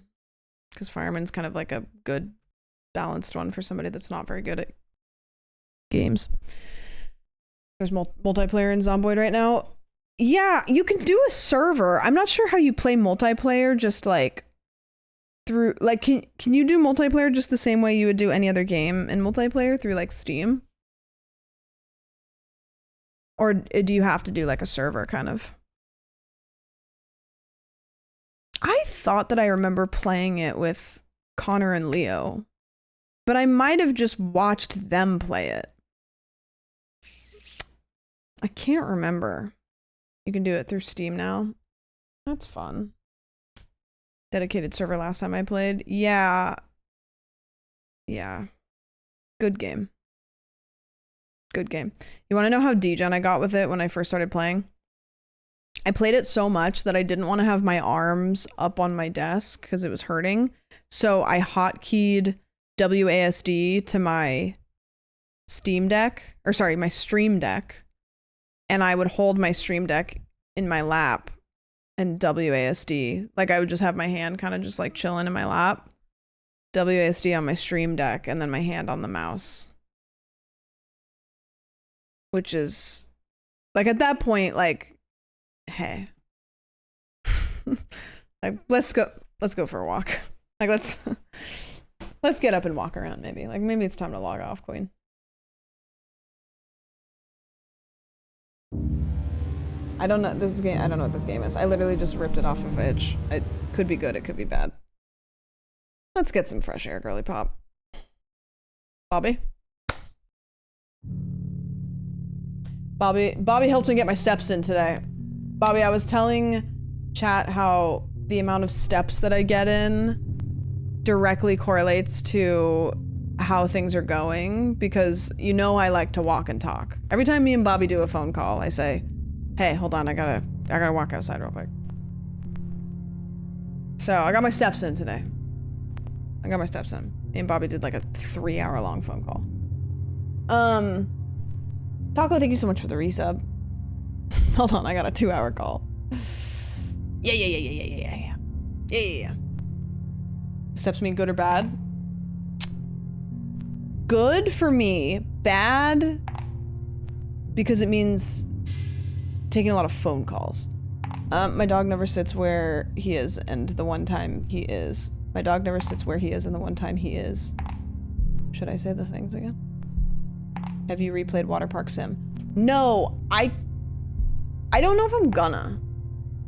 because Fireman's kind of like a good balanced one for somebody that's not very good at games. There's multiplayer in Zomboid right now. Yeah, you can do a server. I'm not sure how you play multiplayer, just like through like can you do multiplayer just the same way you would do any other game in multiplayer through like Steam? Or do you have to do like a server kind of? I thought that I remember playing it with Connor and Leo, but I might have just watched them play it. I can't remember. You can do it through Steam now. That's fun. Dedicated server last time I played. Yeah. Yeah. Good game. Good game. You want to know how degen I got with it when I first started playing? I played it so much that I didn't want to have my arms up on my desk because it was hurting. So I hotkeyed WASD to my Steam Deck, or sorry, my Stream Deck. And I would hold my Stream Deck in my lap and WASD. Like I would just have my hand kind of just like chilling in my lap. WASD on my Stream Deck and then my hand on the mouse. Which is like at that point, like, hey, like let's go for a walk. Like let's get up and walk around maybe. Like maybe it's time to log off, Queen. I don't know this game. I don't know what this game is. I literally just ripped it off of Itch. It could be good. It could be bad. Let's get some fresh air, girly pop. Bobby helped me get my steps in today. Bobby, I was telling chat how the amount of steps that I get in directly correlates to how things are going, because you know I like to walk and talk. Every time me and Bobby do a phone call, I say, hey, hold on, I gotta walk outside real quick. So I got my steps in today. I got my steps in. Me and Bobby did like a 3-hour-long phone call. Taco, thank you so much for the resub. Hold on, I got a 2-hour call. Yeah. Steps mean good or bad? Good for me. Bad because it means taking a lot of phone calls. My dog never sits where he is, and the one time he is. My dog never sits where he is, and the one time he is. Should I say the things again? Have you replayed Water Park Sim? No, I don't know if I'm gonna.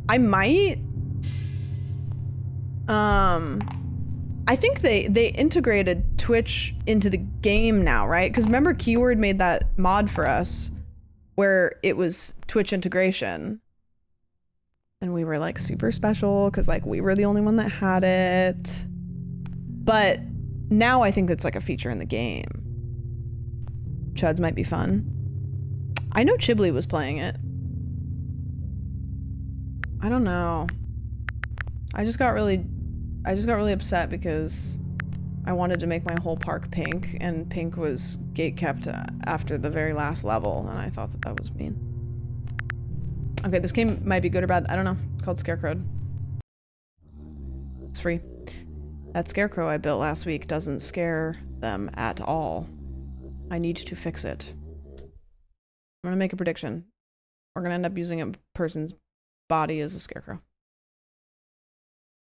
I might. I think they integrated Twitch into the game now, right? Because remember Keyword made that mod for us where it was Twitch integration. And we were like super special because like we were the only one that had it. But now I think that's like a feature in the game. Chuds might be fun. I know Chiblee was playing it. I don't know. I just got really upset because I wanted to make my whole park pink, and pink was gatekept after the very last level, and I thought that was mean. Okay, this game might be good or bad. I don't know. It's called Scarecrowed. It's free. That scarecrow I built last week doesn't scare them at all. I need to fix it. I'm gonna make a prediction. We're gonna end up using a person's body as a scarecrow.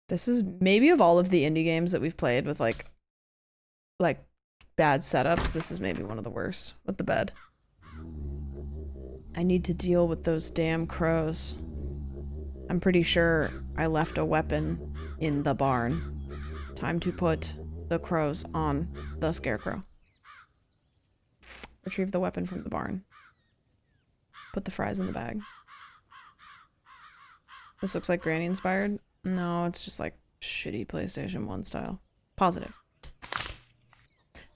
This is maybe of all of the indie games that we've played with like bad setups, this is maybe one of the worst with the bed. I need to deal with those damn crows. I'm pretty sure I left a weapon in the barn. Time to put the crows on the scarecrow. Retrieve the weapon from the barn. Put the fries in the bag. This looks like Granny inspired. No, it's just like shitty PlayStation 1 style. Positive.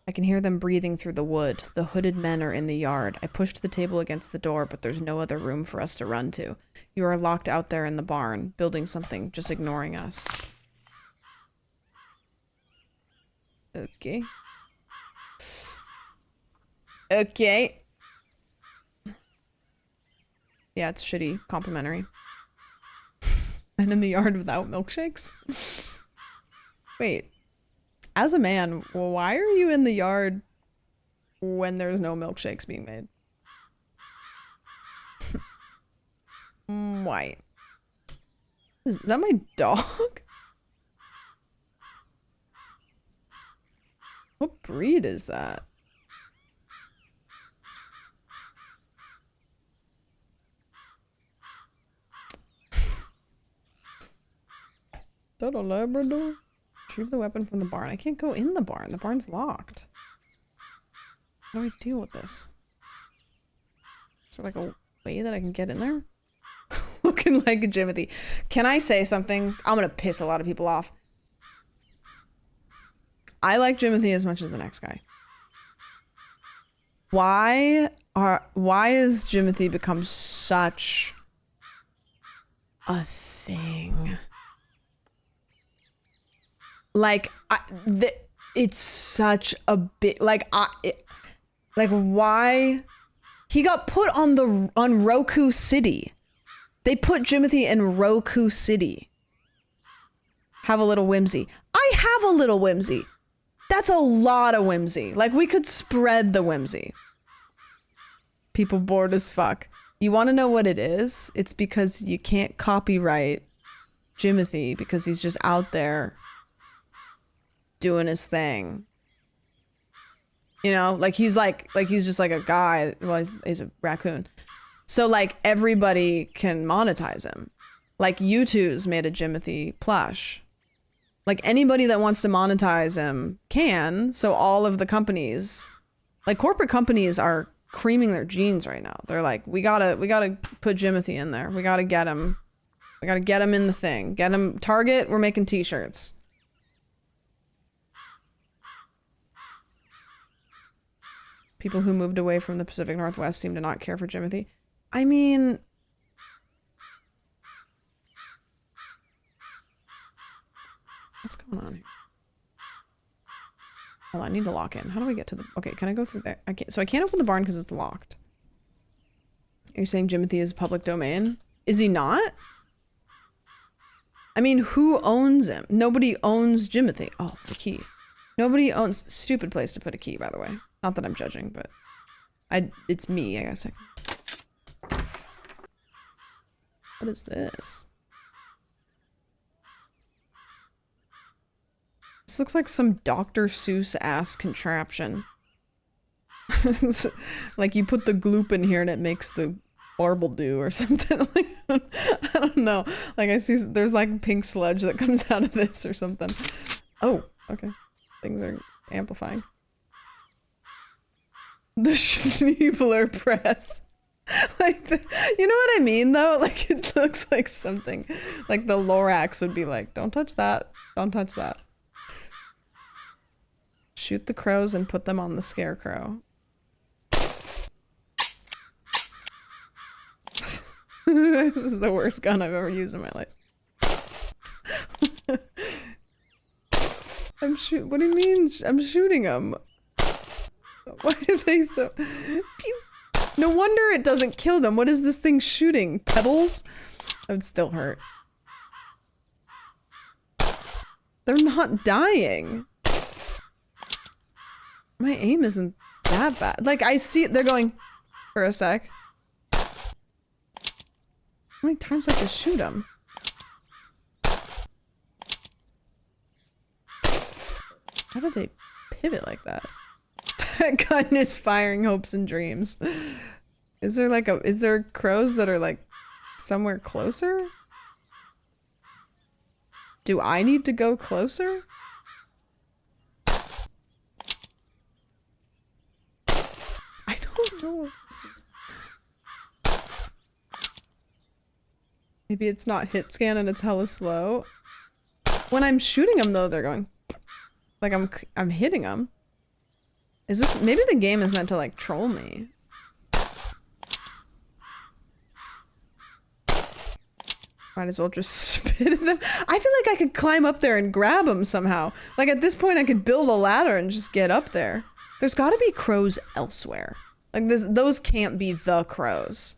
I can hear them breathing through the wood. The hooded men are in the yard. I pushed the table against the door, but there's no other room for us to run to. You are locked out there in the barn, building something, just ignoring us. Okay. Okay. Yeah, it's shitty. Complimentary. Men in the yard without milkshakes? Wait. As a man, why are you in the yard when there's no milkshakes being made? Why? Is that my dog? What breed is that? Is that a Labrador? Retrieve the weapon from the barn. I can't go in the barn. The barn's locked. How do I deal with this? Is there like a way that I can get in there? Looking like a Jimothy. Can I say something? I'm gonna piss a lot of people off. I like Jimothy as much as the next guy. Why has Jimothy become such a thing? Like, it's such a big, like why? He got put on Roku City. They put Jimothy in Roku City. Have a little whimsy. I have a little whimsy. That's a lot of whimsy. Like, we could spread the whimsy. People bored as fuck. You want to know what it is? It's because you can't copyright Jimothy because he's just out there doing his thing. You know, like he's just like a guy. Well, he's a raccoon. So like everybody can monetize him. Like U2's made a Jimothy plush. Like anybody that wants to monetize him can. So all of the companies, like corporate companies, are creaming their jeans right now. They're like, we gotta put Jimothy in there. We gotta get him. We gotta get him in the thing. Get him. Target. We're making t-shirts. People who moved away from the Pacific Northwest seem to not care for Jimothy. I mean, what's going on here? Hold on, I need to lock in. How do we get to the... Okay, can I go through there? I can't. So I can't open the barn because it's locked. Are you saying Jimothy is public domain? Is he not? I mean, who owns him? Nobody owns Jimothy. Oh, the key. Nobody owns... Stupid place to put a key, by the way. Not that I'm judging, but... It's me, I guess. What is this? This looks like some Dr. Seuss-ass contraption. Like you put the gloop in here and it makes the barble do or something. Like, I don't know. Like I see there's like pink sludge that comes out of this or something. Oh, okay. Things are amplifying. The Schneebler press. Like, you know what I mean though? Like it looks like something. Like the Lorax would be like, don't touch that. Don't touch that. Shoot the crows and put them on the scarecrow. This is the worst gun I've ever used in my life. What do you mean? I'm shooting them. Why are they so... Pew. No wonder it doesn't kill them. What is this thing shooting? Pebbles? That would still hurt. They're not dying. My aim isn't that bad. Like, I see they're going for a sec. How many times do I have to shoot them? How do they pivot like that? That gun is firing hopes and dreams. Is there crows that are like somewhere closer? Do I need to go closer? I don't know what this is. Maybe it's not hit scan and it's hella slow. When I'm shooting them though, they're going like I'm hitting them. Is this maybe the game is meant to like troll me? Might as well just spit at them. I feel like I could climb up there and grab them somehow. Like at this point I could build a ladder and just get up there. There's got to be crows elsewhere. Like those can't be the crows.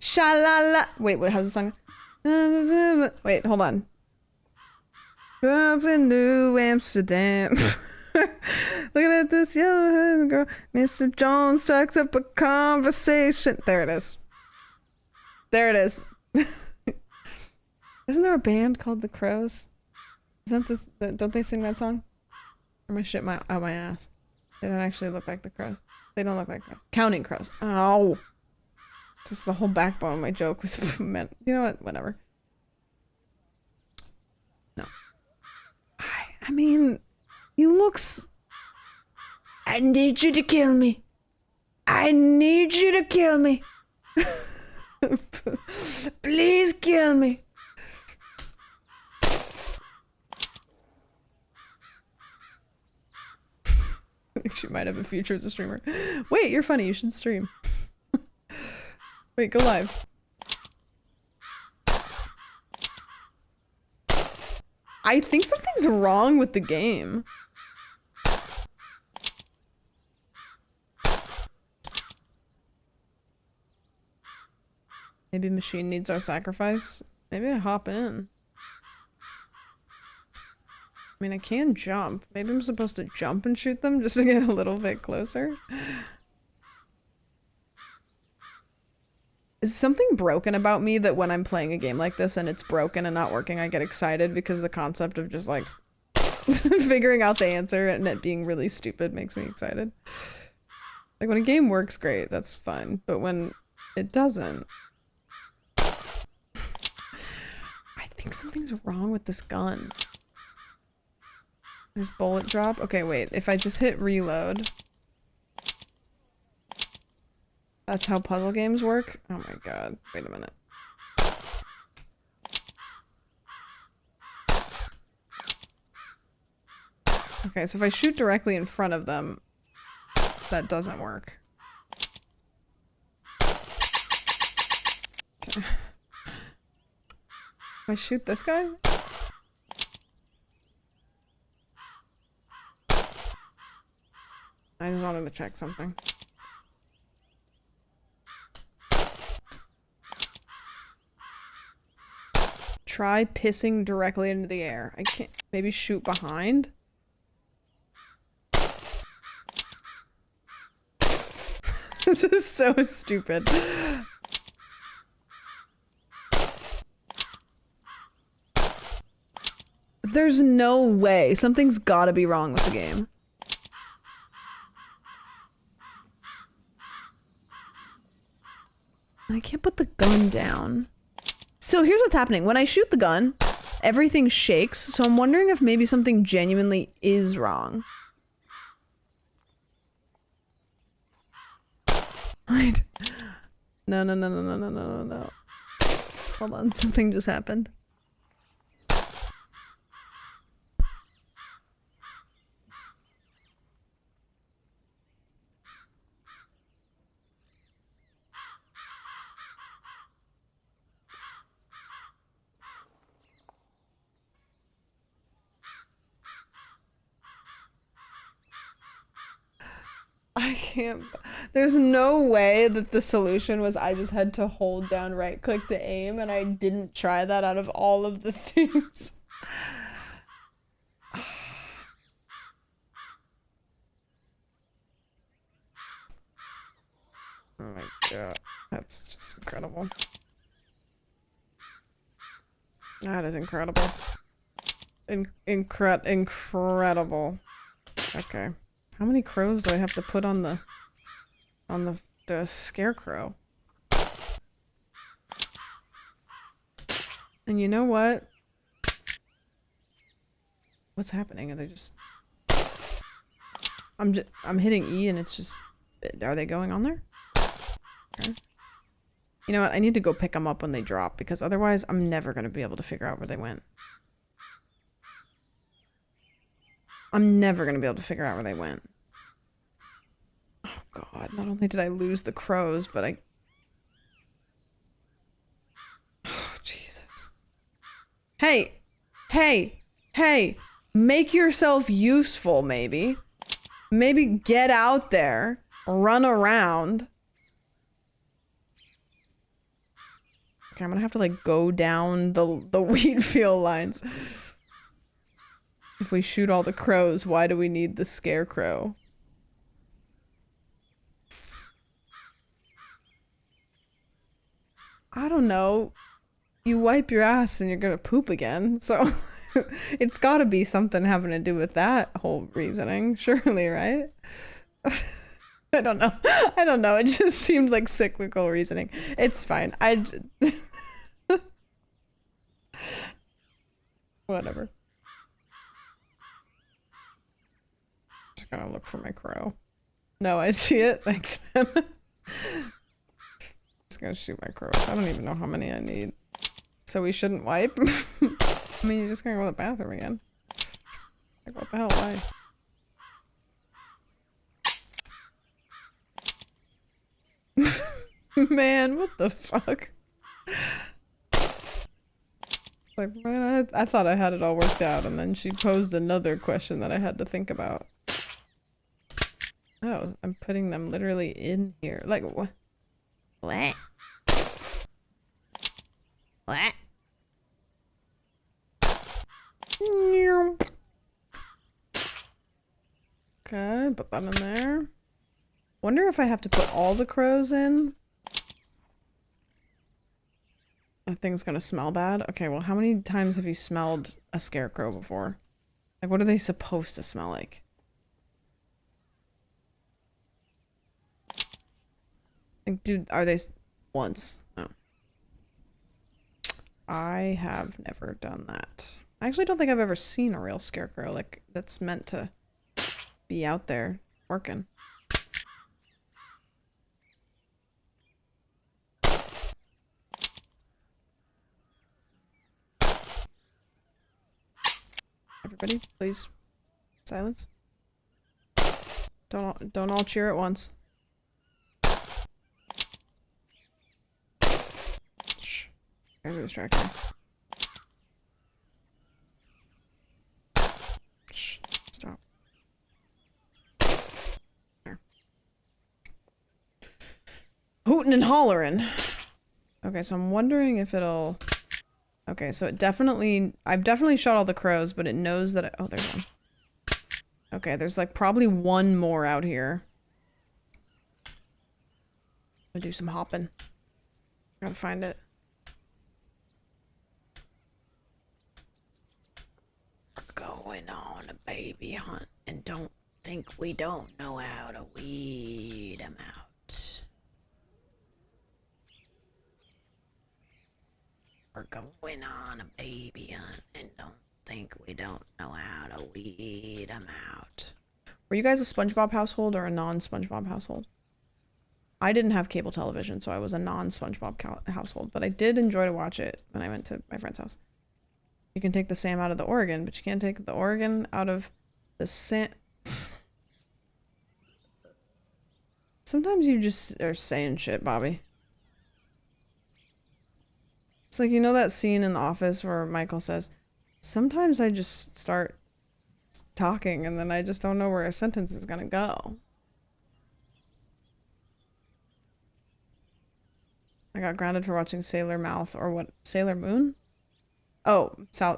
Sha-la-la. Wait, how's the song? Wait, hold on. Up in New Amsterdam. Looking at this yellow girl. Mr. Jones strikes up a conversation. There it is. There it is. Isn't there a band called The Crows? Isn't this? Don't they sing that song? Or am I shit out my ass? They don't actually look like the crows. They don't look like crows. Counting Crows. Ow. Just the whole backbone of my joke was meant. You know what? Whatever. No. I mean, he looks... I need you to kill me. I need you to kill me. Please kill me. I think she might have a future as a streamer. Wait, you're funny. You should stream. Wait, go live. I think something's wrong with the game. Maybe machine needs our sacrifice. Maybe I hop in. I mean, I can jump. Maybe I'm supposed to jump and shoot them just to get a little bit closer. Is something broken about me that when I'm playing a game like this and it's broken and not working, I get excited because the concept of just like figuring out the answer and it being really stupid makes me excited. Like when a game works great, that's fun. But when it doesn't, I think something's wrong with this gun. There's bullet drop. Okay, wait. If I just hit reload. That's how puzzle games work? Oh my god. Wait a minute. Okay, so if I shoot directly in front of them, that doesn't work. Okay. If I shoot this guy? I just wanted to check something. Try pissing directly into the air. I can't. Maybe shoot behind? This is so stupid. There's no way. Something's gotta be wrong with the game. I can't put the gun down. So here's what's happening. When I shoot the gun, everything shakes, so I'm wondering if maybe something genuinely is wrong. Wait. No. Hold on, something just happened. I can't. There's no way that the solution was I just had to hold down right click to aim, and I didn't try that out of all of the things. Oh my god. That's just incredible. That is incredible. Incredible. Okay. How many crows do I have to put on the scarecrow? And you know what? What's happening? Are they just... I'm hitting E and it's just... Are they going on there? Okay. You know what? I need to go pick them up when they drop, because otherwise I'm never going to be able to figure out where they went. I'm never going to be able to figure out where they went. Oh god, not only did I lose the crows, but I... Oh, Jesus. Hey! Hey! Hey! Make yourself useful, maybe. Maybe get out there. Run around. Okay, I'm gonna have to, like, go down the wheat field lines. If we shoot all the crows, why do we need the scarecrow? I don't know. You wipe your ass and you're gonna poop again, so it's gotta be something having to do with that whole reasoning, surely, right? I don't know. I don't know. It just seemed like cyclical reasoning. It's fine. Whatever. Just gonna look for my crow. No, I see it. Thanks, man. Just gonna shoot my crows. I don't even know how many I need. So we shouldn't wipe? I mean, you're just gonna go to the bathroom again. Like, what the hell, why? Man, what the fuck? Like, man, I thought I had it all worked out, and then she posed another question that I had to think about. Oh, I'm putting them literally in here. Like, what? What? What? Okay, put that in there. Wonder if I have to put all the crows in? That thing's gonna smell bad? Okay, well, how many times have you smelled a scarecrow before? Like, what are they supposed to smell like? Like, dude, are they... Once. No. I have never done that. I actually don't think I've ever seen a real scarecrow, like, that's meant to be out there working. Everybody, please. Silence. Don't all cheer at once. Shh. You guys are distracting me. Shh. Stop. There. Hootin' and hollering. Okay, so I'm wondering if it'll... Okay. Okay, so it definitely, I've definitely shot all the crows, but it knows that oh, there's one. Okay, there's like probably one more out here. I'll do some hopping. Gotta find it. Going on a baby hunt and don't think we don't know how to weed them out. We're going on a baby hunt and don't think we don't know how to weed them out. Were you guys a SpongeBob household or a non-SpongeBob household? I didn't have cable television, so I was a non-SpongeBob household, but I did enjoy to watch it when I went to my friend's house. You can take the Sam out of the Oregon, but you can't take the Oregon out of the Sam. Sometimes you just are saying shit, Bobby. It's like, you know that scene in The Office where Michael says, sometimes I just start talking and then I just don't know where a sentence is gonna go. I got grounded for watching Sailor Mouth, or what? Sailor Moon? Oh,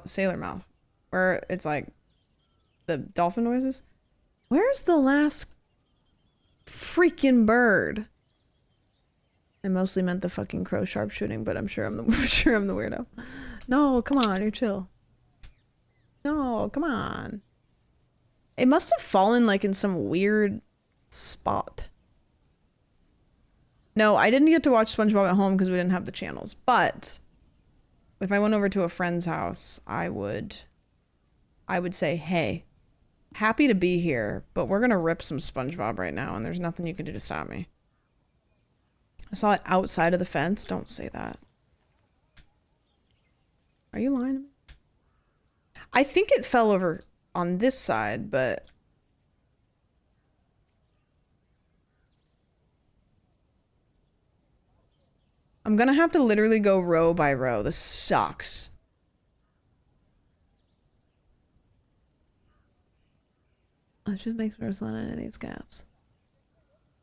Sailor Mouth. Where it's like the dolphin noises. Where's the last freaking bird? I mostly meant the fucking crow sharpshooting, but I'm sure I'm the weirdo. No, come on, you're chill. No, come on. It must have fallen like in some weird spot. No, I didn't get to watch SpongeBob at home because we didn't have the channels, but if I went over to a friend's house, I would say, hey, happy to be here, but we're gonna rip some SpongeBob right now and there's nothing you can do to stop me. I saw it outside of the fence. Don't say that. Are you lying to me? I think it fell over on this side, but I'm gonna have to literally go row by row. This sucks. Let's just make sure it's not any of these gaps.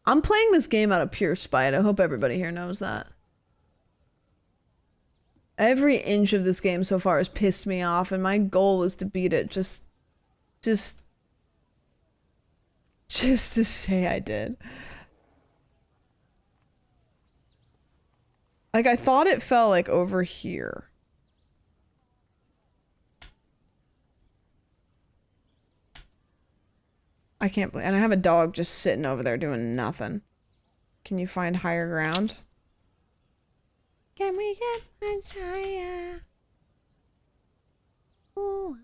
I'm playing this game out of pure spite. I hope everybody here knows that. Every inch of this game so far has pissed me off, and my goal is to beat it. Just to say I did. Like, I thought it fell, like, over here. I can't believe, and I have a dog just sitting over there doing nothing. Can you find higher ground? Can we get much higher? Ooh,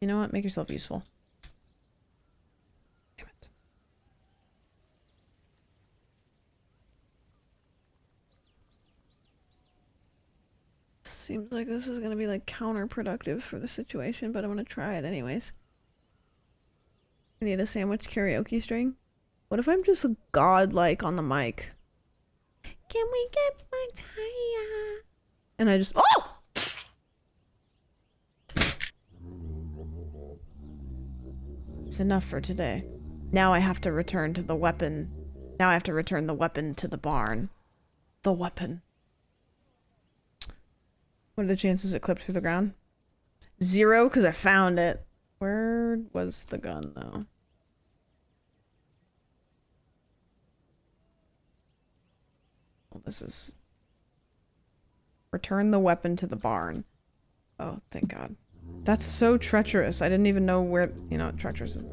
You know what? Make yourself useful. Damn it. Seems like this is gonna be like counterproductive for the situation, but I'm gonna try it anyways. I need a sandwich karaoke string. What if I'm just godlike on the mic? Can we get much higher? And I just, oh! It's enough for today. Now I have to return to the weapon. Now I have to return the weapon to the barn. The weapon. What are the chances it clipped through the ground? 0, because I found it. Where was the gun, though? Well, this is... Return the weapon to the barn. Oh, thank God. That's so treacherous. I didn't even know where... You know, treacherous is...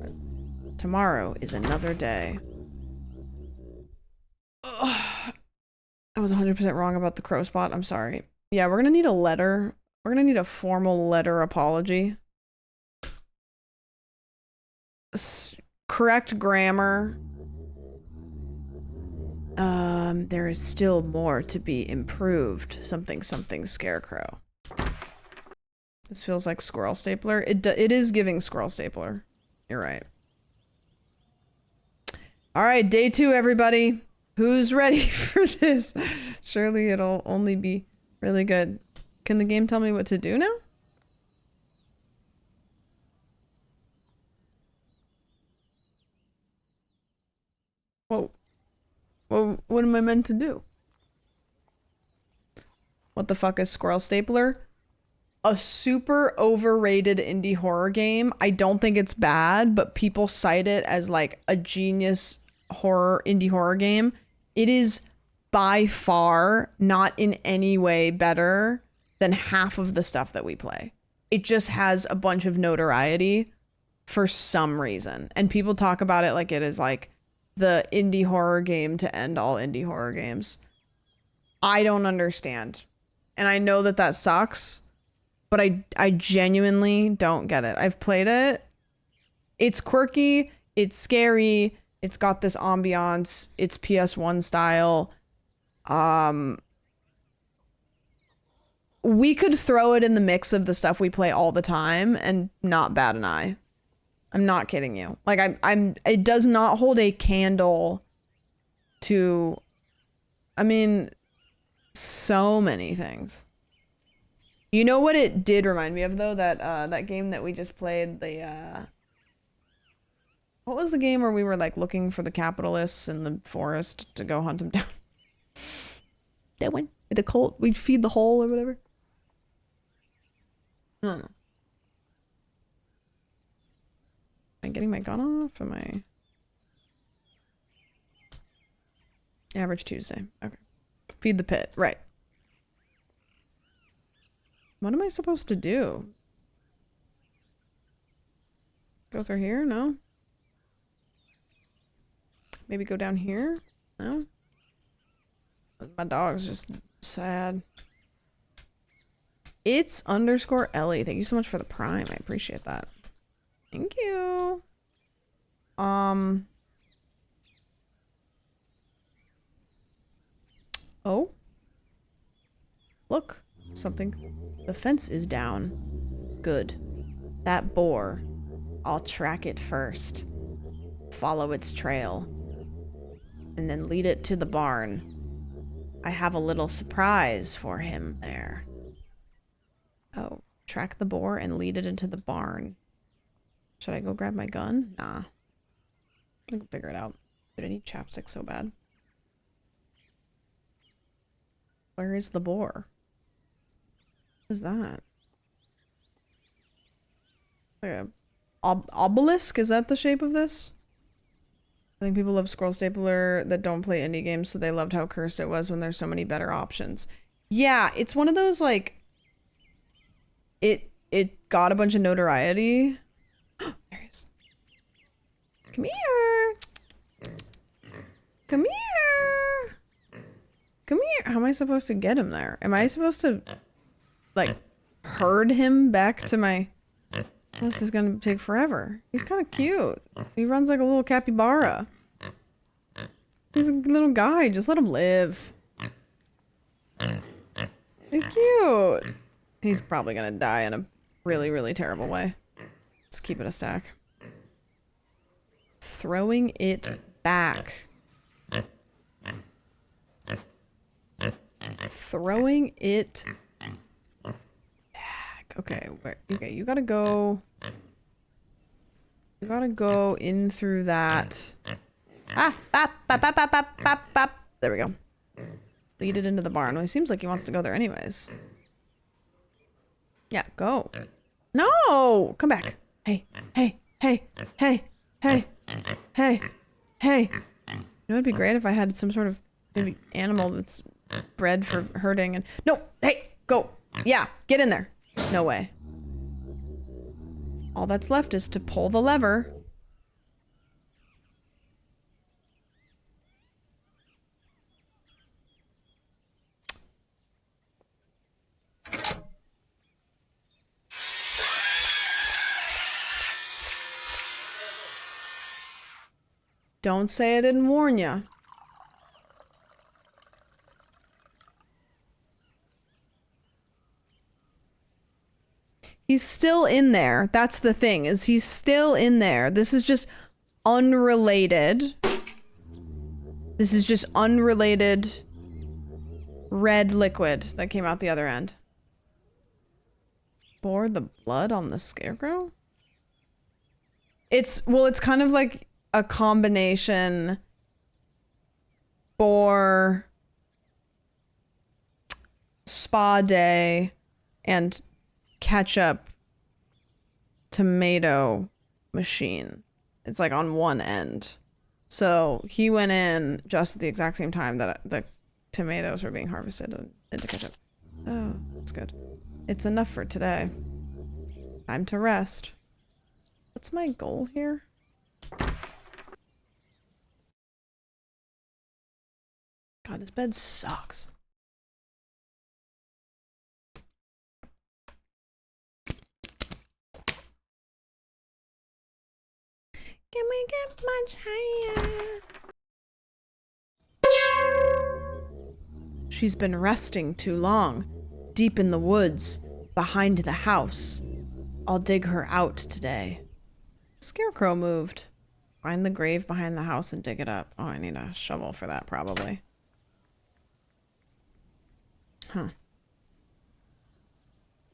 Tomorrow is another day. Ugh. I was 100% wrong about the crow spot. I'm sorry. Yeah, we're gonna need a letter. We're gonna need a formal letter apology. Correct grammar. There is still more to be improved. Something scarecrow. This feels like squirrel stapler. It is giving squirrel stapler. You're right. All right, day 2, everybody. Who's ready for this? Surely it'll only be really good. Can the game tell me what to do now? Whoa. Well, what am I meant to do? What the fuck is Squirrel Stapler? A super overrated indie horror game. I don't think it's bad, but people cite it as like a genius indie horror game. It is by far not in any way better than half of the stuff that we play. It just has a bunch of notoriety for some reason. And people talk about it like it is like the indie horror game to end all indie horror games. I don't understand. And I know that that sucks, but I genuinely don't get it. I've played it. It's quirky. It's scary. It's got this ambiance. It's PS1 style. We could throw it in the mix of the stuff we play all the time and not bat an eye. I'm not kidding you. Like it does not hold a candle to, I mean, so many things. You know what it did remind me of though? That game that we just played, what was the game where we were like looking for the capitalists in the forest to go hunt them down? That one? The cult? We'd feed the hole or whatever? I don't know. Am I getting my gun off? Am I... Average Tuesday. Okay. Feed the pit. Right. What am I supposed to do? Go through here? No? Maybe go down here? No? My dog's just sad. It's _ Ellie. Thank you so much for the prime. I appreciate that. Thank you. Oh. Look. Something. The fence is down. Good. That boar. I'll track it first. Follow its trail. And then lead it to the barn. I have a little surprise for him there. Oh. Track the boar and lead it into the barn. Should I go grab my gun? Nah. I can figure it out. Did I need chapstick so bad? Where is the boar? What is that? Like a obelisk? Is that the shape of this? I think people love Scroll Stapler that don't play indie games, so they loved how cursed it was when there's so many better options. Yeah, it's one of those like it got a bunch of notoriety. There he is. Come here. Come here. Come here. How am I supposed to get him there? Am I supposed to like herd him back to my... This is gonna take forever. He's kind of cute. He runs like a little capybara. He's a little guy. Just let him live. He's cute. He's probably gonna die in a really, really terrible way. Let's keep it a stack. Throwing it back. Throwing it back. Okay, okay, you gotta go. You gotta go in through that. Ah, bop, bop, bop, bop, bop, bop, bop. There we go. Lead it into the barn. Well, he seems like he wants to go there anyways. Yeah, go. No! Come back. Hey, hey, hey, hey, hey, hey, hey. You know, it'd be great if I had some sort of maybe animal that's bred for herding and... No! Hey! Go! Yeah! Get in there! No way. All that's left is to pull the lever. Don't say I didn't warn ya. He's still in there. That's the thing, is he's still in there. This is just unrelated. This is just unrelated red liquid that came out the other end. Pour the blood on the scarecrow? It's, well, it's kind of like a combination for... spa day and ketchup tomato machine. It's like on one end. So he went in just at the exact same time that the tomatoes were being harvested into ketchup. Oh, that's good. It's enough for today. Time to rest. What's my goal here? God, this bed sucks. Can we get much higher? She's been resting too long, deep in the woods, behind the house. I'll dig her out today. Scarecrow moved. Find the grave behind the house and dig it up. Oh, I need a shovel for that, probably. Huh.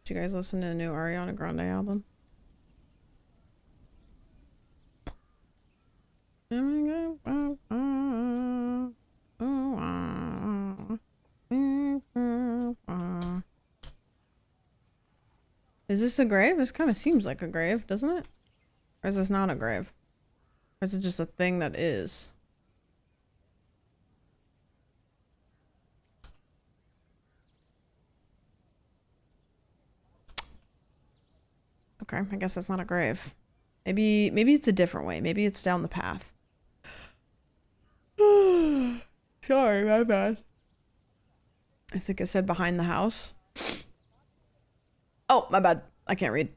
Did you guys listen to the new Ariana Grande album? Is this a grave? This kind of seems like a grave, doesn't it? Or is this not a grave? Or is it just a thing that is? Okay, I guess that's not a grave. Maybe it's a different way. Maybe it's down the path. Sorry, my bad. I think I said behind the house. Oh, my bad. I can't read.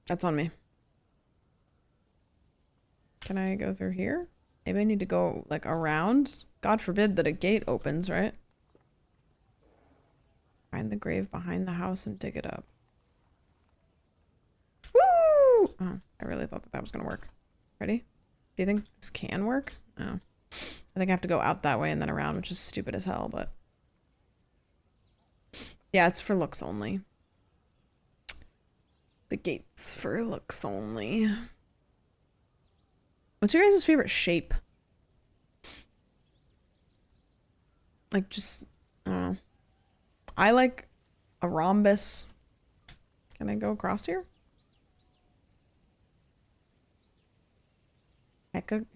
That's on me. Can I go through here? Maybe I need to go, like, around? God forbid that a gate opens, right? Find the grave behind the house and dig it up. Woo! Oh, I really thought that was gonna work. Ready? Do you think this can work? No. I think I have to go out that way and then around, which is stupid as hell, but... yeah, it's for looks only. The gate's for looks only. What's your guys' favorite shape? Like, just... I don't know. I like a rhombus. Can I go across here?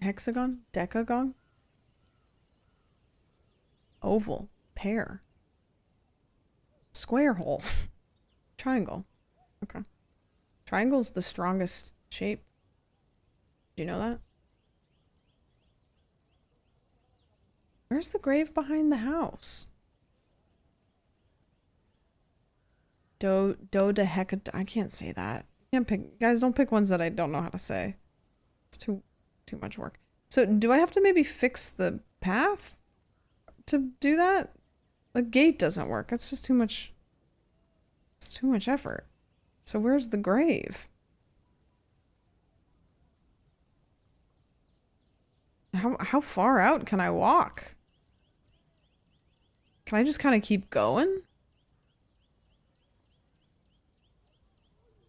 Hexagon? Decagon? Oval. Pear. Square hole. Triangle. Okay. Triangle's the strongest shape. Do you know that? Where's the grave behind the house? Dodecahedron. I can't say that. Can't pick. Guys, don't pick ones that I don't know how to say. It's too much work. So do I have to maybe fix the path to do that? The gate doesn't work. It's just too much. It's too much effort. So where's the grave? How far out can I walk? Can I just kind of keep going?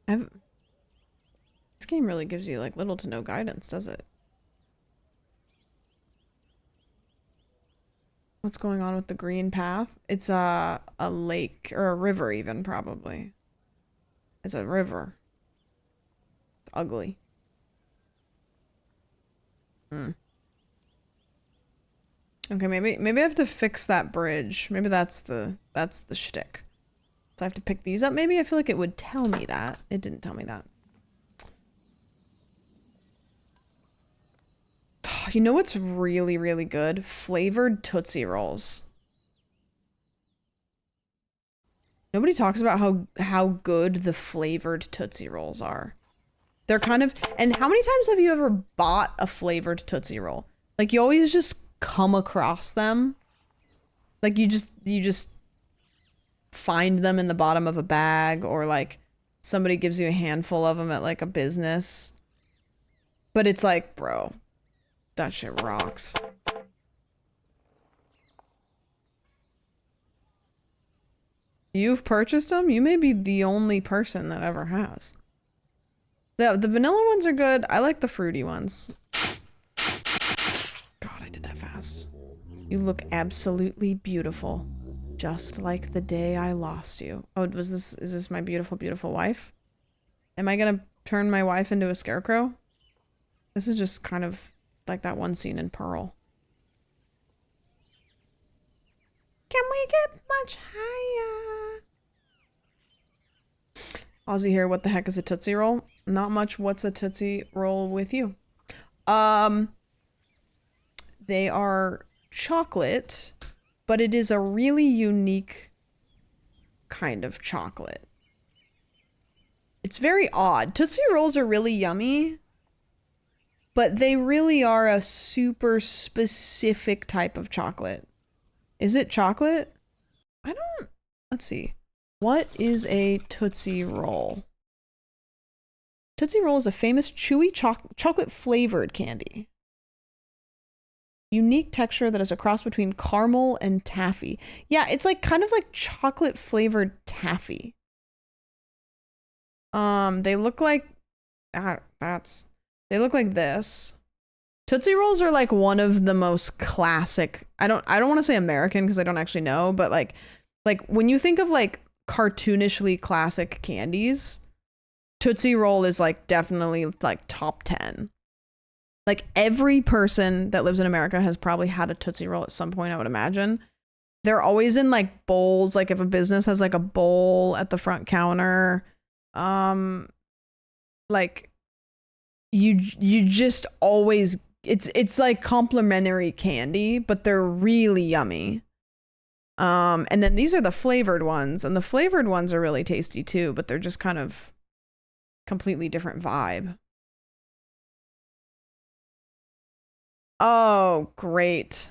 This game really gives you like little to no guidance, does it? What's going on with the green path? It's a lake or a river even, probably. It's a river. It's ugly. Okay, maybe I have to fix that bridge. Maybe that's the shtick. So I have to pick these up maybe? I feel like it would tell me that. It didn't tell me that. You know what's really, really good? Flavored Tootsie Rolls. Nobody talks about how good the flavored Tootsie Rolls are. They're kind of... and how many times have you ever bought a flavored Tootsie Roll? Like, you always just come across them. Like, you just find them in the bottom of a bag, or like somebody gives you a handful of them at like a business. But it's like, bro, that shit rocks. You've purchased them? You may be the only person that ever has. The vanilla ones are good. I like the fruity ones. God, I did that fast. You look absolutely beautiful. Just like the day I lost you. Oh, is this my beautiful, beautiful wife? Am I gonna turn my wife into a scarecrow? This is just kind of like that one scene in Pearl. Can we get much higher? Ozzy here, what the heck is a Tootsie Roll? Not much. What's a Tootsie Roll with you? They are chocolate, but it is a really unique kind of chocolate. It's very odd. Tootsie Rolls are really yummy, but they really are a super specific type of chocolate. Is it chocolate? Let's see. What is a Tootsie Roll? Tootsie Roll is a famous chewy chocolate flavored candy. Unique texture that is a cross between caramel and taffy. Yeah, it's like kind of like chocolate flavored taffy. They look like they look like this. Tootsie Rolls are like one of the most classic. I don't want to say American because I don't actually know, but like when you think of like cartoonishly classic candies, Tootsie Roll is like definitely like top 10. Like every person that lives in America has probably had a Tootsie Roll at some point, I would imagine. They're always in like bowls. Like if a business has like a bowl at the front counter, like you just always, it's like complimentary candy, but they're really yummy. And then these are the flavored ones, and the flavored ones are really tasty too, but they're just kind of completely different vibe. Oh, great.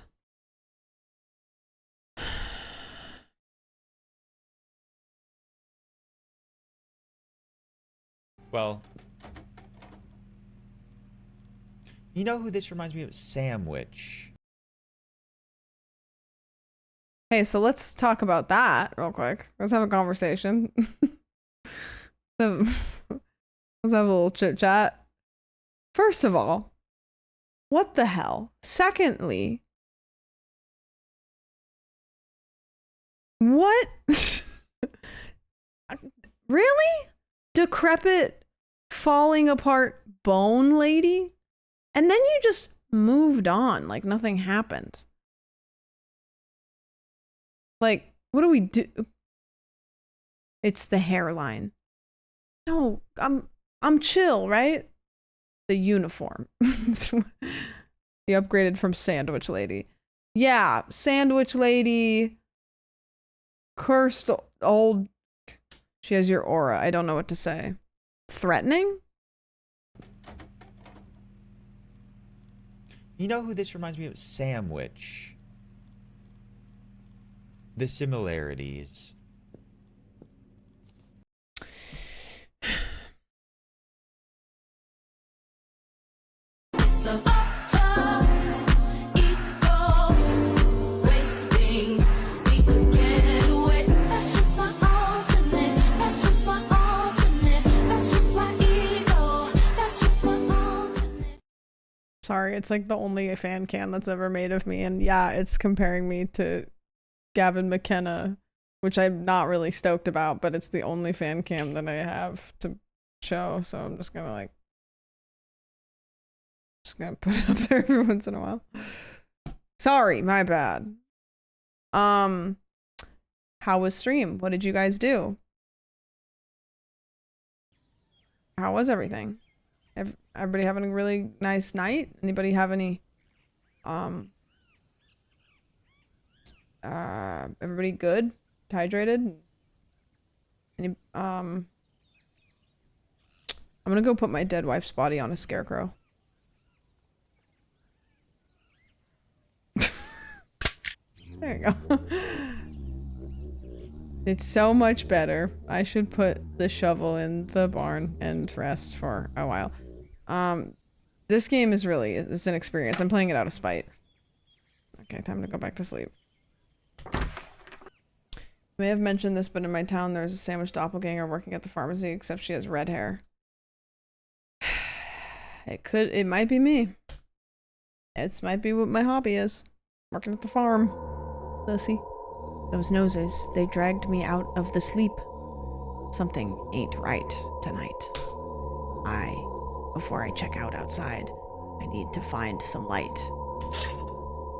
Well, you know who this reminds me of? Sandwich. Hey, so let's talk about that real quick. Let's have a conversation. Let's have a little chit chat. First of all, what the hell? Secondly, what? Really? Decrepit, falling apart bone lady? And then you just moved on like nothing happened. Like, what do we do? It's the hairline. No, I'm chill, right? The uniform. He upgraded from Sandwich Lady. Yeah, Sandwich Lady. Cursed old. She has your aura. I don't know what to say. Threatening? You know who this reminds me of? Sandwich. The similarities. Sorry, it's like the only fan cam that's ever made of me, and yeah, it's comparing me to Gavin McKenna, which I'm not really stoked about, but it's the only fan cam that I have to show, so I'm just gonna put it up there every once in a while. Sorry, my bad. How was stream? What did you guys do? How was everything? Everybody having a really nice night? Anybody have any everybody good? Hydrated? Any I'm gonna go put my dead wife's body on a scarecrow. There you go. It's so much better. I should put the shovel in the barn and rest for a while. This game is really, it's an experience. I'm playing it out of spite. Okay, time to go back to sleep. I may have mentioned this, but in my town there's a sandwich doppelganger working at the pharmacy, except she has red hair. It might be me. It might be what my hobby is. Working at the farm. Pussy. Those noses, they dragged me out of the sleep. Something ain't right tonight. Before I check out outside, I need to find some light.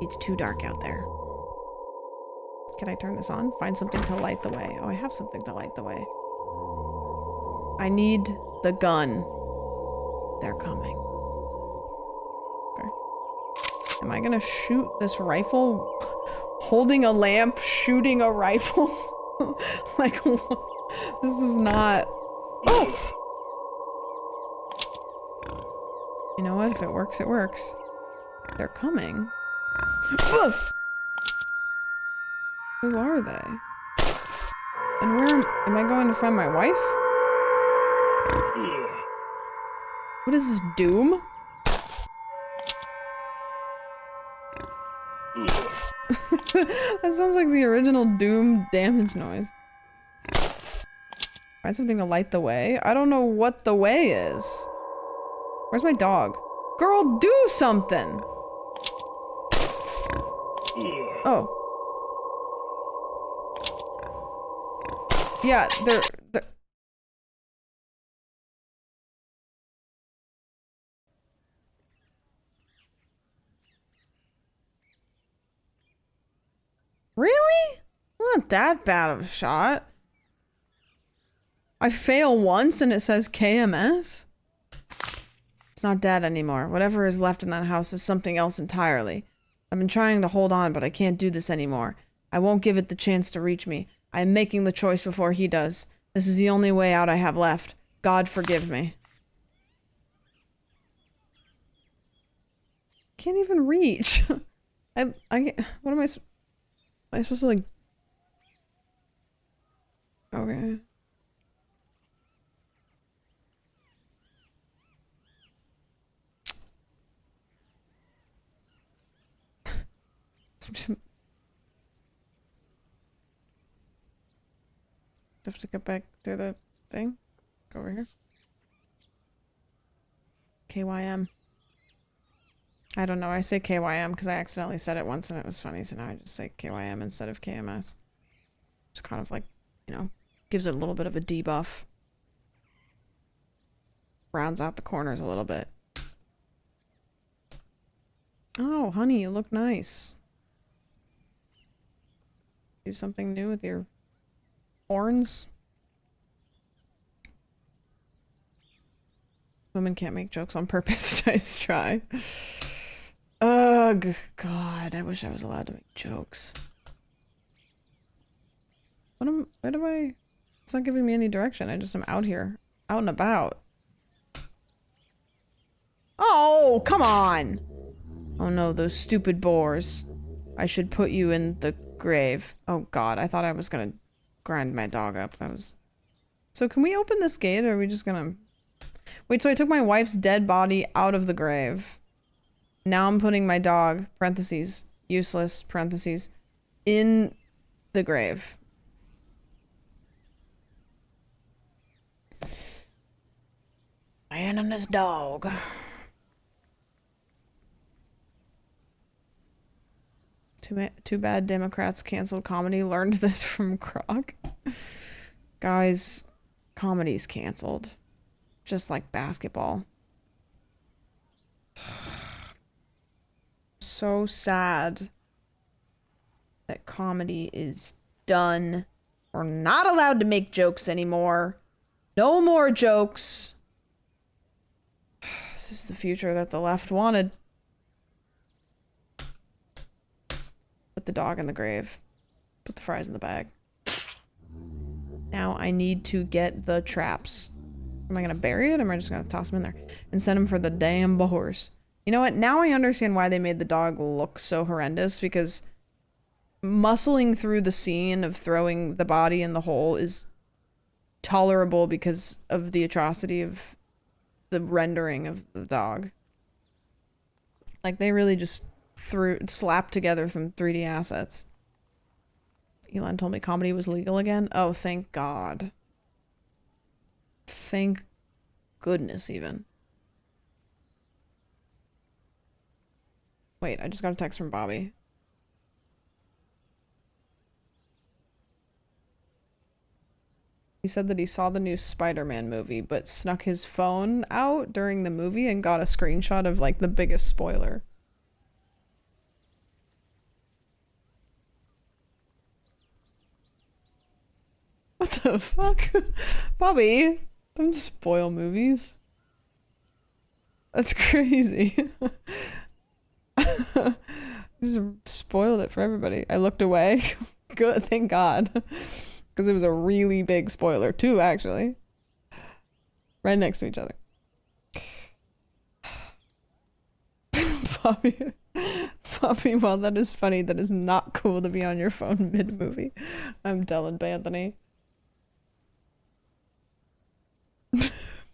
It's too dark out there. Can I turn this on? Find something to light the way. Oh, I have something to light the way. I need the gun. They're coming. Okay. Am I gonna shoot this rifle? Holding a lamp, shooting a rifle? Like, this is not... Oh! You know what? If it works, it works. They're coming. Ugh! Who are they? And where am I going to find my wife? What is this, Doom? That sounds like the original Doom damage noise. Find something to light the way? I don't know what the way is. Where's my dog? Girl, do something! Oh. Yeah, they're... Really? Not that bad of a shot. I fail once and it says KMS? It's not that anymore. Whatever is left in that house is something else entirely. I've been trying to hold on, but I can't do this anymore. I won't give it the chance to reach me. I am making the choice before he does. This is the only way out I have left. God forgive me. Can't even reach. What am I supposed to, like... Okay. Have to get back to the thing. Go over here. KYM. I don't know. I say KYM because I accidentally said it once and it was funny, so now I just say KYM instead of KMS. It's kind of like, you know, gives it a little bit of a debuff. Rounds out the corners a little bit. Oh, honey, you look nice. Do something new with your horns. Women can't make jokes on purpose. Nice try. Ugh, God, I wish I was allowed to make jokes. Where do I... It's not giving me any direction. I just am out here. Out and about. Oh, come on! Oh no, those stupid boars. I should put you in the grave. Oh God, I thought I was gonna grind my dog up. That was... So can we open this gate or are we just gonna... Wait, so I took my wife's dead body out of the grave. Now I'm putting my dog, parentheses, useless, parentheses, in the grave. Man and his dog. Too bad Democrats canceled comedy. Learned this from Croc. Guys, comedy's canceled. Just like basketball. So sad that comedy is done. We're not allowed to make jokes anymore. No more jokes. This is the future that the left wanted. Put the dog in the grave. Put the fries in the bag. Now I need to get the traps. Am I gonna bury it or am I just gonna toss them in there? And send them for the damn boars. You know what? Now I understand why they made the dog look so horrendous, because muscling through the scene of throwing the body in the hole is tolerable because of the atrocity of the rendering of the dog. Like, they really just slapped together some 3D assets. Elon told me comedy was legal again. Oh, thank God. Thank goodness, even. Wait, I just got a text from Bobby. He said that he saw the new Spider-Man movie, but snuck his phone out during the movie and got a screenshot of like the biggest spoiler. What the fuck? Bobby, don't spoil movies. That's crazy. Just spoiled it for everybody. I looked away. Good, thank God. Because it was a really big spoiler too, actually. Right next to each other. Bobby, while that is funny, that is not cool to be on your phone mid-movie. I'm Dylan Banthony.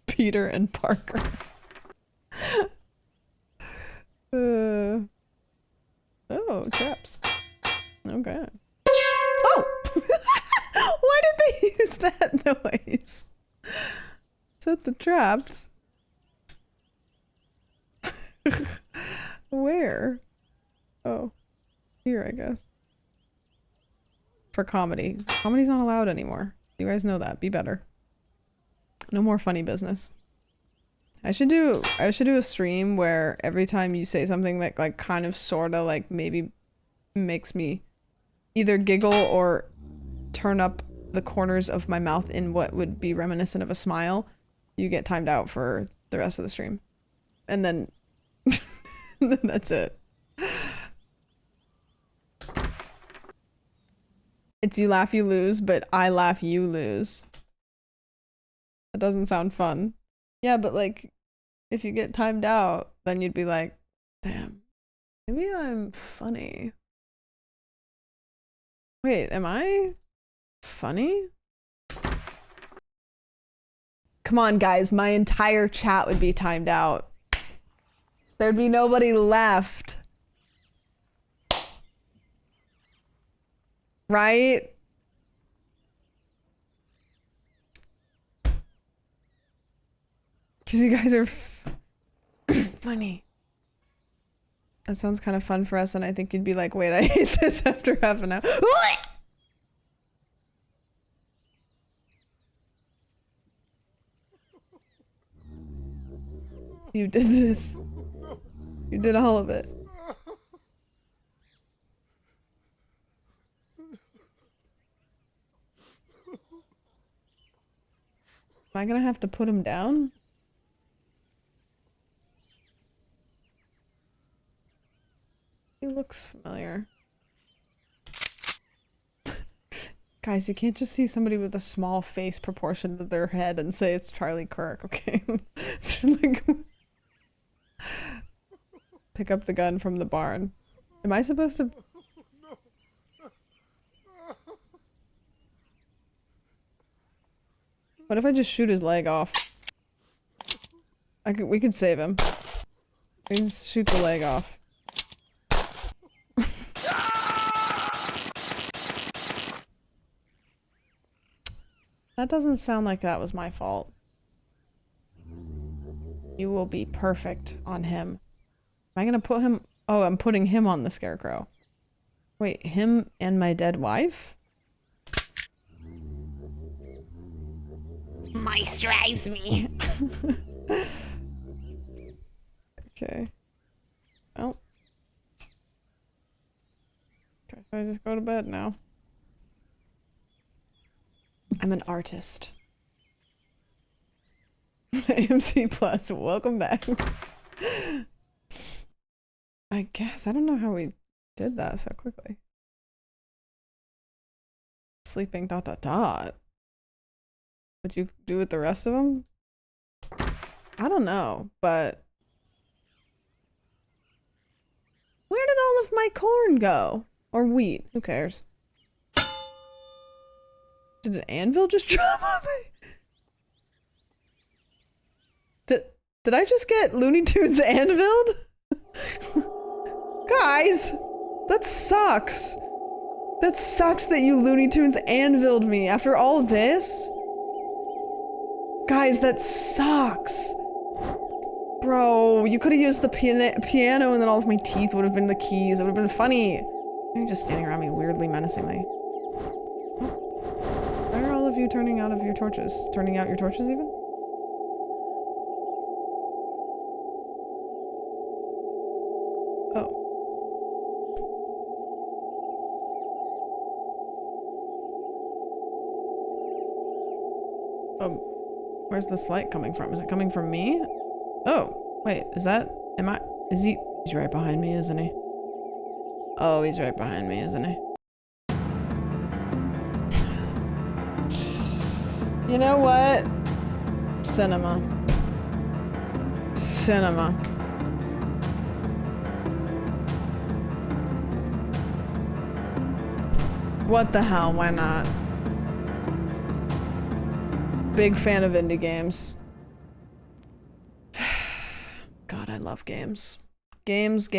Peter and Parker. Oh, traps. Okay. Oh! Why did they use that noise? Set the traps. Where? Oh. Here, I guess. For comedy. Comedy's not allowed anymore. You guys know that. Be better. No more funny business. I should do a stream where every time you say something that like kind of sorta like maybe makes me either giggle or turn up the corners of my mouth in what would be reminiscent of a smile, you get timed out for the rest of the stream. And then then that's it. It's you laugh, you lose, but I laugh, you lose. That doesn't sound fun. Yeah, but like, if you get timed out, then you'd be like, damn, maybe I'm funny. Wait, am I funny? Come on, guys, my entire chat would be timed out. There'd be nobody left. Right? Because you guys are funny. That sounds kind of fun for us, and I think you'd be like, wait, I hate this after half an hour. You did this. You did all of it. Am I gonna have to put him down? He looks familiar. Guys, you can't just see somebody with a small face proportion to their head and say it's Charlie Kirk, okay? It's like pick up the gun from the barn. Am I supposed to? What if I just shoot his leg off? We could save him. We can just shoot the leg off. That doesn't sound like that was my fault. You will be perfect on him. Am I gonna put him? Oh, I'm putting him on the scarecrow. Wait, him and my dead wife? Moisturize me. Okay. Oh. Okay, so I just go to bed now. I'm an artist. AMC Plus, welcome back. I guess. I don't know how we did that so quickly. Sleeping ... Would you do with the rest of them? I don't know, but... Where did all of my corn go? Or wheat? Who cares? Did an anvil just drop on me? Did I just get Looney Tunes anviled? Guys, that sucks. That sucks that you Looney Tunes anviled me after all this. Guys, that sucks. Bro, you could have used the piano and then all of my teeth would have been the keys. It would have been funny. You're just standing around me weirdly menacingly. Why are all of you you turning out of your torches? Turning out your torches even? Oh. Where's this light coming from? Is it coming from me? Oh, wait, is he? He's right behind me, isn't he? Oh, he's right behind me, isn't he? You know what? Cinema. Cinema. What the hell? Why not? Big fan of indie games. God, I love games. Games.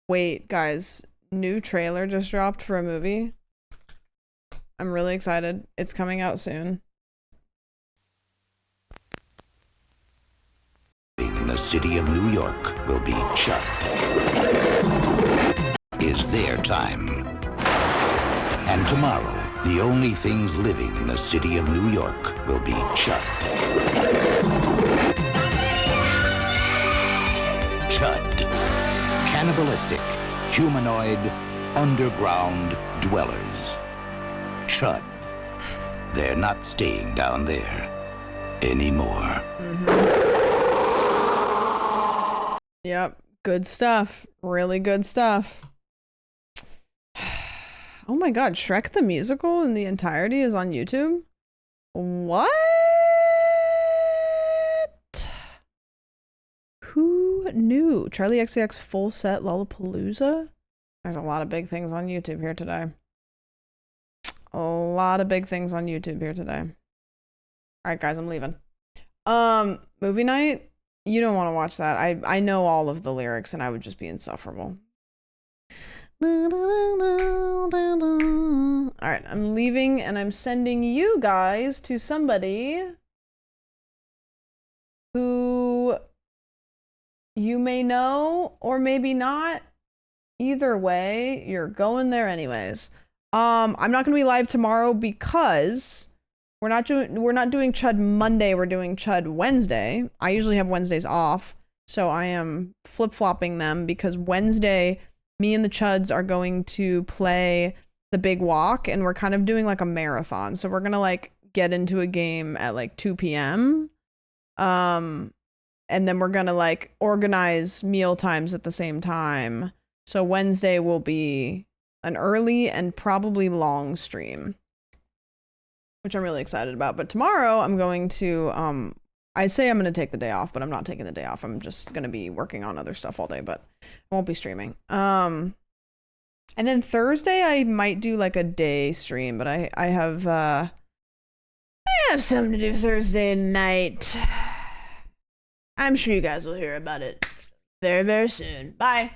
Wait, guys. New trailer just dropped for a movie. I'm really excited. It's coming out soon. In the city of New York will be Chud. Is their time. And tomorrow, the only things living in the city of New York will be Chud. Chud. Cannibalistic, humanoid, underground dwellers. Chud. They're not staying down there anymore. Yep. Good stuff. Really good stuff. Oh my god, Shrek the Musical in the entirety is on YouTube? What? Who knew? Charlie XCX full set Lollapalooza? There's a lot of big things on YouTube here today. A lot of big things on YouTube here today. Alright guys, I'm leaving. Movie night? You don't want to watch that. I know all of the lyrics and I would just be insufferable. Alright, I'm leaving and I'm sending you guys to somebody who you may know or maybe not. Either way, you're going there anyways. I'm not gonna be live tomorrow because we're not doing Chud Monday, we're doing Chud Wednesday. I usually have Wednesdays off, so I am flip-flopping them because Wednesday me and the Chuds are going to play the Big Walk and we're kind of doing like a marathon. So we're gonna like get into a game at like 2 p.m. And then we're gonna like organize meal times at the same time. So Wednesday will be an early and probably long stream, which I'm really excited about. But tomorrow I'm going to, I say I'm going to take the day off, but I'm not taking the day off. I'm just going to be working on other stuff all day, but I won't be streaming. And then Thursday I might do like a day stream, but I have something to do Thursday night. I'm sure you guys will hear about it very, very soon. Bye.